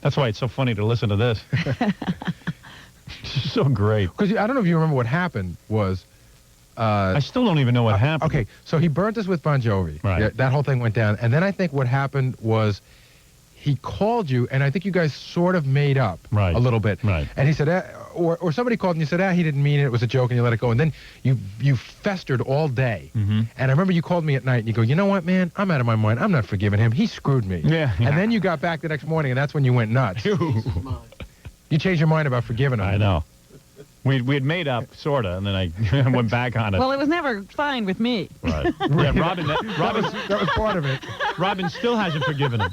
That's why it's so funny to listen to this. It's so great. Because I don't know if you remember what happened was... I still don't even know what happened. Okay, so he burnt us with Bon Jovi. Right. Yeah, that whole thing went down. And then I think what happened was he called you, and I think you guys sort of made up a little bit. Right. And he said, or somebody called and you said, he didn't mean it. It was a joke, and you let it go. And then you festered all day. Mm-hmm. And I remember you called me at night, and you go, you know what, man? I'm out of my mind. I'm not forgiving him. He screwed me. Yeah. And then you got back the next morning, and that's when you went nuts. You changed your mind about forgiving him. I know. We had made up, sort of, and then I went back on it. Well, it was never fine with me. Right. Yeah, Robin, that was part of it. Robin still hasn't forgiven him.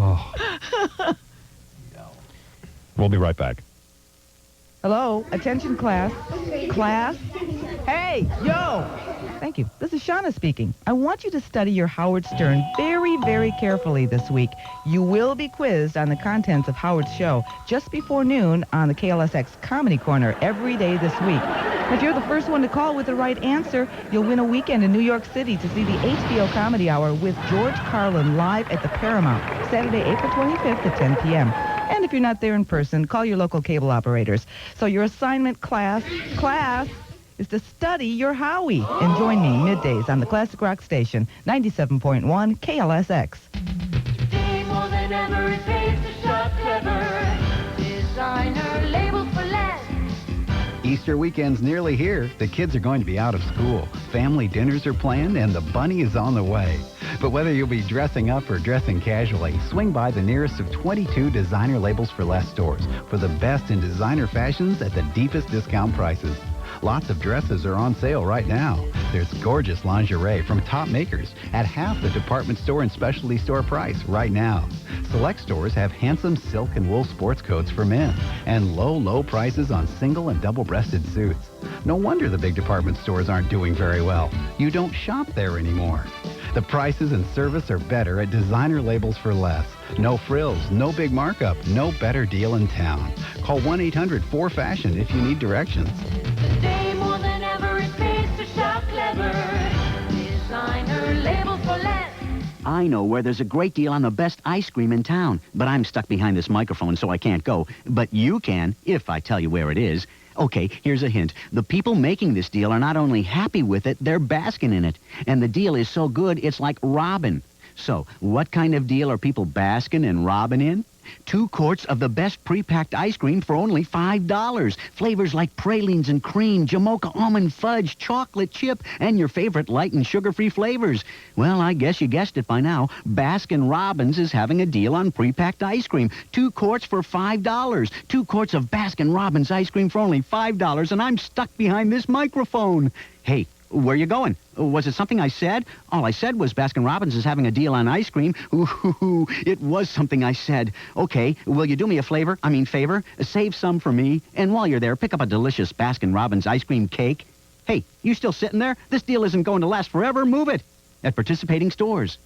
Oh. We'll be right back. Hello, attention class. Class? Hey, yo! Thank you. This is Shauna speaking. I want you to study your Howard Stern very, very carefully this week. You will be quizzed on the contents of Howard's show just before noon on the KLSX Comedy Corner every day this week. If you're the first one to call with the right answer, you'll win a weekend in New York City to see the HBO Comedy Hour with George Carlin live at the Paramount, Saturday, April 25th at 10 p.m. And if you're not there in person, call your local cable operators. So your assignment, class, is to study your Howie. And join me middays on the Classic Rock Station, 97.1 KLSX. Today more than ever it pays to shop clever. Designer labels for less. Easter weekend's nearly here. The kids are going to be out of school. Family dinners are planned, and the bunny is on the way. But whether you'll be dressing up or dressing casually, swing by the nearest of 22 Designer Labels for Less stores for the best in designer fashions at the deepest discount prices. Lots of dresses are on sale right now. There's gorgeous lingerie from top makers at half the department store and specialty store price right now. Select stores have handsome silk and wool sports coats for men and low prices on single and double-breasted suits. No wonder the big department stores aren't doing very well. You don't shop there anymore. The prices and service are better at Designer Labels for Less. No frills, no big markup, no better deal in town. Call 1-800-4FASHION if you need directions. Today more than ever it pays to shop clever. Designer labels for less. I know where there's a great deal on the best ice cream in town, but I'm stuck behind this microphone, so I can't go. But you can, if I tell you where it is. Okay, here's a hint. The people making this deal are not only happy with it, they're basking in it. And the deal is so good, it's like robbing. So, what kind of deal are people basking and robbing in? 2 quarts of the best pre-packed ice cream for only $5. Flavors like pralines and cream, Jamocha almond fudge, chocolate chip, and your favorite light and sugar-free flavors. Well, I guess you guessed it by now. Baskin-Robbins is having a deal on pre-packed ice cream. 2 quarts for $5. 2 quarts of Baskin-Robbins ice cream for only $5, and I'm stuck behind this microphone. Hey, where you going? Was it something I said? All I said was Baskin-Robbins is having a deal on ice cream. Ooh, it was something I said. Okay, will you do me a favor? Save some for me. And while you're there, pick up a delicious Baskin-Robbins ice cream cake. Hey, you still sitting there? This deal isn't going to last forever. Move it. At participating stores.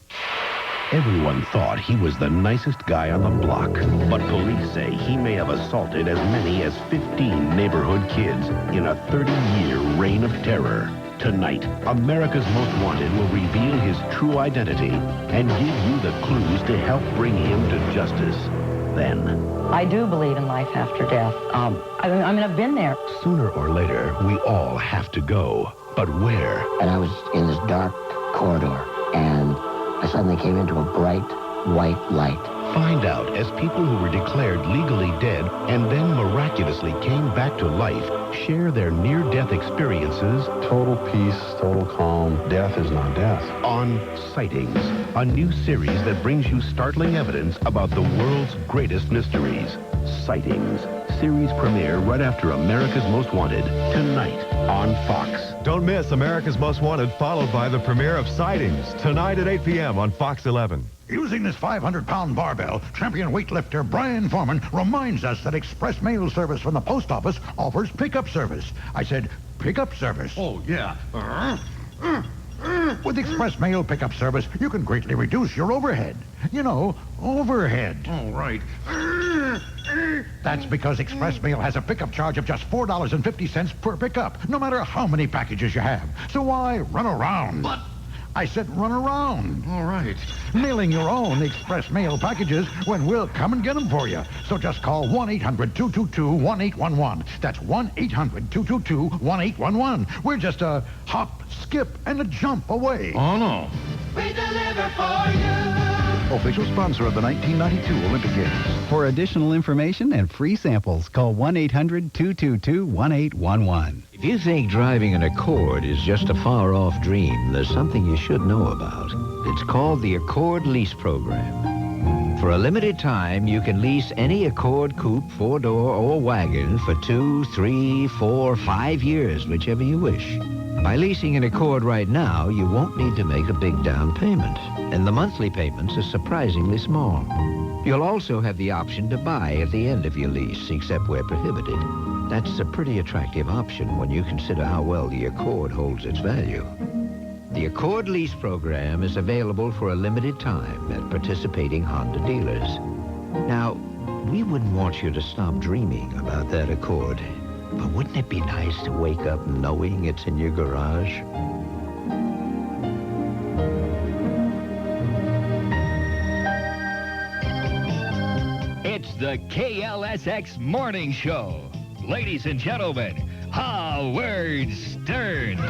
Everyone thought he was the nicest guy on the block, but police say he may have assaulted as many as 15 neighborhood kids in a 30-year reign of terror. Tonight, America's Most Wanted will reveal his true identity and give you the clues to help bring him to justice. Then, I do believe in life after death. I've been there. Sooner or later, we all have to go. But where? And I was in this dark corridor, and I suddenly came into a bright, white light. Find out as people who were declared legally dead and then miraculously came back to life share their near-death experiences. Total peace, total calm. Death is not death. On Sightings, a new series that brings you startling evidence about the world's greatest mysteries. Sightings. Series premiere right after America's Most Wanted, tonight on Fox. Don't miss America's Most Wanted, followed by the premiere of Sightings, tonight at 8 p.m. on Fox 11. Using this 500-pound barbell, champion weightlifter Brian Foreman reminds us that express mail service from the post office offers pickup service. I said pickup service. Oh, yeah. With express mail pickup service, you can greatly reduce your overhead. You know, overhead. Oh, right. That's because express mail has a pickup charge of just $4.50 per pickup, no matter how many packages you have. So why run around? But I said run around. All right. Mailing your own express mail packages when we'll come and get them for you. So just call 1-800-222-1811. That's 1-800-222-1811. We're just a hop, skip, and a jump away. Oh, no. We deliver for you. Official sponsor of the 1992 Olympic Games. For additional information and free samples, call 1-800-222-1811. If you think driving an Accord is just a far-off dream, there's something you should know about. It's called the Accord Lease Program. For a limited time, you can lease any Accord coupe, 4-door, or wagon for 2, 3, 4, 5 years, whichever you wish. By leasing an Accord right now, you won't need to make a big down payment, and the monthly payments are surprisingly small. You'll also have the option to buy at the end of your lease, except where prohibited. That's a pretty attractive option when you consider how well the Accord holds its value. The Accord lease program is available for a limited time at participating Honda dealers. Now, we wouldn't want you to stop dreaming about that Accord, but wouldn't it be nice to wake up knowing it's in your garage? It's the KLSX Morning Show. Ladies and gentlemen, Howard Stern. I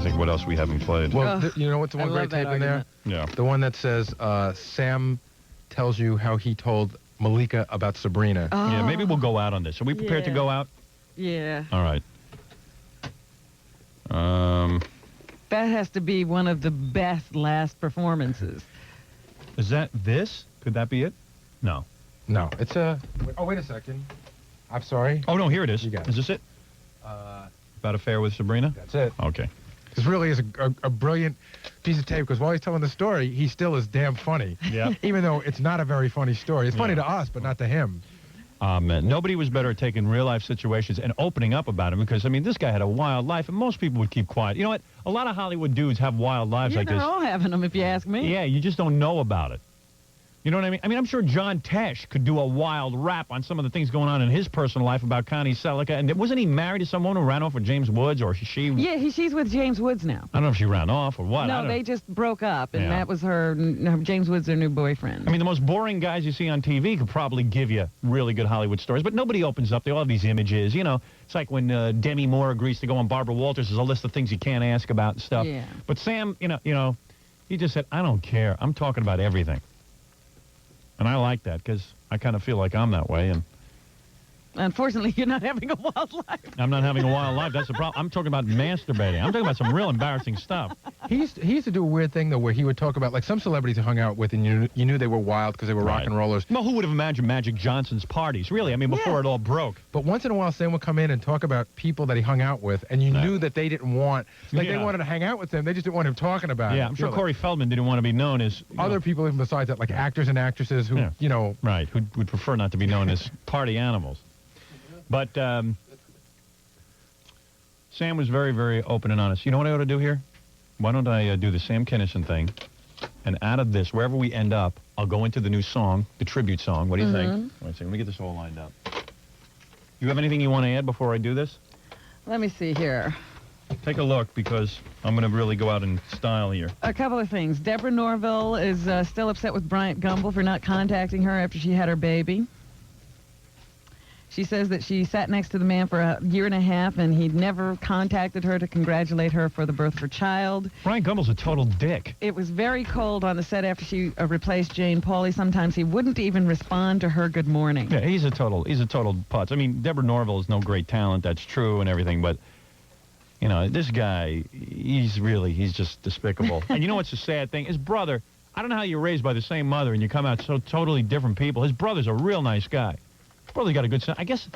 think what else we haven't played. Well, you know what's the one great tape in there? Yeah. The one that says, Sam tells you how he told Malika about Sabrina. Oh. Yeah, maybe we'll go out on this. Are we prepared to go out? Yeah. All right. That has to be one of the best last performances. Is that this? Could that be it? No. No, it's a... Oh, wait a second. I'm sorry. Oh, no, here it is. You got it. Is this it? About Affair with Sabrina? That's it. Okay. This really is a brilliant piece of tape, because while he's telling the story, he still is damn funny. Yeah. Even though it's not a very funny story. It's funny to us, but not to him. Nobody was better at taking real-life situations and opening up about them, because, I mean, this guy had a wild life, and most people would keep quiet. You know what? A lot of Hollywood dudes have wild lives like They're this. all having them, if you ask me. Yeah, you just don't know about it. You know what I mean? I mean, I'm sure John Tesh could do a wild rap on some of the things going on in his personal life about Connie Selica. And wasn't he married to someone who ran off with James Woods, or she? Yeah, she's with James Woods now. I don't know if she ran off or what. No, they just broke up, and Yeah. that was her James Woods, their new boyfriend. I mean, the most boring guys you see on TV could probably give you really good Hollywood stories, but nobody opens up. They all have these images. You know, it's like when Demi Moore agrees to go on Barbara Walters. There's a list of things you can't ask about and stuff. Yeah. But Sam, you know, he just said, I don't care. I'm talking about everything. And I like that, because I kind of feel like I'm that way, and Unfortunately, you're not having a wild life. I'm not having a wild life. That's the problem. I'm talking about masturbating. I'm talking about some real embarrassing stuff. He used to do a weird thing, though, where he would talk about, like, some celebrities he hung out with, and you knew they were wild because they were rock and rollers. Well, who would have imagined Magic Johnson's parties, really? I mean, before it all broke. But once in a while, Sam would come in and talk about people that he hung out with, and you knew that they didn't want, like, they wanted to hang out with him. They just didn't want him talking about it. Yeah, I'm sure Corey Feldman didn't want to be known as... Other people even besides that, like actors and actresses who, you know... Right, who would prefer not to be known as party animals. But Sam was very, very open and honest. You know what I ought to do here? Why don't I do the Sam Kinison thing? And out of this, wherever we end up, I'll go into the new song, the tribute song. What do you think? Wait a second, let me get this all lined up. You have anything you want to add before I do this? Let me see here. Take a look, because I'm going to really go out in style here. A couple of things. Deborah Norville is still upset with Bryant Gumbel for not contacting her after she had her baby. She says that she sat next to the man for a year and a half, and he'd never contacted her to congratulate her for the birth of her child. Bryant Gumbel's a total dick. It was very cold on the set after she replaced Jane Pauley. Sometimes he wouldn't even respond to her good morning. Yeah, he's a total putz. I mean, Deborah Norville is no great talent, that's true and everything, but, you know, this guy, he's just despicable. And you know what's the sad thing? His brother, I don't know how you're raised by the same mother and you come out so totally different people. His brother's a real nice guy. His brother got a good sense. I guess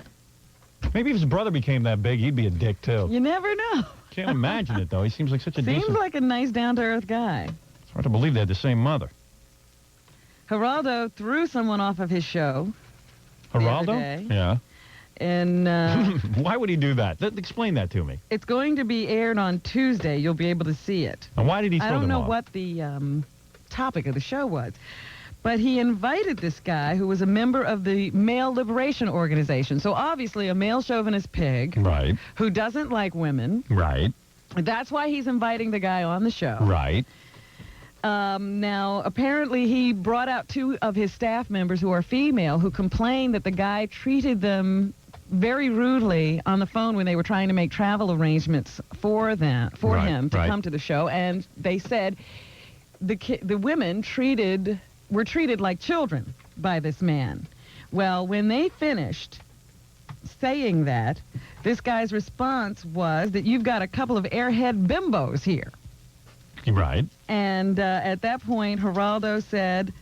maybe if his brother became that big, he'd be a dick, too. You never know. Can't imagine it, though. He seems like such a Seems decent... like a nice, down-to-earth guy. It's hard to believe they had the same mother. Geraldo threw someone off of his show. Geraldo? The other day. Yeah. And why would he do that? Explain that to me. It's going to be aired on Tuesday. You'll be able to see it. And why did he throw them off? I don't know what the topic of the show was. But he invited this guy who was a member of the Male Liberation Organization. So obviously a male chauvinist pig. Right. Who doesn't like women. Right. That's why he's inviting the guy on the show. Right. Now, apparently he brought out two of his staff members who are female who complained that the guy treated them very rudely on the phone when they were trying to make travel arrangements for him to come to the show. And they said the women were treated like children by this man. Well, when they finished saying that, this guy's response was that you've got a couple of airhead bimbos here. Right. And at that point, Geraldo said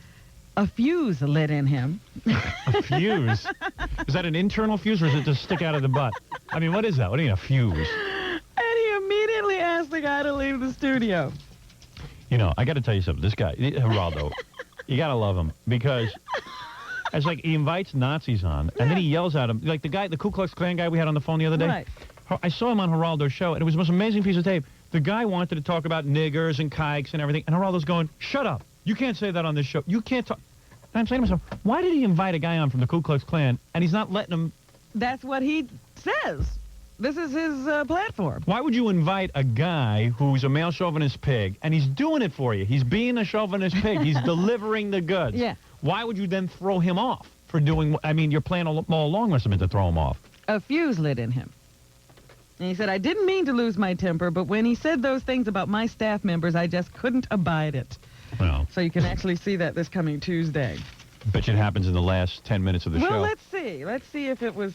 a fuse lit in him. A fuse? Is that an internal fuse, or is it just stick out of the butt? I mean, what is that? What do you mean, a fuse? And he immediately asked the guy to leave the studio. You know, I got to tell you something. This guy, Geraldo, you got to love him because it's like he invites Nazis on, and then he yells at him. Like the Ku Klux Klan guy we had on the phone the other day. Right. I saw him on Geraldo's show, and it was the most amazing piece of tape. The guy wanted to talk about niggers and kikes and everything, and Geraldo's going, shut up. You can't say that on this show. You can't talk. And I'm saying to myself, why did he invite a guy on from the Ku Klux Klan, and he's not letting him... That's what he says. This is his platform. Why would you invite a guy who's a male chauvinist pig, and he's doing it for you? He's being a chauvinist pig. He's delivering the goods. Yeah. Why would you then throw him off for doing... I mean, your plan all along must have been to throw him off. A fuse lit in him. And he said, I didn't mean to lose my temper, but when he said those things about my staff members, I just couldn't abide it. Well. So you can actually see that this coming Tuesday. Bet you it happens in the last 10 minutes of the show. Well, let's see. Let's see if it was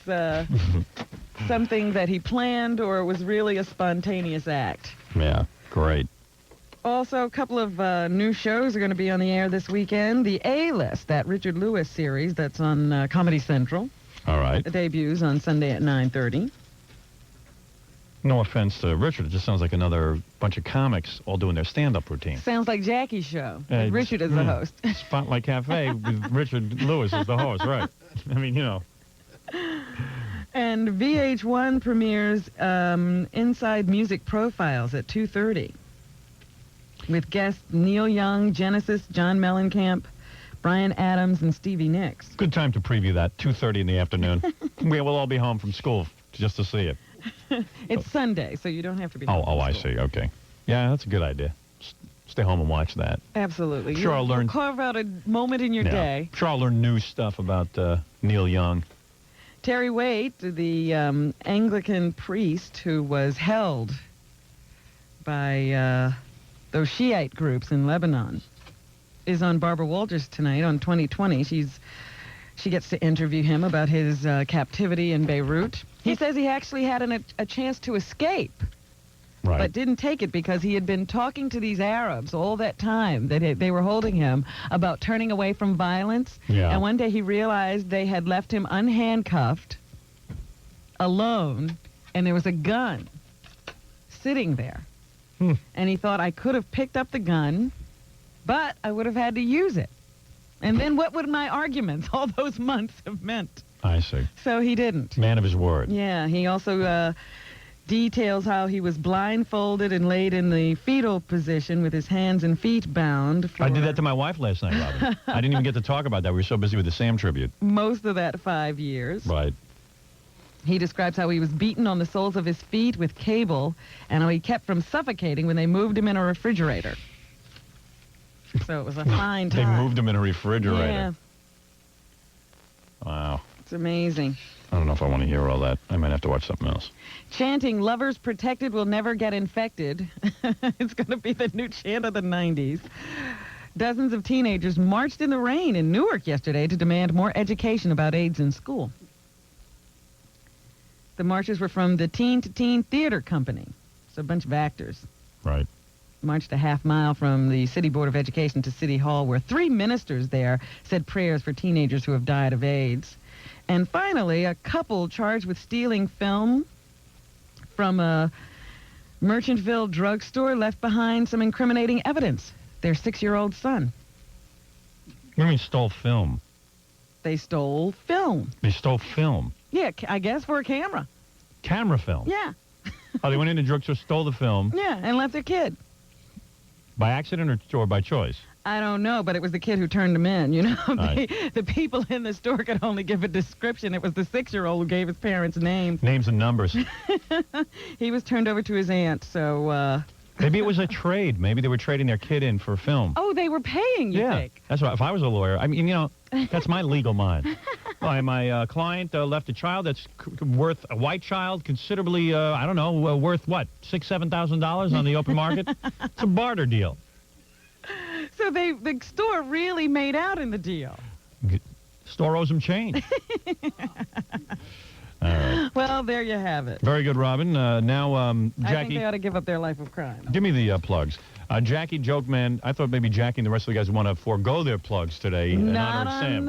something that he planned or it was really a spontaneous act. Yeah, great. Also, a couple of new shows are going to be on the air this weekend. The A-List, that Richard Lewis series that's on Comedy Central. All right. It debuts on Sunday at 9:30. No offense to Richard, it just sounds like another bunch of comics all doing their stand-up routine. Sounds like Jackie's show. Richard is the host. Spotlight Cafe with Richard Lewis as the host, right. I mean, you know. And VH1 premieres Inside Music Profiles at 2:30 with guests Neil Young, Genesis, John Mellencamp, Bryan Adams, and Stevie Nicks. Good time to preview that, 2:30 in the afternoon. We'll all be home from school just to see it. It's Sunday, so you don't have to be Oh, home I from school. see. Okay. Yeah, that's a good idea. Stay home and watch that. Absolutely. Sure, I'll learn. Carve out a moment in your day. Sure, I'll learn new stuff about Neil Young. Terry Waite, the Anglican priest who was held by those Shiite groups in Lebanon, is on Barbara Walters tonight on 2020. She gets to interview him about his captivity in Beirut. He says he actually had a chance to escape, right, but didn't take it because he had been talking to these Arabs all that time that they were holding him about turning away from violence. Yeah. And one day he realized they had left him unhandcuffed, alone, and there was a gun sitting there. And he thought, I could have picked up the gun, but I would have had to use it. And then what would my arguments all those months have meant? I see. So he didn't. Man of his word. Yeah, he also details how he was blindfolded and laid in the fetal position with his hands and feet bound. I did that to my wife last night, Robin. I didn't even get to talk about that. We were so busy with the Sam tribute. Most of that 5 years. Right. He describes how he was beaten on the soles of his feet with cable and how he kept from suffocating when they moved him in a refrigerator. So it was a fine time. They moved him in a refrigerator. Yeah. Wow. It's amazing. I don't know if I want to hear all that. I might have to watch something else. Chanting, lovers protected will never get infected. It's going to be the new chant of the 90s. Dozens of teenagers marched in the rain in Newark yesterday to demand more education about AIDS in school. The marchers were from the Teen to Teen Theater Company. It's a bunch of actors. Right. Marched a half mile from the City Board of Education to City Hall, where 3 ministers there said prayers for teenagers who have died of AIDS. And finally, a couple charged with stealing film from a Merchantville drugstore left behind some incriminating evidence. Their 6-year-old son. What do you mean stole film? They stole film. They stole film? Yeah, I guess for a camera. Camera film? Yeah. Oh, they went in the drugstore, stole the film. Yeah, and left their kid. By accident or by choice? I don't know, but it was the kid who turned them in, you know. Right. The people in the store could only give a description. It was the 6-year-old who gave his parents' names. Names and numbers. He was turned over to his aunt, so... Maybe it was a trade. Maybe they were trading their kid in for film. Oh, they were paying, you think? That's right. If I was a lawyer, I mean, you know, that's my legal mind. My client left a child that's worth, a white child, considerably, I don't know, worth what, $6,000, $7,000 on the open market? It's a barter deal. So the store really made out in the deal. Store owes them change. All right. Well, there you have it. Very good, Robin. Now, Jackie. I think they ought to give up their life of crime. Give me the plugs. Jackie, Joke Man. I thought maybe Jackie and the rest of the guys want to forego their plugs today in honor of Sam.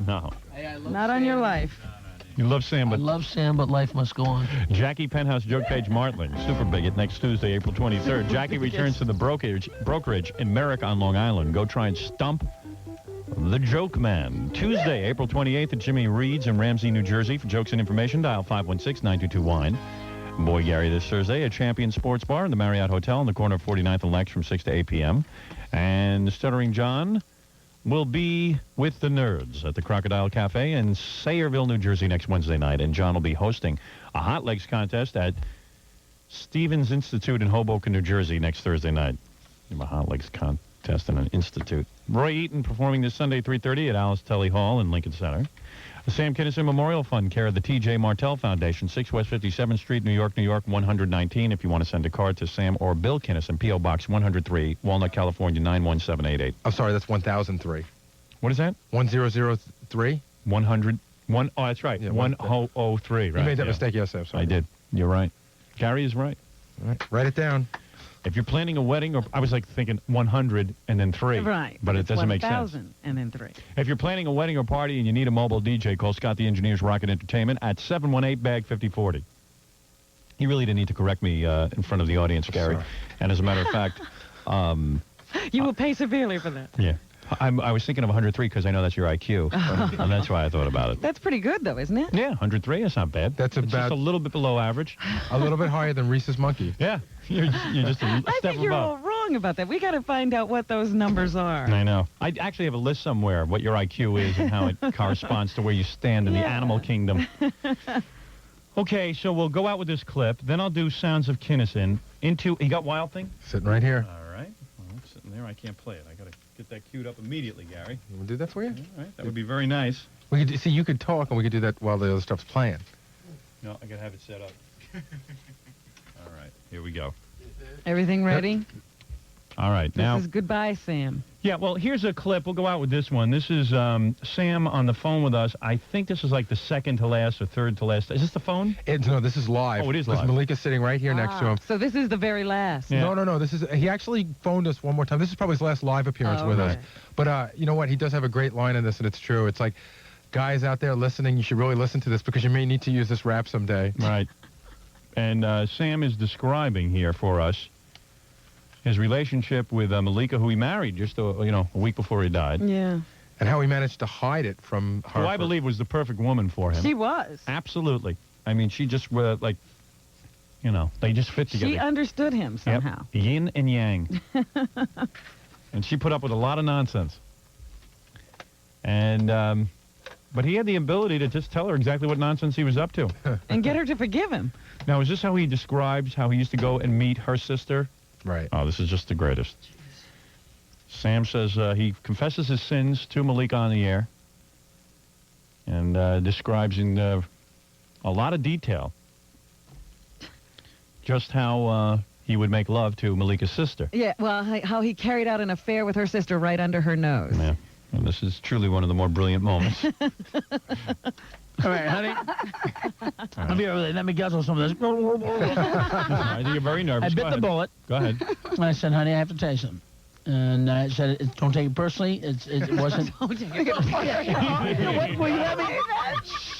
No. Hey, I love Not on your life. You love Sam, but... I love Sam, but life must go on. Jackie Penthouse Joke Page Martling, super bigot, next Tuesday, April 23rd. Jackie returns to the brokerage in Merrick on Long Island. Go try and stump the Joke Man. Tuesday, April 28th at Jimmy Reed's in Ramsey, New Jersey. For jokes and information, dial 516-922-WINE. Boy Gary this Thursday at Champion Sports Bar in the Marriott Hotel on the corner of 49th and Lex from 6 to 8 p.m. And Stuttering John will be with the Nerds at the Crocodile Cafe in Sayreville, New Jersey next Wednesday night. And John will be hosting a Hot Legs contest at Stevens Institute in Hoboken, New Jersey next Thursday night. A Hot Legs contest in an institute. Roy Eaton performing this Sunday 3:30 at Alice Tully Hall in Lincoln Center. The Sam Kinison Memorial Fund, care of the T.J. Martell Foundation, 6 West 57th Street, New York, 119. If you want to send a card to Sam or Bill Kinison, P.O. Box 103, Walnut, California, 91788. I'm sorry, that's 1003. What is that? 1003? 100. Oh, that's right. Yeah, 1003, right? You made that mistake yesterday. I'm sorry. I did. You're right. Gary is right. All right. Write it down. If you're planning a wedding, or I was like thinking 100 and then 3. Right. But it doesn't make sense. 1,000 and then 3. If you're planning a wedding or party and you need a mobile DJ, call Scott the Engineer's Rocket Entertainment at 718-BAG-5040. You really didn't need to correct me in front of the audience, Gary. Sorry. And as a matter of fact... you will pay severely for that. Yeah. I was thinking of 103 because I know that's your IQ. And that's why I thought about it. That's pretty good, though, isn't it? Yeah, 103. That's not bad. That's It's just a little bit below average. A little bit higher than Reese's Monkey. Yeah. You're just a I step think you're all above. wrong about that. We got to find out what those numbers are. I know. I actually have a list somewhere of what your IQ is and how it corresponds to where you stand in the animal kingdom. Okay, so we'll go out with this clip. Then I'll do Sounds of Kinison. You got Wild Thing? Sitting right here. All right. Well, it's sitting there. I can't play it. I got to get that queued up immediately, Gary. You want to do that for you? All right. That would be very nice. We could see, you could talk, and we could do that while the other stuff's playing. No, I got to have it set up. All right. Here we go. Everything ready? All right. Now. This is Goodbye, Sam. Yeah, well, here's a clip. We'll go out with this one. This is Sam on the phone with us. I think this is like the second to last or third to last. Is this the phone? No, this is live. Oh, it is Because live. Malika's sitting right here next to him. So this is the very last. Yeah. No. He actually phoned us one more time. This is probably his last live appearance with us. But you know what? He does have a great line in this, and it's true. It's like, guys out there listening, you should really listen to this because you may need to use this rap someday. Right. And Sam is describing here for us his relationship with Malika, who he married just a week before he died. Yeah. And how he managed to hide it from her. Who I believe was the perfect woman for him. She was. Absolutely. I mean, she just they just fit together. She understood him somehow. Yep. Yin and yang. And she put up with a lot of nonsense. And, but he had the ability to just tell her exactly what nonsense he was up to. And get her to forgive him. Now, is this how he describes how he used to go and meet her sister? Right. Oh, this is just the greatest. Sam says he confesses his sins to Malika on the air and describes in a lot of detail just how he would make love to Malika's sister. Yeah, well, how he carried out an affair with her sister right under her nose. Yeah. And this is truly one of the more brilliant moments. All right, honey. I'll be over there. Let me guzzle some of this. I think you're very nervous. I bit the bullet. Go ahead. And I said, honey, I have to tell you something. And I said, don't take it personally. It wasn't. Don't take it personally. Were you laughing?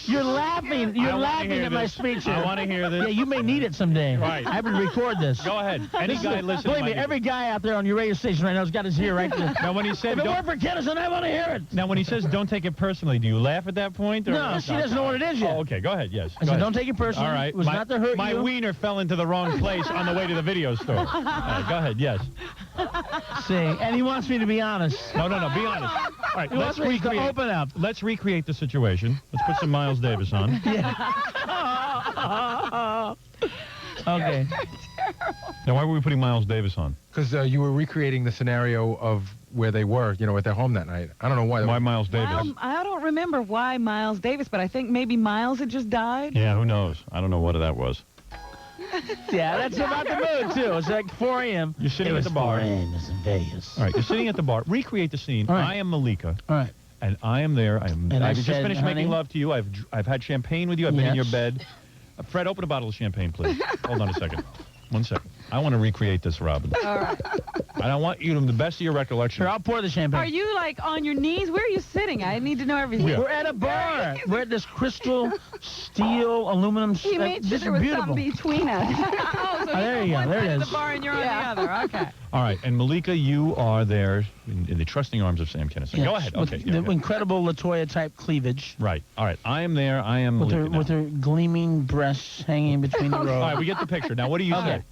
You're laughing. You're laughing at my speech here. I want to hear this. Yeah, you may need it someday. Right. I would record this. Go ahead. Any guy listening. Believe me, every guy out there on your radio station right now has got his ear right there. Now, when he said, if it weren't for Kinison, I want to hear it. Now, when he says don't take it personally, do you laugh at that point? Or No, she doesn't know what it is yet. Oh, okay. Go ahead. Yes. I said, don't take it personally. All right. It was not to hurt you. My wiener fell into the wrong place on the way to the video store. All right, go ahead. Yes. See, and he wants me to be honest. No. Be honest. All right. He wants me to open up. Let's recreate the situation. Let's put some Miles Davis on. Okay. Now, why were we putting Miles Davis on? Because you were recreating the scenario of where they were, at their home that night. I don't know why. Why Miles Davis? I don't remember why Miles Davis, but I think maybe Miles had just died. Yeah, who knows? I don't know what that was. Yeah, that's about the mood, too. It's like 4 a.m. You're sitting at the bar. 4 a.m. It's in Vegas. All right, you're sitting at the bar. Recreate the scene. All right. I am Malika. All right. And I am there. And I I've just said, finished honey, making love to you. I've had champagne with you. I've been in your Yes. bed. Fred, open a bottle of champagne, please. Hold on a second. 1 second. I want to recreate this, Robin. All right. And I want you to the best of your recollection. Here, I'll pour the champagne. Are you, like, on your knees? Where are you sitting? I need to know everything. Yeah. We're at a bar. We're at this crystal, steel, aluminum. He made sure this there is was beautiful. something between us. Oh, so there he's you on go. one There side it of is. the bar and you're on the other. Okay. All right, and Malika, you are there in the trusting arms of Sam Kinison. Yes, Go ahead. with Okay. the incredible LaToya-type cleavage. Right. All right. I am there. I am Malika now. With her gleaming breasts hanging between the rows. All right, we get the picture. Now, what do you say?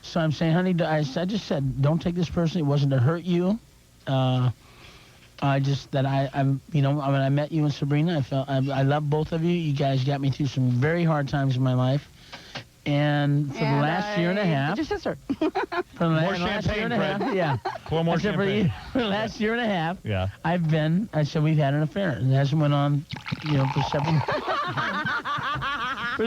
So I'm saying, honey, I just said, don't take this personally. It wasn't to hurt you. I'm, you know, when I met you and Sabrina, I love both of you. You guys got me through some very hard times in my life. And for the last year and a half. Your sister. For the last year and a half, yeah. Pour more champagne. For the last year and a half, yeah. I said we've had an affair. And it hasn't went on, you know, for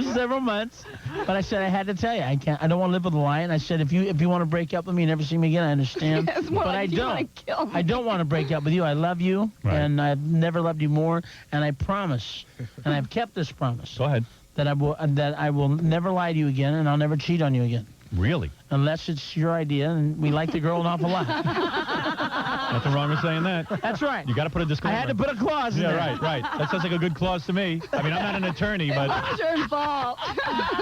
several months. But I said I had to tell you, I don't want to live with a lie. And I said if you want to break up with me and never see me again, I understand. It's more but like I you don't. wanna kill me. I don't want to break up with you. I love you, and I've never loved you more. And I promise, and I've kept this promise. Go ahead. That I will never lie to you again, and I'll never cheat on you again. Really? Unless it's your idea, and we like the girl an awful lot. Nothing wrong with saying that. That's right. You got to put a disclaimer. I had to put a clause in there. Yeah, right. That sounds like a good clause to me. I mean, I'm not an attorney, but... It's your fault.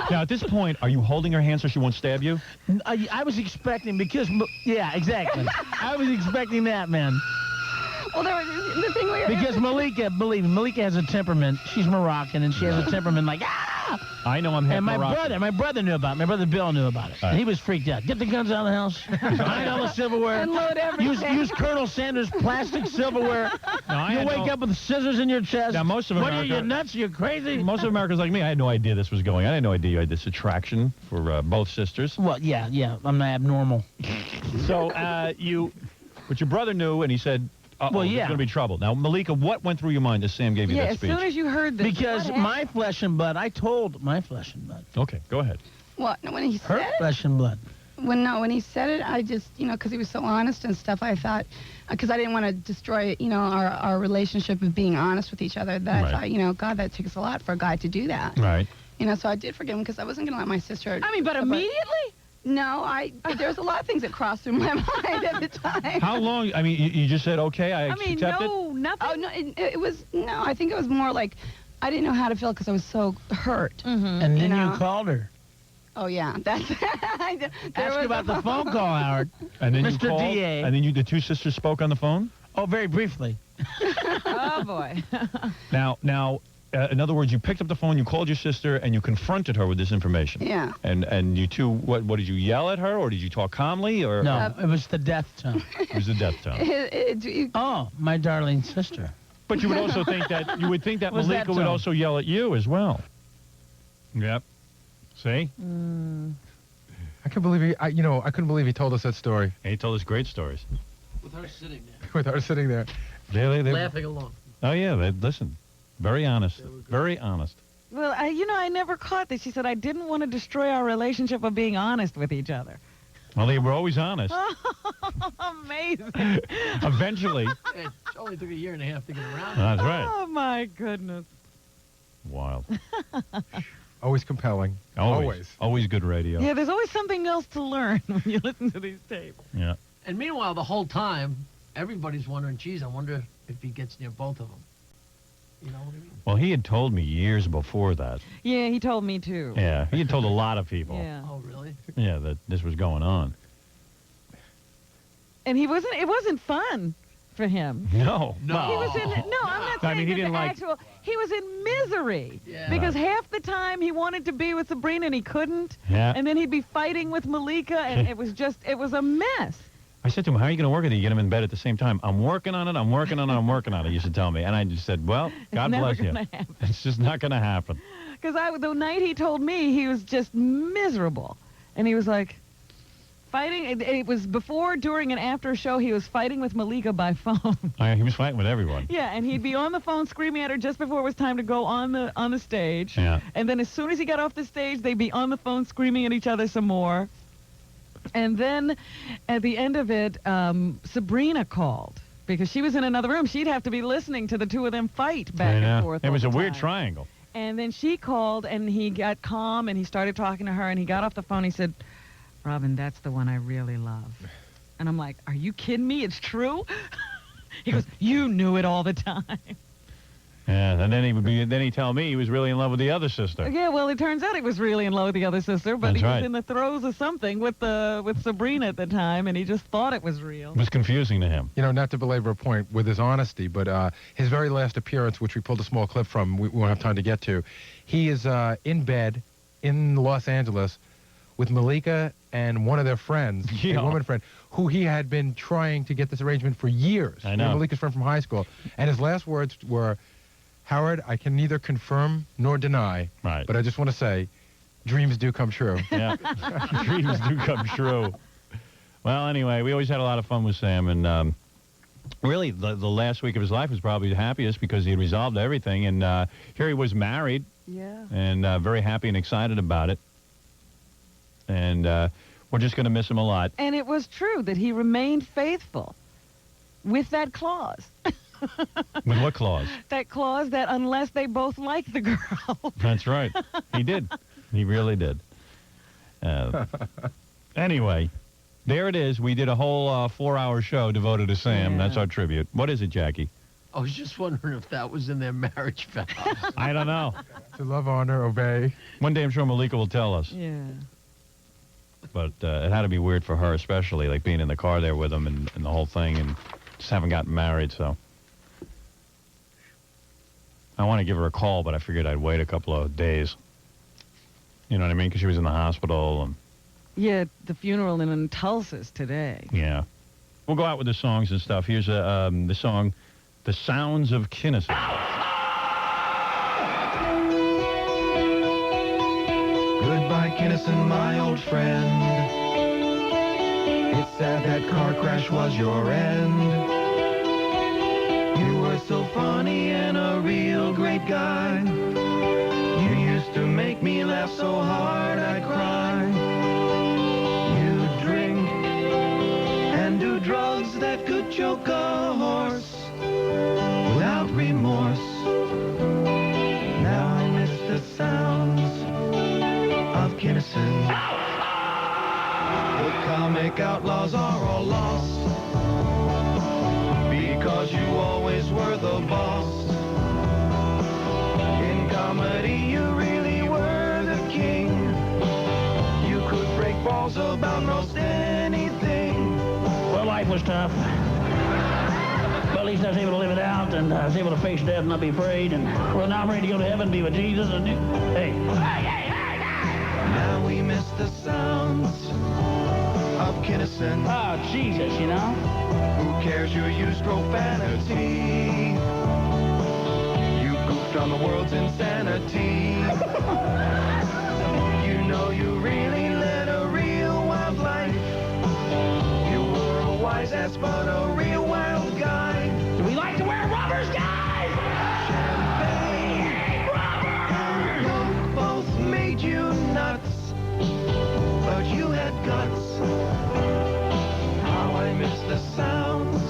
Now, at this point, are you holding her hand so she won't stab you? I was expecting, because... Yeah, exactly. I was expecting that, man. Well, there was the thing where Because Malika, believe me, Malika has a temperament. She's Moroccan, and she has a temperament like, ah! I know I'm half And my Moroccan. brother knew about it. My brother Bill knew about it. Right. And he was freaked out. Get the guns out of the house. Hide all the silverware. And load everything. Use Colonel Sanders' plastic silverware. I You had wake no- up with scissors in your chest. Now, most of What America... are you, nuts? You're crazy? Most of America's like me. I had no idea this was going. I had no idea you had this attraction for both sisters. Well, yeah. I'm not abnormal. So, but your brother knew, and he said, Well, there's yeah. going to be trouble. Now, Malika, what went through your mind as Sam gave you that as speech? soon as you heard this. Because what my flesh and blood, I told my flesh and blood. Okay, go ahead. What? When he Her said flesh and blood. when he said it, I just, you know, because he was so honest and stuff, I thought, because I didn't want to destroy, you know, our relationship of being honest with each other, that I thought, you know, God, that takes a lot for a guy to do that. Right. You know, so I did forgive him because I wasn't going to let my sister... I mean, but immediately? No, there was a lot of things that crossed through my mind at the time. How long? I mean, you just said, okay, I accept it? Nothing. Oh, no, it was, no, I think it was more like, I didn't know how to feel because I was so hurt. Mm-hmm. And then know? you called her. Oh, yeah. That's... Ask about the phone call, Howard. And then Mr. you called, DA. and then the two sisters spoke on the phone? Oh, very briefly. Oh, boy. Now, in other words, you picked up the phone, you called your sister, and you confronted her with this information. Yeah. And you two, what did you yell at her, or did you talk calmly, or? No, it was the death tone. It was the death tone. Oh, my darling sister. But you would also think that Was that Malika would tone? also yell at you as well. Yep. See? I couldn't believe I couldn't believe he told us that story. And he told us great stories. With her sitting there. With her sitting there. They laughing along. Oh yeah, listen. Very honest. Very honest. Well, I never caught this. She said, I didn't want to destroy our relationship of being honest with each other. Well, they were always honest. Amazing. Eventually. It only took a year and a half to get around. That's right. Oh, my goodness. Wild. Always compelling. Always good radio. Yeah, there's always something else to learn when you listen to these tapes. Yeah. And meanwhile, the whole time, everybody's wondering, geez, I wonder if he gets near both of them. You know what I mean? Well, he had told me years before that. Yeah, he told me too. Yeah, he had told a lot of people. Yeah. Oh, really? Yeah, that this was going on. And it wasn't fun for him. No. He was in, I'm not saying I mean, he didn't like... he was in misery. Yeah. Because half the time he wanted to be with Sabrina and he couldn't. Yeah. And then he'd be fighting with Malika and it was a mess. I said to him, how are you going to work it? You get him in bed at the same time. I'm working on it, I'm working on it, he used to tell me. And I just said, well, God bless you. It's just not going to happen. Because the night he told me, he was just miserable. And he was like fighting. It was before, during, and after a show, he was fighting with Malika by phone. He was fighting with everyone. Yeah, and he'd be on the phone screaming at her just before it was time to go on the stage. Yeah. And then as soon as he got off the stage, they'd be on the phone screaming at each other some more. And then at the end of it, Sabrina called because she was in another room. She'd have to be listening to the two of them fight back and forth. It was all a the weird time. triangle. And then she called, and he got calm, and he started talking to her, and he got off the phone. He said, Robin, that's the one I really love. And I'm like, are you kidding me? It's true? He goes, you knew it all the time. Yeah, and then he'd tell me he was really in love with the other sister. Yeah, well, it turns out he was really in love with the other sister, but That's he was right. in the throes of something with Sabrina at the time, and he just thought it was real. It was confusing to him. You know, not to belabor a point with his honesty, but his very last appearance, which we pulled a small clip from, we won't have time to get to, he is in bed in Los Angeles with Malika and one of their friends, a woman friend, who he had been trying to get this arrangement for years. I know. Malika's friend from high school. And his last words were, Howard, I can neither confirm nor deny, but I just want to say, dreams do come true. Yeah, dreams do come true. Well, anyway, we always had a lot of fun with Sam, and really, the last week of his life was probably the happiest because he had resolved everything, and here he was married, and very happy and excited about it, and we're just going to miss him a lot. And it was true that he remained faithful with that clause. With what clause? That clause that unless they both like the girl. That's right. He did. He really did. Anyway, there it is. We did a whole 4-hour show devoted to Sam. Yeah. That's our tribute. What is it, Jackie? I was just wondering if that was in their marriage vows. I don't know. To love, honor, obey. One day I'm sure Malika will tell us. Yeah. But it had to be weird for her, especially, like being in the car there with him and the whole thing, and just haven't gotten married, so. I want to give her a call, but I figured I'd wait a couple of days. You know what I mean? Because she was in the hospital. And Yeah, the funeral in Tulsa's today. yeah. We'll go out with the songs and stuff. Here's the song, The Sounds of Kinison. Goodbye, Kinison, my old friend. It's sad that car crash was your end. You were so funny and a real great guy. You used to make me laugh so hard I'd cry. You drink and do drugs that could choke a horse without remorse. Now I miss the sounds of Kinison. The comic outlaws are all lost because you always were the boss. In comedy you really were the king. You could break balls about most anything. Well, life was tough. But at least I was able to live it out, and I was able to face death and not be afraid. And well, now I'm ready to go to heaven and be with Jesus. And hey. Now we miss the sounds of Kinison. Oh, Jesus, you know. Who cares? You used profanity. You goofed on the world's insanity. You know you really led a real wild life. You were a wise ass but a real wild guy. Do we like to wear rubbers, guys? Champagne and Coke both made you nuts, but you had guts. How I miss the sounds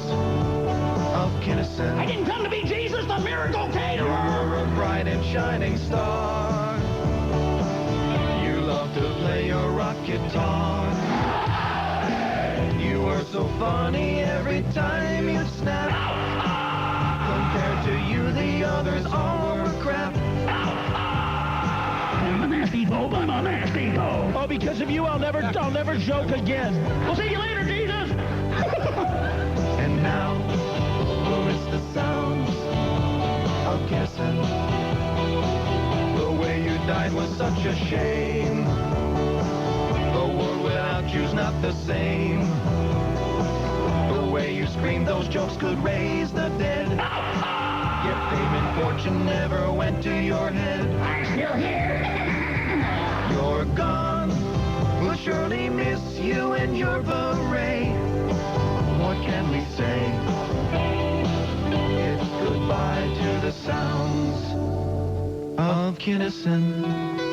of Kinison. I didn't come to be Jesus, the miracle caterer. You were a bright and shining star. You loved to play your rock guitar. You were so funny every time you'd snap. Compared to you, the others all were crap. I'm a nasty dope, I'm a nasty dope. Oh, because of you, I'll never joke again. We'll see you later, Jesus. And now, we'll miss the sounds of Kinison. The way you died was such a shame. The world without you's not the same. The way you screamed, those jokes could raise the dead. Yet fame and fortune never went to your head. I'm still here. You're gone. We'll surely miss you and your beret. What can we say? It's goodbye to the sounds of Kinison.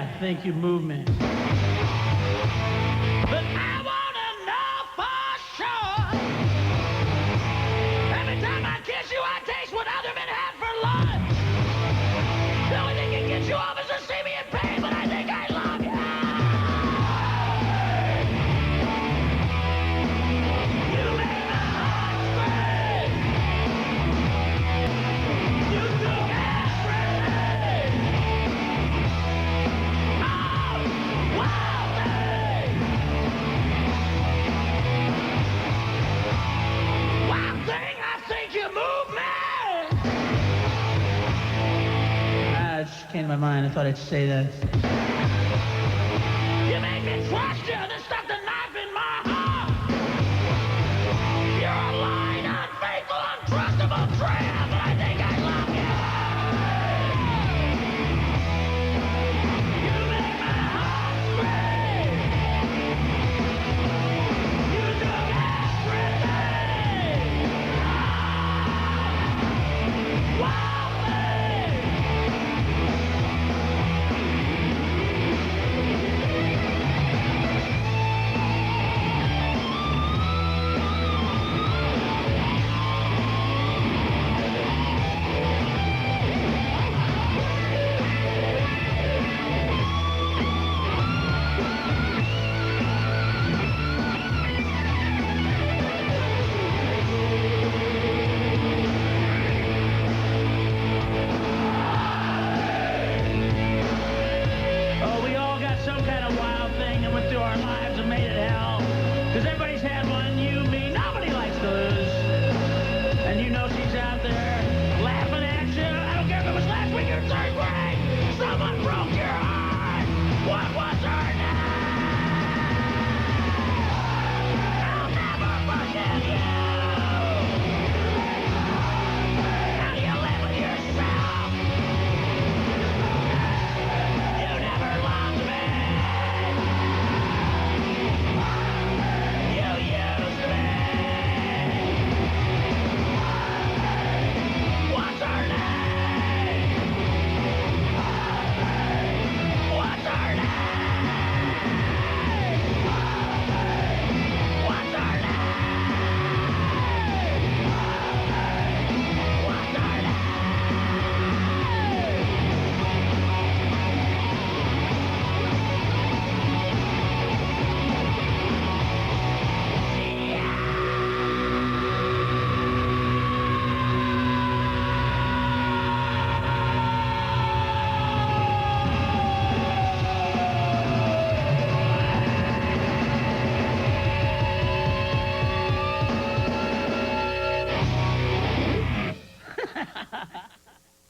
I think you move me. But I wanna know for sure. Every time I kiss you, I taste what other men had for lunch. The only thing that gets you off is to see me in pain, but I think I love you. You make my heart scream. You do everything. Oh, wow, babe. One thing, I think you move me. It just came to my mind. I thought I'd say that. You made me trust you, then stuck the knife in my heart. You're a lying, unfaithful, untrustable tramp, but I think I love you. You make my heart scream. You do everything. Wow, babe. Oh, we all got some kind of wild thing that went through our lives and made it hell. Because everybody's had one, you, me, nobody likes to lose. And you know she's out there laughing at you. I don't care if it was last week or third grade. Someone broke your heart. What was her name? I'll never forgive you. How do you live with yourself? You never loved me. You used me. What's her name? What's her name? What's her name? What's her name?